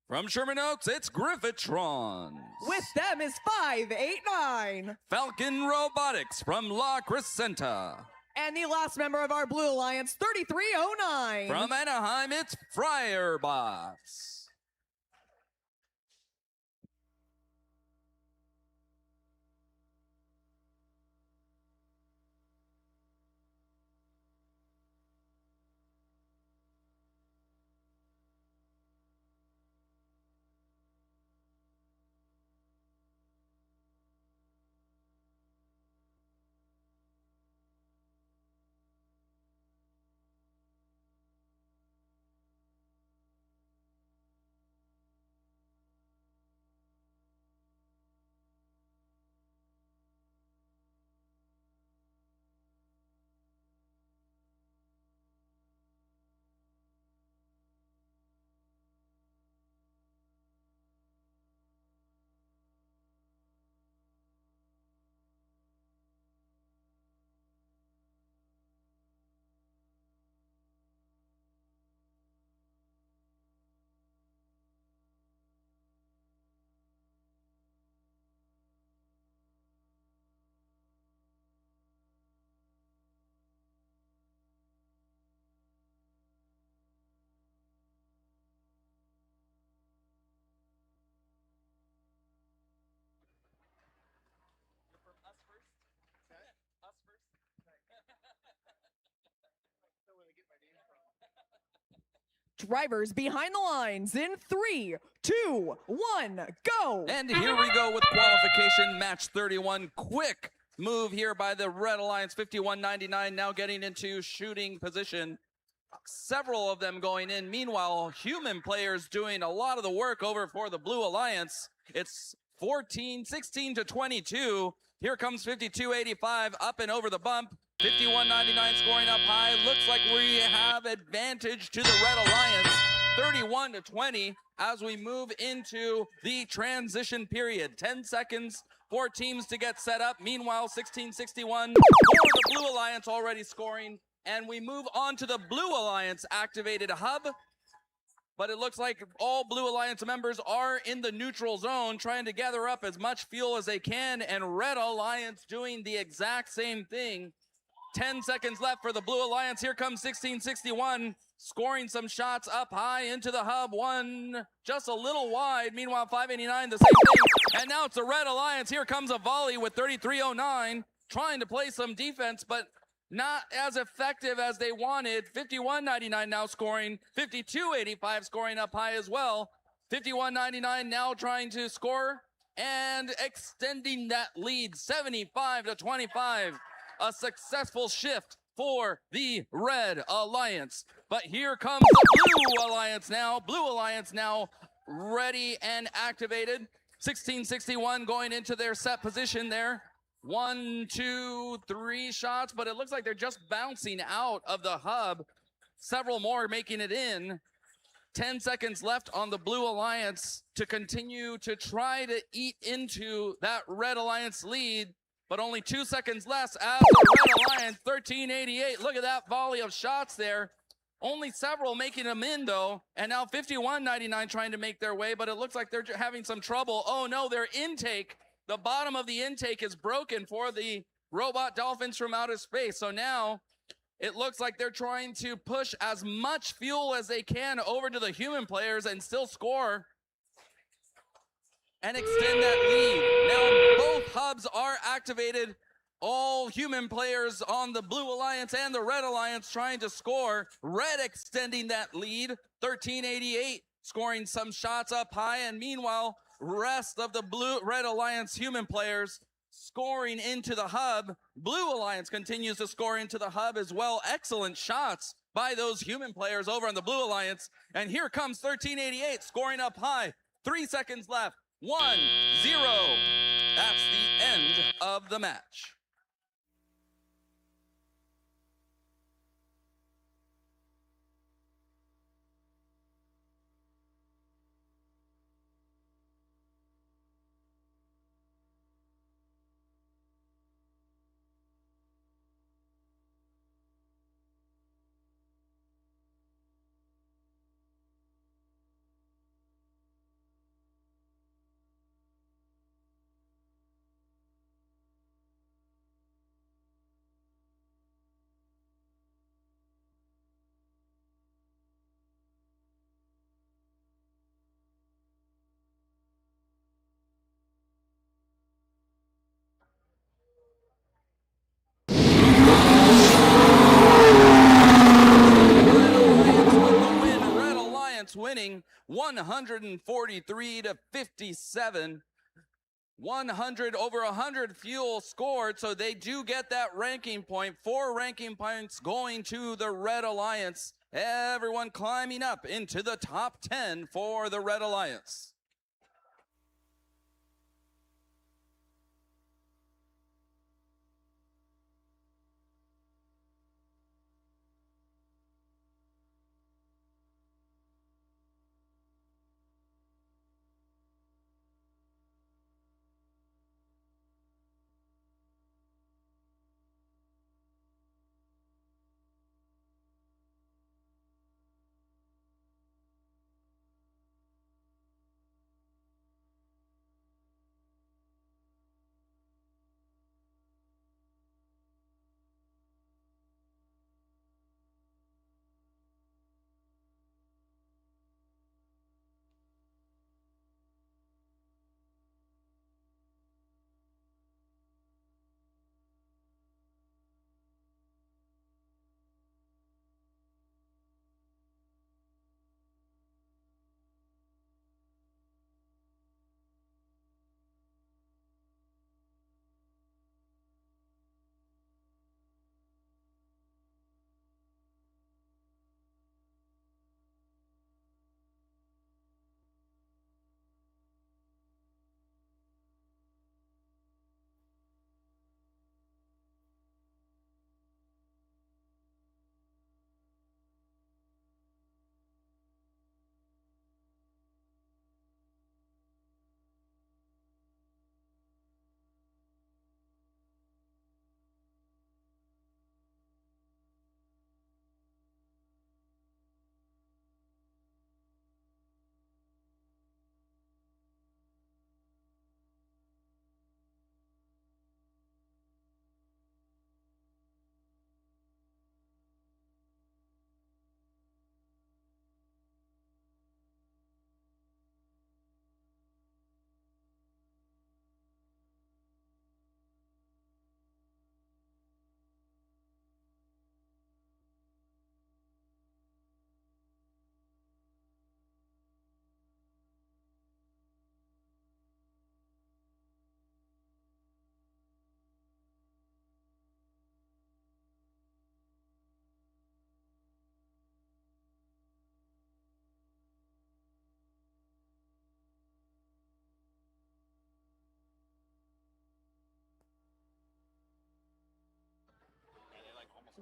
From Sherman Oaks, it's Griffitron. With them is 589. Falcon Robotics from La Crescenta. And the last member of our Blue Alliance, 3309. From Anaheim, it's Friarbots. Drivers behind the lines in 3, 2, 1, go. And here we go with qualification match 31. Quick move here by the Red Alliance, 5199, now getting into shooting position. Several of them going in. Meanwhile, human players doing a lot of the work over for the Blue Alliance. It's 16 to 22. Here comes 5285 up and over the bump. 5199 scoring up high. Looks like we have advantage to the Red Alliance. 31 to 20 as we move into the transition period. 10 seconds for teams to get set up. Meanwhile, 1661 for the Blue Alliance already scoring. And we move on to the Blue Alliance activated hub. But it looks like all Blue Alliance members are in the neutral zone, trying to gather up as much fuel as they can, and Red Alliance doing the exact same thing. 10 seconds left for the Blue Alliance. Here comes 1661, scoring some shots up high into the hub. One just a little wide. Meanwhile, 589, the same thing. And now it's the Red Alliance. Here comes a volley with 3309, trying to play some defense, but not as effective as they wanted. 5199 now scoring. 5285 scoring up high as well. 5199 now trying to score and extending that lead, 75 to 25. A successful shift for the Red Alliance. But here comes the Blue Alliance now. Blue Alliance now ready and activated. 1661 going into their set position there. 1, 2, 3 shots, but it looks like they're just bouncing out of the hub. Several more making it in. 10 seconds left on the Blue Alliance to continue to try to eat into that Red Alliance lead. But only 2 seconds less as the Red Alliance, 1388. Look at that volley of shots there. Only several making them in, though. And now 5199 trying to make their way, but it looks like they're having some trouble. Oh, no, their intake, the bottom of the intake is broken for the Robot Dolphins from outer space. So now it looks like they're trying to push as much fuel as they can over to the human players and still score and extend that lead. Now both hubs are activated. All human players on the Blue Alliance and the Red Alliance trying to score. Red extending that lead, 1388, scoring some shots up high. And meanwhile, rest of the Red Alliance human players scoring into the hub. Blue Alliance continues to score into the hub as well. Excellent shots by those human players over on the Blue Alliance. And here comes 1388 scoring up high. 3 seconds left. 1-0. That's the end of the match. Red Alliance winning 143 to 57. 100 over 100 fuel scored, so they do get that ranking point. 4 ranking points going to the Red Alliance. Everyone climbing up into the top 10 for the Red Alliance.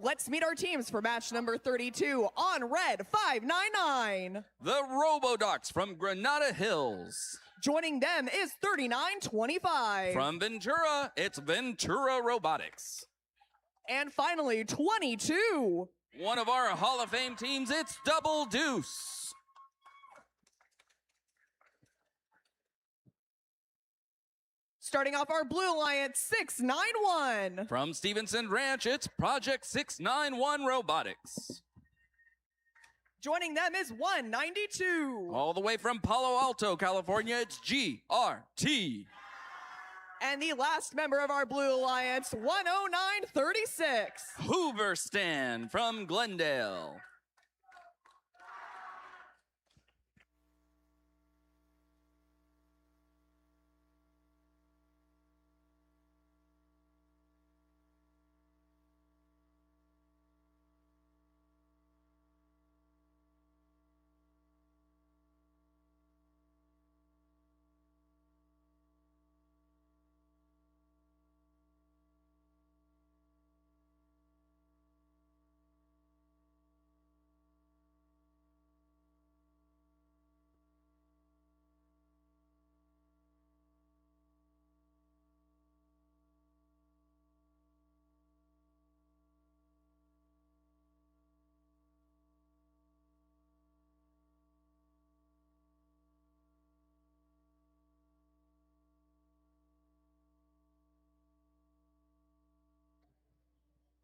Let's meet our teams for match number 32 on red 599. The Robotics from Granada Hills. Joining them is 3925. From Ventura, it's Ventura Robotics. And finally, 22. One of our Hall of Fame teams, it's Double Deuce. Starting off our Blue Alliance, 691. From Stevenson Ranch, it's Project 691 Robotics. Joining them is 192. All the way from Palo Alto, California, it's GRT. And the last member of our Blue Alliance, 10936. Hoover Stand from Glendale.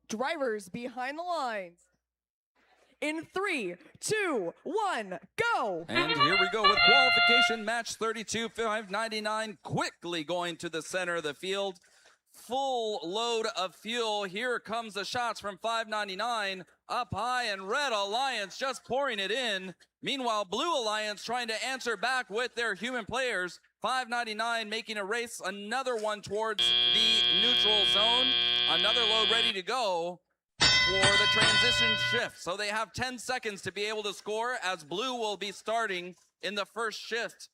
Drivers behind the lines. In 3, 2, 1, go! And here we go with qualification match 32, 599, quickly going to the center of the field. Full load of fuel. Here comes the shots from 599 up high, and Red Alliance just pouring it in. Meanwhile, Blue Alliance trying to answer back with their human players. 599 making a race, another one towards the neutral zone. Another load ready to go for the transition shift. So they have 10 seconds to be able to score, as Blue will be starting in the first shift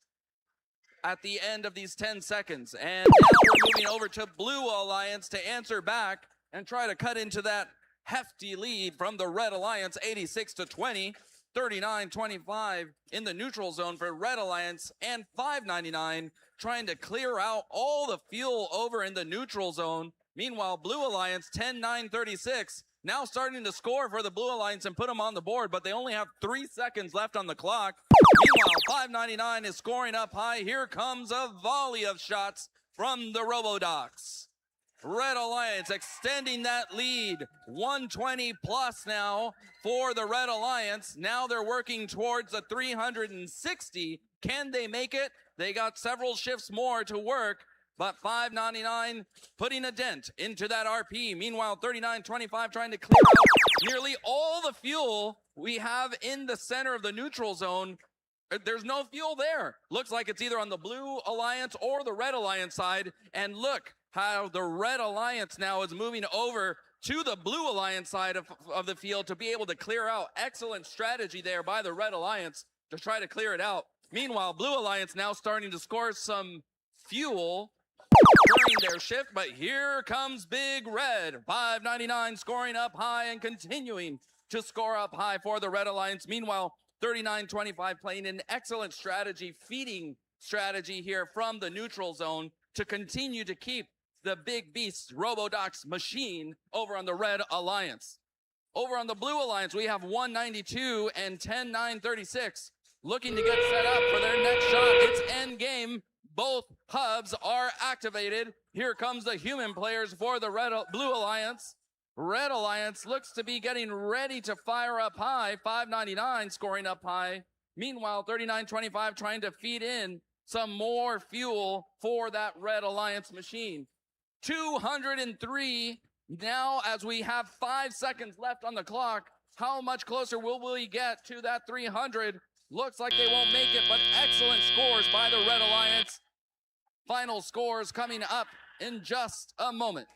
at the end of these 10 seconds. And now we're moving over to Blue Alliance to answer back and try to cut into that hefty lead from the Red Alliance, 86-20, 39-25 in the neutral zone for Red Alliance, and 599 trying to clear out all the fuel over in the neutral zone. Meanwhile, Blue Alliance, 10-9-36, now starting to score for the Blue Alliance and put them on the board, but they only have 3 seconds left on the clock. Meanwhile, 599 is scoring up high. Here comes a volley of shots from the Robotics. Red Alliance extending that lead, 120 plus now for the Red Alliance. Now they're working towards a 360. Can they make it? They got several shifts more to work, but 599 putting a dent into that RP. Meanwhile, 39-25 trying to clear out nearly all the fuel we have in the center of the neutral zone. There's no fuel there. Looks like it's either on the Blue Alliance or the Red Alliance side. And look how the Red Alliance now is moving over to the Blue Alliance side of the field to be able to clear out. Excellent strategy there by the Red Alliance to try to clear it out. Meanwhile, Blue Alliance now starting to score some fuel during their shift, but here comes Big Red. 599 scoring up high and continuing to score up high for the Red Alliance. Meanwhile, 39-25 playing an excellent strategy, feeding strategy here from the neutral zone to continue to keep the big beast Robodox machine over on the Red Alliance. Over on the Blue Alliance, we have 192 and 10-9-36 looking to get set up for their next shot. It's end game. Both hubs are activated. Here comes the human players for the Blue Alliance. Red Alliance looks to be getting ready to fire up high. 599 scoring up high. Meanwhile, 39-25 trying to feed in some more fuel for that Red Alliance machine. 203 now as we have 5 seconds left on the clock. How much closer will we get to that 300? Looks like they won't make it, but excellent scores by the Red Alliance. Final scores coming up in just a moment.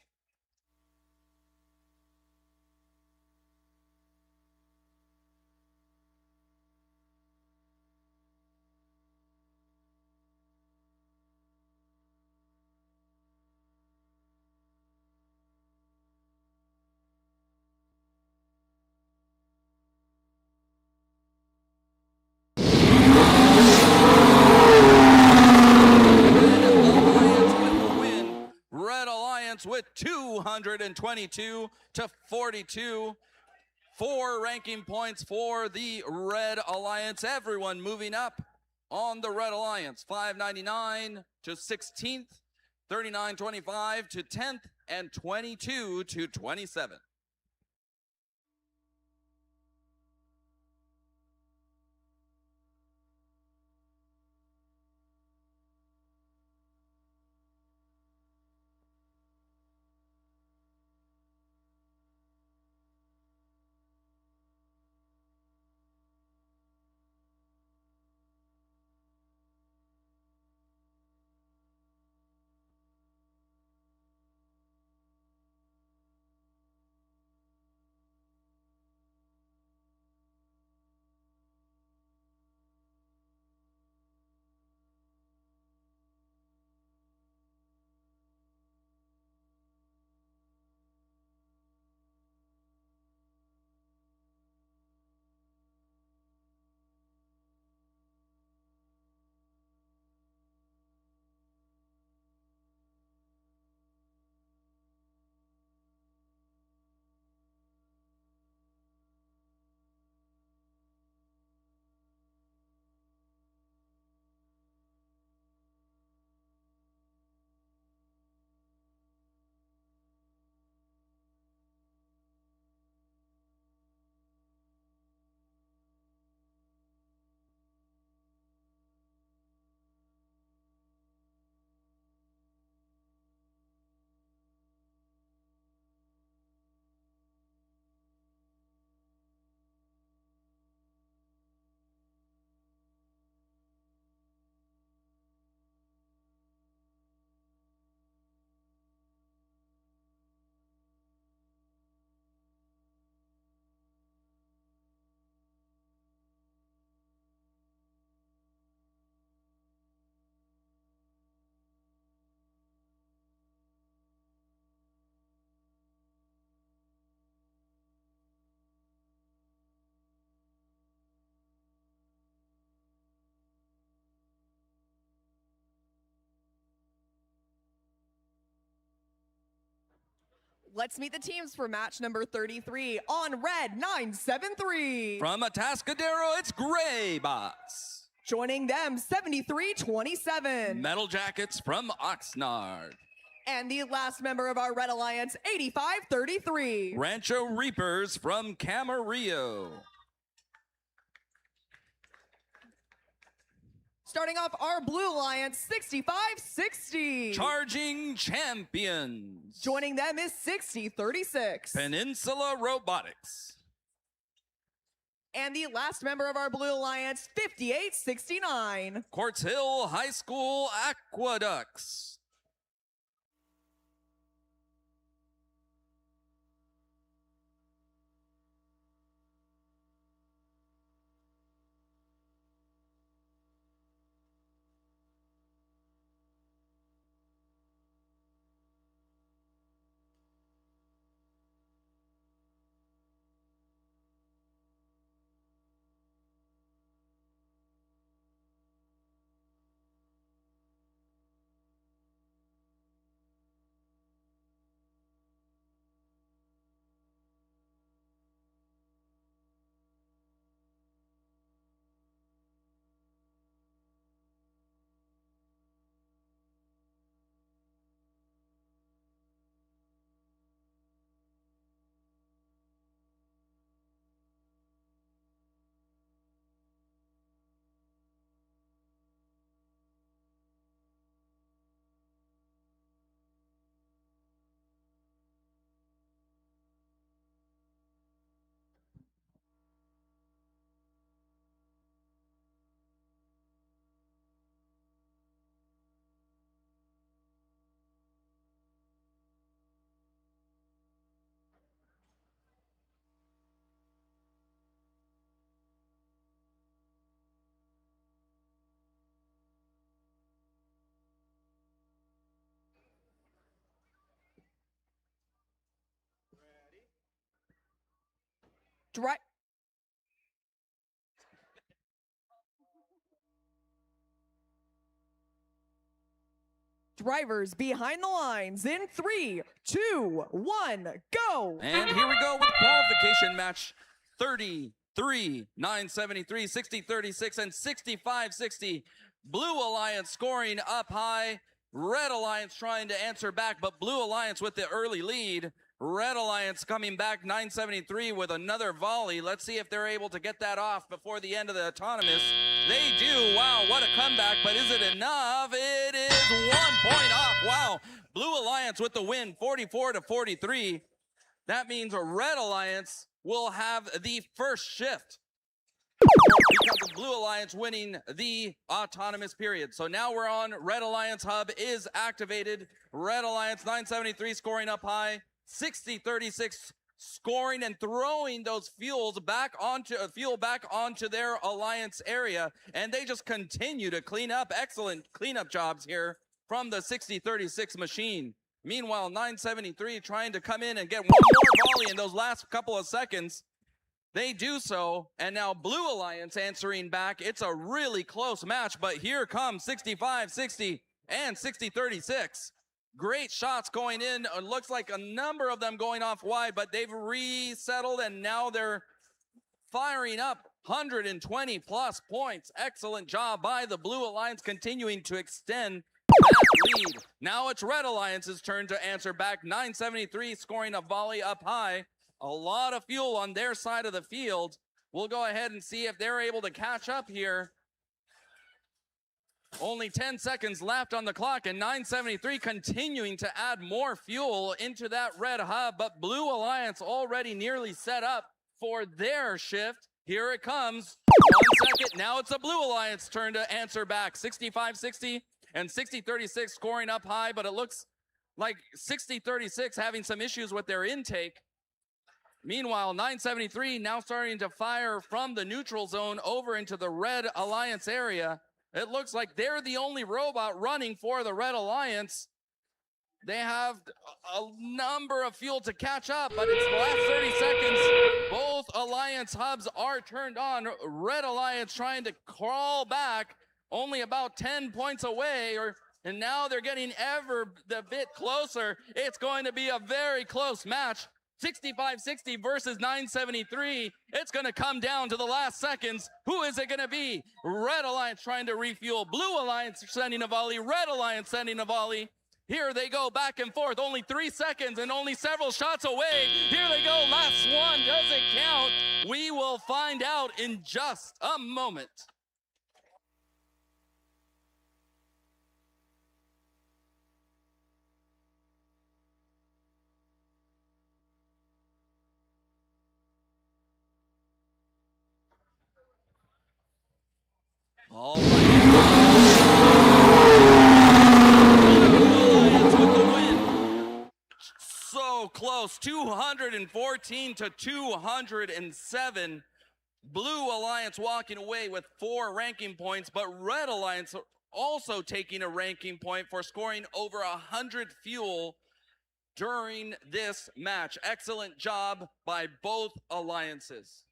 With 222 to 42. 4 ranking points for the Red Alliance. Everyone moving up on the Red Alliance. 599 to 16th, 39-25 to 10th, and 22 to 27. Let's meet the teams for match number 33 on red 973. From Atascadero, it's Gray Bots. Joining them 7327. Metal Jackets from Oxnard. And the last member of our Red Alliance 8533. Rancho Reapers from Camarillo. Starting off our Blue Alliance 6560. Charging Champions. Joining them is 6036. Peninsula Robotics. And the last member of our Blue Alliance 5869. Quartz Hill High School Aqueducts. Drivers behind the lines in 3, 2, 1, go! And here we go with qualification match 33, 973, 60, 36, and 65, 60. Blue Alliance scoring up high. Red Alliance trying to answer back, but Blue Alliance with the early lead. Red Alliance coming back 973 with another volley. Let's see if they're able to get that off before the end of the autonomous. They do. Wow, what a comeback, but is it enough? It is 1 point off. Wow. Blue Alliance with the win, 44-43. That means a Red Alliance will have the first shift because of Blue Alliance winning the autonomous period. So now we're on Red Alliance hub is activated. Red Alliance 973 scoring up high. 60-36 scoring and throwing those fuel back onto their alliance area, and they just continue to clean up. Excellent cleanup jobs here from the 60-36 machine. Meanwhile, 973 trying to come in and get one more volley in those last couple of seconds. They do so, and now Blue Alliance answering back. It's a really close match, but here comes 65-60 and 60-36. Great shots going in. It looks like a number of them going off wide, but they've resettled, and now they're firing up 120 plus points. Excellent job by the Blue Alliance, continuing to extend that lead. Now it's Red Alliance's turn to answer back. 973 scoring a volley up high. A lot of fuel on their side of the field. We'll go ahead and see if they're able to catch up here. Only 10 seconds left on the clock, and 973 continuing to add more fuel into that red hub, but Blue Alliance already nearly set up for their shift. Here it comes. 1 second. Now it's the Blue Alliance turn to answer back. 65-60 and 60-36 scoring up high, but it looks like 60-36 having some issues with their intake. Meanwhile, 973 now starting to fire from the neutral zone over into the Red Alliance area. It looks like they're the only robot running for the Red Alliance. They have a number of fuel to catch up, but it's the last 30 seconds. Both Alliance hubs are turned on. Red Alliance trying to crawl back, only about 10 points away, or And now they're getting ever a bit closer. It's going to be a very close match. 65-60 versus 973. It's going to come down to the last seconds. Who is it going to be? Red Alliance trying to refuel. Blue Alliance sending a volley. Red Alliance sending a volley. Here they go back and forth. Only 3 seconds and only several shots away. Here they go. Last one. Does it count? We will find out in just a moment. All right. Alliance with the win. So close, 214 to 207. Blue Alliance walking away with 4 ranking points, but Red Alliance also taking a ranking point for scoring over 100 fuel during this match. Excellent job by both alliances.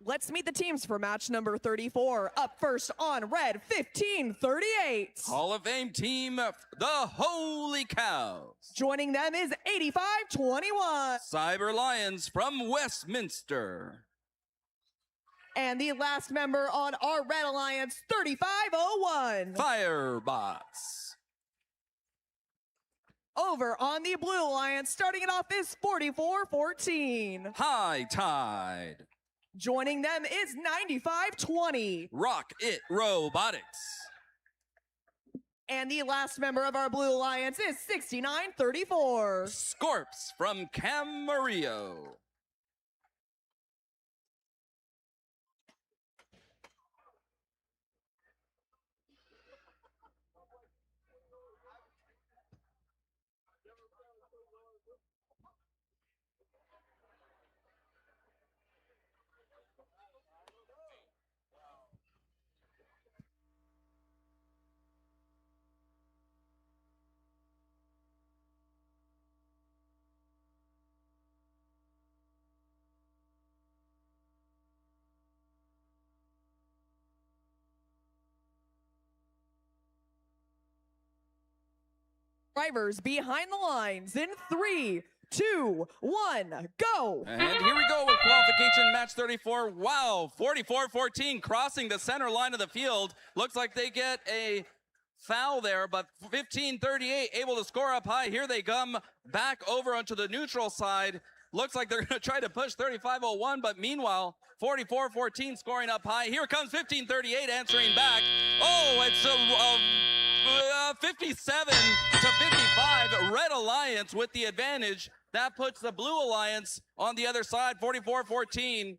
Let's meet the teams for match number 34. Up first on red, 1538. Hall of Fame team, the Holy Cows. Joining them is 8521. Cyber Lions from Westminster. And the last member on our Red Alliance, 3501. Firebots. Over on the Blue Alliance, starting it off is 4414. High Tide. Joining them is 9520. Rock It Robotics. And the last member of our Blue Alliance is 6934. Scorps from Camarillo. Drivers behind the lines in 3, 2, 1, go. And here we go with qualification match 34. Wow, 44-14 crossing the center line of the field. Looks like they get a foul there, but 15-38 able to score up high. Here they come back over onto the neutral side. Looks like they're going to try to push 35-01, but meanwhile, 44-14 scoring up high. Here comes 15-38 answering back. Oh, it's a 57 to 55. Red Alliance with the advantage. That puts the Blue Alliance on the other side, 44-14.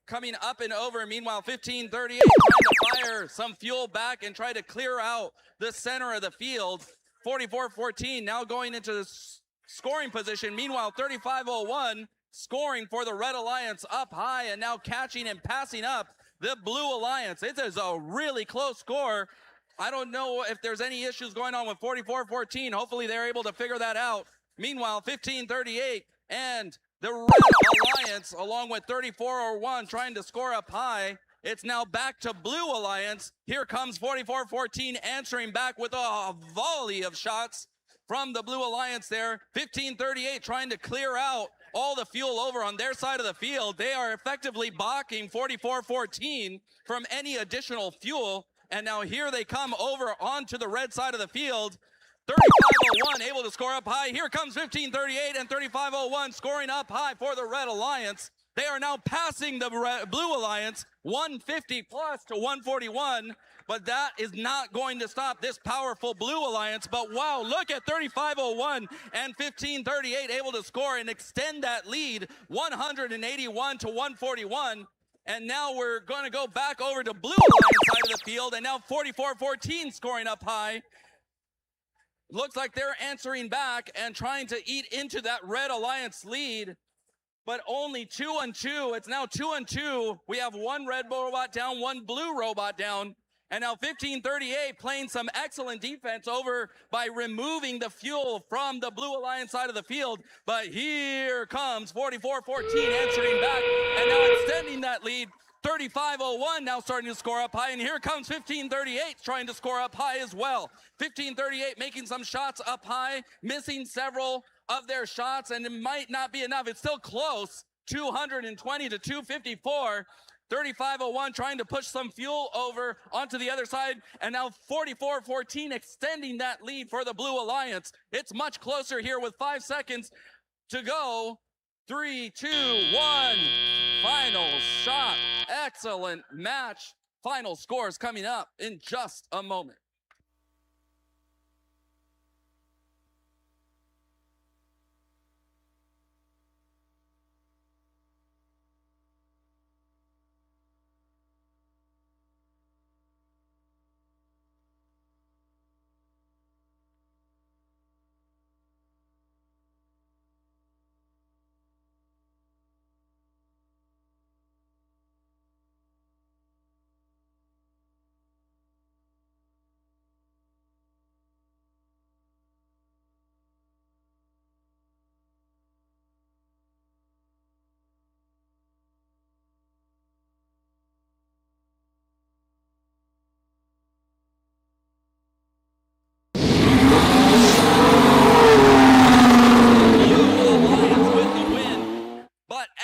Coming up and over. Meanwhile, 15-38 trying to fire some fuel back and try to clear out the center of the field. 44-14 now going into the scoring position. Meanwhile, 35-01 scoring for the Red Alliance up high and now catching and passing up the Blue Alliance. It is a really close score. I don't know if there's any issues going on with 44-14. Hopefully they're able to figure that out. Meanwhile, 15-38 and the Red Alliance, along with 34-01, trying to score up high. It's now back to Blue Alliance. Here comes 44-14 answering back with a volley of shots from the Blue Alliance there. 15-38 trying to clear out all the fuel over on their side of the field. They are effectively blocking 44-14 from any additional fuel. And now here they come over onto the red side of the field. 35-01 able to score up high. Here comes 15-38 and 35-01 scoring up high for the Red Alliance. They are now passing the Blue Alliance 150 plus to 141, but that is not going to stop this powerful Blue Alliance. But wow, look at 35-01 and 15-38 able to score and extend that lead 181 to 141. And now we're going to go back over to Blue Alliance side of the field, and now 44-14 scoring up high. Looks like they're answering back and trying to eat into that Red Alliance lead, but only 2-2. It's now 2-2. We have one red robot down, one blue robot down, and now 15-38 playing some excellent defense over by removing the fuel from the Blue Alliance side of the field. But here comes 44-14 answering back and now extending that lead. 35-01 now starting to score up high, and here comes 15-38 trying to score up high as well. 15-38 making some shots up high, missing several of their shots, and it might not be enough. It's still close, 220 to 254. 35-01 trying to push some fuel over onto the other side, and now 44-14 extending that lead for the Blue Alliance. It's much closer here with 5 seconds to go. 3, 2, 1. Final shot. Excellent match. Final scores coming up in just a moment.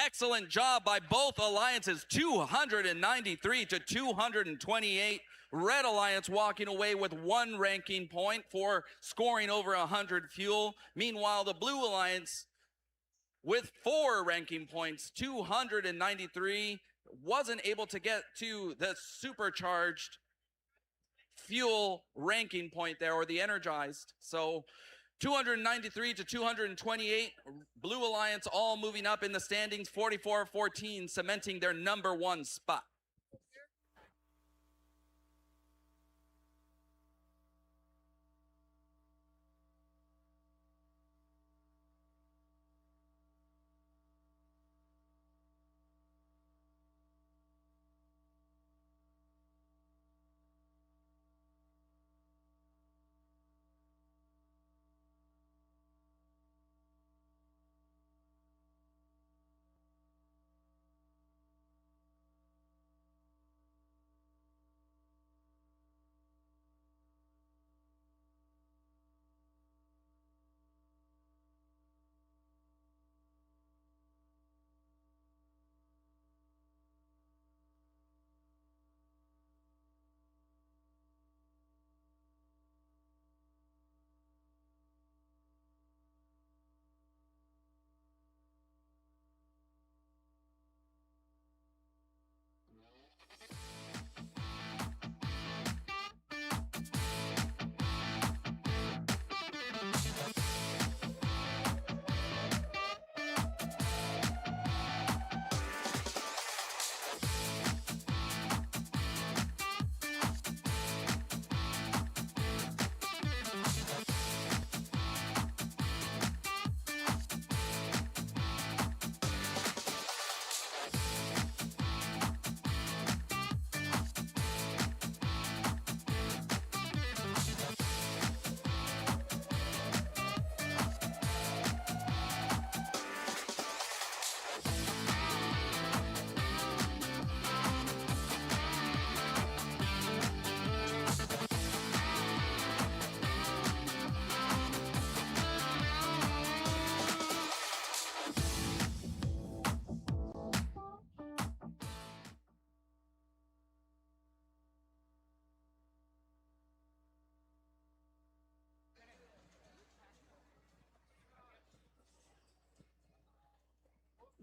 Excellent job by both alliances, 293 to 228. Red Alliance walking away with 1 ranking point for scoring over 100 fuel. Meanwhile, the Blue Alliance with 4 ranking points, 293, wasn't able to get to the supercharged fuel ranking point there, or the energized. So 293 to 228, Blue Alliance all moving up in the standings, 44-14, cementing their #1 spot.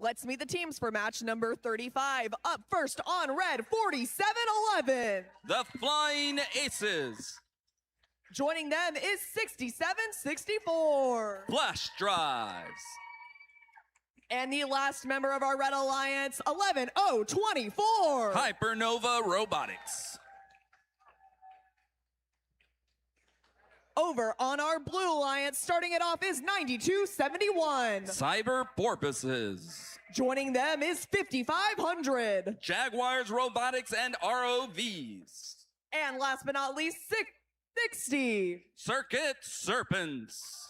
Let's meet the teams for match number 35. Up first on red, 4711. The Flying Aces. Joining them is 6764. Flash Drives. And the last member of our Red Alliance, 11024. Hypernova Robotics. Over on our Blue Alliance, starting it off is 9271. Cyber Porpoises. Joining them is 5500. Jaguars Robotics and ROVs. And last but not least, 660. Circuit Serpents.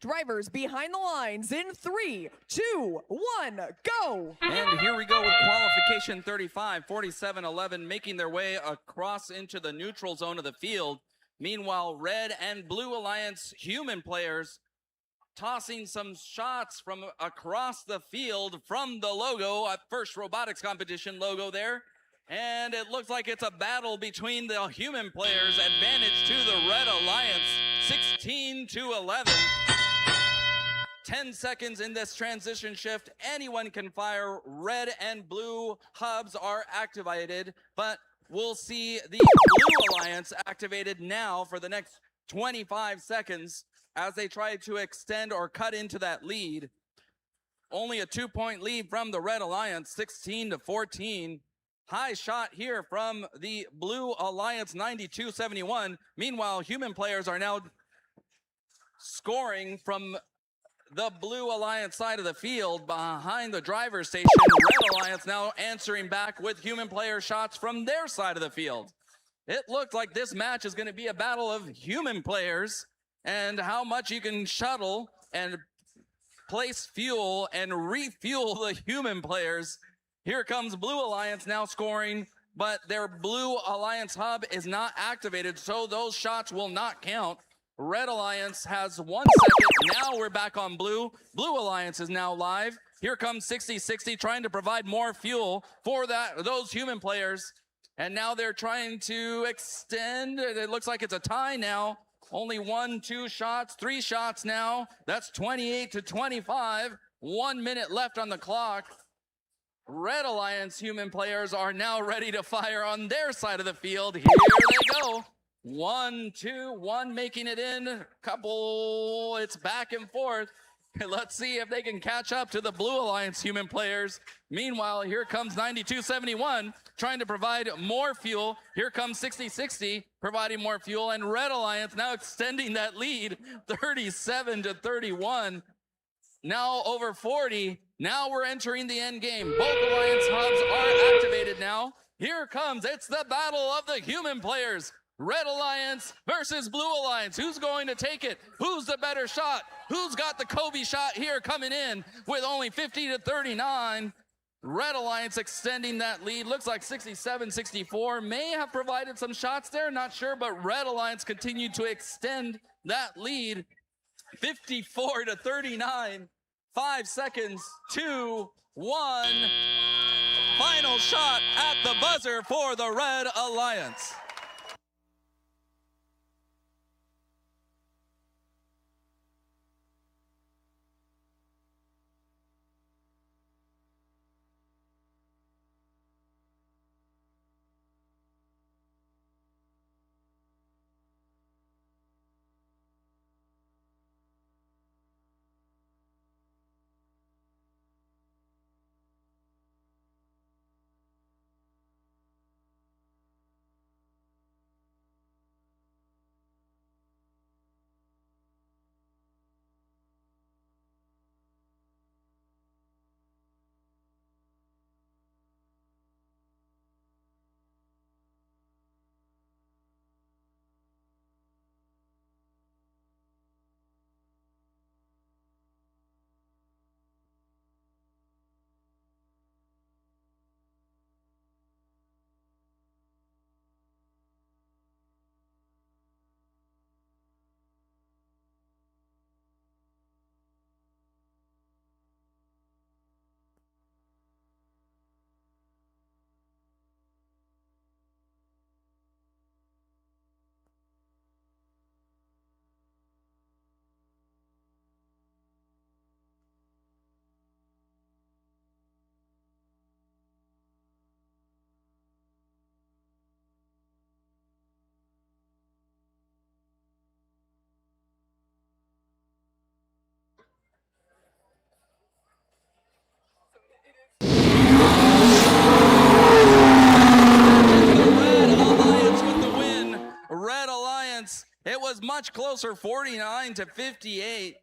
Drivers behind the lines in 3, 2, 1, go! And here we go with qualification 35, 47-11, making their way across into the neutral zone of the field. Meanwhile, Red and Blue Alliance human players tossing some shots from across the field from the logo, First Robotics Competition logo there. And it looks like it's a battle between the human players, advantage to the Red Alliance, 16-11. 10 seconds in this transition shift. Anyone can fire. Red and blue hubs are activated, but we'll see the Blue Alliance activated now for the next 25 seconds as they try to extend or cut into that lead. Only a 2-point lead from the Red Alliance, 16-14. High shot here from the Blue Alliance, 92-71. Meanwhile, human players are now scoring from the Blue Alliance side of the field behind the driver's station. Red Alliance now answering back with human player shots from their side of the field. It looked like this match is going to be a battle of human players and how much you can shuttle and place fuel and refuel the human players. Here comes Blue Alliance now scoring, but their Blue Alliance hub is not activated, so those shots will not count. Red Alliance has 1 second. Now we're back on blue. Blue Alliance is now live. Here comes 6060 trying to provide more fuel for those human players. And now they're trying to extend. It looks like it's a tie now. Only 1, 2 shots, 3 shots now. That's 28-25. 1 minute left on the clock. Red Alliance human players are now ready to fire on their side of the field. Here they go. 1, 2, 1 making it in. Couple, it's back and forth. Let's see if they can catch up to the Blue Alliance human players. Meanwhile, here comes 9271 trying to provide more fuel. Here comes 6060 providing more fuel, and Red Alliance now extending that lead 37-31. Now over 40. Now we're entering the end game. Both Alliance hubs are activated now. Here comes, it's the battle of the human players. Red Alliance versus Blue Alliance. Who's going to take it? Who's the better shot? Who's got the Kobe shot here coming in with only 50 to 39? Red Alliance extending that lead. Looks like 67-64. May have provided some shots there, not sure, but Red Alliance continued to extend that lead. 54 to 39. 5 seconds, 2, 1. Final shot at the buzzer for the Red Alliance. It was much closer, 49 to 58.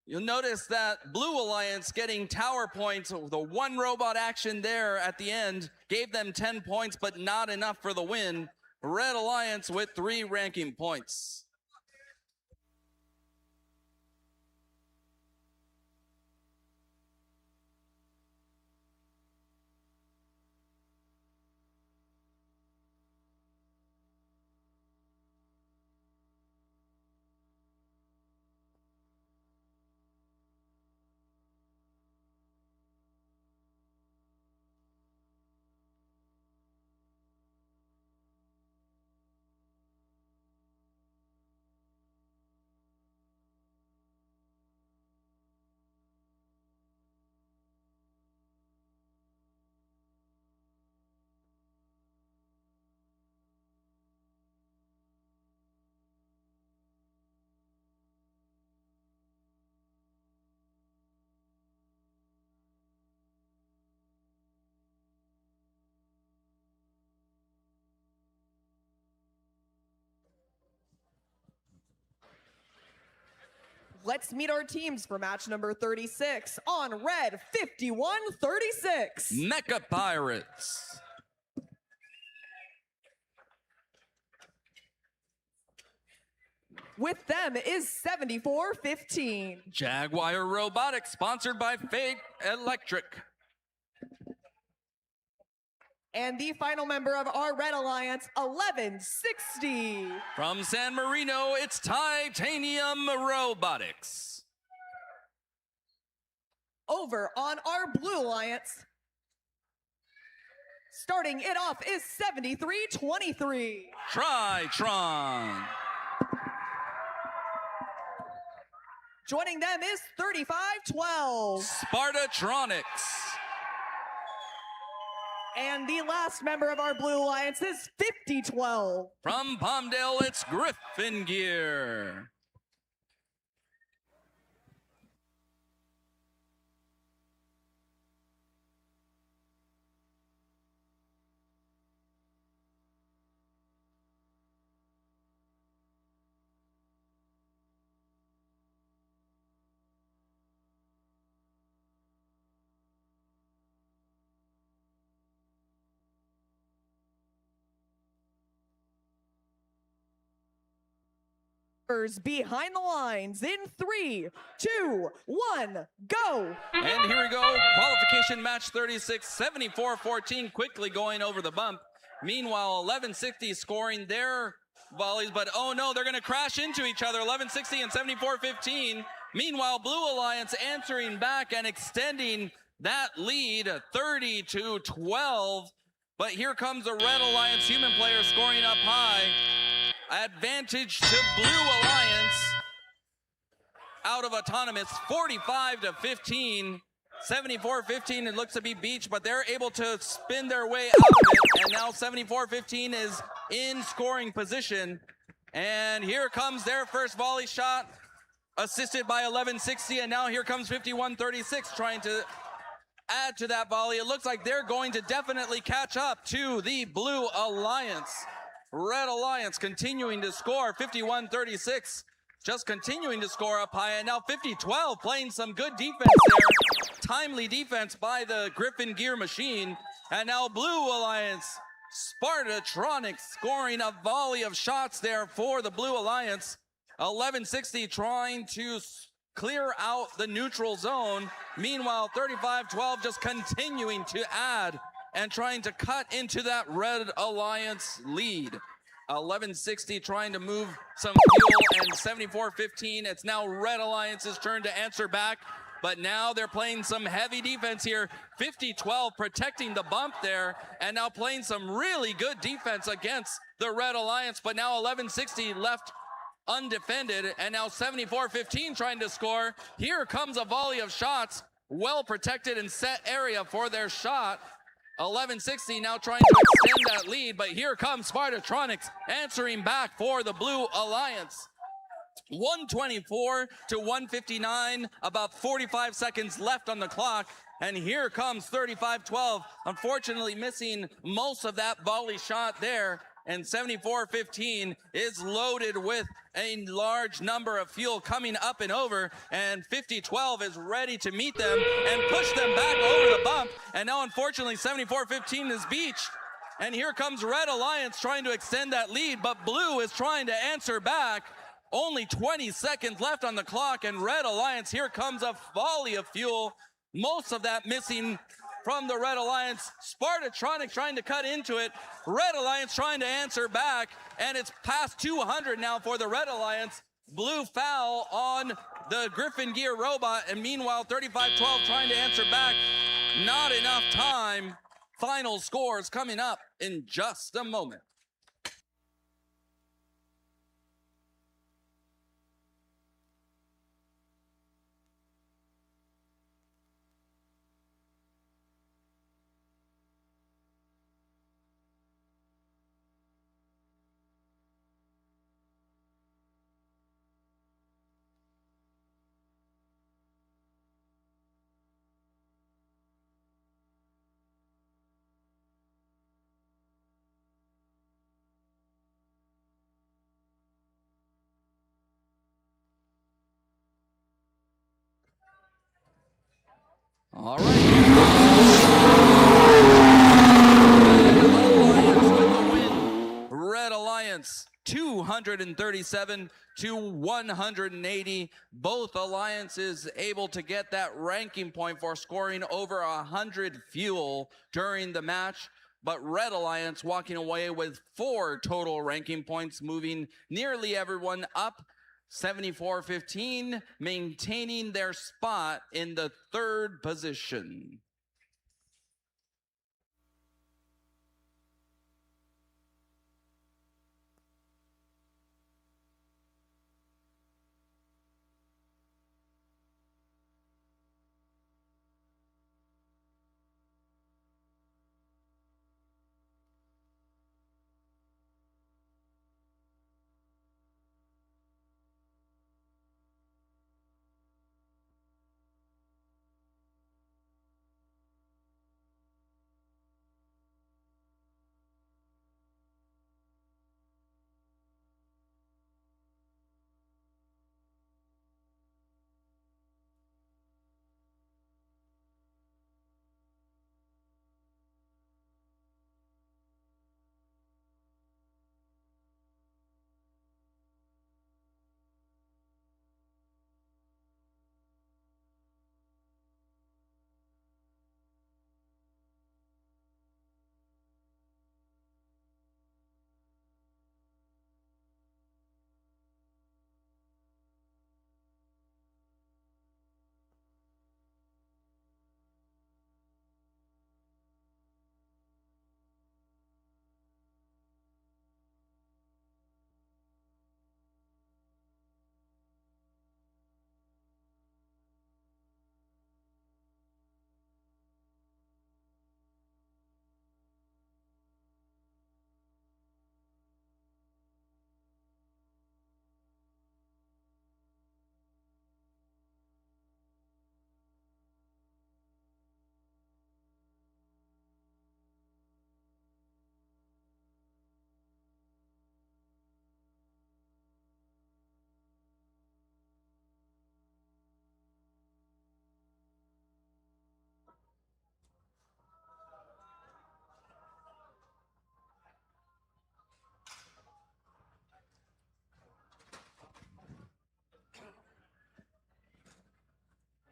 You'll notice that Blue Alliance getting tower points. The one robot action there at the end gave them 10 points, but not enough for the win. Red Alliance with 3 ranking points. Let's meet our teams for match number 36 on red 51-36. Mecha Pirates. With them is 74-15. Jaguar Robotics, sponsored by Fate Electric. And the final member of our Red Alliance, 1160. From San Marino, it's Titanium Robotics. Over on our Blue Alliance, starting it off is 73-23. Tritron. Joining them is 35-12. Spartatronics. And the last member of our Blue Alliance is 50-12. From Palmdale, it's Griffin Gear. Behind the lines in 3, 2, 1, go. And here we go. Qualification match 36, 74-14, quickly going over the bump. Meanwhile, 1160 scoring their volleys, but oh no, they're going to crash into each other. 1160 and 74-15. Meanwhile, Blue Alliance answering back and extending that lead 30-12. But here comes the Red Alliance human player scoring up high. Advantage to Blue Alliance out of autonomous, 45-15. 74-15, it looks to be beach, but they're able to spin their way out of it. And now 74-15 is in scoring position. And here comes their first volley shot, assisted by 1160. And now here comes 51-36, trying to add to that volley. It looks like they're going to definitely catch up to the Blue Alliance. Red Alliance continuing to score, 51-36. Just continuing to score up high, and now 50-12 playing some good defense there. Timely defense by the Griffin Gear machine. And now Blue Alliance, Spartatronics scoring a volley of shots there for the Blue Alliance. 1160 trying to clear out the neutral zone. Meanwhile, 35-12 just continuing to add and trying to cut into that Red Alliance lead. 1160 trying to move some fuel, and 74-15. It's now Red Alliance's turn to answer back, but now they're playing some heavy defense here. 50-12 protecting the bump there, and now playing some really good defense against the Red Alliance, but now 1160 left undefended, and now 74-15 trying to score. Here comes a volley of shots, well protected and set area for their shot. 1160 now trying to extend that lead, but here comes Spartatronics answering back for the Blue Alliance. 124-159, about 45 seconds left on the clock, and here comes 35-12, unfortunately missing most of that volley shot there, and 74-15 is loaded with a large number of fuel coming up and over, and 50-12 is ready to meet them and push them back over the bump. And now, unfortunately, 74-15 is beached. And here comes Red Alliance trying to extend that lead, but Blue is trying to answer back. Only 20 seconds left on the clock, and Red Alliance, here comes a volley of fuel. Most of that missing from the Red Alliance. Spartatronics trying to cut into it. Red Alliance trying to answer back, and it's past 200 now for the Red Alliance. Blue foul on the Griffin Gear robot, and meanwhile 35-12 trying to answer back. Not enough time. Final scores coming up in just a moment. All right. Red Alliance 237-180. Both alliances able to get that ranking point for scoring over 100 fuel during the match. But Red Alliance walking away with 4 total ranking points, moving nearly everyone up. 74-15, maintaining their spot in the 3rd position.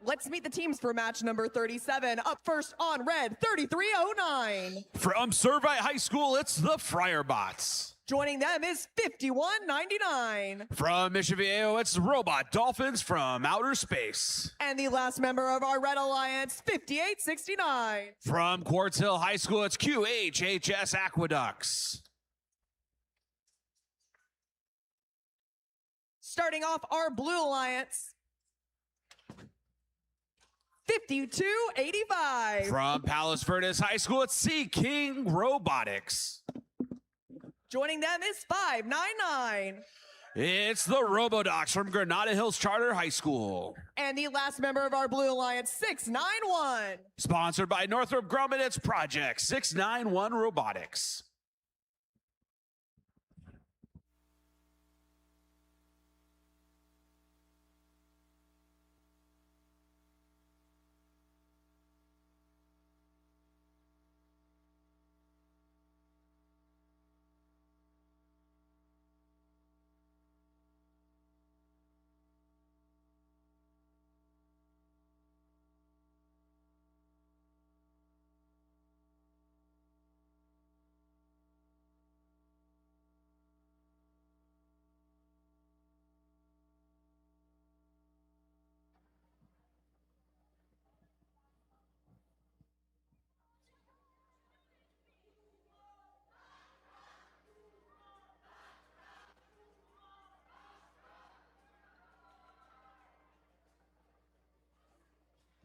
Let's meet the teams for match number 37. Up first on red, 3309. From Servite High School, it's the Friarbots. Joining them is 5199. From Mission Viejo, it's Robot Dolphins from Outer Space. And the last member of our Red Alliance, 5869. From Quartz Hill High School, it's QHHS Aqueducts. Starting off our Blue Alliance, 5285. From Palos Verdes High School, it's Sea King Robotics. Joining them is 599. It's the Robodocs from Granada Hills Charter High School. And the last member of our Blue Alliance, 691. Sponsored by Northrop Grumman, it's Project 691 Robotics.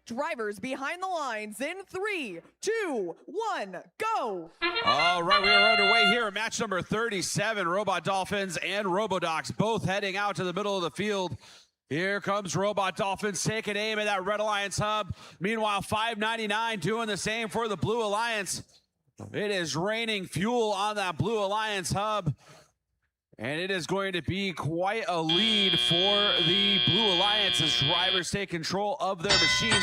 Drivers behind the lines in 3, 2, 1, go. All right, we are underway here at match number 37. Robot Dolphins and Robodocs both heading out to the middle of the field. Here comes Robot Dolphins taking aim at that Red Alliance hub. Meanwhile, 599 doing the same for the Blue Alliance. It is raining fuel on that Blue Alliance hub. And it is going to be quite a lead for the Blue Alliance as drivers take control of their machines.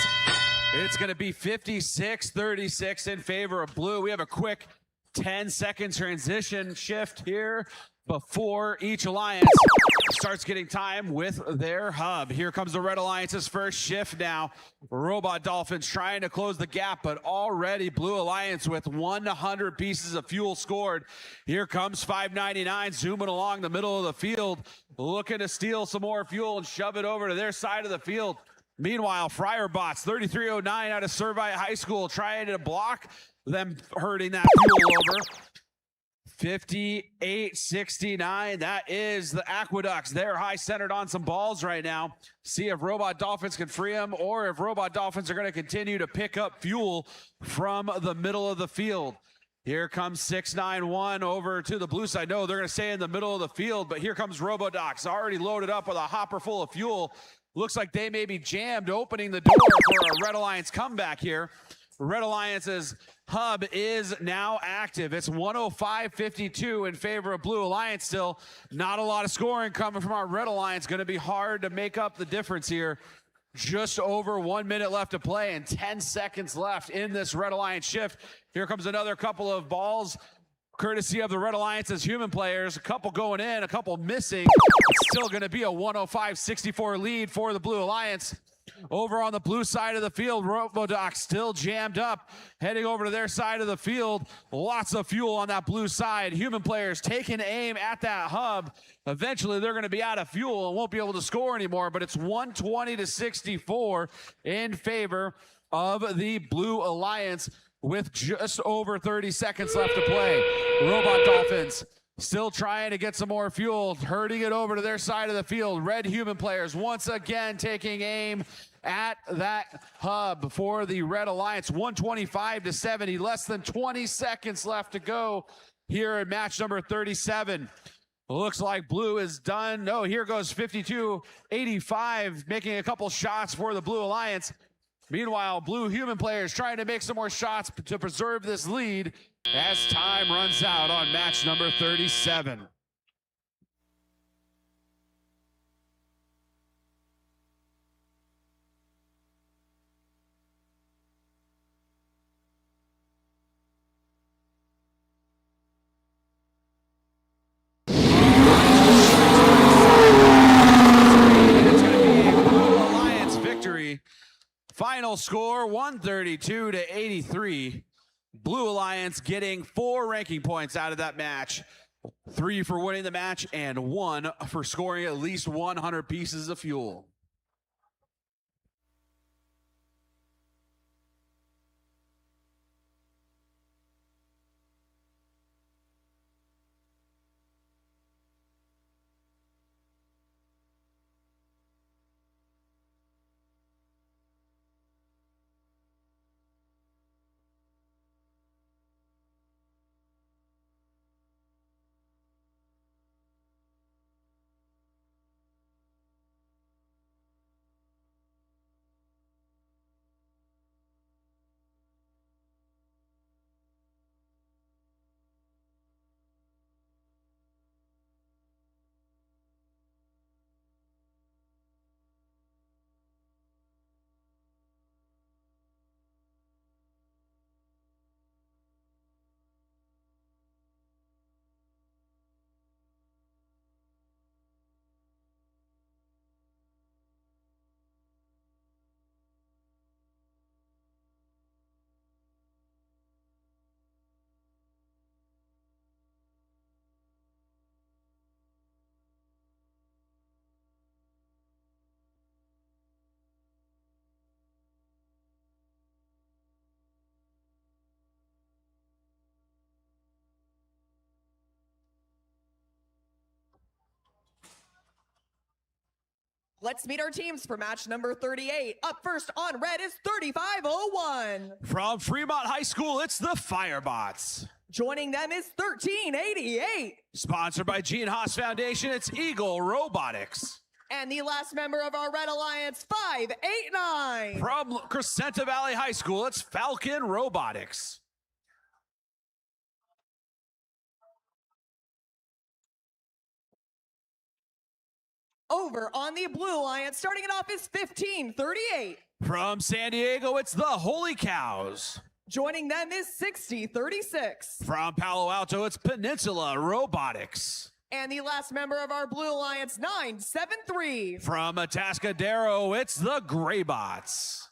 It's going to be 56-36 in favor of Blue. We have a quick 10-second transition shift here before each alliance starts getting time with their hub. Here comes the Red Alliance's first shift now. Robot Dolphins trying to close the gap, but already Blue Alliance with 100 pieces of fuel scored. Here comes 599 zooming along the middle of the field, looking to steal some more fuel and shove it over to their side of the field. Meanwhile, Friarbots 3309 out of Servite High School trying to block them herding that fuel over. 58-69, that is the Aqueducts. They're high centered on some balls right now. See if Robot Dolphins can free them or if Robot Dolphins are going to continue to pick up fuel from the middle of the field. Here comes 691 over to the blue side. No, they're going to stay in the middle of the field, but here comes Robodocs already loaded up with a hopper full of fuel. Looks like they may be jammed, opening the door for a Red Alliance comeback here. Red Alliance's hub is now active. It's 105-52 in favor of Blue Alliance still. Not a lot of scoring coming from our Red Alliance. Going to be hard to make up the difference here. Just over 1 minute left to play and 10 seconds left in this Red Alliance shift. Here comes another couple of balls, courtesy of the Red Alliance's human players. A couple going in, a couple missing. It's still going to be a 105-64 lead for the Blue Alliance. Over on the blue side of the field, Robodocs still jammed up, heading over to their side of the field. Lots of fuel on that blue side. Human players taking aim at that hub. Eventually, they're going to be out of fuel and won't be able to score anymore, but it's 120-64 in favor of the Blue Alliance with just over 30 seconds left to play. Robot Dolphins still trying to get some more fuel, herding it over to their side of the field. Red human players once again taking aim at that hub for the Red Alliance. 125-70, less than 20 seconds left to go here in match number 37. Looks like Blue is done. No, here goes 52-85, making a couple shots for the Blue Alliance. Meanwhile, Blue human players trying to make some more shots to preserve this lead as time runs out on match number 37. It's going to be a Blue Alliance victory Final score 132 to 83. Blue Alliance getting 4 ranking points out of that match. 3 for winning the match and 1 for scoring at least 100 pieces of fuel. Let's meet our teams for match number 38. Up first on red is 3501. From Fremont High School, it's the Firebots. Joining them is 1388. Sponsored by Gene Haas Foundation, it's Eagle Robotics. And the last member of our Red Alliance, 589. From Crescenta Valley High School, it's Falcon Robotics. Over on the Blue Alliance, starting it off is 1538. From San Diego, it's the Holy Cows. Joining them is 6036. From Palo Alto, it's Peninsula Robotics. And the last member of our Blue Alliance, 973. From Atascadero, it's the Graybots.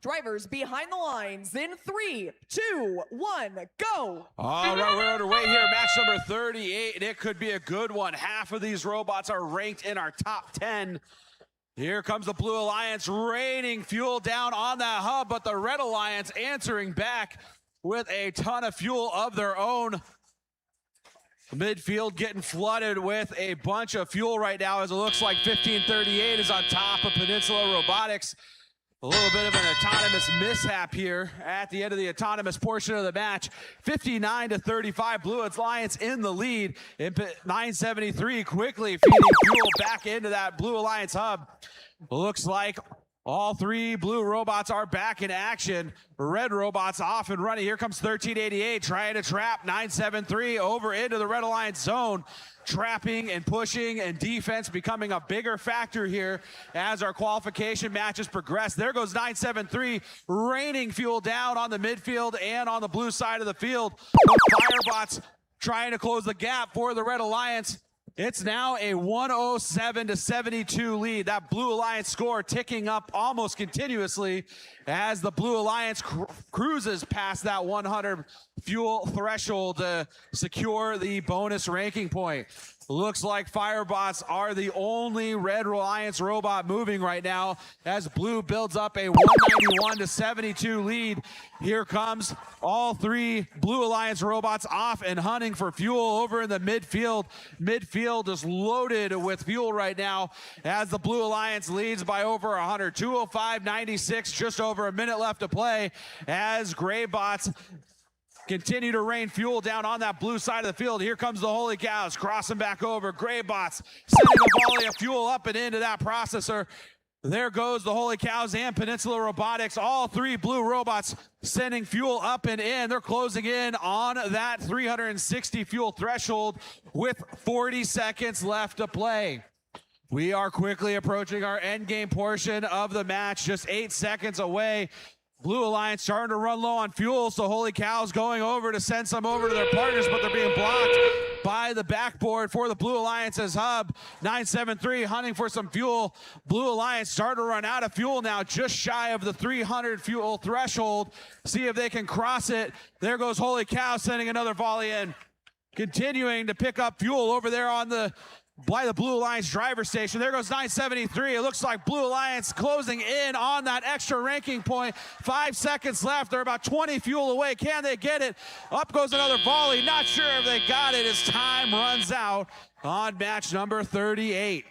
Drivers behind the lines in 3, 2, 1, go. All right, we're underway here. Match number 38, and it could be a good one. Half of these robots are ranked in our top 10. Here comes the Blue Alliance raining fuel down on that hub, but the Red Alliance answering back with a ton of fuel of their own. Midfield getting flooded with a bunch of fuel right now as it looks like 1538 is on top of Peninsula Robotics. A little bit of an autonomous mishap here at the end of the autonomous portion of the match. 59-35, Blue Alliance in the lead. 973 quickly feeding fuel back into that Blue Alliance hub. Looks like all three blue robots are back in action. Red robots off and running. Here comes 1388 trying to trap 973 over into the Red Alliance zone. Trapping and pushing and defense becoming a bigger factor here as our qualification matches progress. There goes 973 raining fuel down on the midfield and on the blue side of the field. The Firebots trying to close the gap for the Red Alliance. It's now a 107-72 lead. That Blue Alliance score ticking up almost continuously as the Blue Alliance cruises past that 100 fuel threshold to secure the bonus ranking point. Looks like Firebots are the only Red Alliance robot moving right now as Blue builds up a 191-72 lead. Here comes all three Blue Alliance robots off and hunting for fuel over in the midfield. Midfield is loaded with fuel right now as the Blue Alliance leads by over 100. 205.96, just over a minute left to play as Greybots continue to rain fuel down on that blue side of the field. Here comes the Holy Cows crossing back over. Greybots sending a volley of fuel up and into that processor. There goes the Holy Cows and Peninsula Robotics. All three blue robots sending fuel up and in. They're closing in on that 360 fuel threshold with 40 seconds left to play. We are quickly approaching our end game portion of the match, just 8 seconds away. Blue Alliance starting to run low on fuel, so Holy Cows going over to send some over to their partners, but they're being blocked by the backboard for the Blue Alliance's hub. 973 hunting for some fuel. Blue Alliance starting to run out of fuel now, just shy of the 300 fuel threshold. See if they can cross it. There goes Holy Cow sending another volley in. Continuing to pick up fuel over there on by the Blue Alliance driver station. There goes 973. It looks like Blue Alliance closing in on that extra ranking point. 5 seconds left. They're about 20 fuel away. Can they get it? Up goes another volley. Not sure if they got it as time runs out on match number 38.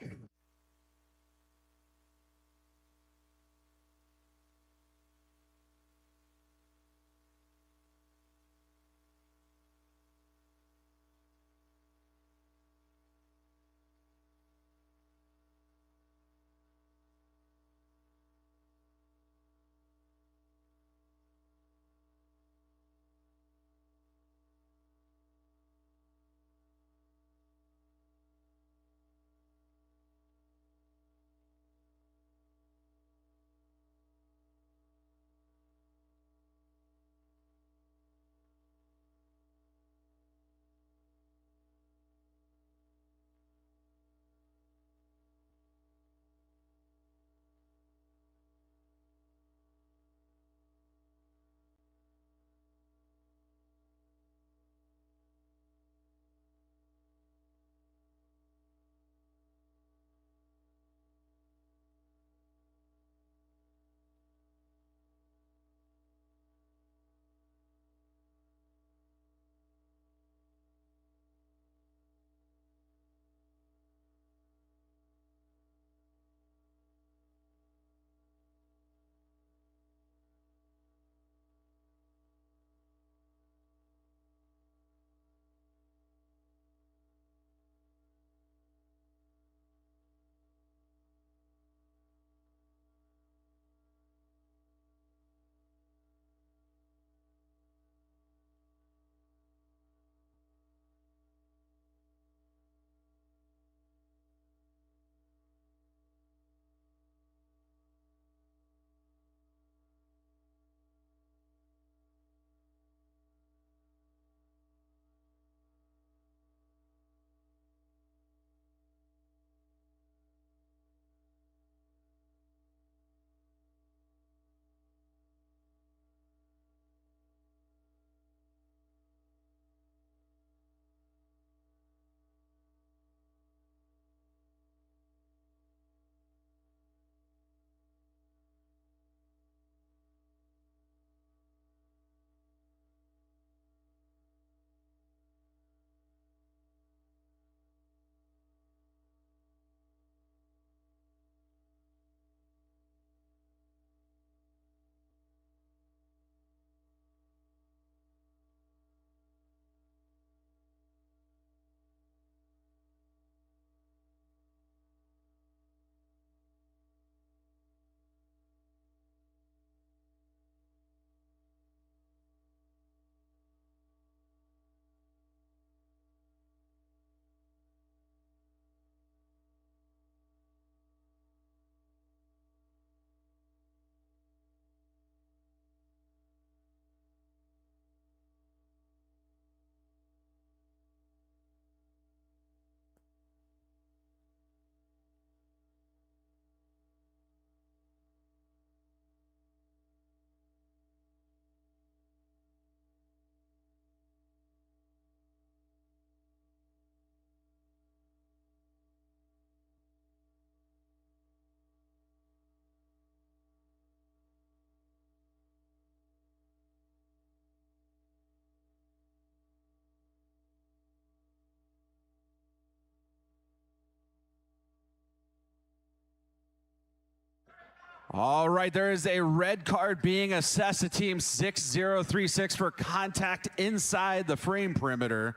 All right, there is a red card being assessed to team 6036 for contact inside the frame perimeter.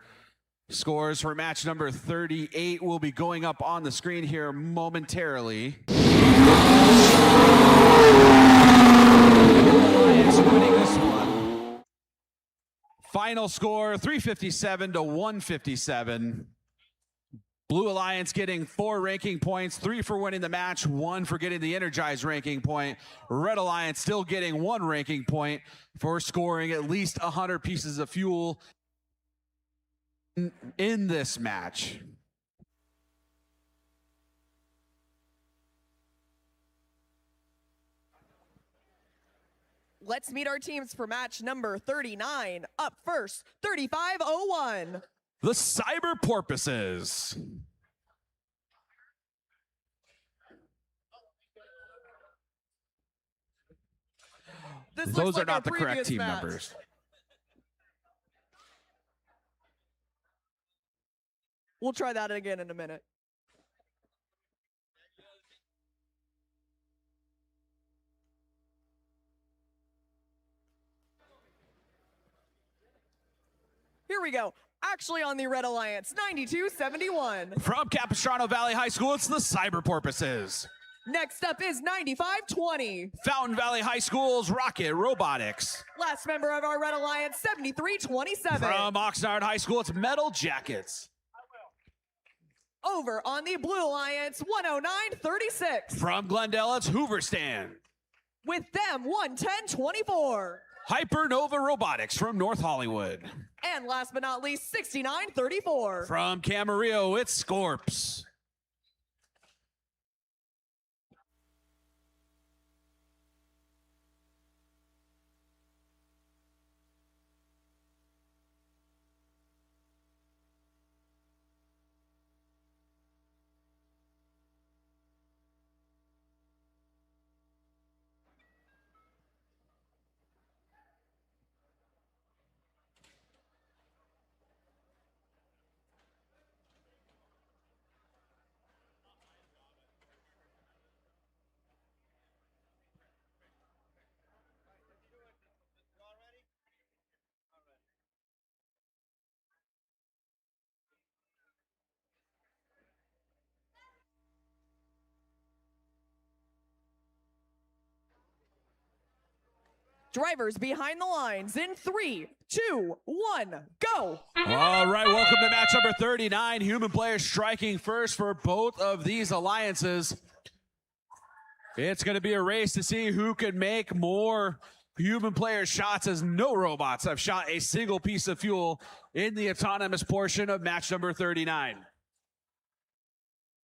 Scores for match number 38 will be going up on the screen here momentarily. Lions winning this one. Final score 357 to 157. Blue Alliance getting 4 ranking points, 3 for winning the match, 1 for getting the energized ranking point. Red Alliance still getting 1 ranking point for scoring at least 100 pieces of fuel in this match. Let's meet our teams for match number 39. Up first, 3501. The Cyber Porpoises. Those are not the correct team numbers. We'll try that again in a minute. Here we go. Actually on the Red Alliance, 9271. From Capistrano Valley High School, it's the Cyber Porpoises. Next up is 9520. Fountain Valley High School's Rocket Robotics. Last member of our Red Alliance, 7327. From Oxnard High School, it's Metal Jackets. Over on the Blue Alliance, 10936. From Glendale, it's Hooverstand. With them, 11024. Hypernova Robotics from North Hollywood. And last but not least, 6934. From Camarillo, it's Scorps. Drivers behind the lines in 3, 2, 1, go. All right, welcome to match number 39. Human players striking first for both of these alliances. It's going to be a race to see who can make more human player shots, as no robots have shot a single piece of fuel in the autonomous portion of match number 39.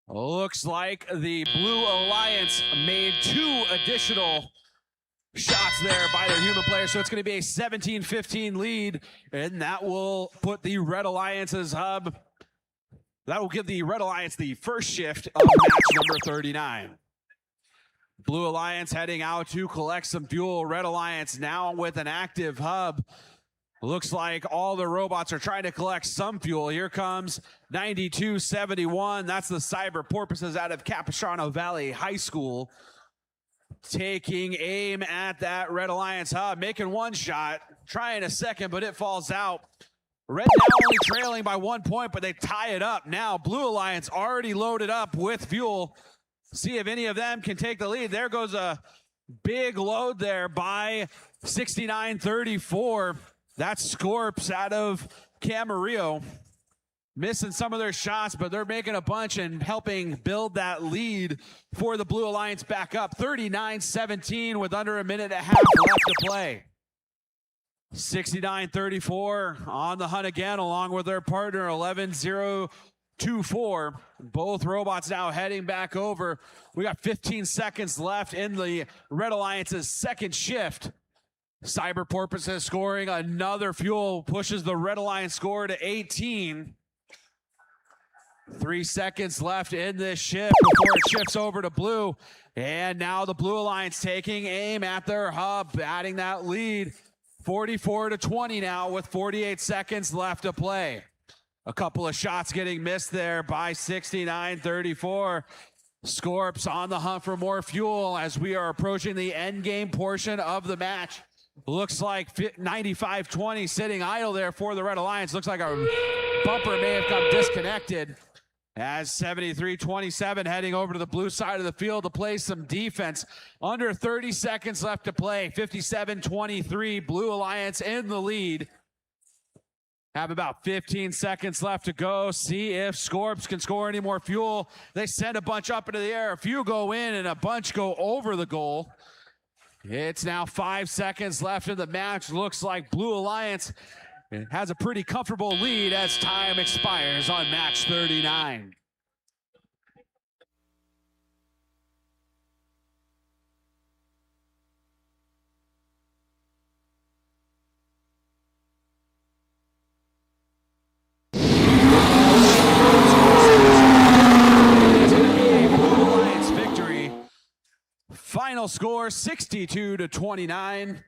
Looks like the Blue Alliance made 2 additional shots there by their human players, so it's going to be a 17-15 lead, and that will put the Red Alliance's hub. That will give the Red Alliance the first shift of match number 39. Blue Alliance heading out to collect some fuel. Red Alliance now with an active hub. Looks like all the robots are trying to collect some fuel. Here comes 9271. That's the Cyber Porpoises out of Capistrano Valley High School. Taking aim at that Red Alliance hub, making 1 shot, trying a second, but it falls out. Red now only trailing by 1 point, but they tie it up. Now Blue Alliance already loaded up with fuel. See if any of them can take the lead. There goes a big load there by 6934. That's Scorps out of Camarillo. Missing some of their shots, but they're making a bunch and helping build that lead for the Blue Alliance back up. 39-17 with under a minute and a half left to play. 69-34 on the hunt again, along with their partner 11-0-2-4. Both robots now heading back over. We got 15 seconds left in the Red Alliance's second shift. Cyber Porpoises scoring another fuel, pushes the Red Alliance score to 18. 3 seconds left in this shift before it shifts over to Blue. And now the Blue Alliance taking aim at their hub, adding that lead. 44-20 now with 48 seconds left to play. A couple of shots getting missed there by 69-34. Scorps on the hunt for more fuel as we are approaching the end game portion of the match. Looks like 95-20 sitting idle there for the Red Alliance. Looks like our bumper may have come disconnected. As 73-27 heading over to the blue side of the field to play some defense. Under 30 seconds left to play. 57-23, Blue Alliance in the lead. Have about 15 seconds left to go. See if Scorps can score any more fuel. They send a bunch up into the air. A few go in and a bunch go over the goal. It's now 5 seconds left in the match. Looks like Blue Alliance has a pretty comfortable lead as time expires on match 39. Blue Alliance victory. Final score 62-29.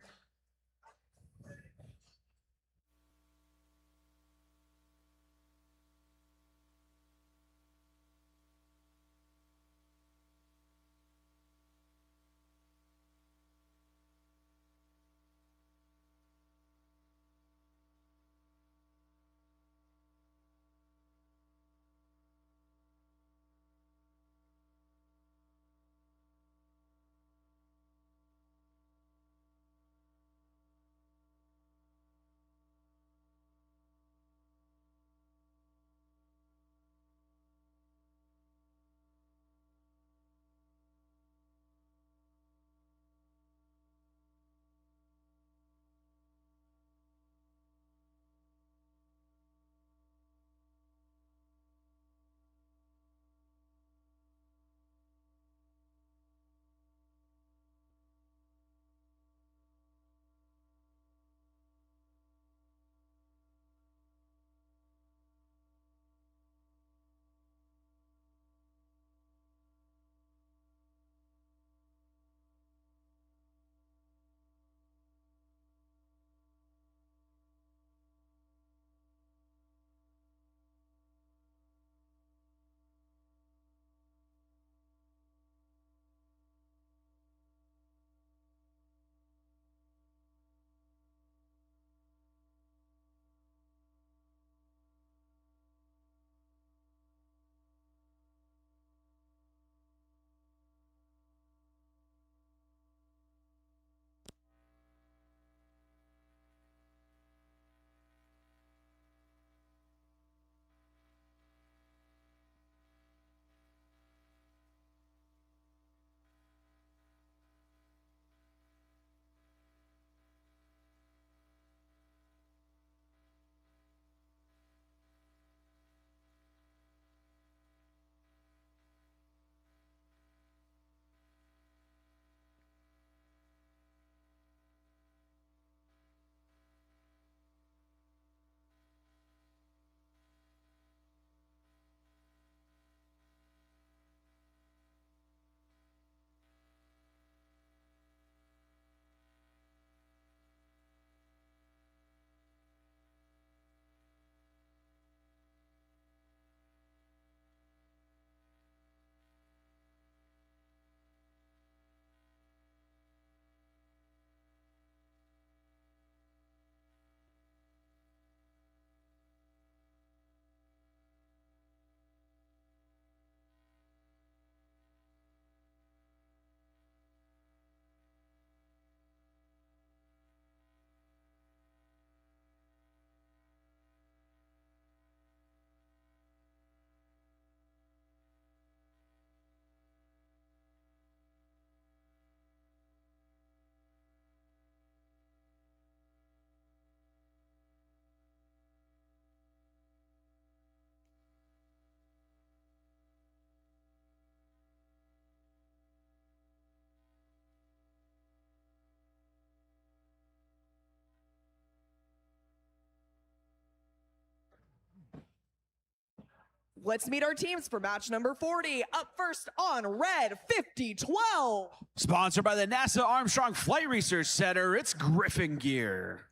Let's meet our teams for match number 40. Up first on red, 50-12. Sponsored by the NASA Armstrong Flight Research Center, it's Griffin Gear.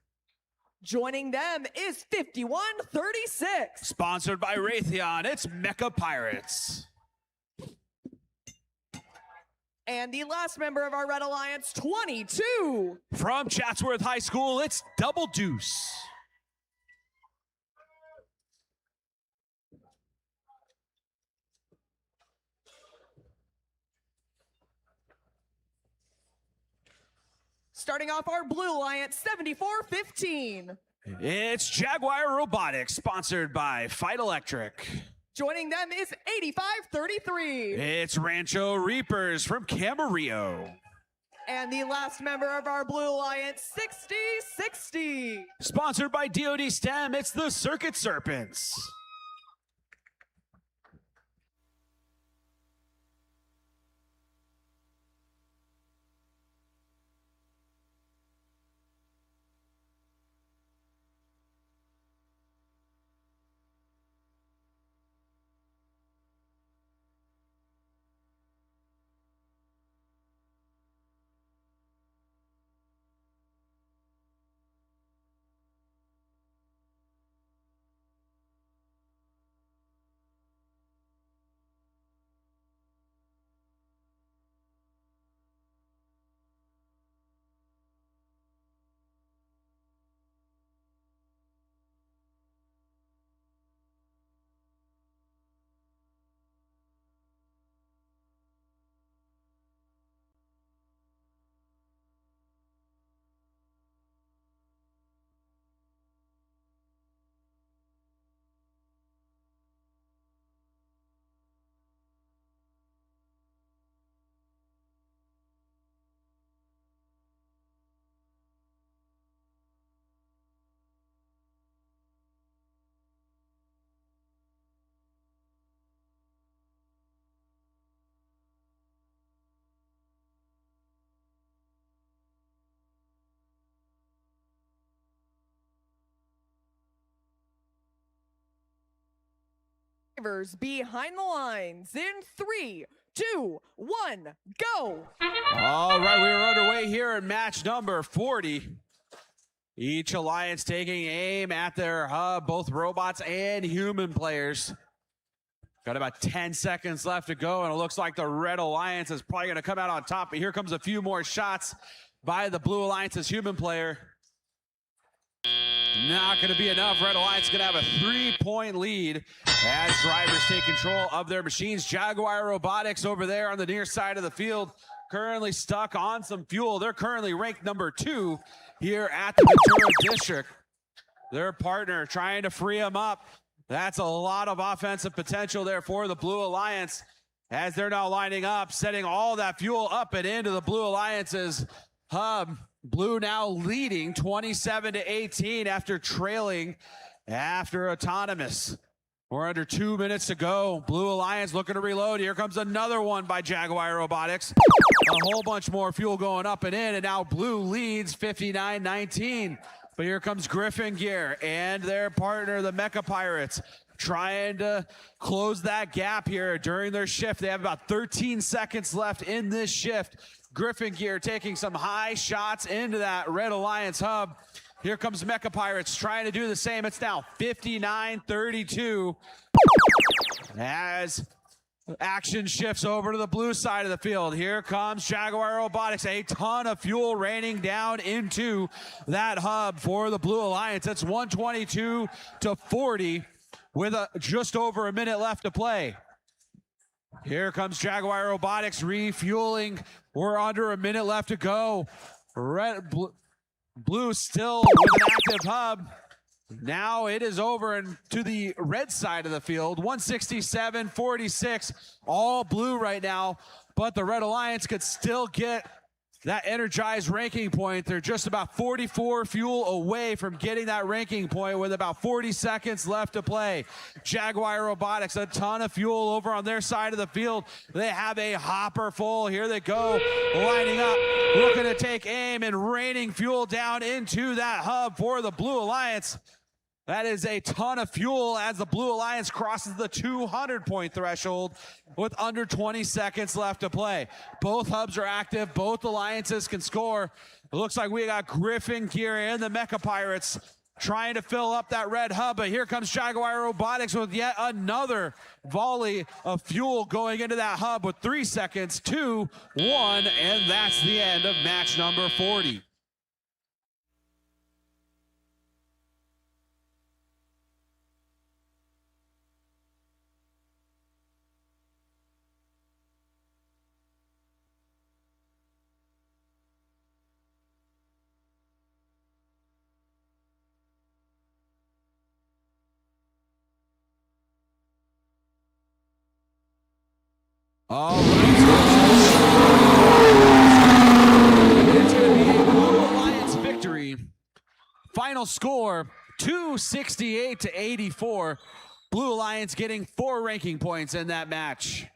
Joining them is 51-36. Sponsored by Raytheon, it's Mecha Pirates. And the last member of our Red Alliance, 22. From Chatsworth High School, it's Double Deuce. Starting off our Blue Alliance, 7415. It's Jaguar Robotics, sponsored by Fight Electric. Joining them is 8533. It's Rancho Reapers from Camarillo. And the last member of our Blue Alliance, 6060. Sponsored by DoD STEM, it's the Circuit Serpents. Drivers behind the lines in 3, 2, 1, go. All right, we are underway here in match number 40. Each alliance taking aim at their hub, both robots and human players. Got about 10 seconds left to go, and it looks like the Red Alliance is probably going to come out on top. But here comes a few more shots by the Blue Alliance's human player. Not going to be enough. Red Alliance going to have a 3-point lead as drivers take control of their machines. Jaguar Robotics over there on the near side of the field, currently stuck on some fuel. They're currently ranked number 2 here at the Ventura District. Their partner trying to free them up. That's a lot of offensive potential there for the Blue Alliance as they're now lining up, setting all that fuel up and into the Blue Alliance's hub. Blue now leading 27-18 after trailing after autonomous. We're under 2 minutes to go. Blue Alliance looking to reload. Here comes another one by Jaguar Robotics. A whole bunch more fuel going up and in, and now Blue leads 59-19. But here comes Griffin Gear and their partner, the Mecha Pirates, trying to close that gap here during their shift. They have about 13 seconds left in this shift. Griffin Gear taking some high shots into that Red Alliance hub. Here comes Mecha Pirates trying to do the same. It's now 59-32 as action shifts over to the blue side of the field. Here comes Jaguar Robotics. A ton of fuel raining down into that hub for the Blue Alliance. It's 122-40 with just over a minute left to play. Here comes Jaguar Robotics refueling. We're under a minute left to go. Blue still with an active hub. Now it is over to the red side of the field. 167-46, all blue right now. But the Red Alliance could still get that energized ranking point. They're just about 44 fuel away from getting that ranking point with about 40 seconds left to play. Jaguar Robotics, a ton of fuel over on their side of the field. They have a hopper full. Here they go, lining up, looking to take aim and raining fuel down into that hub for the Blue Alliance. That is a ton of fuel as the Blue Alliance crosses the 200-point threshold with under 20 seconds left to play. Both hubs are active. Both alliances can score. It looks like we got Griffin Gear and the Mecha Pirates trying to fill up that red hub, but here comes Jaguar Robotics with yet another volley of fuel going into that hub with 3 seconds, 2, 1, and that's the end of match number 40. All right. It's going to be a Blue Alliance victory. Final score, 268 to 84. Blue Alliance getting 4 ranking points in that match.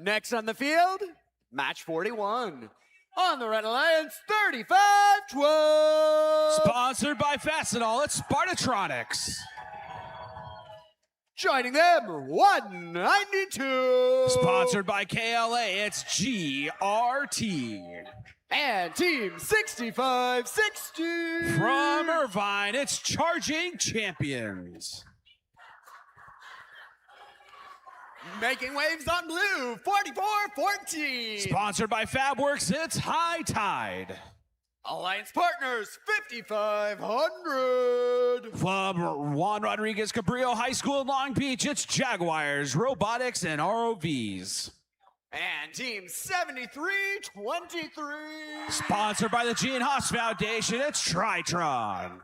Next on the field, match 41. On the Red Alliance, 35-12. Sponsored by Fastenal, it's Spartatronics. Joining them, 192. Sponsored by KLA, it's GRT. And Team 6560. From Irvine, it's Charging Champions. Making waves on blue, 44-14. Sponsored by Fabworks, it's High Tide. Alliance Partners, 5,500. From Juan Rodriguez Cabrillo High School in Long Beach, it's Jaguars, Robotics, and ROVs. And Team 7323. Sponsored by the Gene Haas Foundation, it's Tritron.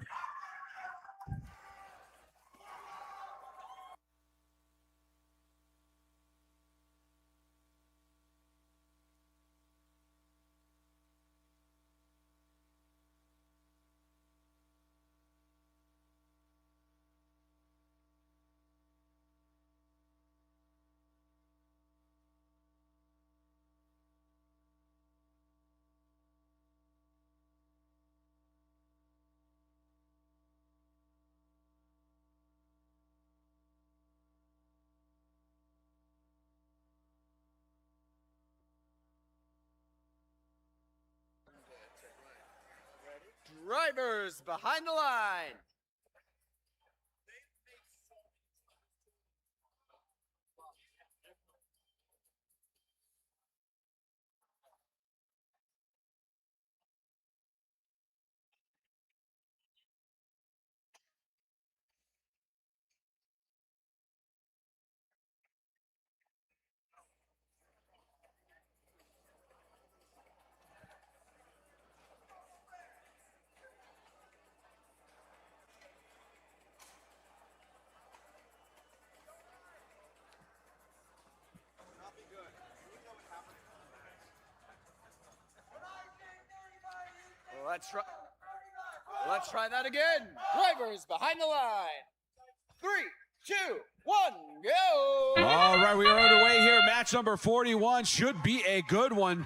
Drivers behind the line. Let's try that again. Drivers behind the line. 3, 2, 1, go. All right, we are underway here. Match number 41 should be a good one.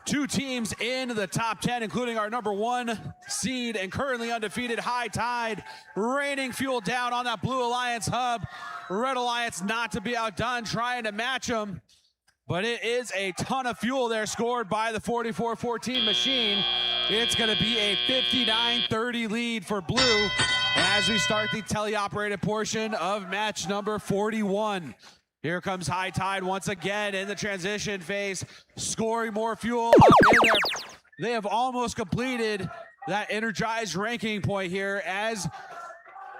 Two teams in the top 10, including our number 1 seed and currently undefeated High Tide, raining fuel down on that Blue Alliance hub. Red Alliance not to be outdone, trying to match them. But it is a ton of fuel there scored by the 44-14 machine. It's going to be a 59-30 lead for Blue as we start the teleoperated portion of match number 41. Here comes High Tide once again in the transition phase, scoring more fuel up in there. They have almost completed that energized ranking point here as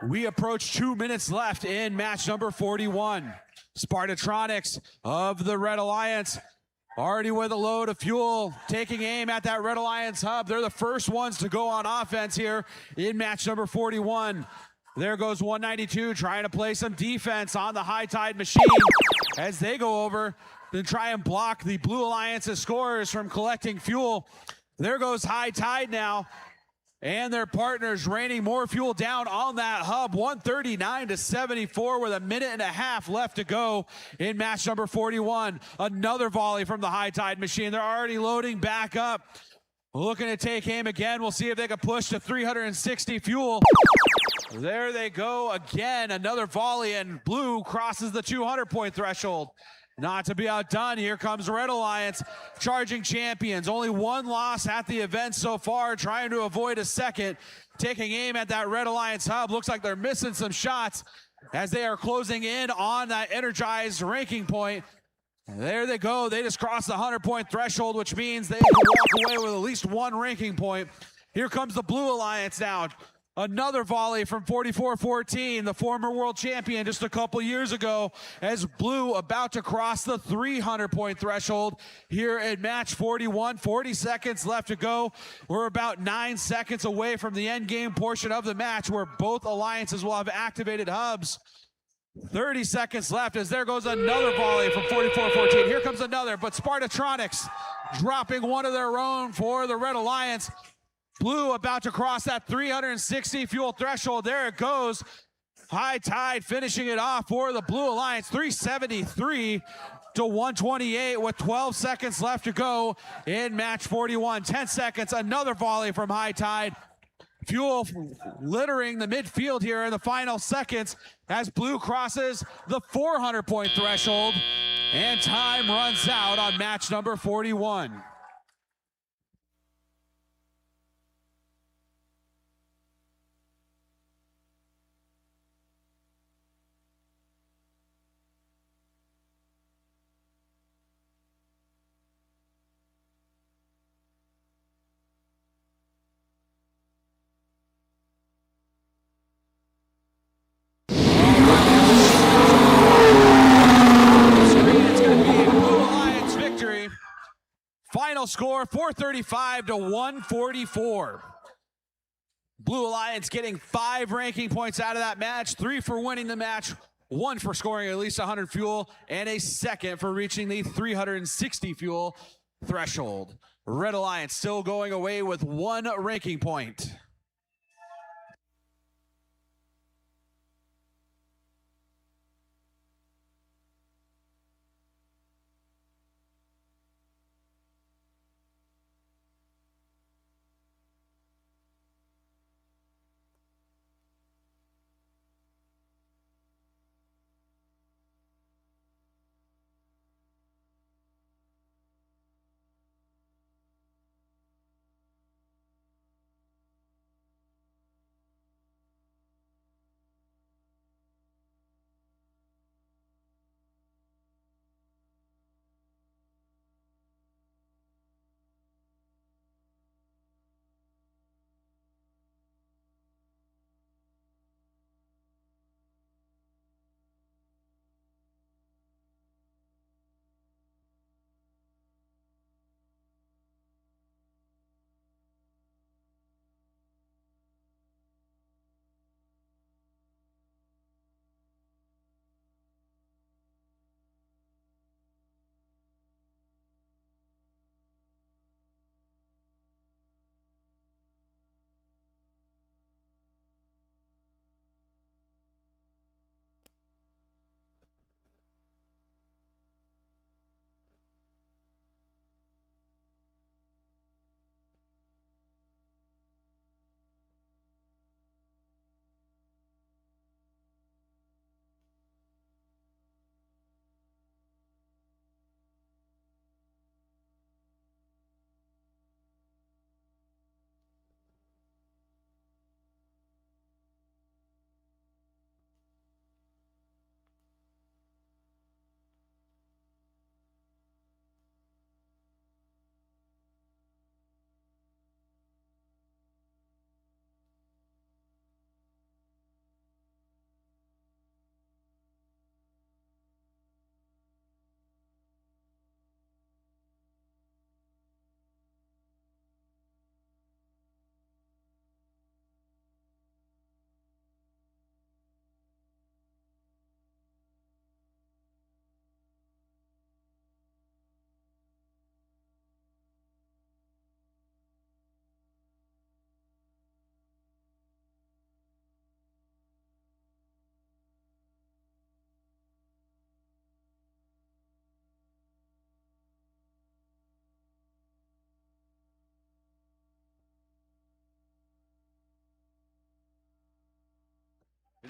we approach 2 minutes left in match number 41. Spartatronics of the Red Alliance already with a load of fuel, taking aim at that Red Alliance hub. They're the first ones to go on offense here in match number 41. There goes 192 trying to play some defense on the High Tide machine as they go over to try and block the Blue Alliance's scorers from collecting fuel. There goes High Tide now, and their partners raining more fuel down on that hub. 139-74 with a minute and a half left to go in match number 41. Another volley from the High Tide machine. They're already loading back up, looking to take aim again. We'll see if they can push to 360 fuel. There they go again. Another volley, and Blue crosses the 200-point threshold. Not to be outdone, here comes Red Alliance, charging champions. Only one loss at the event so far, trying to avoid a second. Taking aim at that Red Alliance hub. Looks like they're missing some shots as they are closing in on that energized ranking point. And there they go. They just crossed the 100-point threshold, which means they can walk away with at least one ranking point. Here comes the Blue Alliance now. Another volley from 44-14, the former world champion just a couple years ago, as Blue about to cross the 300-point threshold here at match 41. 40 seconds left to go. We're about 9 seconds away from the end game portion of the match where both alliances will have activated hubs. 30 seconds left as there goes another volley from 44-14. Here comes another, but Spartatronics dropping one of their own for the Red Alliance. Blue about to cross that 360 fuel threshold. There it goes. High Tide finishing it off for the Blue Alliance. 373-128 with 12 seconds left to go in match 41. 10 seconds, another volley from High Tide. Fuel littering the midfield here in the final seconds as Blue crosses the 400-point threshold, and time runs out on match number 41. Final score, 435-144. Blue Alliance getting 5 ranking points out of that match, 3 for winning the match, 1 for scoring at least 100 fuel, and a second for reaching the 360 fuel threshold. Red Alliance still going away with 1 ranking point.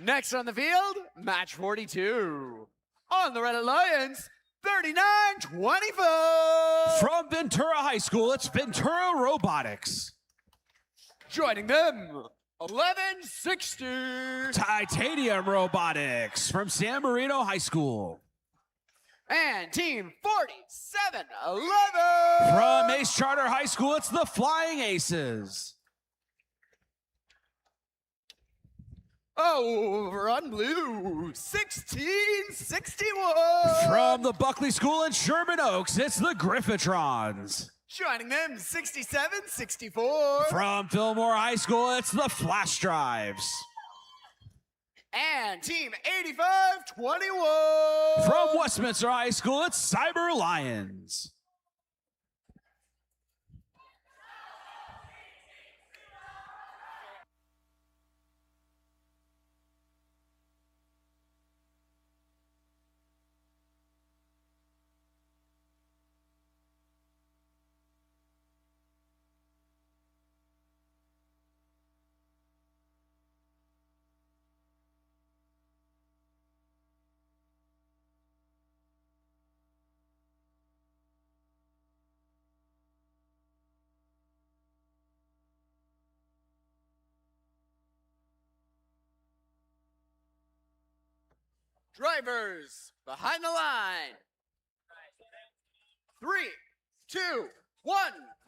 Next on the field, match 42. On the Red Alliance, 39-24. From Ventura High School, it's Ventura Robotics. Joining them, 11-60. Titanium Robotics from San Marino High School. And team 47-11. From Ace Charter High School, it's the Flying Aces. Over on blue, 16-61. From the Buckley School in Sherman Oaks, it's the Griffitrons. Joining them, 67-64. From Fillmore High School, it's the Flash Drives. And team 85-21. From Westminster High School, it's Cyber Lions. Drivers behind the line. 3, 2, 1,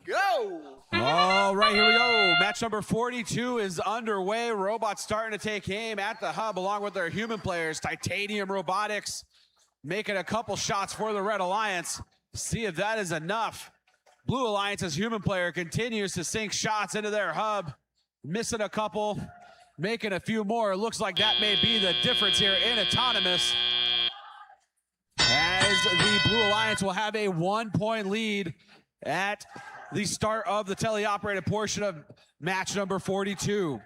go. All right, here we go. Match number 42 is underway. Robots starting to take aim at the hub along with their human players. Titanium Robotics making a couple shots for the Red Alliance. See if that is enough. Blue Alliance's human player continues to sink shots into their hub. Missing a couple, making a few more. It looks like that may be the difference here in Autonomous, as the Blue Alliance will have a 1-point lead at the start of the teleoperated portion of match number 42.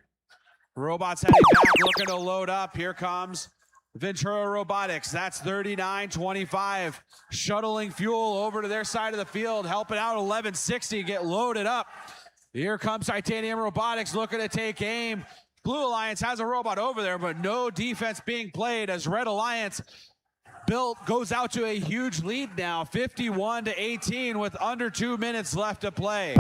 Robots heading back, looking to load up. Here comes Ventura Robotics. That's 39-25. Shuttling fuel over to their side of the field, helping out 1160 get loaded up. Here comes Titanium Robotics looking to take aim. Blue Alliance has a robot over there, but no defense being played as Red Alliance goes out to a huge lead now, 51-18 with under 2 minutes left to play.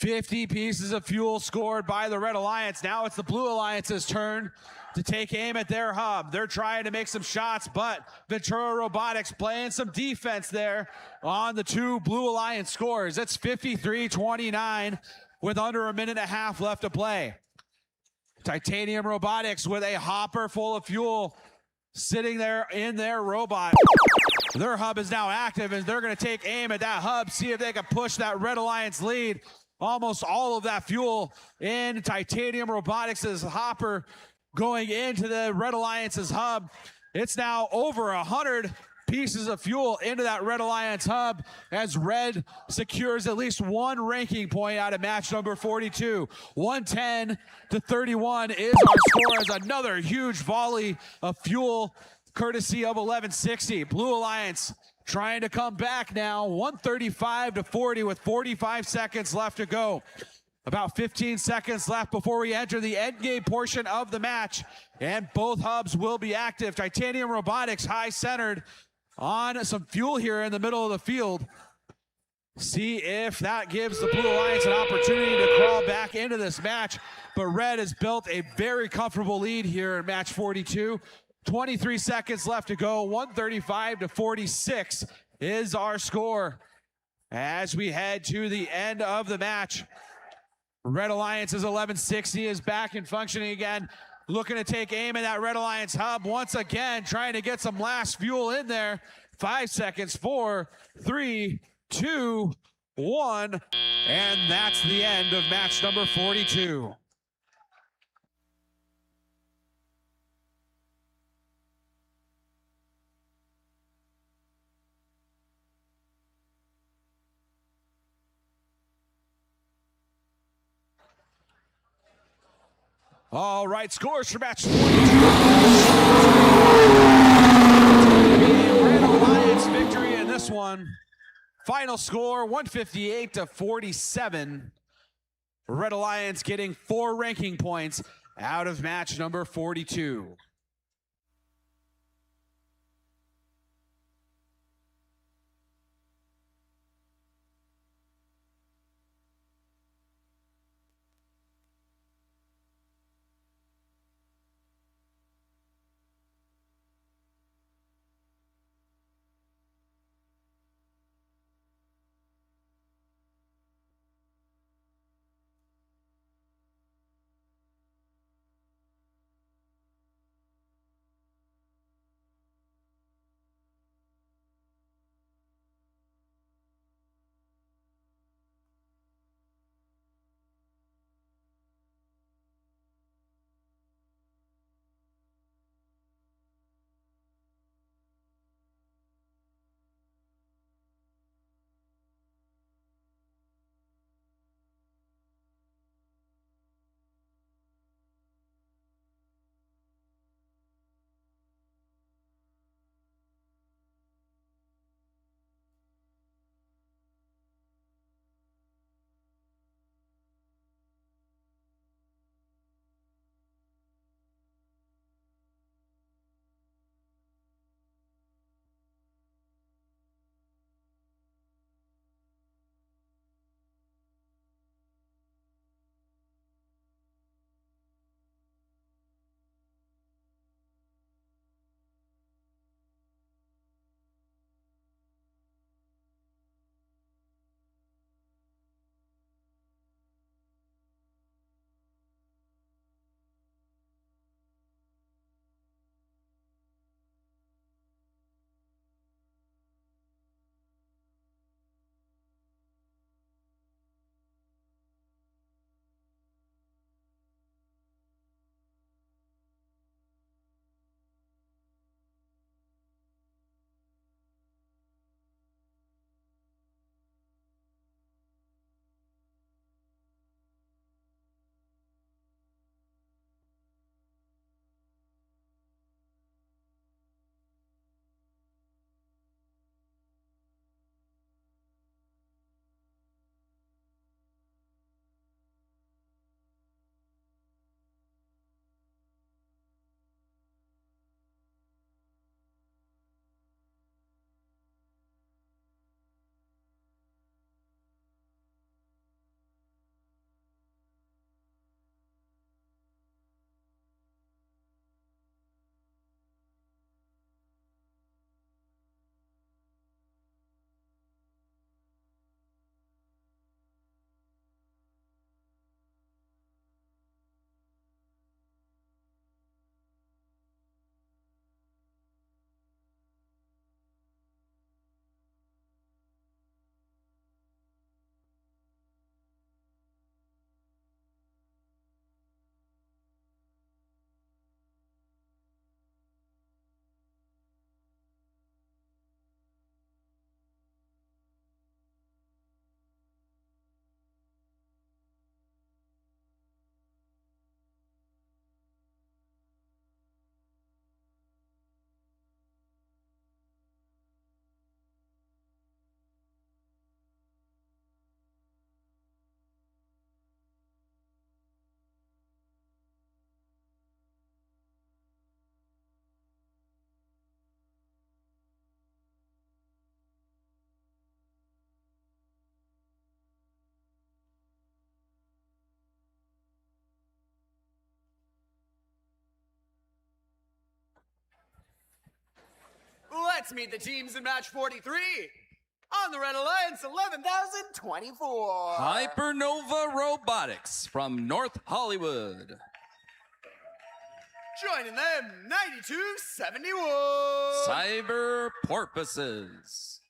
50 pieces of fuel scored by the Red Alliance. Now it's the Blue Alliance's turn to take aim at their hub. They're trying to make some shots, but Ventura Robotics playing some defense there on the two Blue Alliance scores. It's 53-29 with under a minute and a half left to play. Titanium Robotics with a hopper full of fuel sitting there in their robot. Their hub is now active, and they're going to take aim at that hub, see if they can push that Red Alliance lead. Almost all of that fuel in Titanium Robotics' hopper going into the Red Alliance's hub. It's now over 100 pieces of fuel into that Red Alliance hub as Red secures at least one ranking point out of match number 42. 110-31 is our score as another huge volley of fuel courtesy of 1160. Blue Alliance trying to come back now, 135-40 with 45 seconds left to go. About 15 seconds left before we enter the end game portion of the match, and both hubs will be active. Titanium Robotics high centered on some fuel here in the middle of the field. See if that gives the Blue Alliance an opportunity to crawl back into this match, but Red has built a very comfortable lead here in match 42. 23 seconds left to go, 135-46 is our score. As we head to the end of the match, Red Alliance's 1160 is back and functioning again, looking to take aim at that Red Alliance hub once again, trying to get some last fuel in there. 5 seconds, 4, 3, 2, 1, and that's the end of match number 42. All right, scores for match 42. Red Alliance victory in this one. Final score, 158-47. Red Alliance getting 4 ranking points out of match number 42. Let's meet the teams in match 43. On the Red Alliance, 11,024. Hypernova Robotics from North Hollywood. Joining them, 9271. Cyber Porpoises.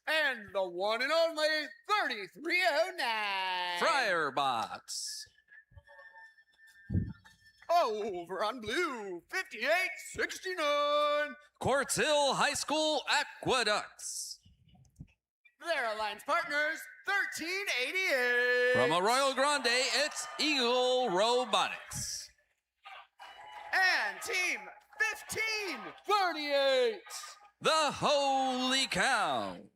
And the one and only 3309. Firebots. Over on blue, 5869. Quartz Hill High School Aqueducts. Their alliance partners, 1388. From Arroyo Grande, it's Eagle Robotics. And team 1538. The Holy Cows.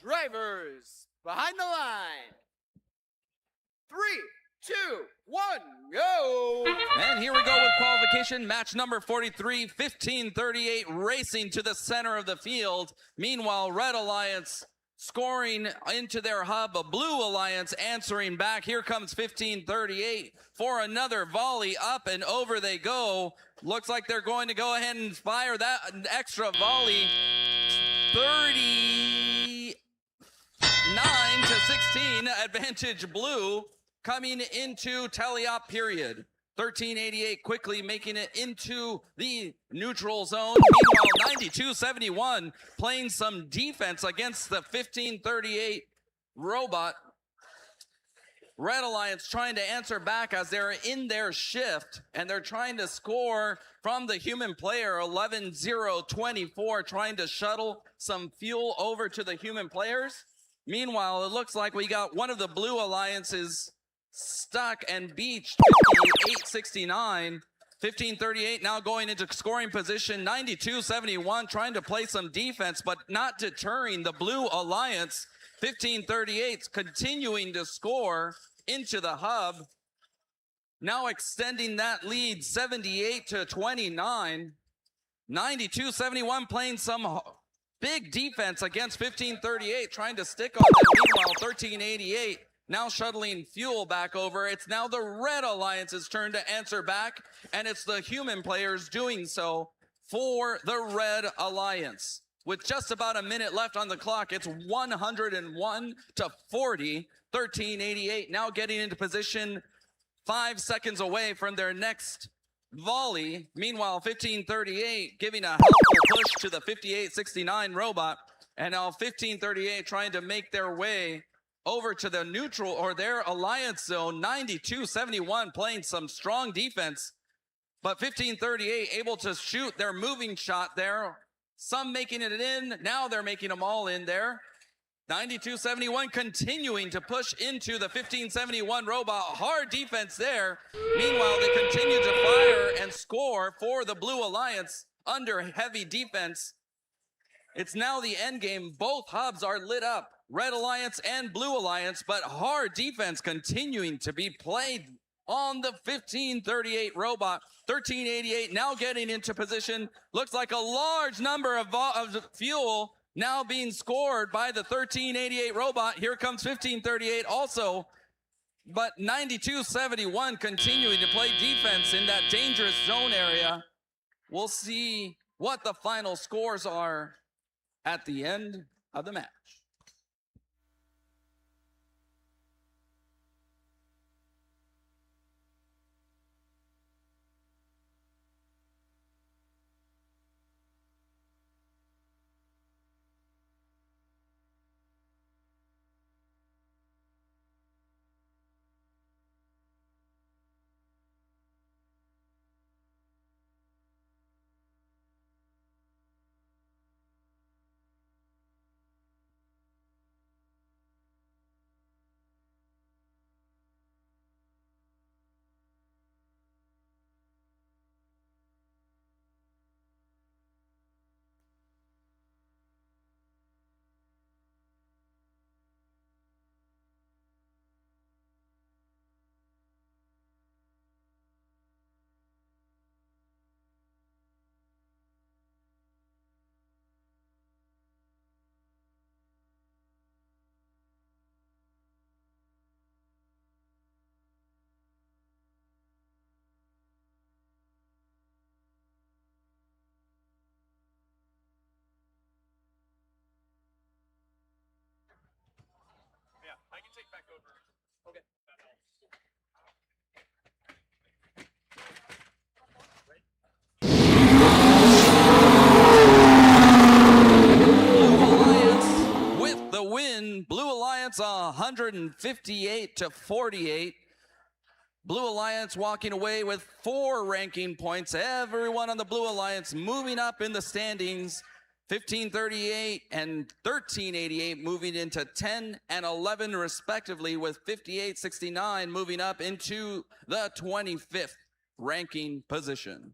Drivers, behind the line. 3, 2, 1, go! And here we go with qualification match number 43, 1538, racing to the center of the field. Meanwhile, Red Alliance scoring into their hub, a Blue Alliance answering back. Here comes 1538 for another volley. Up and over they go. Looks like they're going to go ahead and fire that extra volley. 39 to 16, advantage Blue coming into tally-up period. 1388 quickly making it into the neutral zone. Meanwhile, 9271 playing some defense against the 1538 robot. Red Alliance trying to answer back as they're in their shift, and they're trying to score from the human player. 11-0-24, trying to shuttle some fuel over to the human players. Meanwhile, it looks like we got one of the Blue Alliances stuck and beached. 58-69. 1538 now going into scoring position. 92-71 trying to play some defense, but not deterring the Blue Alliance. 1538 continuing to score into the hub. Now extending that lead 78-29. 92-71 playing some big defense against 1538, trying to stick on them. Meanwhile, 1388 now shuttling fuel back over. It's now the Red Alliance's turn to answer back, and it's the human players doing so for the Red Alliance. With just about a minute left on the clock, it's 101-40. 1388 now getting into position 5 seconds away from their next volley. Meanwhile, 1538 giving a helpful push to the 5869 robot, and now 1538 trying to make their way over to the neutral or their alliance zone. 92-71 playing some strong defense, but 1538 able to shoot their moving shot there. Some making it in, now they're making them all in there. 92-71 continuing to push into the 1571 robot. Hard defense there. Meanwhile, they continue to fire and score for the Blue Alliance under heavy defense. It's now the end game. Both hubs are lit up, Red Alliance and Blue Alliance, but hard defense continuing to be played on the 1538 robot. 1388 now getting into position. Looks like a large number of fuel now being scored by the 1388 robot. Here comes 1538 also, but 92-71 continuing to play defense in that dangerous zone area. We'll see what the final scores are at the end of the match. I can take back over. Okay. Blue Alliance with the win. Blue Alliance 158-48. Blue Alliance walking away with 4 ranking points. Everyone on the Blue Alliance moving up in the standings. 1538 and 1388 moving into 10 and 11 respectively, with 5869 moving up into the 25th ranking position.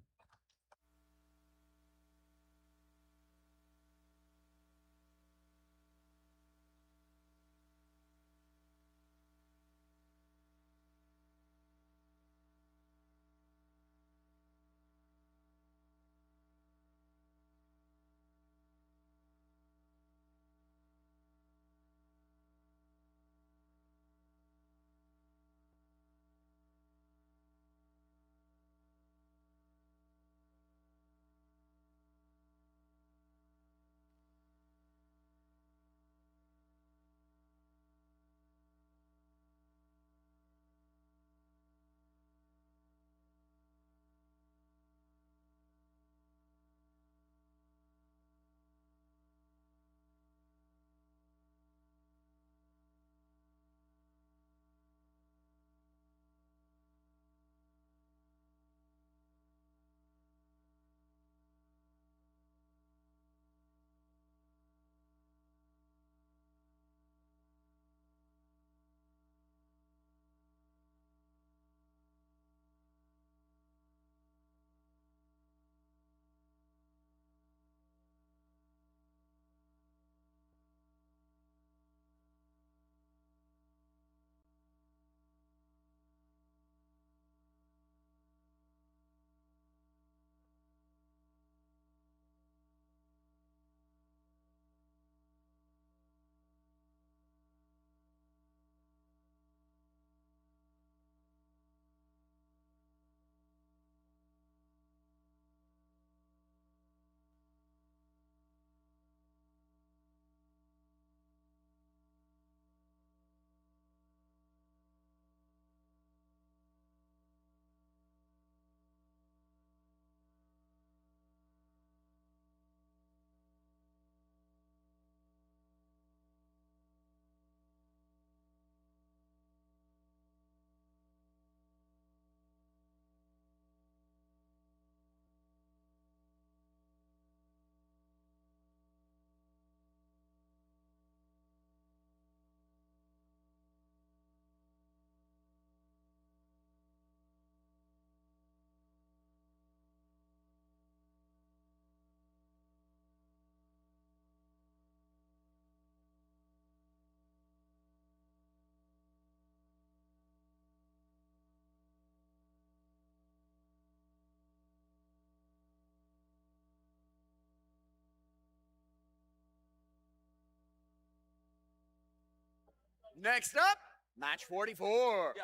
Next up, match 44.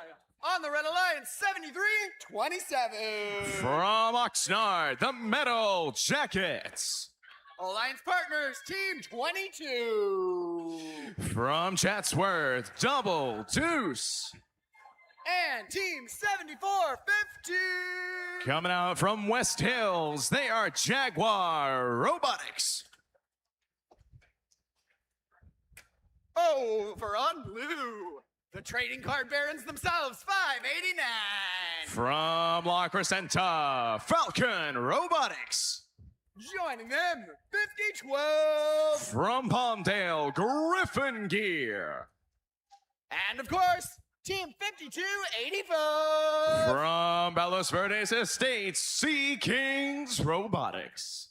On the Red Alliance, 73-27. From Oxnard, the Metal Jackets. Alliance partners, Team 22. From Chatsworth, Double Deuce. And Team 74-50. Coming out from West Hills, they are Jaguar Robotics. Over on blue, the trading card barons themselves, 589. From La Crescenta, Falcon Robotics. Joining them, 50-12. From Palmdale, Griffin Gear. And of course, Team 52-85. From Palos Verdes Estates, Sea Kings Robotics.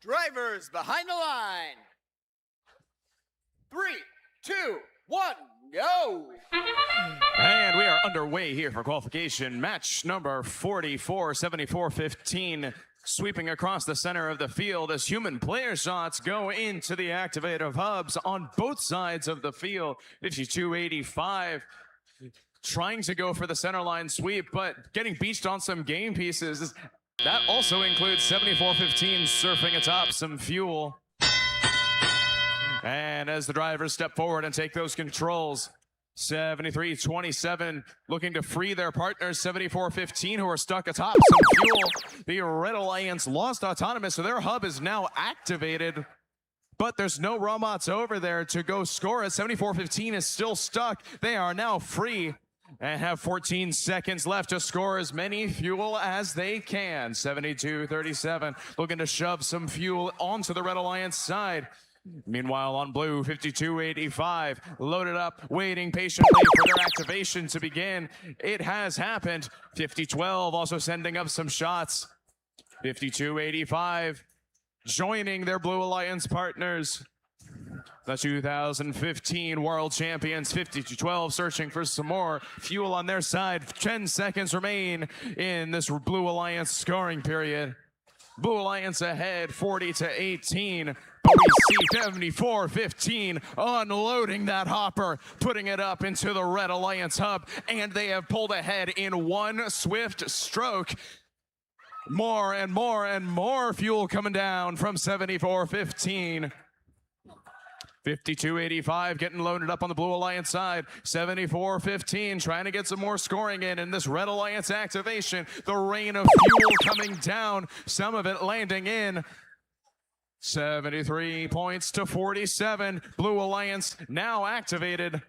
Drivers behind the line. 3, 2, 1, go. And we are underway here for qualification. Match number 44, 74-15. Sweeping across the center of the field as human player shots go into the activator hubs on both sides of the field. 52-85. Trying to go for the center line sweep, but getting beached on some game pieces. That also includes 74-15 surfing atop some fuel. And as the drivers step forward and take those controls, 73-27 looking to free their partners, 74-15 who are stuck atop some fuel. The Red Alliance lost autonomous, so their hub is now activated. But there's no robots over there to go score it. 74-15 is still stuck. They are now free and have 14 seconds left to score as many fuel as they can. 72-37 looking to shove some fuel onto the Red Alliance side. Meanwhile, on blue, 52-85, loaded up, waiting patiently for their activation to begin. It has happened. 50-12 also sending up some shots. 52-85 joining their Blue Alliance partners. The 2015 world champions, 50-12, searching for some more fuel on their side. 10 seconds remain in this Blue Alliance scoring period. Blue Alliance ahead, 40-18. But we see 74-15 unloading that hopper, putting it up into the Red Alliance hub, and they have pulled ahead in one swift stroke. More and more and more fuel coming down from 74-15. 52-85 getting loaded up on the Blue Alliance side. 74-15 trying to get some more scoring in this Red Alliance activation. The rain of fuel coming down, some of it landing in. 73 points to 47. Blue Alliance now activated.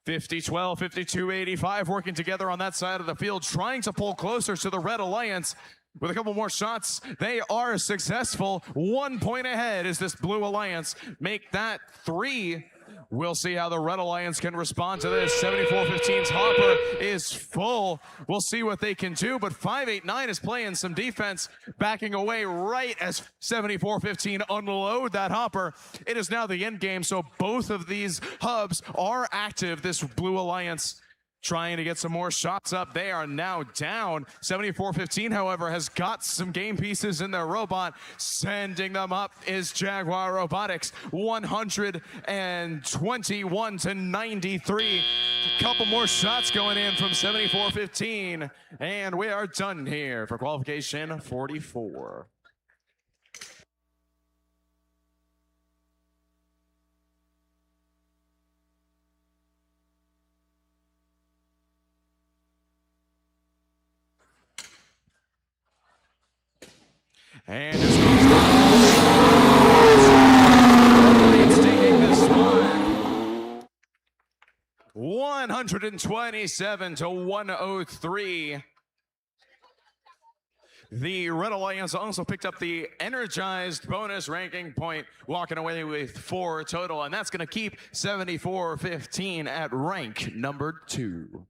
50-12, 52-85 working together on that side of the field, trying to pull closer to the Red Alliance. With a couple more shots, they are successful. 1 point ahead is this Blue Alliance. Make that 3. We'll see how the Red Alliance can respond to this. 74-15's hopper is full. We'll see what they can do, but 589 is playing some defense, backing away right as 74-15 unload that hopper. It is now the end game, so both of these hubs are active, this Blue Alliance. trying to get some more shots up. They are now down. 74-15, however, has got some game pieces in their robot. Sending them up is Jaguar Robotics, 121 to 93. A couple more shots going in from 74-15, and we are done here for qualification 44. And it's taking this one. 127 to 103. The Red Alliance also picked up the energized bonus ranking point, walking away with 4 total, and that's going to keep 74-15 at rank number 2.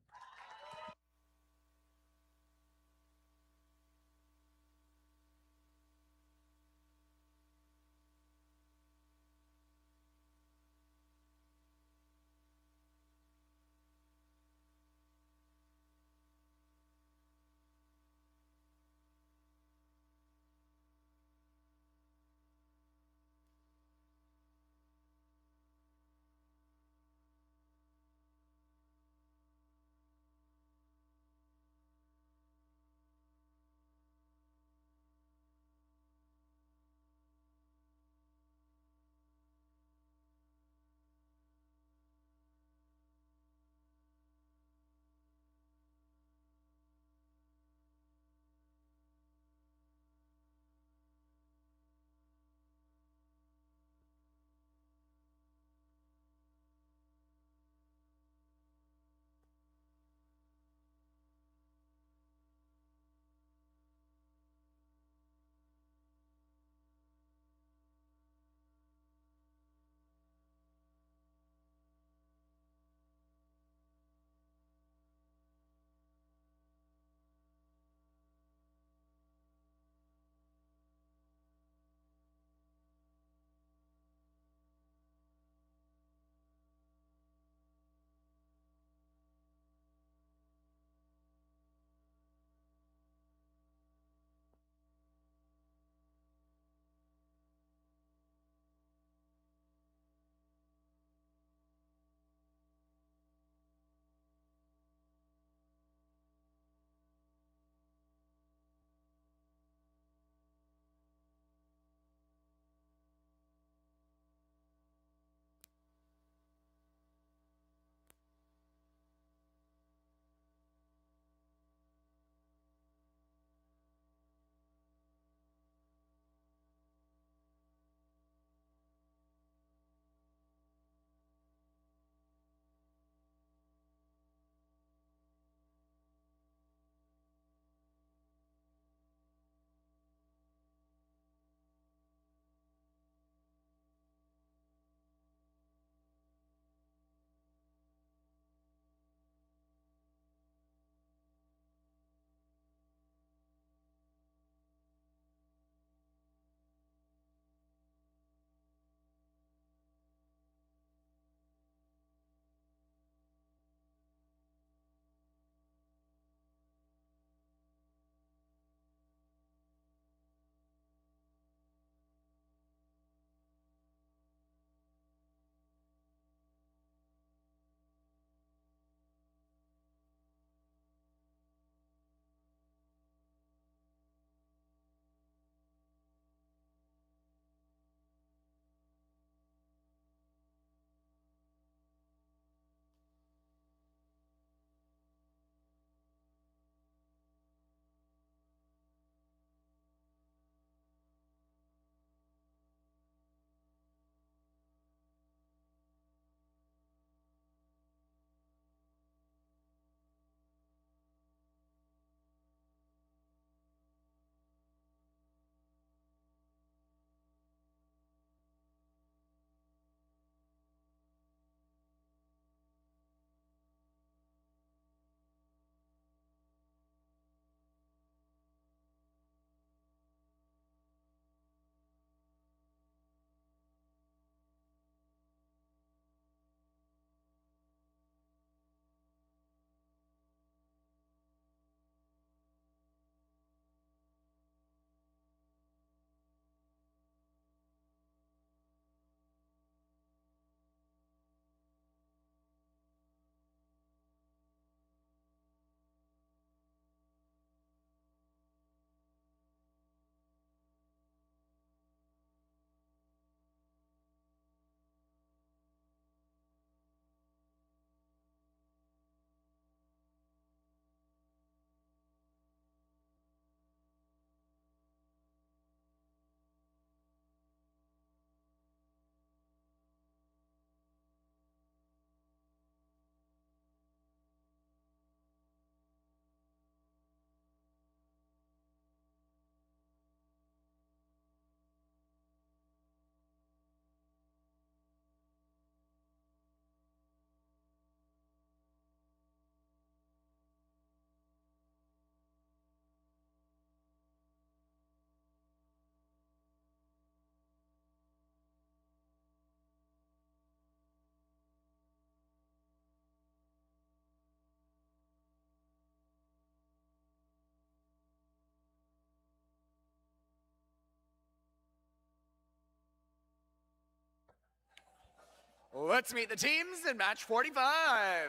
Let's meet the teams in match 45.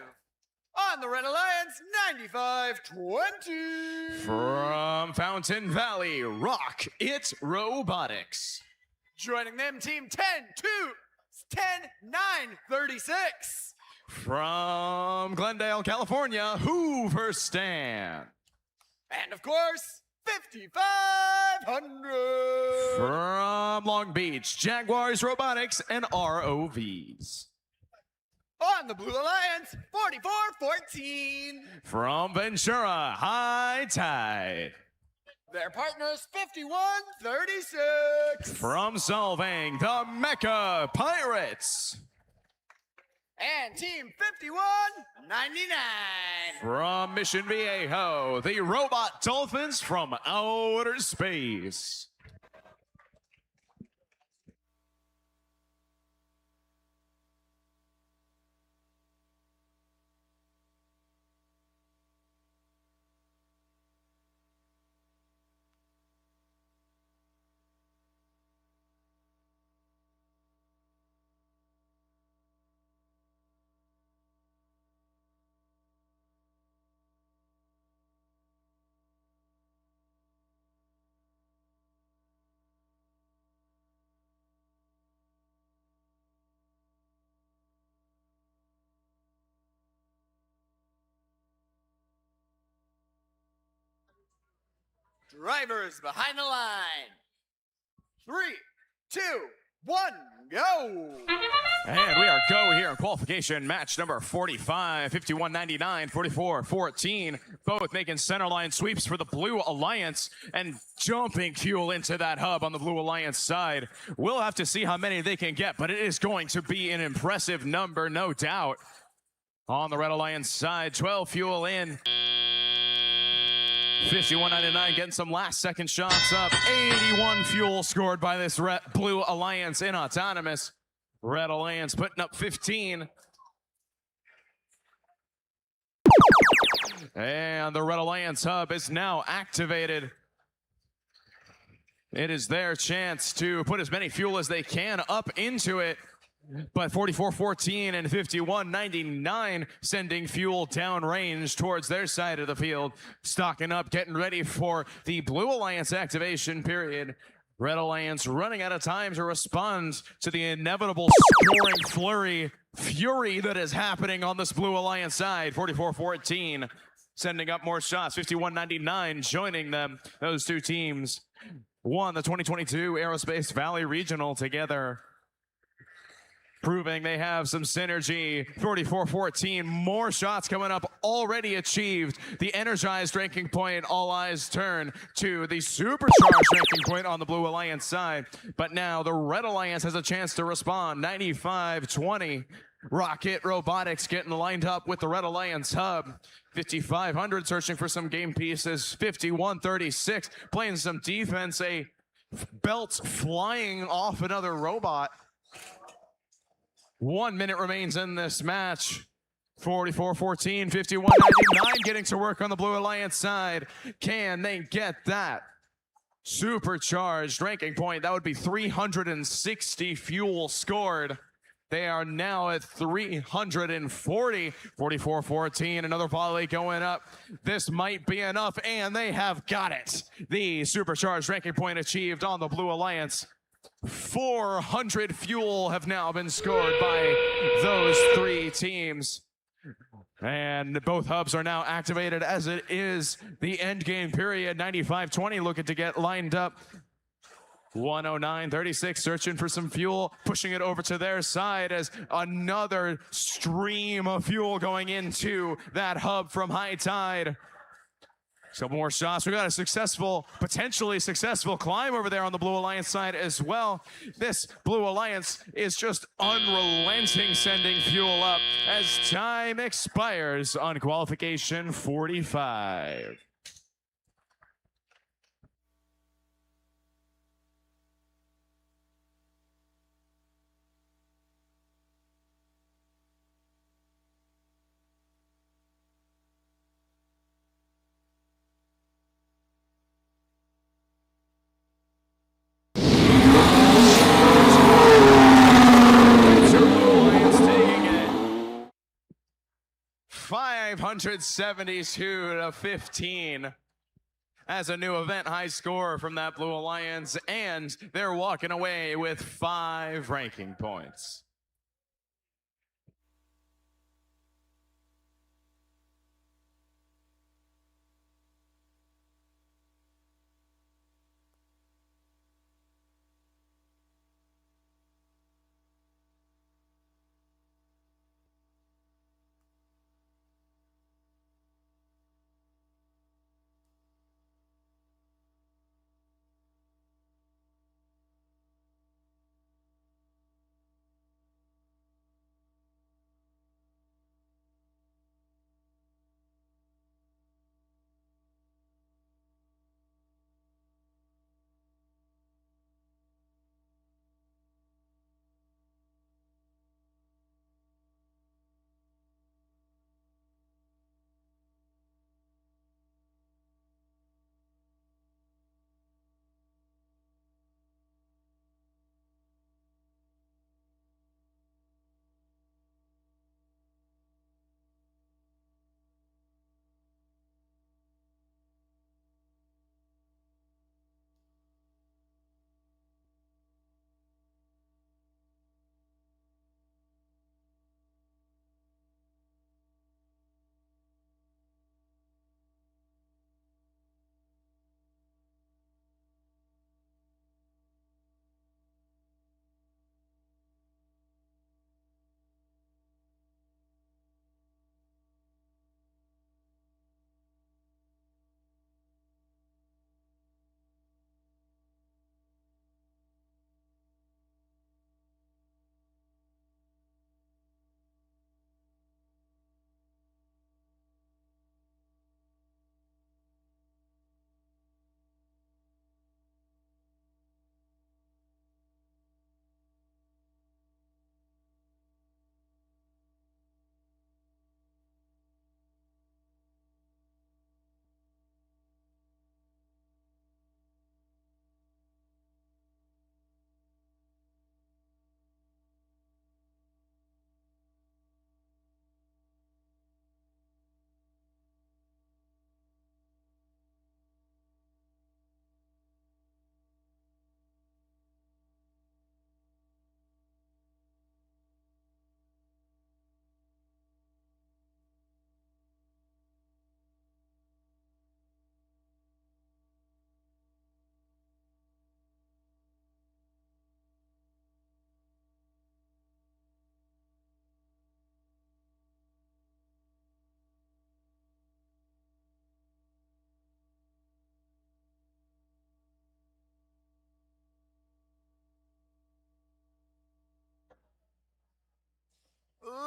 On the Red Alliance, 95-20. From Fountain Valley, Rock It Robotics. Joining them, team 10-9-36. From Glendale, California, Hoover Stand. And of course, 5,500. From Long Beach, Jaguars Robotics and ROVs. On the Blue Alliance, 44-14. From Ventura, High Tide. Their partners, 51-36. From Solvang, the Mecca Pirates. And team 51-99. From Mission Viejo, the Robot Dolphins from outer space. Drivers behind the line. 3, 2, 1, go. And we are go here in qualification match number 45, 51-99, 44-14. Both making center line sweeps for the Blue Alliance and jumping fuel into that hub on the Blue Alliance side. We'll have to see how many they can get, but it is going to be an impressive number, no doubt. On the Red Alliance side, 12 fuel in. 51-99 getting some last second shots up. 81 fuel scored by this Blue Alliance in autonomous. Red Alliance putting up 15. And the Red Alliance hub is now activated. It is their chance to put as many fuel as they can up into it. But 44-14 and 51-99 sending fuel downrange towards their side of the field. Stocking up, getting ready for the Blue Alliance activation period. Red Alliance running out of time to respond to the inevitable scoring fury that is happening on this Blue Alliance side. 44-14 sending up more shots. 51-99 joining them. Those two teams won the 2022 Aerospace Valley Regional together, proving they have some synergy. 44-14, more shots coming up, already achieved. The energized ranking point, all eyes turn to the supercharged ranking point on the Blue Alliance side. But now the Red Alliance has a chance to respond. 95-20. Rocket Robotics getting lined up with the Red Alliance hub. 5,500 searching for some game pieces. 51-36, playing some defense. A belt flying off another robot. 1 minute remains in this match. 44-14, 51-99, getting to work on the Blue Alliance side. Can they get that supercharged ranking point? That would be 360 fuel scored. They are now at 340. 44-14, another volley going up. This might be enough, and they have got it. The supercharged ranking point achieved on the Blue Alliance. 400 fuel have now been scored by those three teams. And both hubs are now activated as it is the end game period. 95-20 looking to get lined up. 109-36 searching for some fuel, pushing it over to their side as another stream of fuel going into that hub from High Tide. So more shots. We got a potentially successful climb over there on the Blue Alliance side as well. This Blue Alliance is just unrelenting, sending fuel up as time expires on qualification 45. 572 to 15. As a new event high score from that Blue Alliance, and they're walking away with 5 ranking points.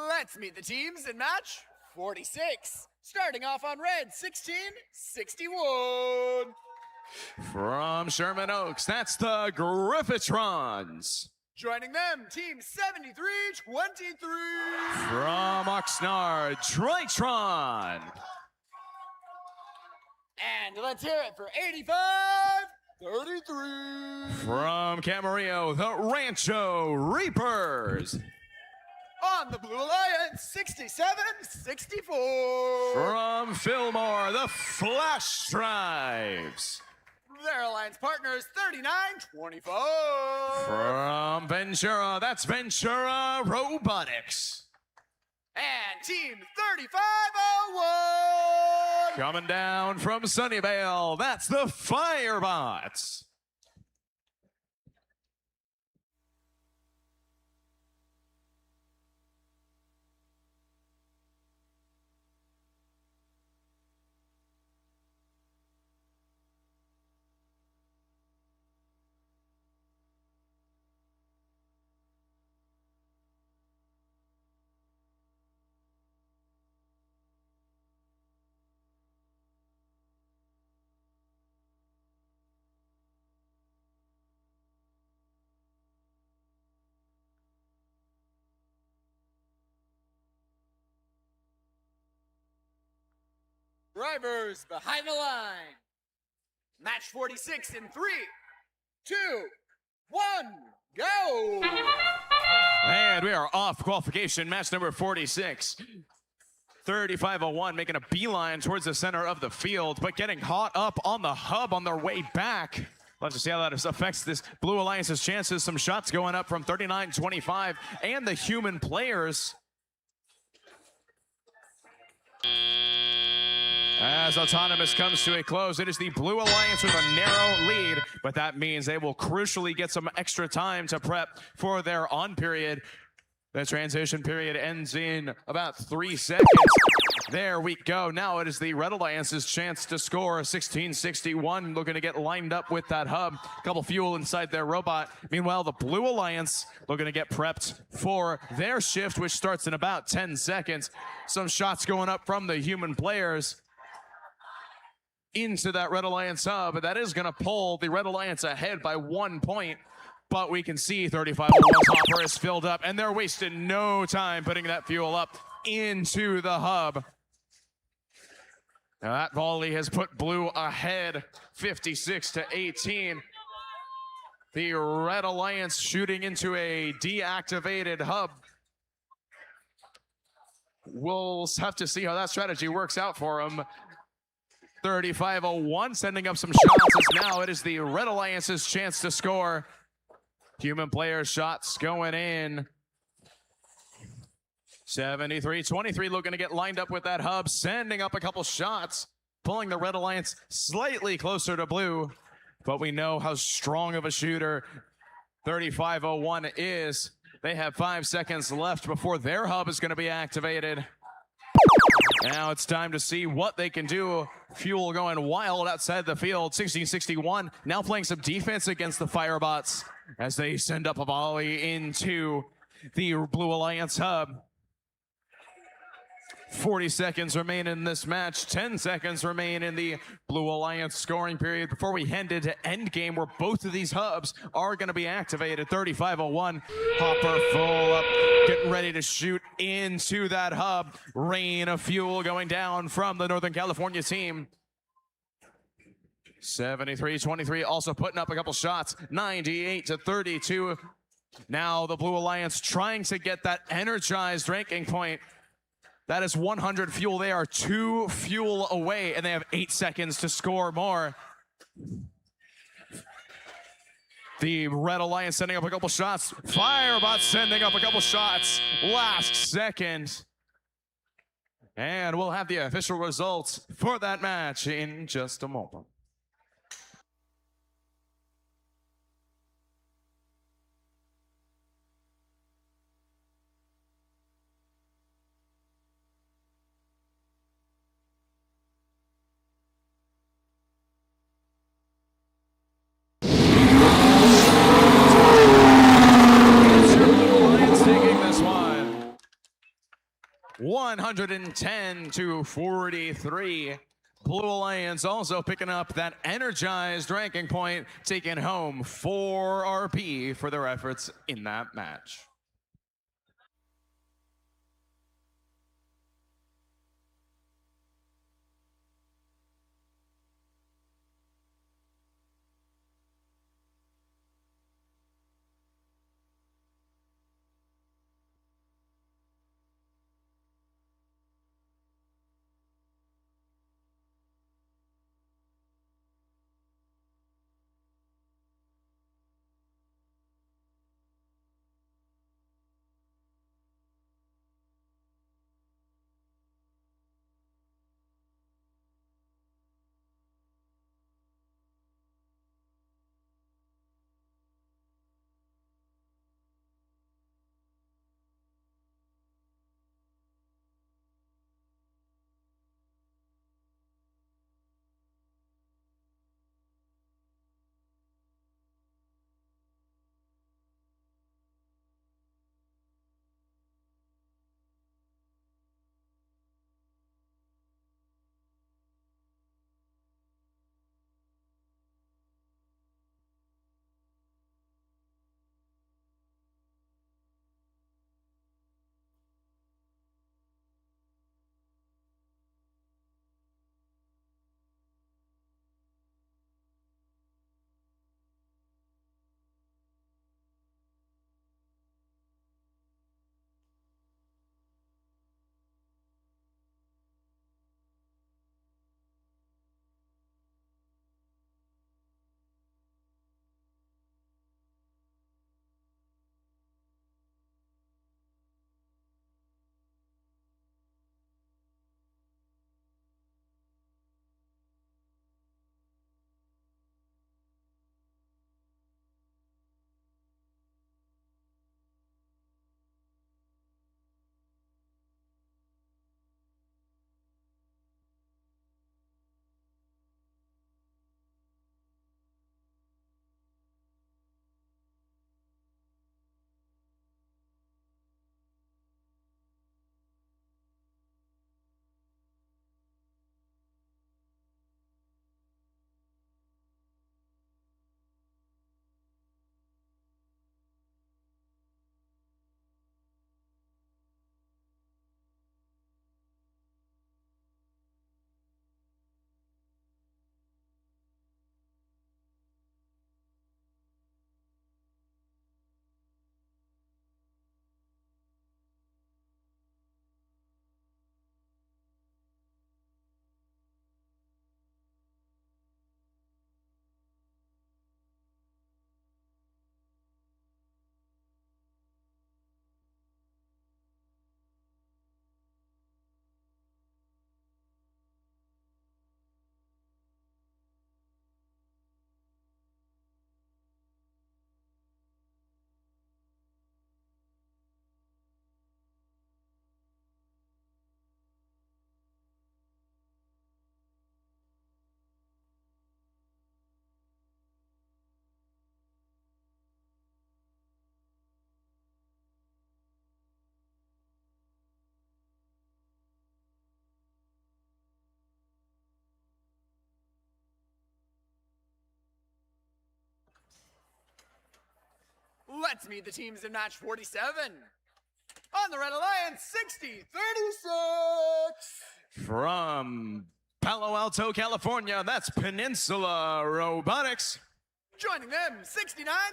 Let's meet the teams in match 46. Starting off on red, 1661. From Sherman Oaks, that's the Griffithtrons. Joining them, team 7323. From Oxnard, Tritron. And let's hear it for 8533. From Camarillo, the Rancho Reapers. On the Blue Alliance, 6764. From Fillmore, the Flash Stripes. Their alliance partner is 3924. From Ventura, that's Ventura Robotics. And team 3501. Coming down from Sunnyvale, that's the Firebots. Drivers behind the line. Match 46 in 3, 2, 1, go! And we are off qualification, match number 46. 3501 making a beeline towards the center of the field, but getting caught up on the hub on their way back. We'll have to see how that affects this Blue Alliance's chances. Some shots going up from 39-25 and the human players. As Autonomous comes to a close, it is the Blue Alliance with a narrow lead, but that means they will crucially get some extra time to prep for their on period. The transition period ends in about 3 seconds. There we go. Now it is the Red Alliance's chance to score. 1661 looking to get lined up with that hub. Couple fuel inside their robot. Meanwhile, the Blue Alliance looking to get prepped for their shift, which starts in about 10 seconds. Some shots going up from the human players into that Red Alliance hub. That is going to pull the Red Alliance ahead by 1 point. But we can see 3501's hopper is filled up, and they're wasting no time putting that fuel up into the hub. Now that volley has put Blue ahead 56-18. The Red Alliance shooting into a deactivated hub. We'll have to see how that strategy works out for them. 3501 sending up some shots as now it is the Red Alliance's chance to score. Human player shots going in. 73-23 looking to get lined up with that hub, sending up a couple shots, pulling the Red Alliance slightly closer to Blue. But we know how strong of a shooter 3501 is. They have 5 seconds left before their hub is going to be activated. Now it's time to see what they can do. Fuel going wild outside the field. 1661 now playing some defense against the Firebots as they send up a volley into the Blue Alliance hub. 40 seconds remain in this match. 10 seconds remain in the Blue Alliance scoring period before we head into endgame where both of these hubs are going to be activated. 3501, hopper full up, getting ready to shoot into that hub. Rain of fuel going down from the Northern California team. 73-23 also putting up a couple shots. 98-32. Now the Blue Alliance trying to get that energized ranking point. That is 100 fuel. They are 2 fuel away, and they have 8 seconds to score more. The Red Alliance sending up a couple shots. Firebot sending up a couple shots. Last second. And we'll have the official results for that match in just a moment. Taking this one 110-43. Blue Alliance also picking up that energized ranking point, taking home 4 RP for their efforts in that match. Let's meet the teams in match 47. On the Red Alliance, 60-36. From Palo Alto, California, that's Peninsula Robotics. Joining them,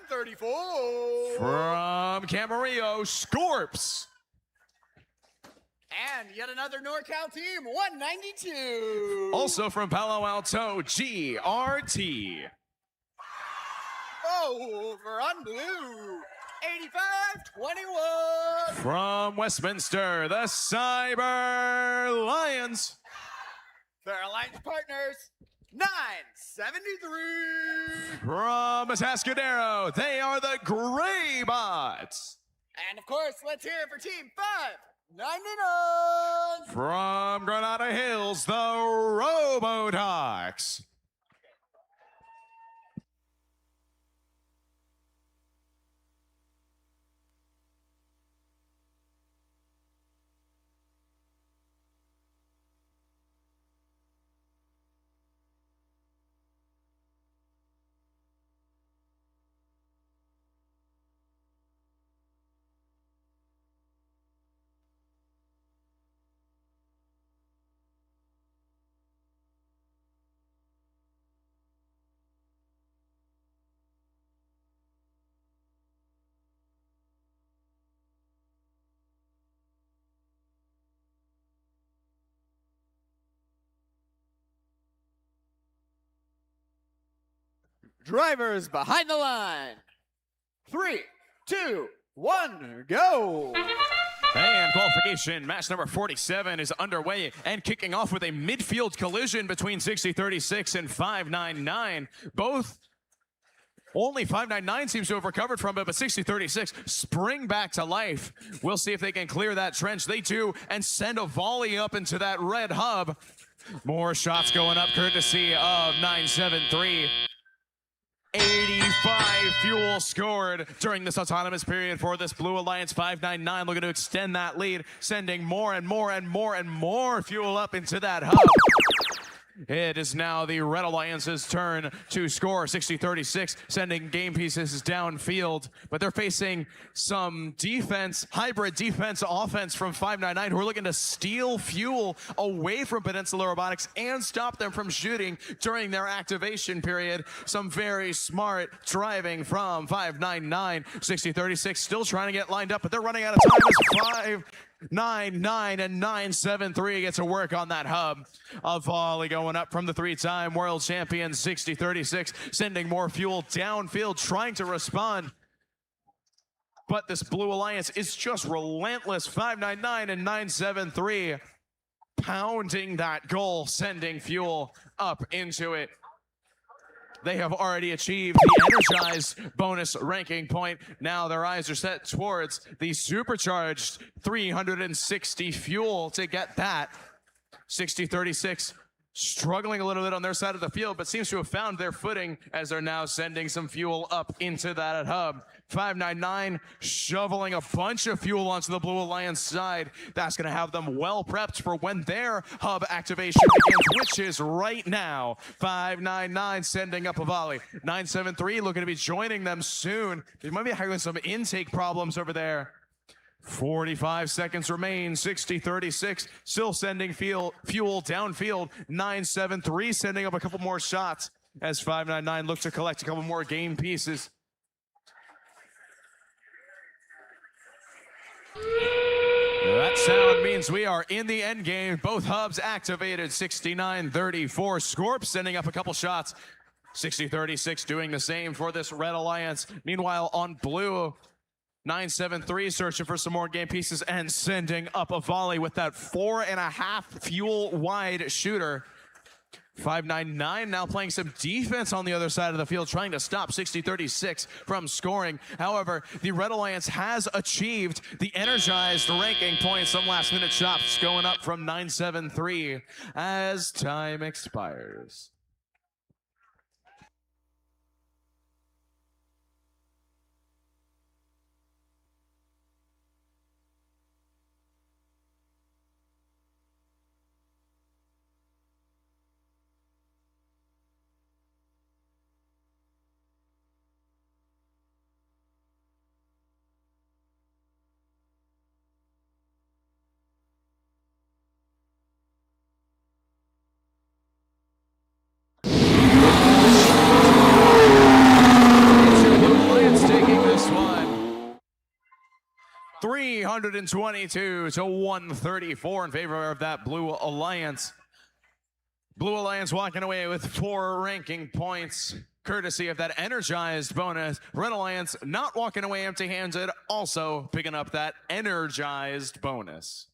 69-34. From Camarillo, Scorps. And yet another NorCal team, 192. Also from Palo Alto, GRT. Over on blue, 85-21. From Westminster, the Cyber Lions. Their alliance partners, 973. From Atascadero, they are the Gray Bots. And of course, let's hear it for Team 599. From Granada Hills, the Robotics. Drivers behind the line. 3, 2, 1, go. And qualification match number 47 is underway and kicking off with a midfield collision between 60-36 and 599. Both only 599 seems to have recovered from it, but 60-36 spring back to life. We'll see if they can clear that trench. They do, and send a volley up into that red hub. More shots going up courtesy of 973. 85 fuel scored during this autonomous period for this Blue Alliance 599, looking to extend that lead, sending more and more and more and more fuel up into that hub. It is now the Red Alliance's turn to score. 60-36, sending game pieces downfield, but they're facing some defense, hybrid defense offense from 599, who are looking to steal fuel away from Peninsula Robotics and stop them from shooting during their activation period. Some very smart driving from 599. 60-36 still trying to get lined up, but they're running out of time as 599 and 973 get to work on that hub. A volley going up from the three-time world champion 60-36, sending more fuel downfield, trying to respond. But this Blue Alliance is just relentless. 599 and 973 pounding that goal, sending fuel up into it. They have already achieved the energized bonus ranking point. Now their eyes are set towards the supercharged 360 fuel to get that. 60-36 struggling a little bit on their side of the field, but seems to have found their footing as they're now sending some fuel up into that hub. 599 shoveling a bunch of fuel onto the Blue Alliance side. That's going to have them well prepped for when their hub activation begins, which is right now. 599 sending up a volley. 973 looking to be joining them soon. They might be having some intake problems over there. 45 seconds remain. 60-36 still sending fuel downfield. 973 sending up a couple more shots as 599 look to collect a couple more game pieces. That sound means we are in the end game. Both hubs activated. 69-34. Scorp sending up a couple shots. 60-36 doing the same for this Red Alliance. Meanwhile, on blue, 973 searching for some more game pieces and sending up a volley with that 4.5 fuel wide shooter. 599 now playing some defense on the other side of the field, trying to stop 60-36 from scoring. However, the Red Alliance has achieved the energized ranking point. Some last minute shots going up from 973 as time expires. 322 to 134 in favor of that Blue Alliance. Blue Alliance walking away with 4 ranking points, courtesy of that energized bonus. Red Alliance not walking away empty-handed, also picking up that energized bonus.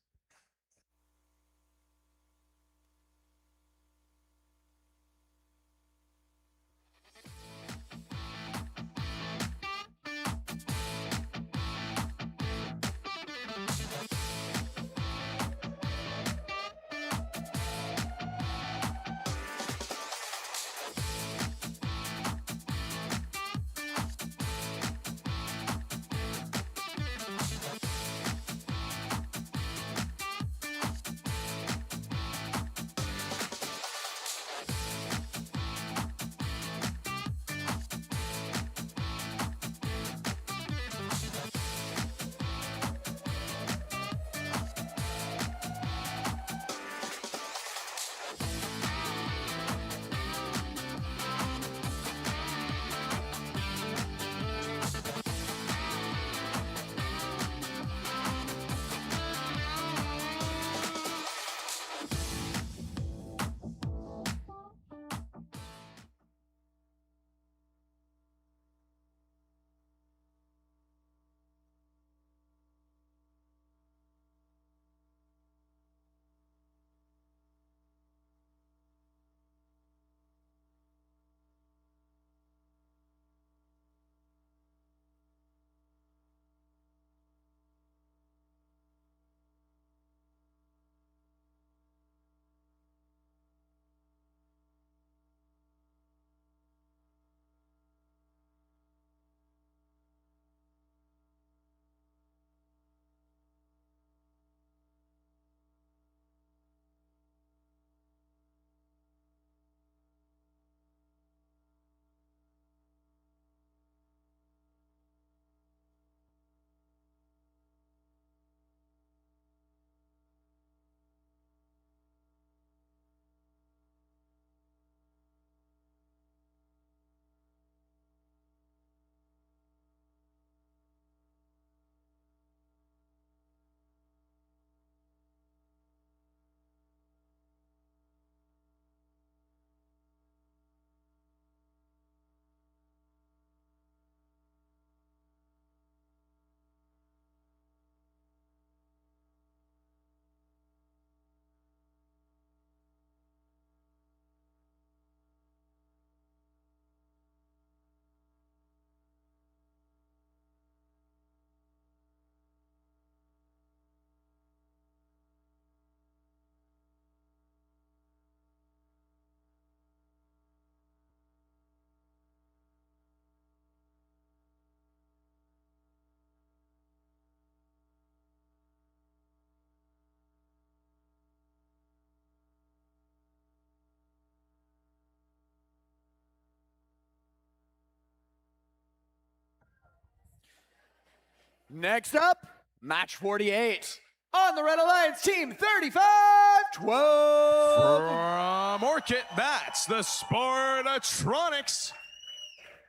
Next up, match 48. On the Red Alliance team, 35-12. From Orchid Bats, the Sportatronics.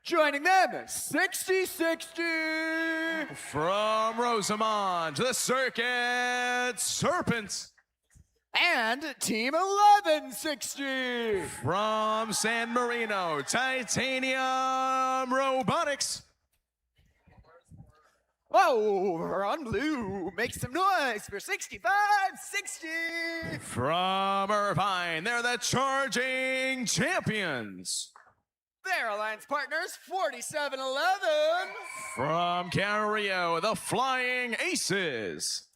Joining them, 60-60. From Rosamond, the Circuit Serpents. And team 11-60. From San Marino, Titanium Robotics. Oh, we're on blue. Make some noise for 65-60. From Irvine, they're the Charging Champions. Their alliance partners, 47-11. From Carrillo, the Flying Aces.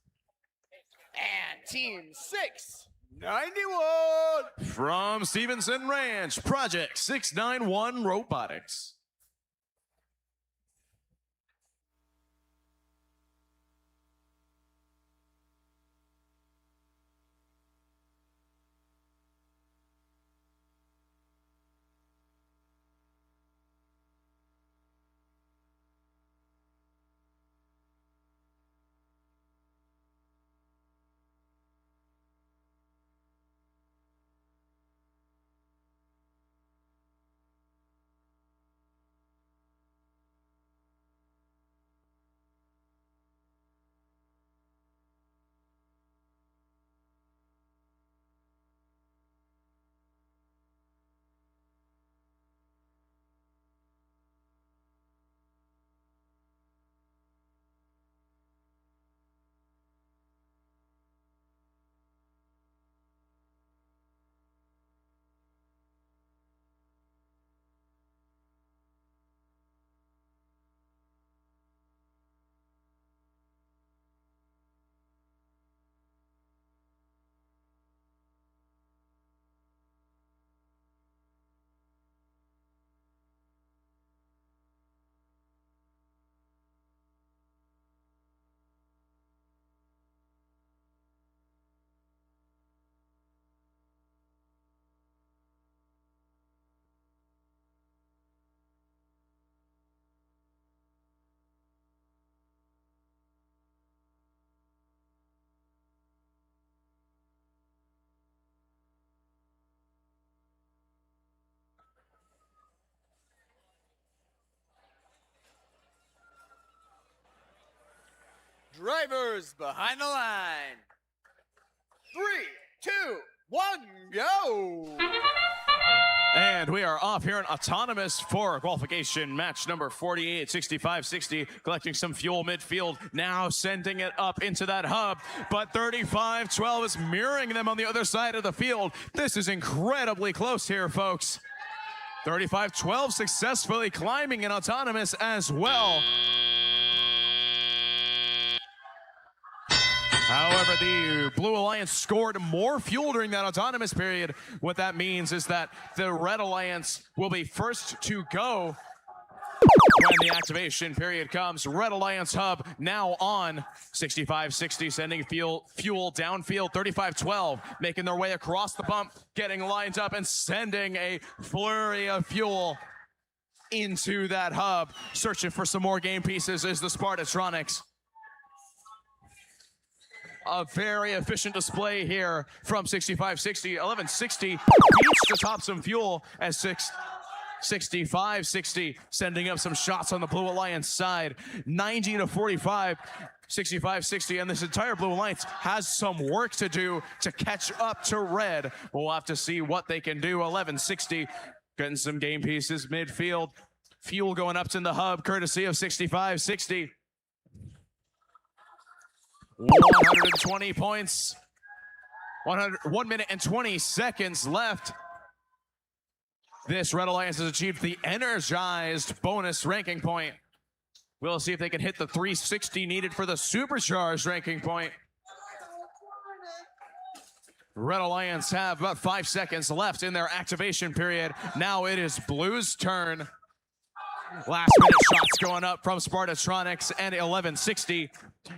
And team 691. From Stevenson Ranch, Project 691 Robotics. Drivers behind the line. 3, 2, 1, go! And we are off here in autonomous for qualification match number 48, 65-60, collecting some fuel midfield, now sending it up into that hub, but 35-12 is mirroring them on the other side of the field. This is incredibly close here, folks. 35-12 successfully climbing in autonomous as well. However, the Blue Alliance scored more fuel during that autonomous period. What that means is that the Red Alliance will be first to go when the activation period comes. Red Alliance hub now on 65-60, sending fuel downfield. 35-12, making their way across the bump, getting lined up and sending a flurry of fuel into that hub. Searching for some more game pieces is the Spartatronics. A very efficient display here from 65-60. 11-60 beats to top some fuel as 65-60 sending up some shots on the Blue Alliance side. 90-45, 65-60, and this entire Blue Alliance has some work to do to catch up to Red. We'll have to see what they can do. 11-60 getting some game pieces midfield. Fuel going up to the hub courtesy of 65-60. 120 points. 1 minute and 20 seconds left. This Red Alliance has achieved the energized bonus ranking point. We'll see if they can hit the 360 needed for the supercharged ranking point. Red Alliance have about 5 seconds left in their activation period. Now it is Blue's turn. Last minute shots going up from Spartatronics and 11-60.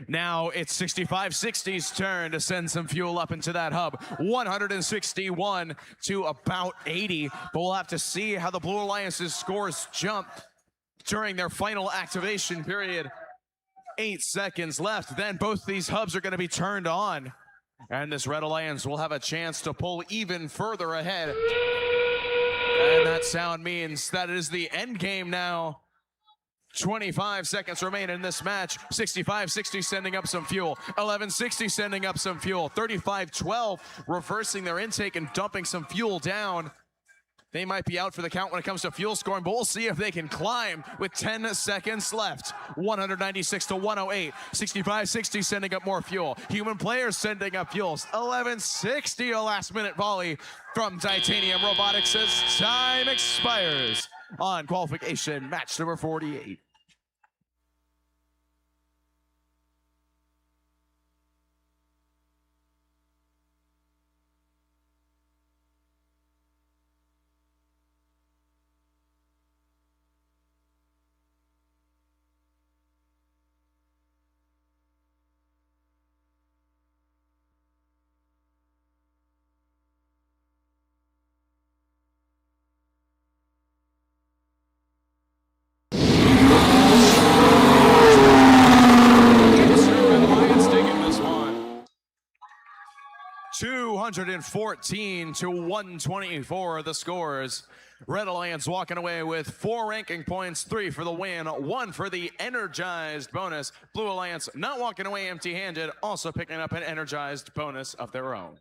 Now it's 65-60's turn to send some fuel up into that hub. 161 to about 80. But we'll have to see how the Blue Alliance's scores jump during their final activation period. 8 seconds left. Then both these hubs are going to be turned on. And this Red Alliance will have a chance to pull even further ahead. And that sound means that it is the end game now. 25 seconds remain in this match. 65-60 sending up some fuel. 11-60 sending up some fuel. 35-12 reversing their intake and dumping some fuel down. They might be out for the count when it comes to fuel scoring, but we'll see if they can climb with 10 seconds left. 196-108. 65-60 sending up more fuel. Human players sending up fuels. 11-60, a last-minute volley from Titanium Robotics as time expires on qualification match number 48. Lions taking this one. 214-124 the scores. Red Alliance walking away with 4 ranking points, 3 for the win, 1 for the energized bonus. Blue Alliance not walking away empty-handed, also picking up an energized bonus of their own.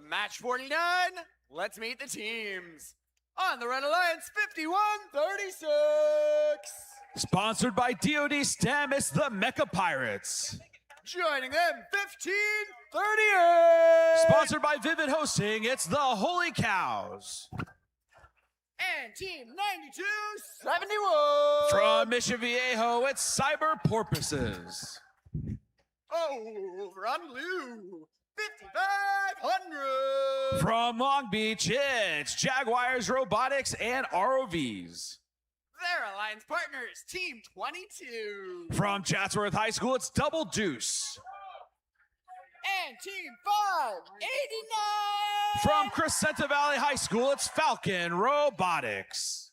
Match 49, let's meet the teams. On the Red Alliance, 5136. Sponsored by DoD STEM, it's the Mecha Pirates. Joining them, 1538. Sponsored by Vivid Hosting, it's the Holy Cows. And Team 9271. From Mission Viejo, it's Cyber Porpoises. Over on blue, 5500. From Long Beach, it's Jaguars, Robotics, and ROVs. Their alliance partners, Team 22. From Chatsworth High School, it's Double Deuce. And Team 589. From Crescenta Valley High School, it's Falcon Robotics.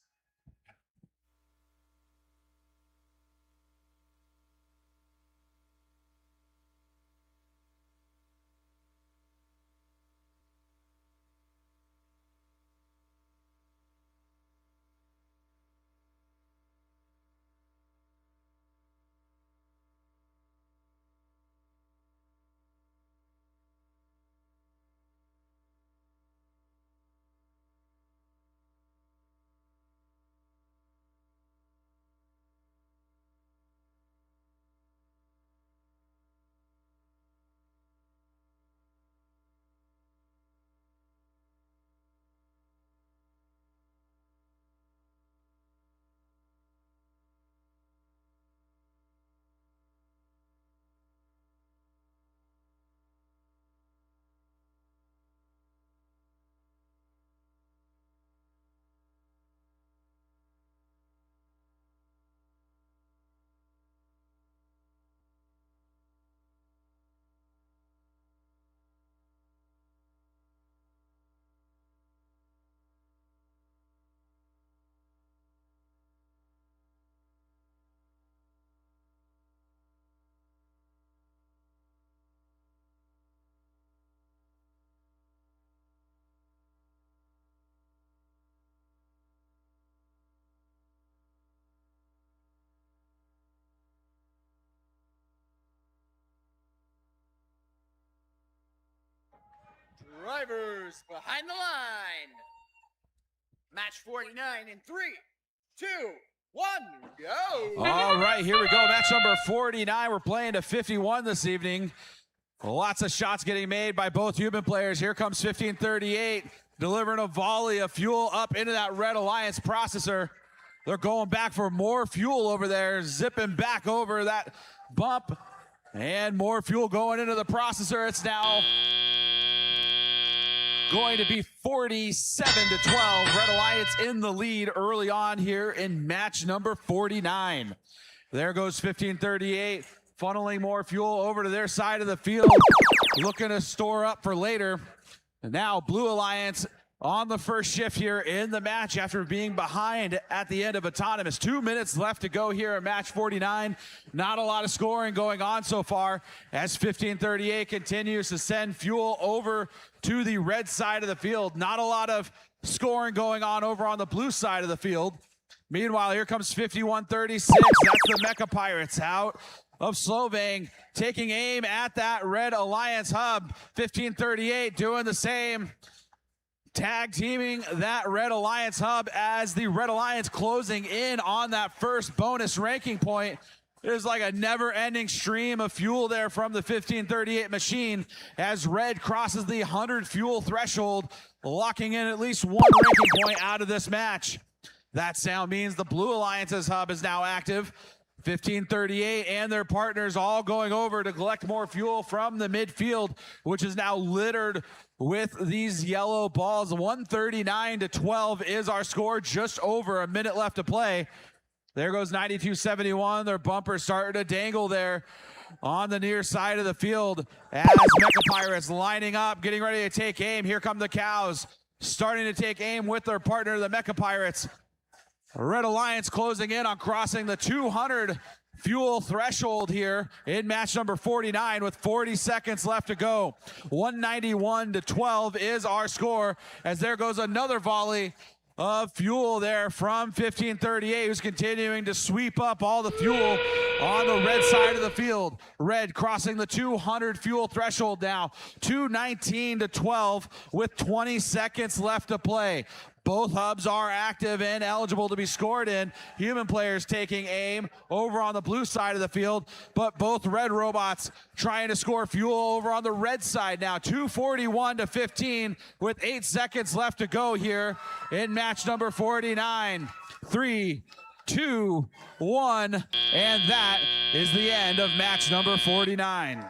Drivers behind the line. Match 49 in 3, 2, 1, go. All right, here we go. Match number 49. We're playing to 51 this evening. Lots of shots getting made by both human players. Here comes 1538, delivering a volley of fuel up into that Red Alliance processor. They're going back for more fuel over there, zipping back over that bump. And more fuel going into the processor. It's now going to be 47-12. Red Alliance in the lead early on here in match number 49. There goes 1538, funneling more fuel over to their side of the field, looking to store up for later. And now Blue Alliance on the first shift here in the match after being behind at the end of Autonomous. 2 minutes left to go here in match 49. Not a lot of scoring going on so far as 1538 continues to send fuel over to the red side of the field. Not a lot of scoring going on over on the blue side of the field. Meanwhile, here comes 5136. That's the Mecha Pirates out of Slovang, taking aim at that Red Alliance hub. 1538 doing the same. Tag teaming that Red Alliance hub as the Red Alliance closing in on that first bonus ranking point. There's like a never-ending stream of fuel there from the 1538 machine as Red crosses the 100 fuel threshold, locking in at least one ranking point out of this match. That sound means the Blue Alliance's hub is now active. 1538 and their partners all going over to collect more fuel from the midfield, which is now littered with these yellow balls. 139-12 is our score. Just over a minute left to play. There goes 92-71. Their bumper starting to dangle there on the near side of the field as Mecha Pirates lining up, getting ready to take aim. Here come the Cows, starting to take aim with their partner, the Mecha Pirates. Red Alliance closing in on crossing the 200 fuel threshold here in match number 49 with 40 seconds left to go. 191-12 is our score as there goes another volley of fuel there from 1538, who's continuing to sweep up all the fuel on the red side of the field. Red crossing the 200 fuel threshold now, 219 to 12 with 20 seconds left to play. Both hubs are active and eligible to be scored in. Human players taking aim over on the blue side of the field, but both red robots trying to score fuel over on the red side now. 241 to 15 with 8 seconds left to go here in match number 49. 3, 2, 1, and that is the end of match number 49.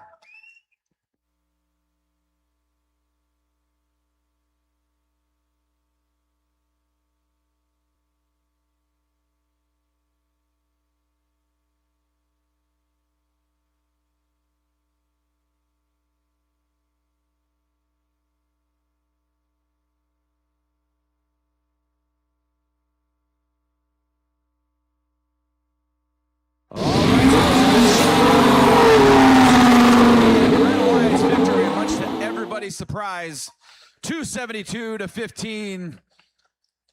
Victory, much to everybody's surprise, 272 to 15.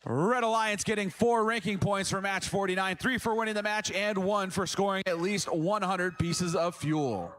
Red Alliance getting 4 ranking points for match 49, 3 for winning the match and 1 for scoring at least 100 pieces of fuel.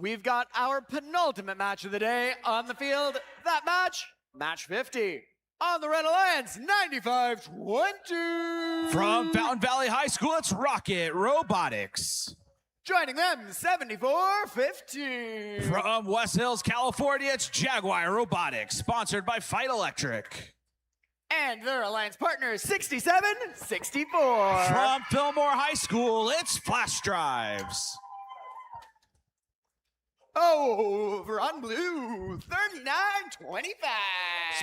We've got our penultimate match of the day on the field. That match, match 50. On the Red Alliance, 95-20. From Fountain Valley High School, it's Rocket Robotics. Joining them, 74-15. From West Hills, California, it's Jaguar Robotics, sponsored by Fight Electric. And their alliance partner is 67-64. From Fillmore High School, it's Flash Drives. Over on blue, 39-25.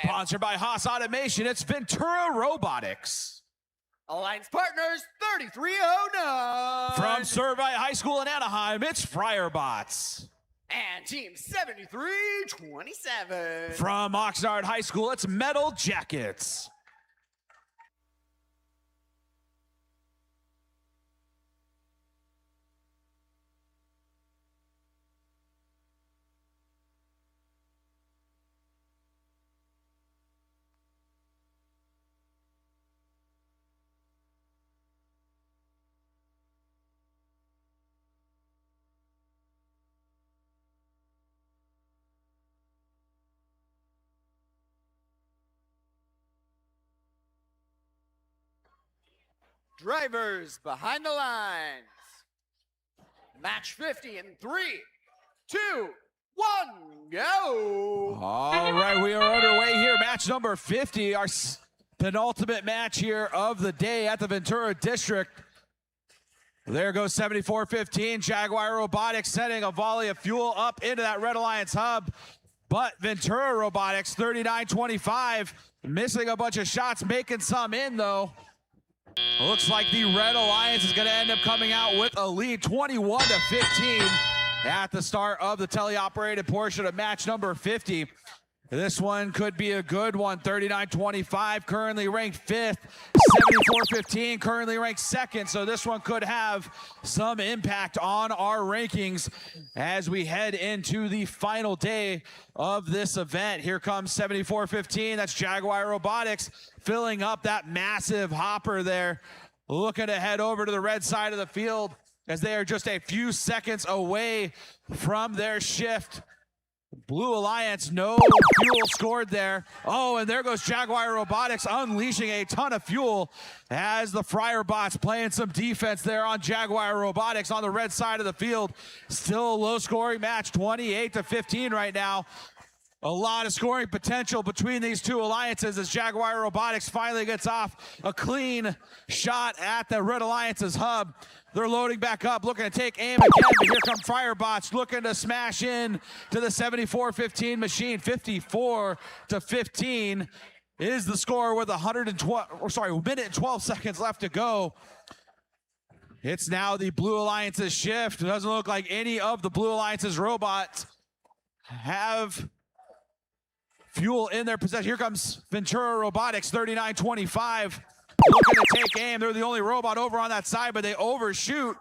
Sponsored by Haas Automation, it's Ventura Robotics. Alliance partners, 3309. From Servite High School in Anaheim, it's Friarbots. And team 73-27. From Oxnard High School, it's Metal Jackets. Drivers behind the lines. Match 50 in 3, 2, 1, go. All right, we are underway here. Match number 50, our penultimate match here of the day at the Ventura District. There goes 74-15. Jaguar Robotics sending a volley of fuel up into that Red Alliance hub. But Ventura Robotics, 39-25, missing a bunch of shots, making some in, though. Looks like the Red Alliance is going to end up coming out with a lead, 21-15, at the start of the teleoperated portion of match number 50. This one could be a good one. 39-25, currently ranked 5th. 74-15, currently ranked 2nd. So this one could have some impact on our rankings as we head into the final day of this event. Here comes 74-15. That's Jaguar Robotics filling up that massive hopper there. Looking to head over to the red side of the field as they are just a few seconds away from their shift. Blue Alliance, no fuel scored there. Oh, and there goes Jaguar Robotics unleashing a ton of fuel as the Friarbots playing some defense there on Jaguar Robotics on the red side of the field. Still a low-scoring match, 28-15 right now. A lot of scoring potential between these two alliances as Jaguar Robotics finally gets off a clean shot at the Red Alliance's hub. They're loading back up, looking to take aim again, but here come Friarbots looking to smash in to the 74-15 machine. 54-15 is the score with minute and 12 seconds left to go. It's now the Blue Alliance's shift. It doesn't look like any of the Blue Alliance's robots have fuel in their possession. Here comes Ventura Robotics, 39-25. Looking to take aim. They're the only robot over on that side, but they overshoot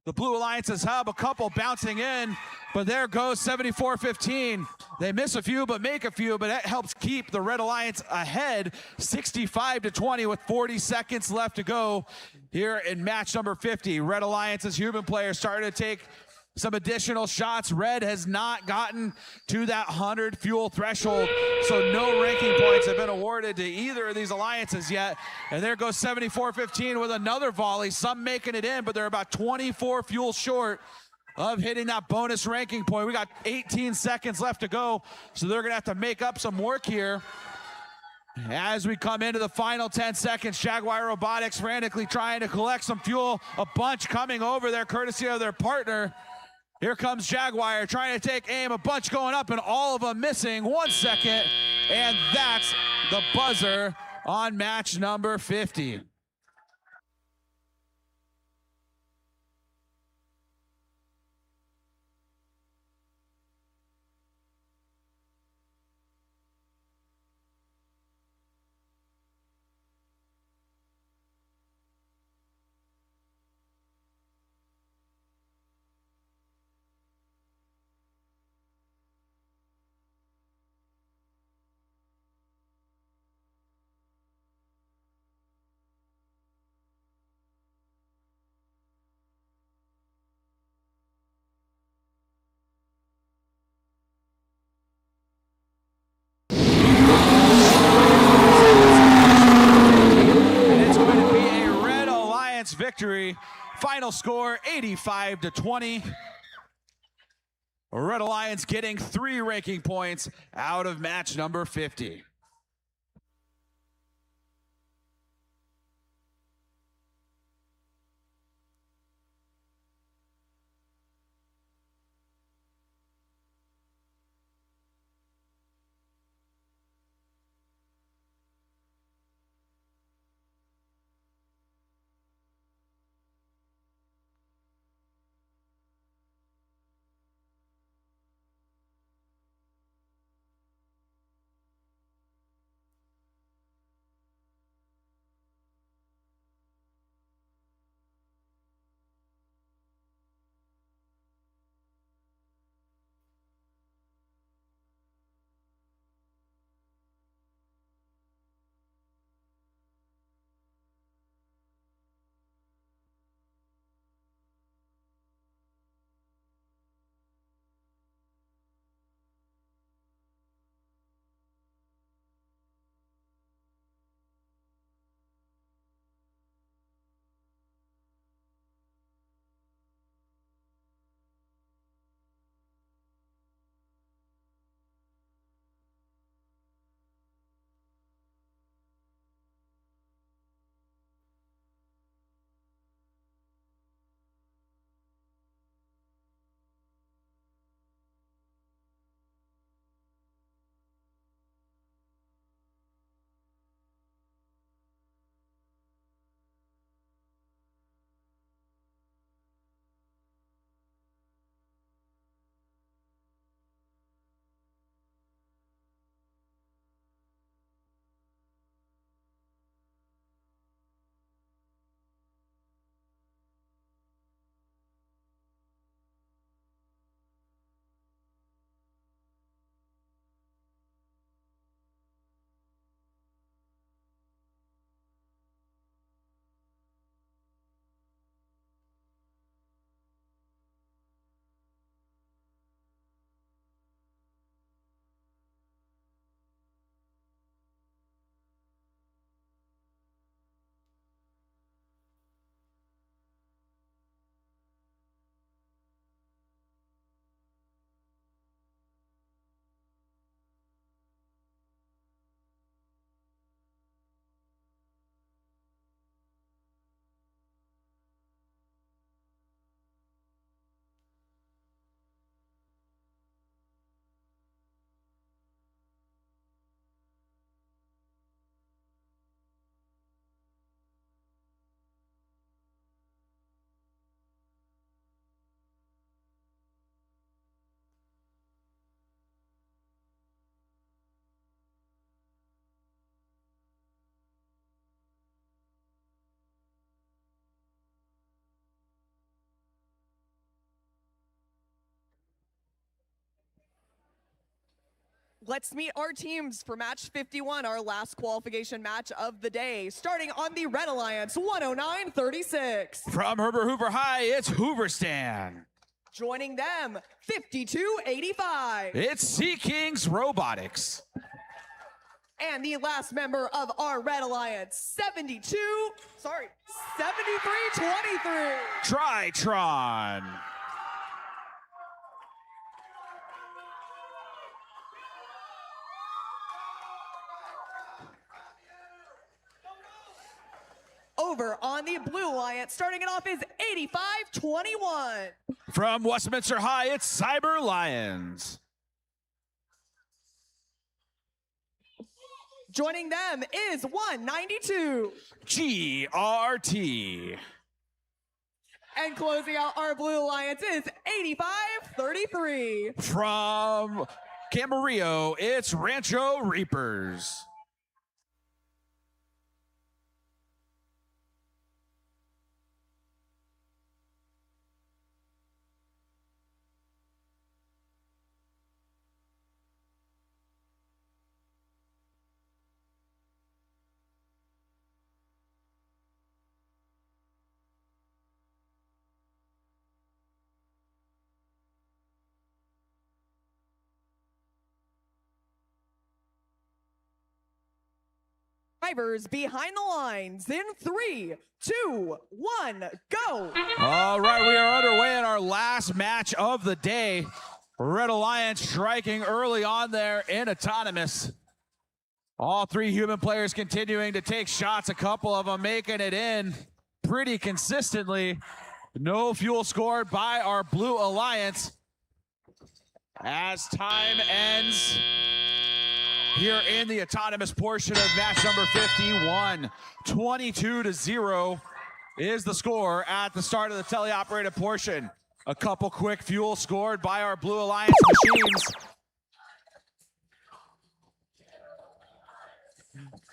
the Blue Alliance's hub. A couple bouncing in, but there goes 74-15. They miss a few, but make a few, but that helps keep the Red Alliance ahead, 65-20 with 40 seconds left to go here in match number 50. Red Alliance's human players starting to take some additional shots. Red has not gotten to that 100 fuel threshold, so no ranking points have been awarded to either of these alliances yet. And there goes 74-15 with another volley, some making it in, but they're about 24 fuel short of hitting that bonus ranking point. We got 18 seconds left to go, so they're gonna have to make up some work here. As we come into the final 10 seconds, Jaguar Robotics frantically trying to collect some fuel. A bunch coming over there courtesy of their partner. Here comes Jaguar trying to take aim, a bunch going up and all of them missing. 1 second, and that's the buzzer on match number 50. Victory. Final score 85-20. Red Alliance getting 3 ranking points out of match number 50. Let's meet our teams for match 51, our last qualification match of the day. Starting on the Red Alliance, 109.36. From Herbert Hoover High, it's Hooverstan. Joining them, 52.85. It's Sea Kings Robotics. And the last member of our Red Alliance, 73.23. Tritron. Over on the Blue Alliance, starting it off is 85.21. From Westminster High, it's Cyber Lions. Joining them is 192. GRT. And closing out our Blue Alliance is 85.33. From Camarillo, it's Rancho Reapers. Drivers behind the lines in 3, 2, 1, go. All right, we are underway in our last match of the day. Red Alliance striking early on there in autonomous. All three human players continuing to take shots, a couple of them making it in pretty consistently. No fuel scored by our Blue Alliance. As time ends here in the autonomous portion of match number 51, 22-0 is the score at the start of the teleoperated portion. A couple quick fuel scored by our Blue Alliance machines.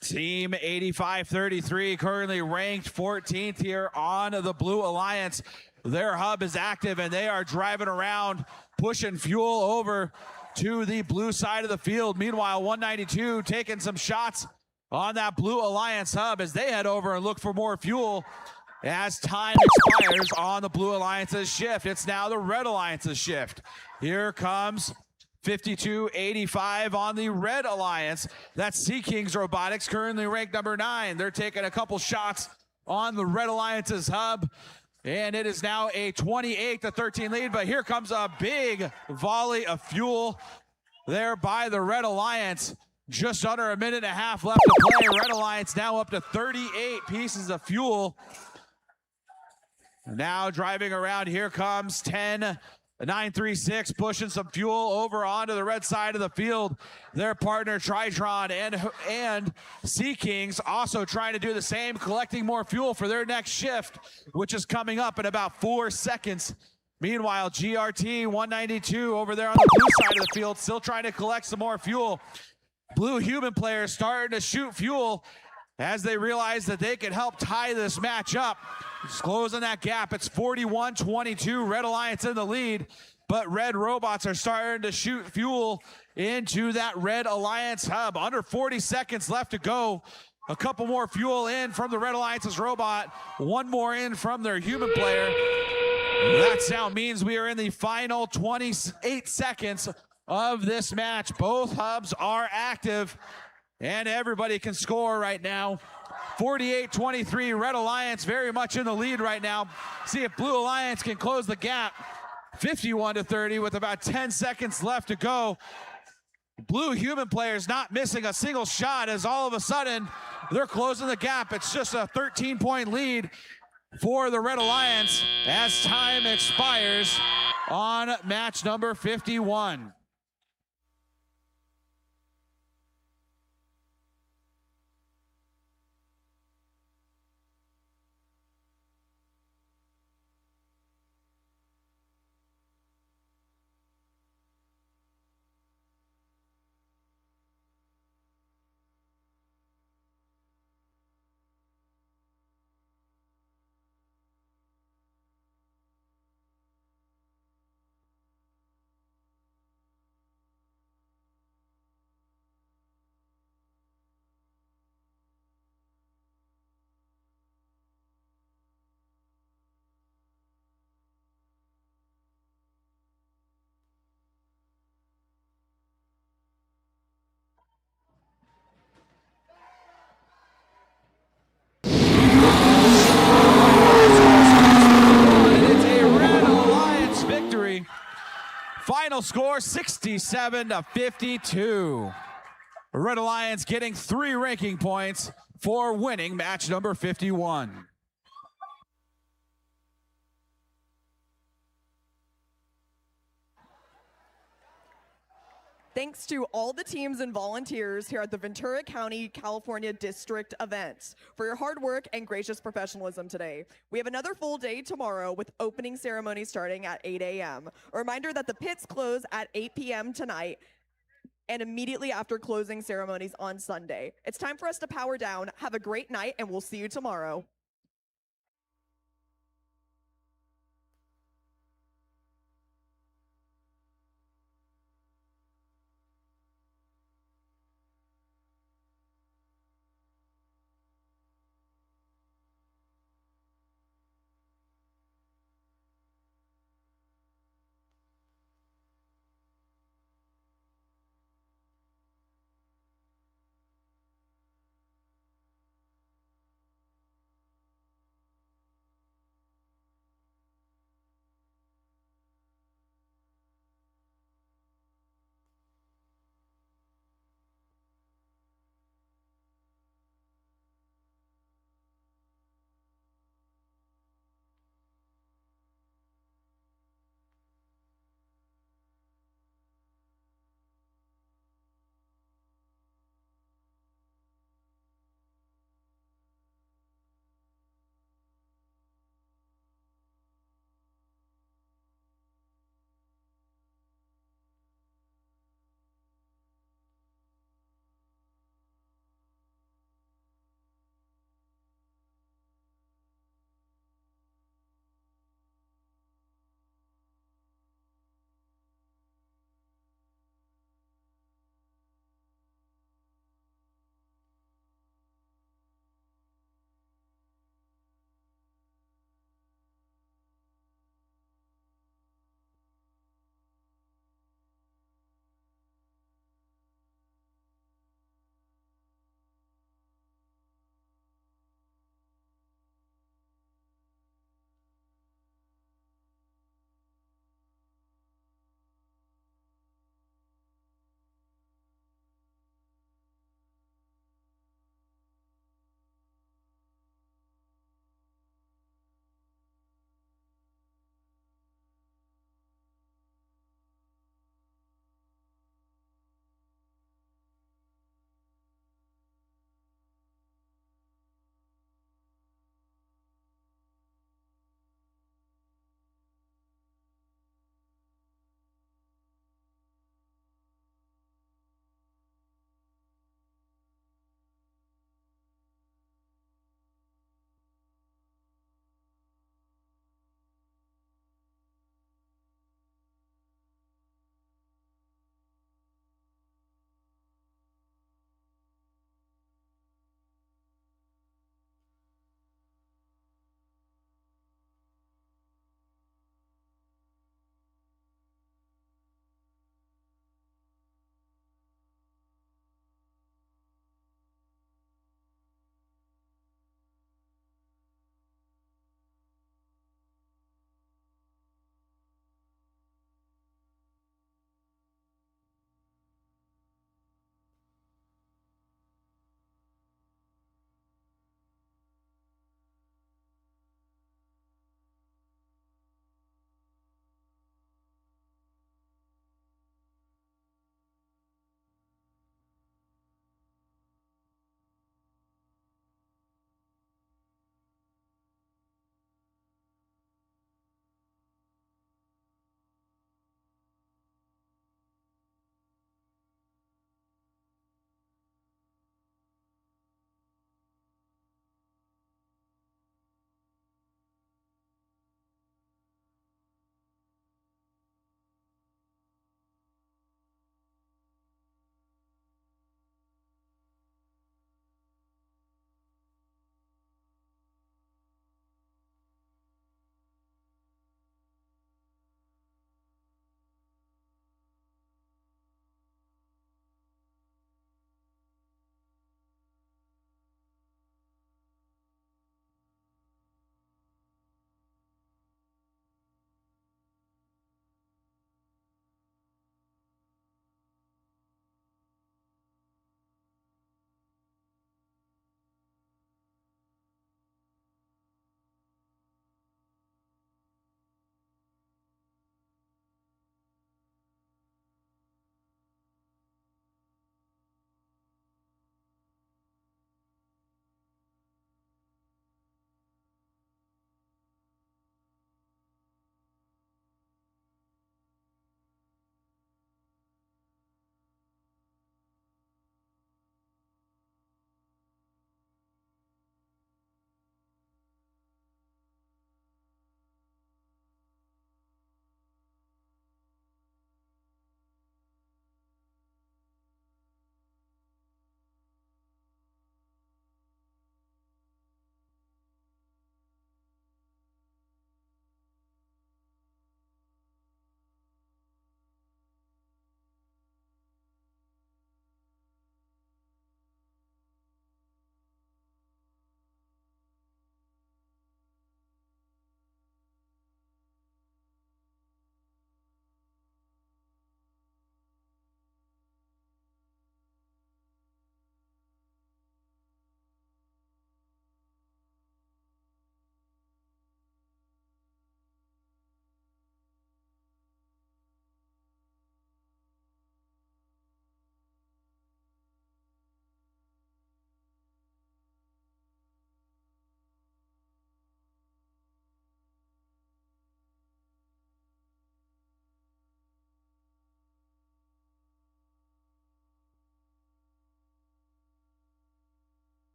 Team 8533 currently ranked 14th here on the Blue Alliance. Their hub is active and they are driving around, pushing fuel over to the blue side of the field. Meanwhile, 192 taking some shots on that Blue Alliance hub as they head over and look for more fuel as time expires on the Blue Alliance's shift. It's now the Red Alliance's shift. Here comes 52.85 on the Red Alliance. That's Sea Kings Robotics, currently ranked number 9. They're taking a couple shots on the Red Alliance's hub. And it is now a 28-13 lead, but here comes a big volley of fuel there by the Red Alliance. Just under a minute and a half left to play. Red Alliance now up to 38 pieces of fuel. Now driving around, here comes 936 pushing some fuel over onto the red side of the field. Their partner Tritron and Sea Kings also trying to do the same, collecting more fuel for their next shift, which is coming up in about 4 seconds. Meanwhile, GRT 192 over there on the blue side of the field, still trying to collect some more fuel. Blue human players starting to shoot fuel as they realize that they can help tie this match up. It's closing that gap. It's 41-22, Red Alliance in the lead, but Red Robots are starting to shoot fuel into that Red Alliance hub. Under 40 seconds left to go. A couple more fuel in from the Red Alliance's robot, one more in from their human player. That sound means we are in the final 28 seconds of this match. Both hubs are active and everybody can score right now. 48-23, Red Alliance very much in the lead right now. See if Blue Alliance can close the gap. 51-30 with about 10 seconds left to go. Blue human players not missing a single shot as all of a sudden they're closing the gap. It's just a 13-point lead for the Red Alliance as time expires on match number 51. Final score 67-52. Red Alliance getting 3 ranking points for winning match number 51. Thanks to all the teams and volunteers here at the Ventura County, California District event for your hard work and gracious professionalism today. We have another full day tomorrow with opening ceremony starting at 8 a.m. A reminder that the pits close at 8 p.m. tonight and immediately after closing ceremonies on Sunday. It's time for us to power down. Have a great night, and we'll see you tomorrow.